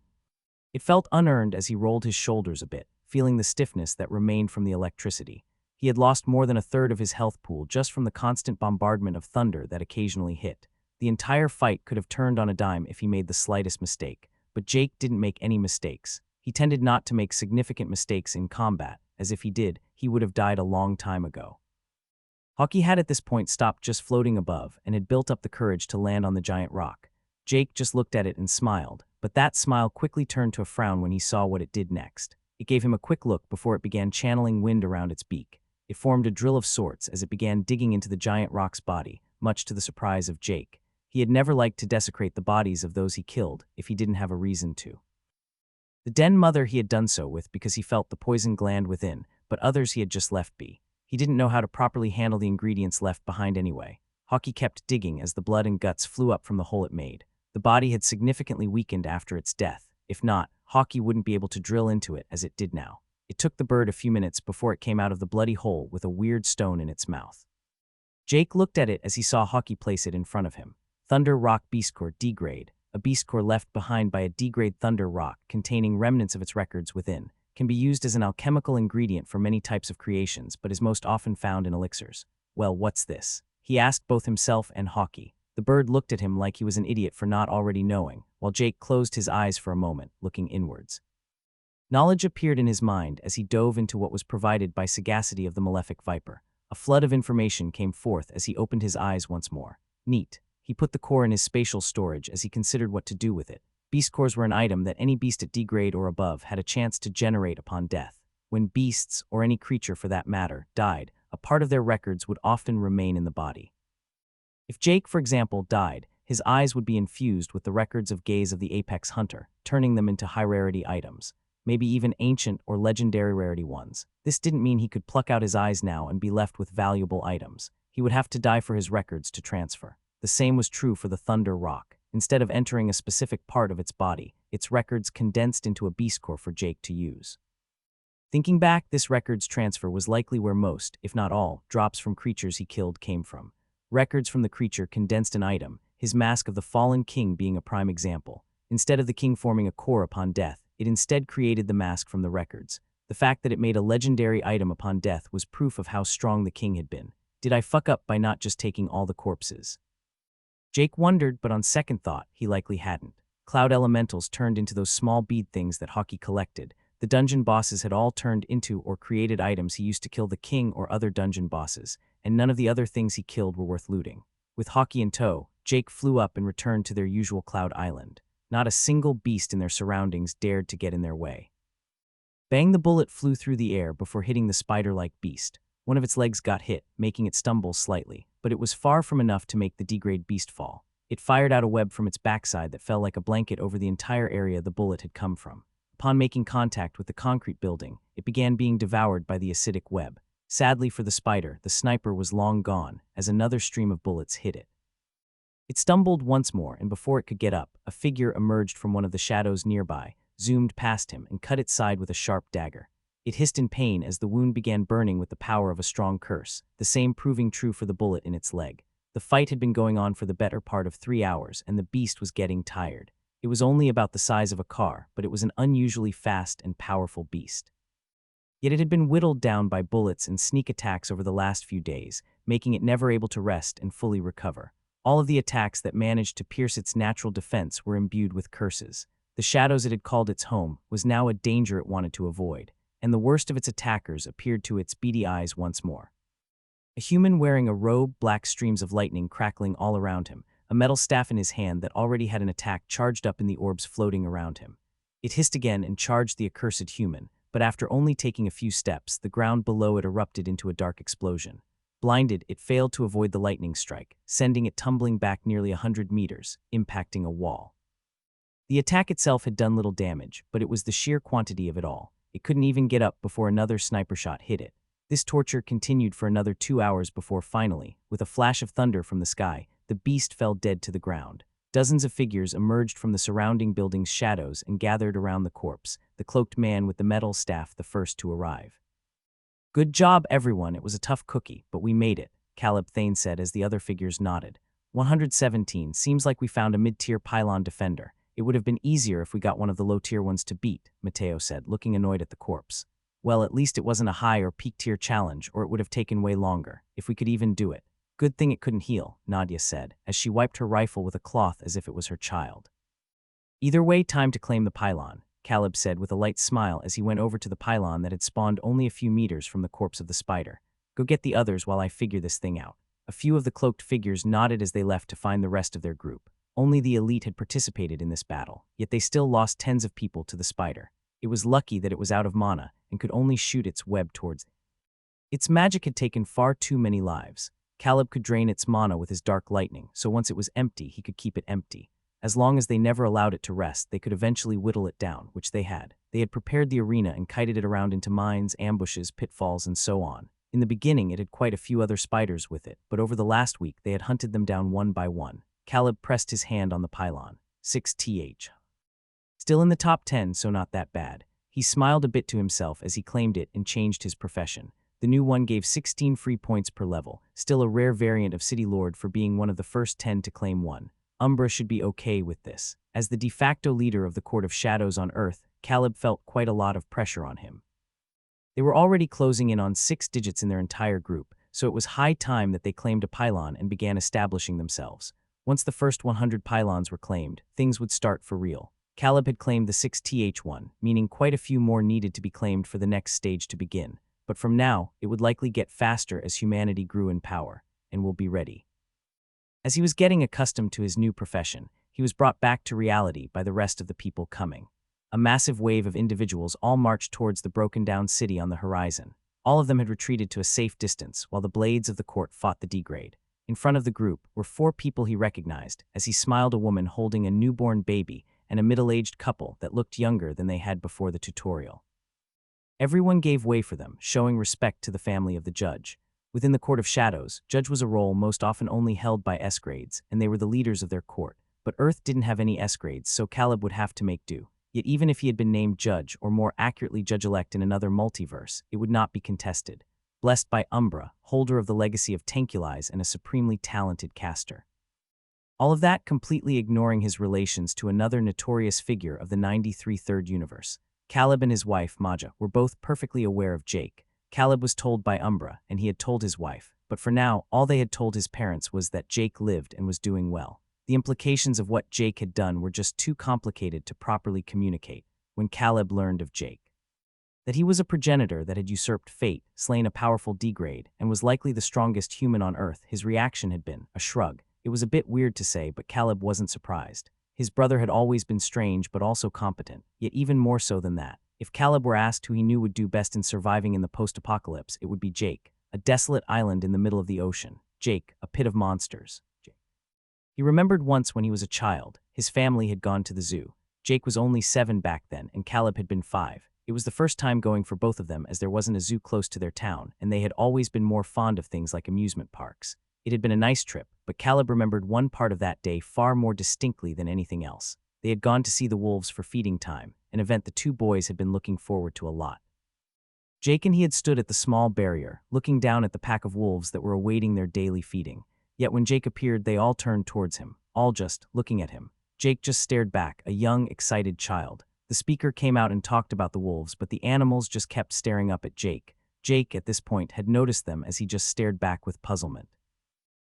It felt unearned as he rolled his shoulders a bit, feeling the stiffness that remained from the electricity. He had lost more than a third of his health pool just from the constant bombardment of thunder that occasionally hit. The entire fight could have turned on a dime if he made the slightest mistake, but Jake didn't make any mistakes. He tended not to make significant mistakes in combat, as if he did, he would have died a long time ago. Hawkeye had at this point stopped just floating above and had built up the courage to land on the giant rock. Jake just looked at it and smiled, but that smile quickly turned to a frown when he saw what it did next. It gave him a quick look before it began channeling wind around its beak. It formed a drill of sorts as it began digging into the giant rock's body, much to the surprise of Jake. He had never liked to desecrate the bodies of those he killed if he didn't have a reason to. The den mother he had done so with because he felt the poison gland within, but others he had just left be. He didn't know how to properly handle the ingredients left behind anyway. Hawkeye kept digging as the blood and guts flew up from the hole it made. The body had significantly weakened after its death. If not, Hawkeye wouldn't be able to drill into it as it did now. It took the bird a few minutes before it came out of the bloody hole with a weird stone in its mouth. Jake looked at it as he saw Hawkeye place it in front of him. Thunder Rock Beast Core D-Grade, a beast core left behind by a D-Grade Thunder Rock containing remnants of its records within, can be used as an alchemical ingredient for many types of creations but is most often found in elixirs. Well, what's this? He asked both himself and Hawkeye. The bird looked at him like he was an idiot for not already knowing, while Jake closed his eyes for a moment, looking inwards. Knowledge appeared in his mind as he dove into what was provided by sagacity of the malefic viper. A flood of information came forth as he opened his eyes once more. Neat. He put the core in his spatial storage as he considered what to do with it. Beast cores were an item that any beast at D-grade or above had a chance to generate upon death. When beasts, or any creature for that matter, died, a part of their records would often remain in the body. If Jake, for example, died, his eyes would be infused with the records of gaze of the apex hunter, turning them into high-rarity items, maybe even ancient or legendary rarity ones. This didn't mean he could pluck out his eyes now and be left with valuable items. He would have to die for his records to transfer. The same was true for the Thunder Rock. Instead of entering a specific part of its body, its records condensed into a beast core for Jake to use. Thinking back, this records transfer was likely where most, if not all, drops from creatures he killed came from. Records from the creature condensed an item, his mask of the fallen king being a prime example. Instead of the king forming a core upon death, it instead created the mask from the records. The fact that it made a legendary item upon death was proof of how strong the king had been. Did I fuck up by not just taking all the corpses? Jake wondered, but on second thought, he likely hadn't. Cloud elementals turned into those small bead things that Hawkeye collected. The dungeon bosses had all turned into or created items he used to kill the king or other dungeon bosses, and none of the other things he killed were worth looting. With Hawkeye in tow, Jake flew up and returned to their usual Cloud Island. Not a single beast in their surroundings dared to get in their way. Bang, the bullet flew through the air before hitting the spider-like beast. One of its legs got hit, making it stumble slightly, but it was far from enough to make the degrade beast fall. It fired out a web from its backside that fell like a blanket over the entire area the bullet had come from. Upon making contact with the concrete building, it began being devoured by the acidic web. Sadly for the spider, the sniper was long gone, as another stream of bullets hit it. It stumbled once more, and before it could get up, a figure emerged from one of the shadows nearby, zoomed past him, and cut its side with a sharp dagger. It hissed in pain as the wound began burning with the power of a strong curse, the same proving true for the bullet in its leg. The fight had been going on for the better part of 3 hours, and the beast was getting tired. It was only about the size of a car, but it was an unusually fast and powerful beast. Yet it had been whittled down by bullets and sneak attacks over the last few days, making it never able to rest and fully recover. All of the attacks that managed to pierce its natural defense were imbued with curses. The shadows it had called its home was now a danger it wanted to avoid, and the worst of its attackers appeared to its beady eyes once more. A human wearing a robe, black streams of lightning crackling all around him, a metal staff in his hand that already had an attack charged up in the orbs floating around him. It hissed again and charged the accursed human, but after only taking a few steps, the ground below it erupted into a dark explosion. Blinded, it failed to avoid the lightning strike, sending it tumbling back nearly 100 meters, impacting a wall. The attack itself had done little damage, but it was the sheer quantity of it all. It couldn't even get up before another sniper shot hit it. This torture continued for another 2 hours before finally, with a flash of thunder from the sky, the beast fell dead to the ground. Dozens of figures emerged from the surrounding building's shadows and gathered around the corpse, the cloaked man with the metal staff the first to arrive. "Good job, everyone. It was a tough cookie, but we made it," Caleb Thane said as the other figures nodded. 117 seems like we found a mid-tier pylon defender. It would have been easier if we got one of the low-tier ones to beat, Mateo said, looking annoyed at the corpse. Well, at least it wasn't a high or peak-tier challenge, or it would have taken way longer, if we could even do it. Good thing it couldn't heal, Nadia said, as she wiped her rifle with a cloth as if it was her child. Either way, time to claim the pylon, Caleb said with a light smile as he went over to the pylon that had spawned only a few meters from the corpse of the spider. Go get the others while I figure this thing out. A few of the cloaked figures nodded as they left to find the rest of their group. Only the elite had participated in this battle, yet they still lost tens of people to the spider. It was lucky that it was out of mana and could only shoot its web towards it. Its magic had taken far too many lives. Caleb could drain its mana with his dark lightning, so once it was empty, he could keep it empty. As long as they never allowed it to rest, they could eventually whittle it down, which they had. They had prepared the arena and kited it around into mines, ambushes, pitfalls, and so on. In the beginning, it had quite a few other spiders with it, but over the last week, they had hunted them down one by one. Caleb pressed his hand on the pylon. 6th. Still in the top 10, so not that bad. He smiled a bit to himself as he claimed it and changed his profession. The new one gave 16 free points per level, still a rare variant of City Lord for being one of the first 10 to claim one. Umbra should be okay with this. As the de facto leader of the Court of Shadows on Earth, Caleb felt quite a lot of pressure on him. They were already closing in on 6 digits in their entire group, so it was high time that they claimed a pylon and began establishing themselves. Once the first 100 pylons were claimed, things would start for real. Caleb had claimed the 6th one, meaning quite a few more needed to be claimed for the next stage to begin. But from now, it would likely get faster as humanity grew in power, and will be ready. As he was getting accustomed to his new profession, he was brought back to reality by the rest of the people coming. A massive wave of individuals all marched towards the broken-down city on the horizon. All of them had retreated to a safe distance, while the blades of the court fought the degrade. In front of the group were 4 people he recognized as he smiled: a woman holding a newborn baby and a middle-aged couple that looked younger than they had before the tutorial. Everyone gave way for them, showing respect to the family of the judge. Within the Court of Shadows, judge was a role most often only held by S-grades, and they were the leaders of their court. But Earth didn't have any S-grades, so Caleb would have to make do. Yet even if he had been named judge, or more accurately judge-elect in another multiverse, it would not be contested. Blessed by Umbra, holder of the legacy of Tankulize and a supremely talented caster. All of that completely ignoring his relations to another notorious figure of the 93 Third Universe. Caleb and his wife, Maja, were both perfectly aware of Jake. Caleb was told by Umbra, and he had told his wife, but for now, all they had told his parents was that Jake lived and was doing well. The implications of what Jake had done were just too complicated to properly communicate when Caleb learned of Jake. That he was a progenitor that had usurped fate, slain a powerful degrade, and was likely the strongest human on Earth, his reaction had been a shrug. It was a bit weird to say, but Caleb wasn't surprised. His brother had always been strange but also competent, yet even more so than that. If Caleb were asked who he knew would do best in surviving in the post-apocalypse, it would be Jake, a desolate island in the middle of the ocean. Jake, a pit of monsters. Jake. He remembered once when he was a child, his family had gone to the zoo. Jake was only 7 back then, and Caleb had been 5. It was the first time going for both of them as there wasn't a zoo close to their town, and they had always been more fond of things like amusement parks. It had been a nice trip, but Caleb remembered one part of that day far more distinctly than anything else. They had gone to see the wolves for feeding time, an event the 2 boys had been looking forward to a lot. Jake and he had stood at the small barrier, looking down at the pack of wolves that were awaiting their daily feeding. Yet when Jake appeared, they all turned towards him, all just looking at him. Jake just stared back, a young, excited child. The speaker came out and talked about the wolves, but the animals just kept staring up at Jake. Jake, at this point, had noticed them as he just stared back with puzzlement.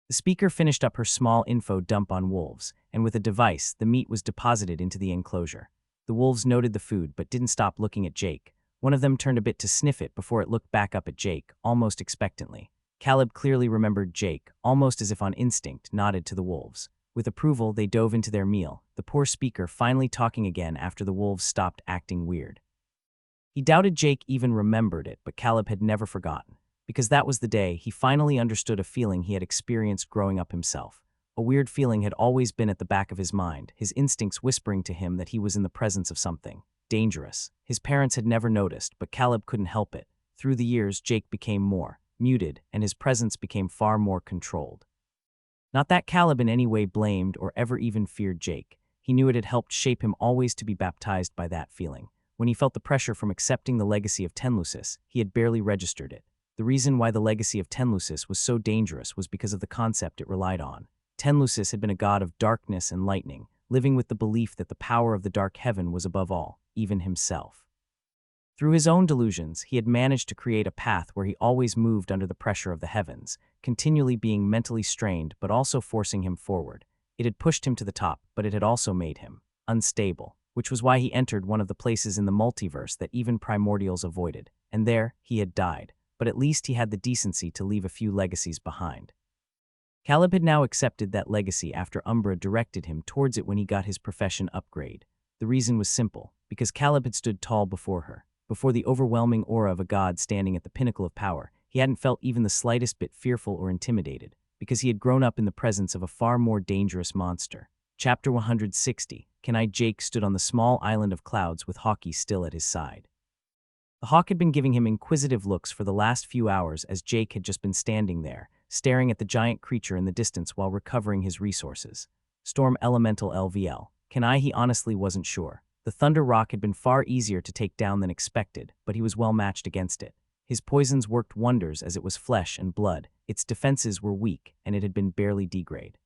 The speaker finished up her small info dump on wolves, and with a device, the meat was deposited into the enclosure. The wolves noted the food but didn't stop looking at Jake. One of them turned a bit to sniff it before it looked back up at Jake, almost expectantly. Caleb clearly remembered Jake, almost as if on instinct, nodded to the wolves. With approval, they dove into their meal, the poor speaker finally talking again after the wolves stopped acting weird. He doubted Jake even remembered it, but Caleb had never forgotten. Because that was the day he finally understood a feeling he had experienced growing up himself. A weird feeling had always been at the back of his mind, his instincts whispering to him that he was in the presence of something dangerous. His parents had never noticed, but Caleb couldn't help it. Through the years, Jake became more muted, and his presence became far more controlled. Not that Caleb in any way blamed or ever even feared Jake. He knew it had helped shape him always to be baptized by that feeling. When he felt the pressure from accepting the legacy of Tenlucis, he had barely registered it. The reason why the legacy of Tenlucis was so dangerous was because of the concept it relied on. Tenlucis had been a god of darkness and lightning, living with the belief that the power of the dark heaven was above all, even himself. Through his own delusions, he had managed to create a path where he always moved under the pressure of the heavens, continually being mentally strained but also forcing him forward. It had pushed him to the top, but it had also made him unstable, which was why he entered one of the places in the multiverse that even primordials avoided, and there he had died. But at least he had the decency to leave a few legacies behind. Caleb had now accepted that legacy after Umbra directed him towards it when he got his profession upgrade. The reason was simple, because Caleb had stood tall before her. Before the overwhelming aura of a god standing at the pinnacle of power, he hadn't felt even the slightest bit fearful or intimidated, because he had grown up in the presence of a far more dangerous monster. Chapter 160, Jake stood on the small island of clouds with Hawkeye still at his side. The hawk had been giving him inquisitive looks for the last few hours as Jake had just been standing there, staring at the giant creature in the distance while recovering his resources. Storm Elemental LVL. He honestly wasn't sure. The Thunder Rock had been far easier to take down than expected, but he was well matched against it. His poisons worked wonders as it was flesh and blood, its defenses were weak, and it had been barely degraded.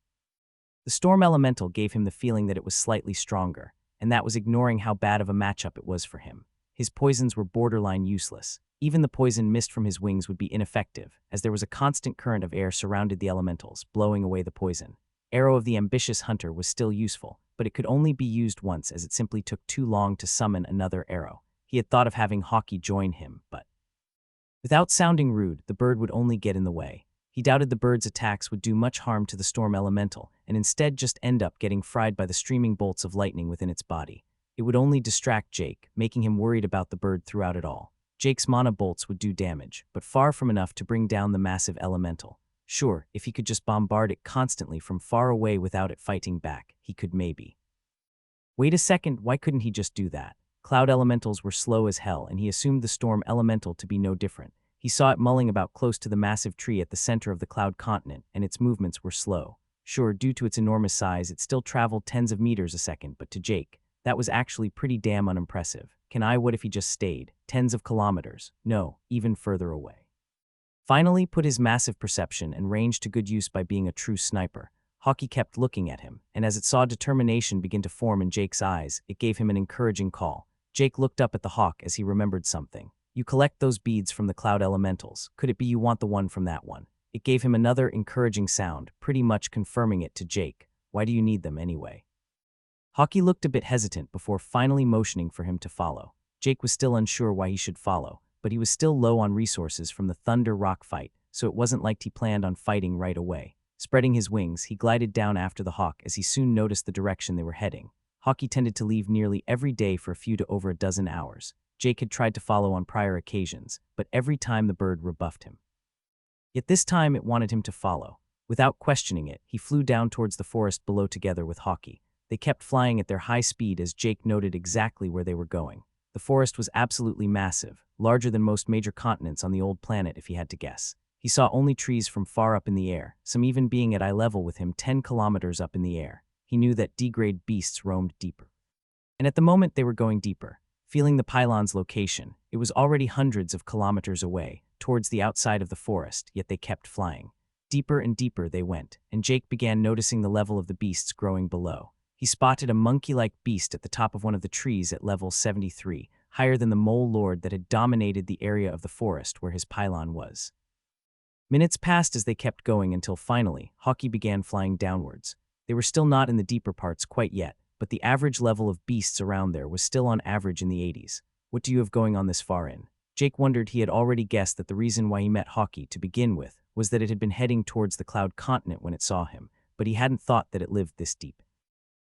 The Storm Elemental gave him the feeling that it was slightly stronger, and that was ignoring how bad of a matchup it was for him. His poisons were borderline useless. Even the poison mist from his wings would be ineffective, as there was a constant current of air surrounded the elementals, blowing away the poison. Arrow of the Ambitious Hunter was still useful, but it could only be used once as it simply took too long to summon another arrow. He had thought of having Hawkeye join him, but without sounding rude, the bird would only get in the way. He doubted the bird's attacks would do much harm to the Storm Elemental, and instead just end up getting fried by the streaming bolts of lightning within its body. It would only distract Jake, making him worried about the bird throughout it all. Jake's mana bolts would do damage, but far from enough to bring down the massive elemental. Sure, if he could just bombard it constantly from far away without it fighting back, he could maybe. Wait a second, why couldn't he just do that? Cloud elementals were slow as hell, and he assumed the storm elemental to be no different. He saw it mulling about close to the massive tree at the center of the cloud continent, and its movements were slow. Sure, due to its enormous size, it still traveled tens of meters a second, but to Jake, that was actually pretty damn unimpressive. What if he just stayed? Tens of kilometers. No, even further away. Finally put his massive perception and range to good use by being a true sniper. Hawkeye kept looking at him, and as it saw determination begin to form in Jake's eyes, it gave him an encouraging call. Jake looked up at the hawk as he remembered something. You collect those beads from the cloud elementals. Could it be you want the one from that one? It gave him another encouraging sound, pretty much confirming it to Jake. Why do you need them anyway? Hawkeye looked a bit hesitant before finally motioning for him to follow. Jake was still unsure why he should follow, but he was still low on resources from the Thunder Rock fight, so it wasn't like he planned on fighting right away. Spreading his wings, he glided down after the hawk as he soon noticed the direction they were heading. Hawkeye tended to leave nearly every day for a few to over a dozen hours. Jake had tried to follow on prior occasions, but every time the bird rebuffed him. Yet this time it wanted him to follow. Without questioning it, he flew down towards the forest below together with Hawkeye. They kept flying at their high speed as Jake noted exactly where they were going. The forest was absolutely massive, larger than most major continents on the old planet if he had to guess. He saw only trees from far up in the air, some even being at eye level with him 10 kilometers up in the air. He knew that D-grade beasts roamed deeper. And at the moment they were going deeper. Feeling the pylon's location, it was already hundreds of kilometers away, towards the outside of the forest, yet they kept flying. Deeper and deeper they went, and Jake began noticing the level of the beasts growing below. He spotted a monkey-like beast at the top of one of the trees at level 73, higher than the mole lord that had dominated the area of the forest where his pylon was. Minutes passed as they kept going until finally, Hawkeye began flying downwards. They were still not in the deeper parts quite yet, but the average level of beasts around there was still on average in the 80s. What do you have going on this far in? Jake wondered. He had already guessed that the reason why he met Hawkeye to begin with was that it had been heading towards the cloud continent when it saw him, but he hadn't thought that it lived this deep.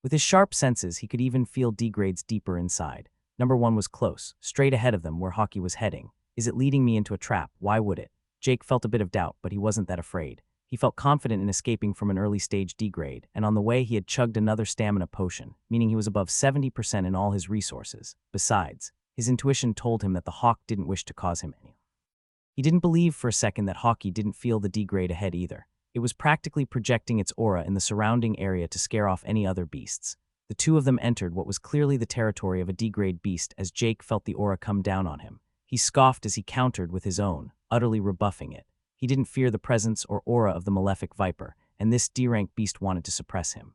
With his sharp senses, he could even feel D-grades deeper inside. Number 1 was close, straight ahead of them where Hawkeye was heading. Is it leading me into a trap? Why would it? Jake felt a bit of doubt, but he wasn't that afraid. He felt confident in escaping from an early-stage D-grade, and on the way he had chugged another stamina potion, meaning he was above 70% in all his resources. Besides, his intuition told him that the hawk didn't wish to cause him any. He didn't believe for a second that Hawkeye didn't feel the D-grade ahead either. It was practically projecting its aura in the surrounding area to scare off any other beasts. The two of them entered what was clearly the territory of a D-grade beast as Jake felt the aura come down on him. He scoffed as he countered with his own, utterly rebuffing it. He didn't fear the presence or aura of the malefic viper, and this D-rank beast wanted to suppress him.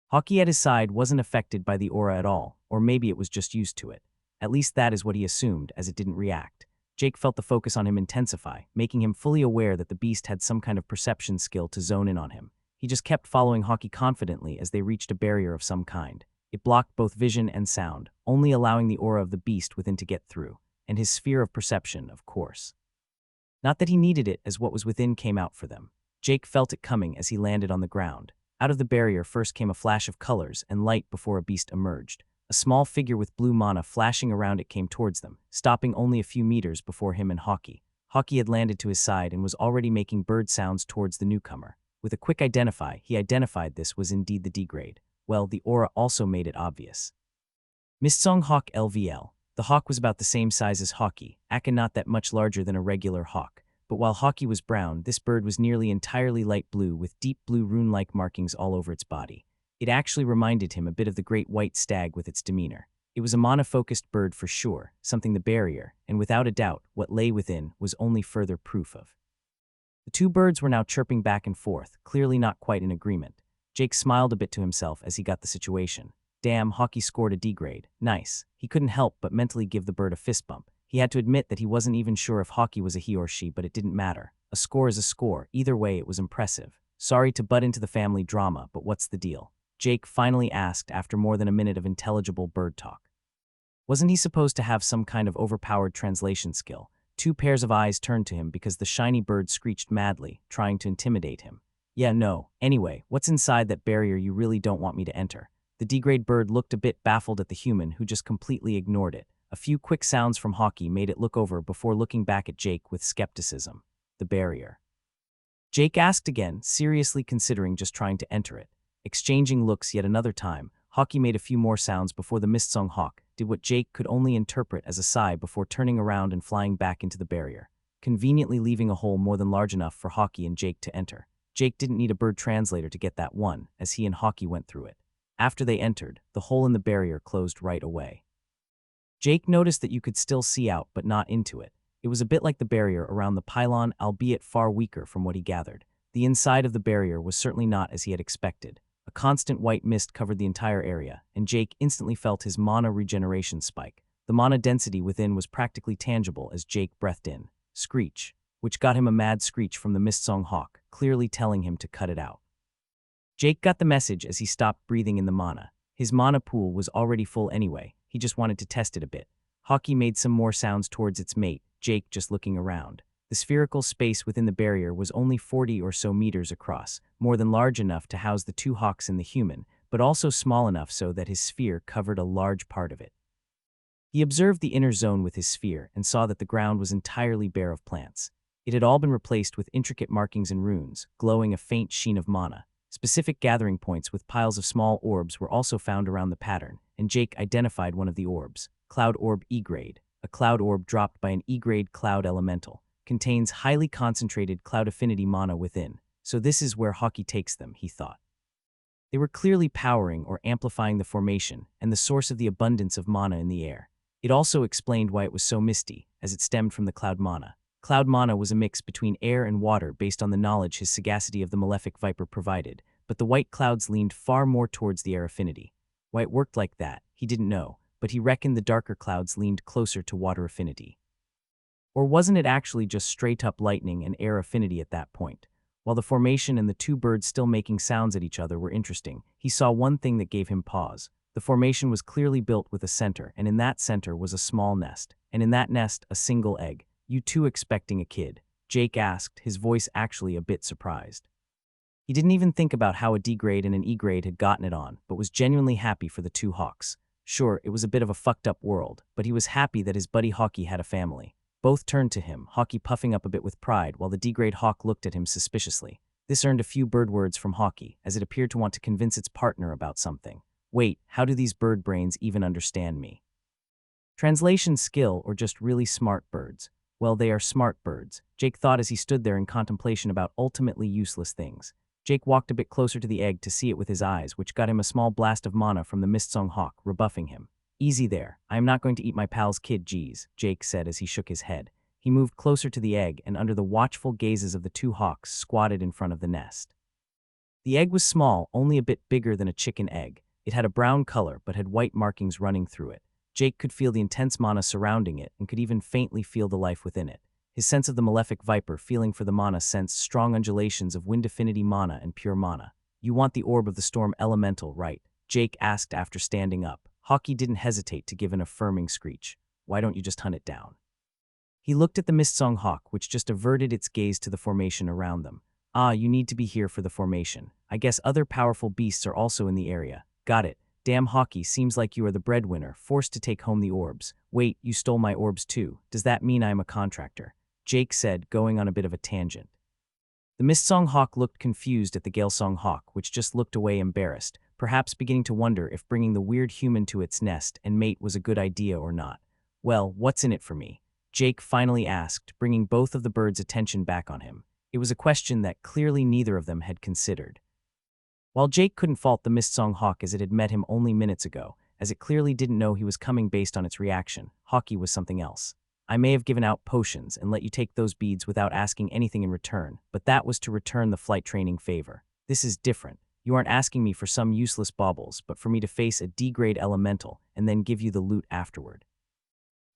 Hawkeye at his side wasn't affected by the aura at all, or maybe it was just used to it. At least that is what he assumed, as it didn't react. Jake felt the focus on him intensify, making him fully aware that the beast had some kind of perception skill to zone in on him. He just kept following Hawkeye confidently as they reached a barrier of some kind. It blocked both vision and sound, only allowing the aura of the beast within to get through, and his sphere of perception, of course. Not that he needed it, as what was within came out for them. Jake felt it coming as he landed on the ground. Out of the barrier first came a flash of colors and light before a beast emerged. A small figure with blue mana flashing around it came towards them, stopping only a few meters before him and Hawkeye. Hawkeye had landed to his side and was already making bird sounds towards the newcomer. With a quick identify, he identified this was indeed the D-grade. Well, the aura also made it obvious. Mistsong Hawk LVL. The hawk was about the same size as Hawkeye, aka not that much larger than a regular hawk. But while Hawkeye was brown, this bird was nearly entirely light blue with deep blue rune-like markings all over its body. It actually reminded him a bit of the great white stag with its demeanor. It was a mana-focused bird for sure, something the barrier, and without a doubt, what lay within was only further proof of. The two birds were now chirping back and forth, clearly not quite in agreement. Jake smiled a bit to himself as he got the situation. Damn, Hawkeye scored a D-grade. Nice. He couldn't help but mentally give the bird a fist bump. He had to admit that he wasn't even sure if Hawkeye was a he or she, but it didn't matter. A score is a score. Either way, it was impressive. Sorry to butt into the family drama, but what's the deal? Jake finally asked after more than a minute of intelligible bird talk. Wasn't he supposed to have some kind of overpowered translation skill? Two pairs of eyes turned to him because the shiny bird screeched madly, trying to intimidate him. Yeah, no. Anyway, what's inside that barrier you really don't want me to enter? The D-grade bird looked a bit baffled at the human who just completely ignored it. A few quick sounds from Hawkeye made it look over before looking back at Jake with skepticism. The barrier. Jake asked again, seriously considering just trying to enter it. Exchanging looks yet another time, Hawkeye made a few more sounds before the Mistsong Hawk did what Jake could only interpret as a sigh before turning around and flying back into the barrier, conveniently leaving a hole more than large enough for Hawkeye and Jake to enter. Jake didn't need a bird translator to get that one, as he and Hawkeye went through it. After they entered, the hole in the barrier closed right away. Jake noticed that you could still see out but not into it. It was a bit like the barrier around the pylon, albeit far weaker from what he gathered. The inside of the barrier was certainly not as he had expected. A constant white mist covered the entire area, and Jake instantly felt his mana regeneration spike. The mana density within was practically tangible as Jake breathed in. Screech, which got him a mad screech from the Mistsong Hawk, clearly telling him to cut it out. Jake got the message as he stopped breathing in the mana. His mana pool was already full anyway, he just wanted to test it a bit. Hawkeye made some more sounds towards its mate, Jake just looking around. The spherical space within the barrier was only 40 or so meters across, more than large enough to house the two hawks and the human, but also small enough so that his sphere covered a large part of it. He observed the inner zone with his sphere and saw that the ground was entirely bare of plants. It had all been replaced with intricate markings and runes, glowing a faint sheen of mana. Specific gathering points with piles of small orbs were also found around the pattern, and Jake identified one of the orbs, Cloud Orb E-Grade. A cloud orb dropped by an E-Grade cloud elemental. Contains highly concentrated cloud affinity mana within, so this is where Hawkeye takes them, he thought. They were clearly powering or amplifying the formation and the source of the abundance of mana in the air. It also explained why it was so misty, as it stemmed from the cloud mana. Cloud mana was a mix between air and water based on the knowledge his sagacity of the Malefic Viper provided, but the white clouds leaned far more towards the air affinity. Why it worked like that, he didn't know, but he reckoned the darker clouds leaned closer to water affinity. Or wasn't it actually just straight-up lightning and air affinity at that point? While the formation and the two birds still making sounds at each other were interesting, he saw one thing that gave him pause. The formation was clearly built with a center, and in that center was a small nest, and in that nest a single egg. You two expecting a kid? Jake asked, his voice actually a bit surprised. He didn't even think about how a D-grade and an E-grade had gotten it on, but was genuinely happy for the two hawks. Sure, it was a bit of a fucked-up world, but he was happy that his buddy Hawkeye had a family. Both turned to him, Hawkeye puffing up a bit with pride while the D-grade hawk looked at him suspiciously. This earned a few bird words from Hawkeye, as it appeared to want to convince its partner about something. Wait, how do these bird brains even understand me? Translation skill or just really smart birds? Well, they are smart birds, Jake thought as he stood there in contemplation about ultimately useless things. Jake walked a bit closer to the egg to see it with his eyes, which got him a small blast of mana from the Mistsong Hawk, rebuffing him. Easy there, I am not going to eat my pal's kid, geez, Jake said as he shook his head. He moved closer to the egg and under the watchful gazes of the two hawks squatted in front of the nest. The egg was small, only a bit bigger than a chicken egg. It had a brown color but had white markings running through it. Jake could feel the intense mana surrounding it and could even faintly feel the life within it. His sense of the Malefic Viper feeling for the mana sensed strong undulations of wind affinity mana and pure mana. You want the Orb of the Storm elemental, right? Jake asked after standing up. Hawkeye didn't hesitate to give an affirming screech. Why don't you just hunt it down? He looked at the Mistsong Hawk, which just averted its gaze to the formation around them. Ah, you need to be here for the formation. I guess other powerful beasts are also in the area. Got it. Damn, Hawkeye, seems like you are the breadwinner, forced to take home the orbs. Wait, you stole my orbs too. Does that mean I am a contractor? Jake said, going on a bit of a tangent. The Mistsong Hawk looked confused at the Galesong Hawk, which just looked away embarrassed, perhaps beginning to wonder if bringing the weird human to its nest and mate was a good idea or not. Well, what's in it for me? Jake finally asked, bringing both of the birds' attention back on him. It was a question that clearly neither of them had considered. While Jake couldn't fault the Mistsong Hawk as it had met him only minutes ago, as it clearly didn't know he was coming based on its reaction, Hawkeye was something else. I may have given out potions and let you take those beads without asking anything in return, but that was to return the flight training favor. This is different. You aren't asking me for some useless baubles, but for me to face a D-grade elemental and then give you the loot afterward.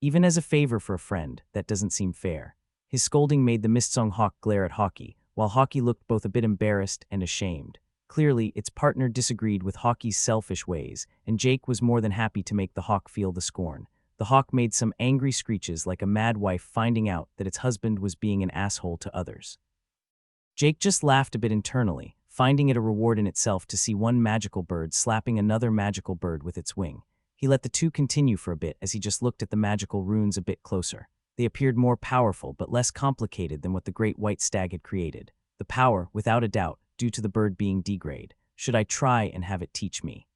Even as a favor for a friend, that doesn't seem fair. His scolding made the Mistsong Hawk glare at Hawkeye, while Hawkeye looked both a bit embarrassed and ashamed. Clearly, its partner disagreed with Hawkeye's selfish ways, and Jake was more than happy to make the hawk feel the scorn. The hawk made some angry screeches like a mad wife finding out that its husband was being an asshole to others. Jake just laughed a bit internally, finding it a reward in itself to see one magical bird slapping another magical bird with its wing. He let the two continue for a bit as he just looked at the magical runes a bit closer. They appeared more powerful but less complicated than what the great white stag had created. The The power, without a doubt, due to the bird being degraded. Should I try and have it teach me?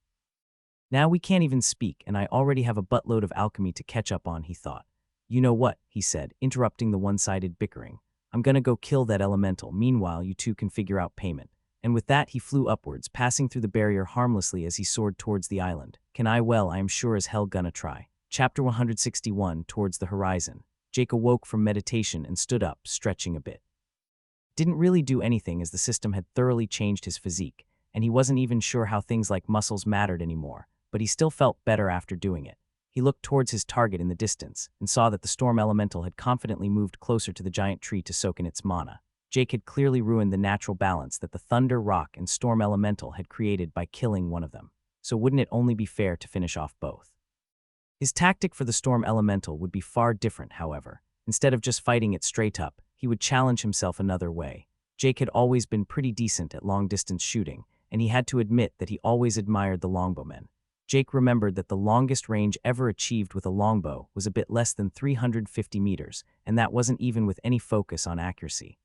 Now we can't even speak, and I already have a buttload of alchemy to catch up on, he thought. You know what, he said, interrupting the one-sided bickering. I'm gonna go kill that elemental. Meanwhile, you two can figure out payment. And with that, he flew upwards, passing through the barrier harmlessly as he soared towards the island. I am sure as hell gonna try. Chapter 161, Towards the Horizon. Jake awoke from meditation and stood up, stretching a bit. Didn't really do anything as the system had thoroughly changed his physique, and he wasn't even sure how things like muscles mattered anymore, but he still felt better after doing it. He looked towards his target in the distance and saw that the storm elemental had confidently moved closer to the giant tree to soak in its mana. Jake had clearly ruined the natural balance that the thunder, rock, and storm elemental had created by killing one of them. So wouldn't it only be fair to finish off both? His tactic for the storm elemental would be far different, however. Instead of just fighting it straight up, he would challenge himself another way. Jake had always been pretty decent at long-distance shooting, and he had to admit that he always admired the longbowmen. Jake remembered that the longest range ever achieved with a longbow was a bit less than 350 meters, and that wasn't even with any focus on accuracy.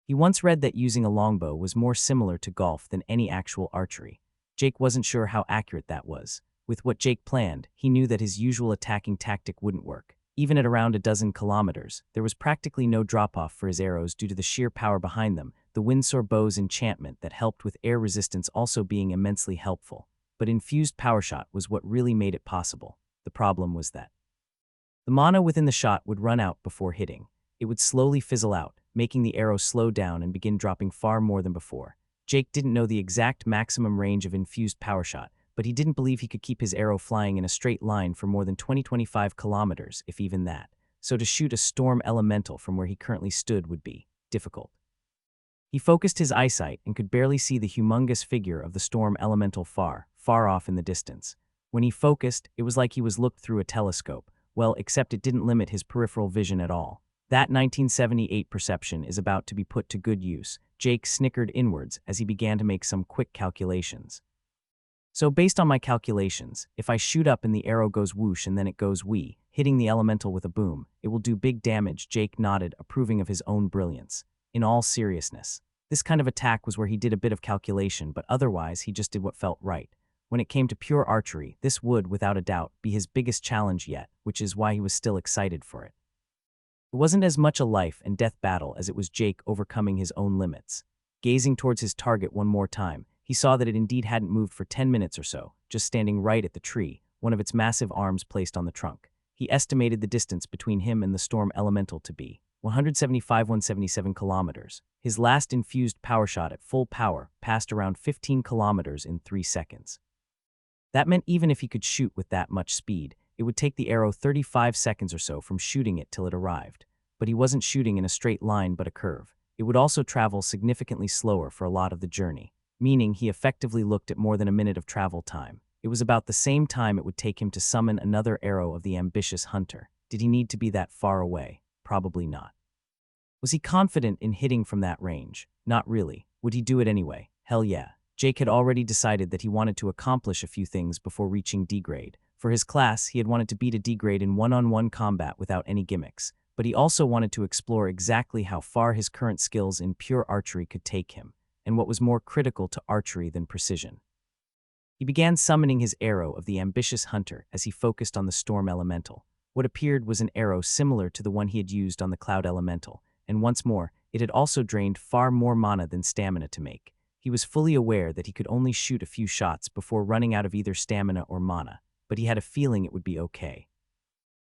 He once read that using a longbow was more similar to golf than any actual archery. Jake wasn't sure how accurate that was. With what Jake planned, he knew that his usual attacking tactic wouldn't work. Even at around a dozen kilometers, there was practically no drop-off for his arrows due to the sheer power behind them, the Windsor bow's enchantment that helped with air resistance also being immensely helpful. But infused power shot was what really made it possible. The problem was that the mana within the shot would run out before hitting. It would slowly fizzle out, making the arrow slow down and begin dropping far more than before. Jake didn't know the exact maximum range of infused power shot, but he didn't believe he could keep his arrow flying in a straight line for more than 20-25 kilometers, if even that. So to shoot a storm elemental from where he currently stood would be difficult. He focused his eyesight and could barely see the humongous figure of the storm elemental far off in the distance. When he focused, it was like he was looked through a telescope. Well, except it didn't limit his peripheral vision at all. That 1978 perception is about to be put to good use. Jake snickered inwards as he began to make some quick calculations. So based on my calculations, if I shoot up and the arrow goes whoosh and then it goes wee, hitting the elemental with a boom, it will do big damage. Jake nodded, approving of his own brilliance. In all seriousness, this kind of attack was where he did a bit of calculation, but otherwise he just did what felt right. When it came to pure archery, this would, without a doubt, be his biggest challenge yet, which is why he was still excited for it. It wasn't as much a life and death battle as it was Jake overcoming his own limits. Gazing towards his target one more time, he saw that it indeed hadn't moved for 10 minutes or so, just standing right at the tree, one of its massive arms placed on the trunk. He estimated the distance between him and the storm elemental to be 177 kilometers. His last infused power shot at full power passed around 15 kilometers in 3 seconds. That meant even if he could shoot with that much speed, it would take the arrow 35 seconds or so from shooting it till it arrived. But he wasn't shooting in a straight line but a curve. It would also travel significantly slower for a lot of the journey, meaning he effectively looked at more than a minute of travel time. It was about the same time it would take him to summon another arrow of the ambitious hunter. Did he need to be that far away? Probably not. Was he confident in hitting from that range? Not really. Would he do it anyway? Hell yeah. Jake had already decided that he wanted to accomplish a few things before reaching D-grade. For his class, he had wanted to beat a D-grade in one-on-one combat without any gimmicks, but he also wanted to explore exactly how far his current skills in pure archery could take him, and what was more critical to archery than precision. He began summoning his arrow of the ambitious hunter as he focused on the storm elemental. What appeared was an arrow similar to the one he had used on the cloud elemental, and once more, it had also drained far more mana than stamina to make. He was fully aware that he could only shoot a few shots before running out of either stamina or mana, but he had a feeling it would be okay.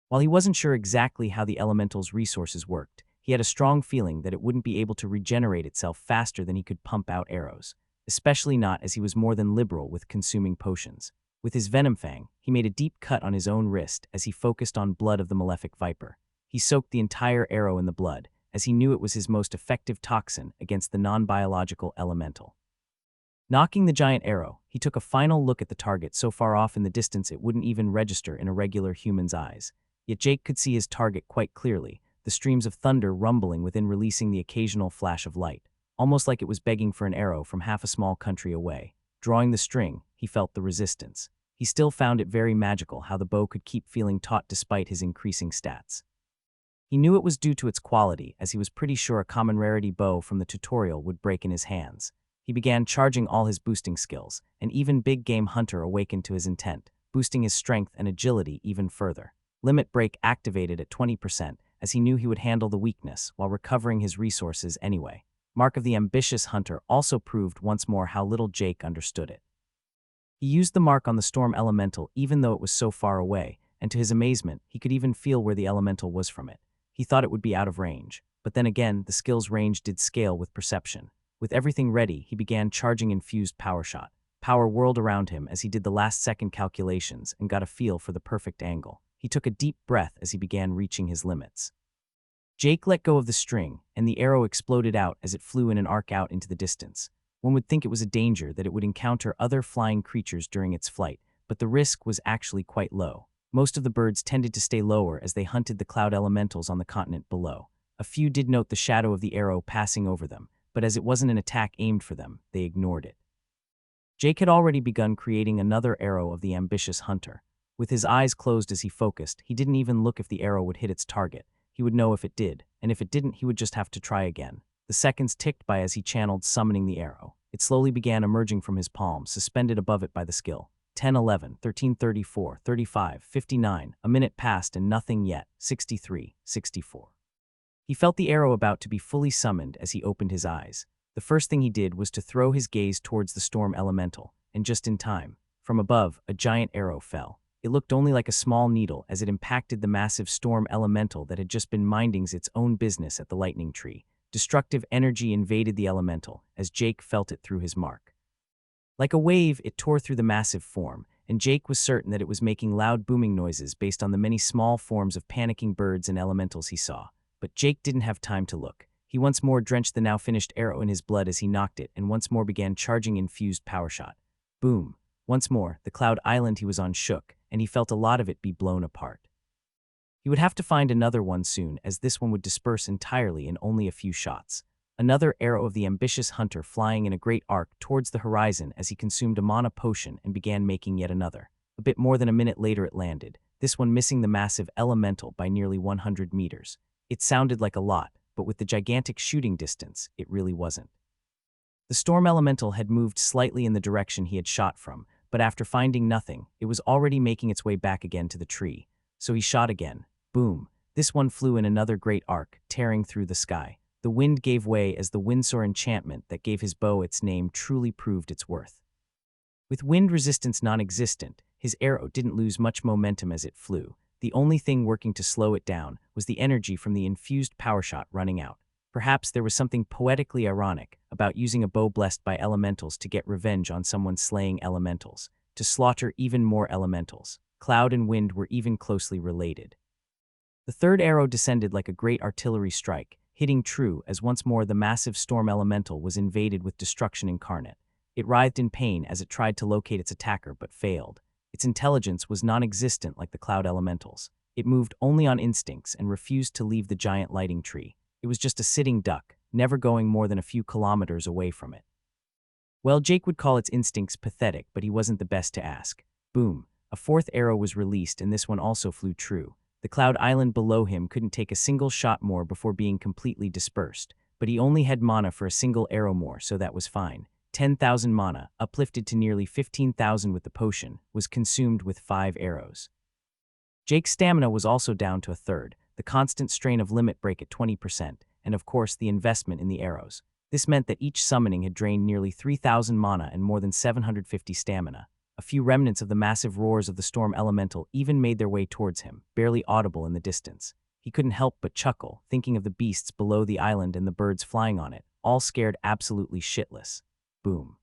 While he wasn't sure exactly how the elemental's resources worked, he had a strong feeling that it wouldn't be able to regenerate itself faster than he could pump out arrows, especially not as he was more than liberal with consuming potions. With his venom fang, he made a deep cut on his own wrist as he focused on blood of the malefic viper. He soaked the entire arrow in the blood, as he knew it was his most effective toxin against the non-biological elemental. Knocking the giant arrow, he took a final look at the target so far off in the distance it wouldn't even register in a regular human's eyes. Yet Jake could see his target quite clearly, the streams of thunder rumbling within releasing the occasional flash of light, almost like it was begging for an arrow from half a small country away. Drawing the string, he felt the resistance. He still found it very magical how the bow could keep feeling taut despite his increasing stats. He knew it was due to its quality, as he was pretty sure a common rarity bow from the tutorial would break in his hands. He began charging all his boosting skills, and even Big Game Hunter awakened to his intent, boosting his strength and agility even further. Limit Break activated at 20%, as he knew he would handle the weakness while recovering his resources anyway. Mark of the Ambitious Hunter also proved once more how little Jake understood it. He used the mark on the storm elemental even though it was so far away, and to his amazement, he could even feel where the elemental was from it. He thought it would be out of range, but then again, the skill's range did scale with perception. With everything ready, he began charging infused power shot. Power whirled around him as he did the last-second calculations and got a feel for the perfect angle. He took a deep breath as he began reaching his limits. Jake let go of the string, and the arrow exploded out as it flew in an arc out into the distance. One would think it was a danger that it would encounter other flying creatures during its flight, but the risk was actually quite low. Most of the birds tended to stay lower as they hunted the cloud elementals on the continent below. A few did note the shadow of the arrow passing over them, but as it wasn't an attack aimed for them, they ignored it. Jake had already begun creating another arrow of the Ambitious Hunter. With his eyes closed as he focused, he didn't even look if the arrow would hit its target. He would know if it did, and if it didn't, he would just have to try again. The seconds ticked by as he channeled summoning the arrow. It slowly began emerging from his palm, suspended above it by the skill. 10, 11, 13, 34, 35, 59, a minute passed and nothing yet, 63, 64. He felt the arrow about to be fully summoned as he opened his eyes. The first thing he did was to throw his gaze towards the storm elemental, and just in time. From above, a giant arrow fell. It looked only like a small needle as it impacted the massive storm elemental that had just been minding its own business at the lightning tree. Destructive energy invaded the elemental as Jake felt it through his mark. Like a wave, it tore through the massive form, and Jake was certain that it was making loud booming noises based on the many small forms of panicking birds and elementals he saw. But Jake didn't have time to look. He once more drenched the now finished arrow in his blood as he knocked it and once more began charging infused power shot. Boom. Once more, the cloud island he was on shook, and he felt a lot of it be blown apart. He would have to find another one soon, as this one would disperse entirely in only a few shots. Another arrow of the Ambitious Hunter flying in a great arc towards the horizon as he consumed a mana potion and began making yet another. A bit more than a minute later it landed, this one missing the massive elemental by nearly 100 meters. It sounded like a lot, but with the gigantic shooting distance, it really wasn't. The storm elemental had moved slightly in the direction he had shot from, but after finding nothing, it was already making its way back again to the tree. So he shot again. Boom. This one flew in another great arc, tearing through the sky. The wind gave way as the Windsoar enchantment that gave his bow its name truly proved its worth. With wind resistance non-existent, his arrow didn't lose much momentum as it flew. The only thing working to slow it down was the energy from the infused power shot running out. Perhaps there was something poetically ironic about using a bow blessed by elementals to get revenge on someone slaying elementals, to slaughter even more elementals. Cloud and wind were even closely related. The third arrow descended like a great artillery strike, hitting true as once more the massive storm elemental was invaded with destruction incarnate. It writhed in pain as it tried to locate its attacker but failed. Its intelligence was non-existent like the cloud elementals. It moved only on instincts and refused to leave the giant lighting tree. It was just a sitting duck, never going more than a few kilometers away from it. Well, Jake would call its instincts pathetic, but he wasn't the best to ask. Boom. A fourth arrow was released and this one also flew true. The cloud island below him couldn't take a single shot more before being completely dispersed, but he only had mana for a single arrow more, so that was fine. 10,000 mana, uplifted to nearly 15,000 with the potion, was consumed with 5 arrows. Jake's stamina was also down to a third, the constant strain of limit break at 20%, and of course the investment in the arrows. This meant that each summoning had drained nearly 3,000 mana and more than 750 stamina. A few remnants of the massive roars of the storm elemental even made their way towards him, barely audible in the distance. He couldn't help but chuckle, thinking of the beasts below the island and the birds flying on it, all scared absolutely shitless. Boom.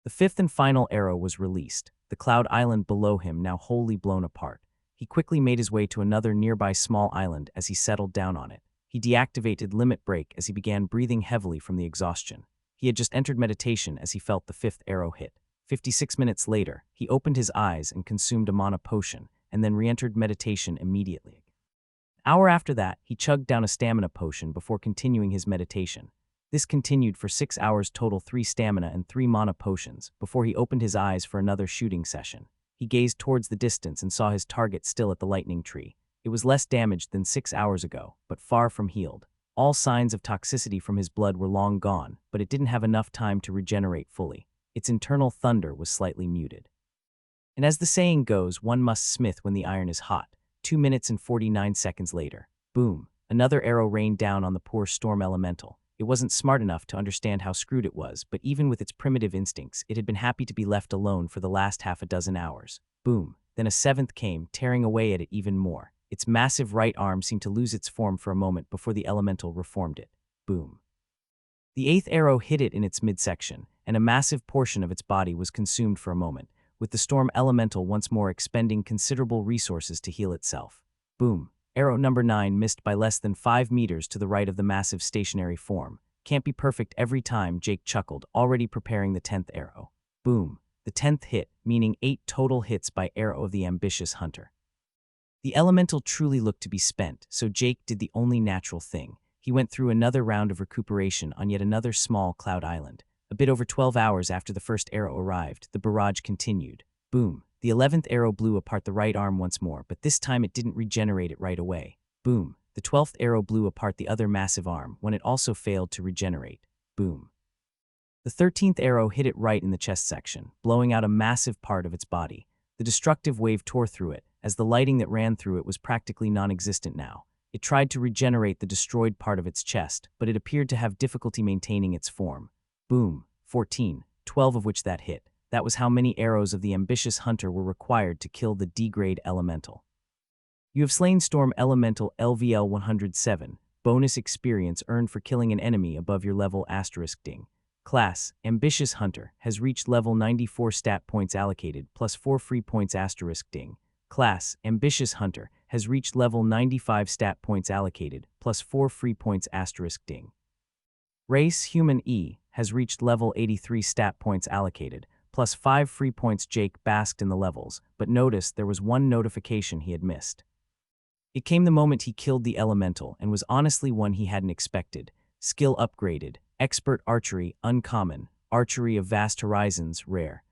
The fifth and final arrow was released, the cloud island below him now wholly blown apart. He quickly made his way to another nearby small island as he settled down on it. He deactivated limit break as he began breathing heavily from the exhaustion. He had just entered meditation as he felt the fifth arrow hit. 56 minutes later, he opened his eyes and consumed a mana potion, and then re-entered meditation immediately. An hour after that, he chugged down a stamina potion before continuing his meditation. This continued for 6 hours total, 3 stamina and 3 mana potions, before he opened his eyes for another shooting session. He gazed towards the distance and saw his target still at the lightning tree. It was less damaged than 6 hours ago, but far from healed. All signs of toxicity from his blood were long gone, but it didn't have enough time to regenerate fully. Its internal thunder was slightly muted. And as the saying goes, one must smith when the iron is hot. 2 minutes and 49 seconds later, boom, another arrow rained down on the poor storm elemental. It wasn't smart enough to understand how screwed it was, but even with its primitive instincts, it had been happy to be left alone for the last half a dozen hours. Boom. Then a seventh came, tearing away at it even more. Its massive right arm seemed to lose its form for a moment before the elemental reformed it. Boom. The eighth arrow hit it in its midsection, and a massive portion of its body was consumed for a moment, with the storm elemental once more expending considerable resources to heal itself. Boom. Arrow number 9 missed by less than 5 meters to the right of the massive stationary form. Can't be perfect every time, Jake chuckled, already preparing the 10th arrow. Boom. The 10th hit, meaning 8 total hits by arrow of the ambitious hunter. The elemental truly looked to be spent, so Jake did the only natural thing. He went through another round of recuperation on yet another small cloud island. A bit over 12 hours after the first arrow arrived, the barrage continued. Boom. The 11th arrow blew apart the right arm once more, but this time it didn't regenerate it right away. Boom. The 12th arrow blew apart the other massive arm when it also failed to regenerate. Boom. The 13th arrow hit it right in the chest section, blowing out a massive part of its body. The destructive wave tore through it, as the lighting that ran through it was practically non-existent now. It tried to regenerate the destroyed part of its chest, but it appeared to have difficulty maintaining its form. Boom. 14, 12 of which that hit. That was how many arrows of the ambitious hunter were required to kill the D-grade elemental. You have slain Storm Elemental LVL 107. Bonus experience earned for killing an enemy above your level **. Class, Ambitious Hunter, has reached level 94 stat points allocated, plus 4 free points **. Class, Ambitious Hunter, has reached level 95 stat points allocated, plus 4 free points **. Race, Human E, has reached level 83 stat points allocated, plus 5 free points. Jake basked in the levels, but noticed there was one notification he had missed. It came the moment he killed the elemental, and was honestly one he hadn't expected. Skill upgraded. Expert Archery, Uncommon. Archery of Vast Horizons, Rare.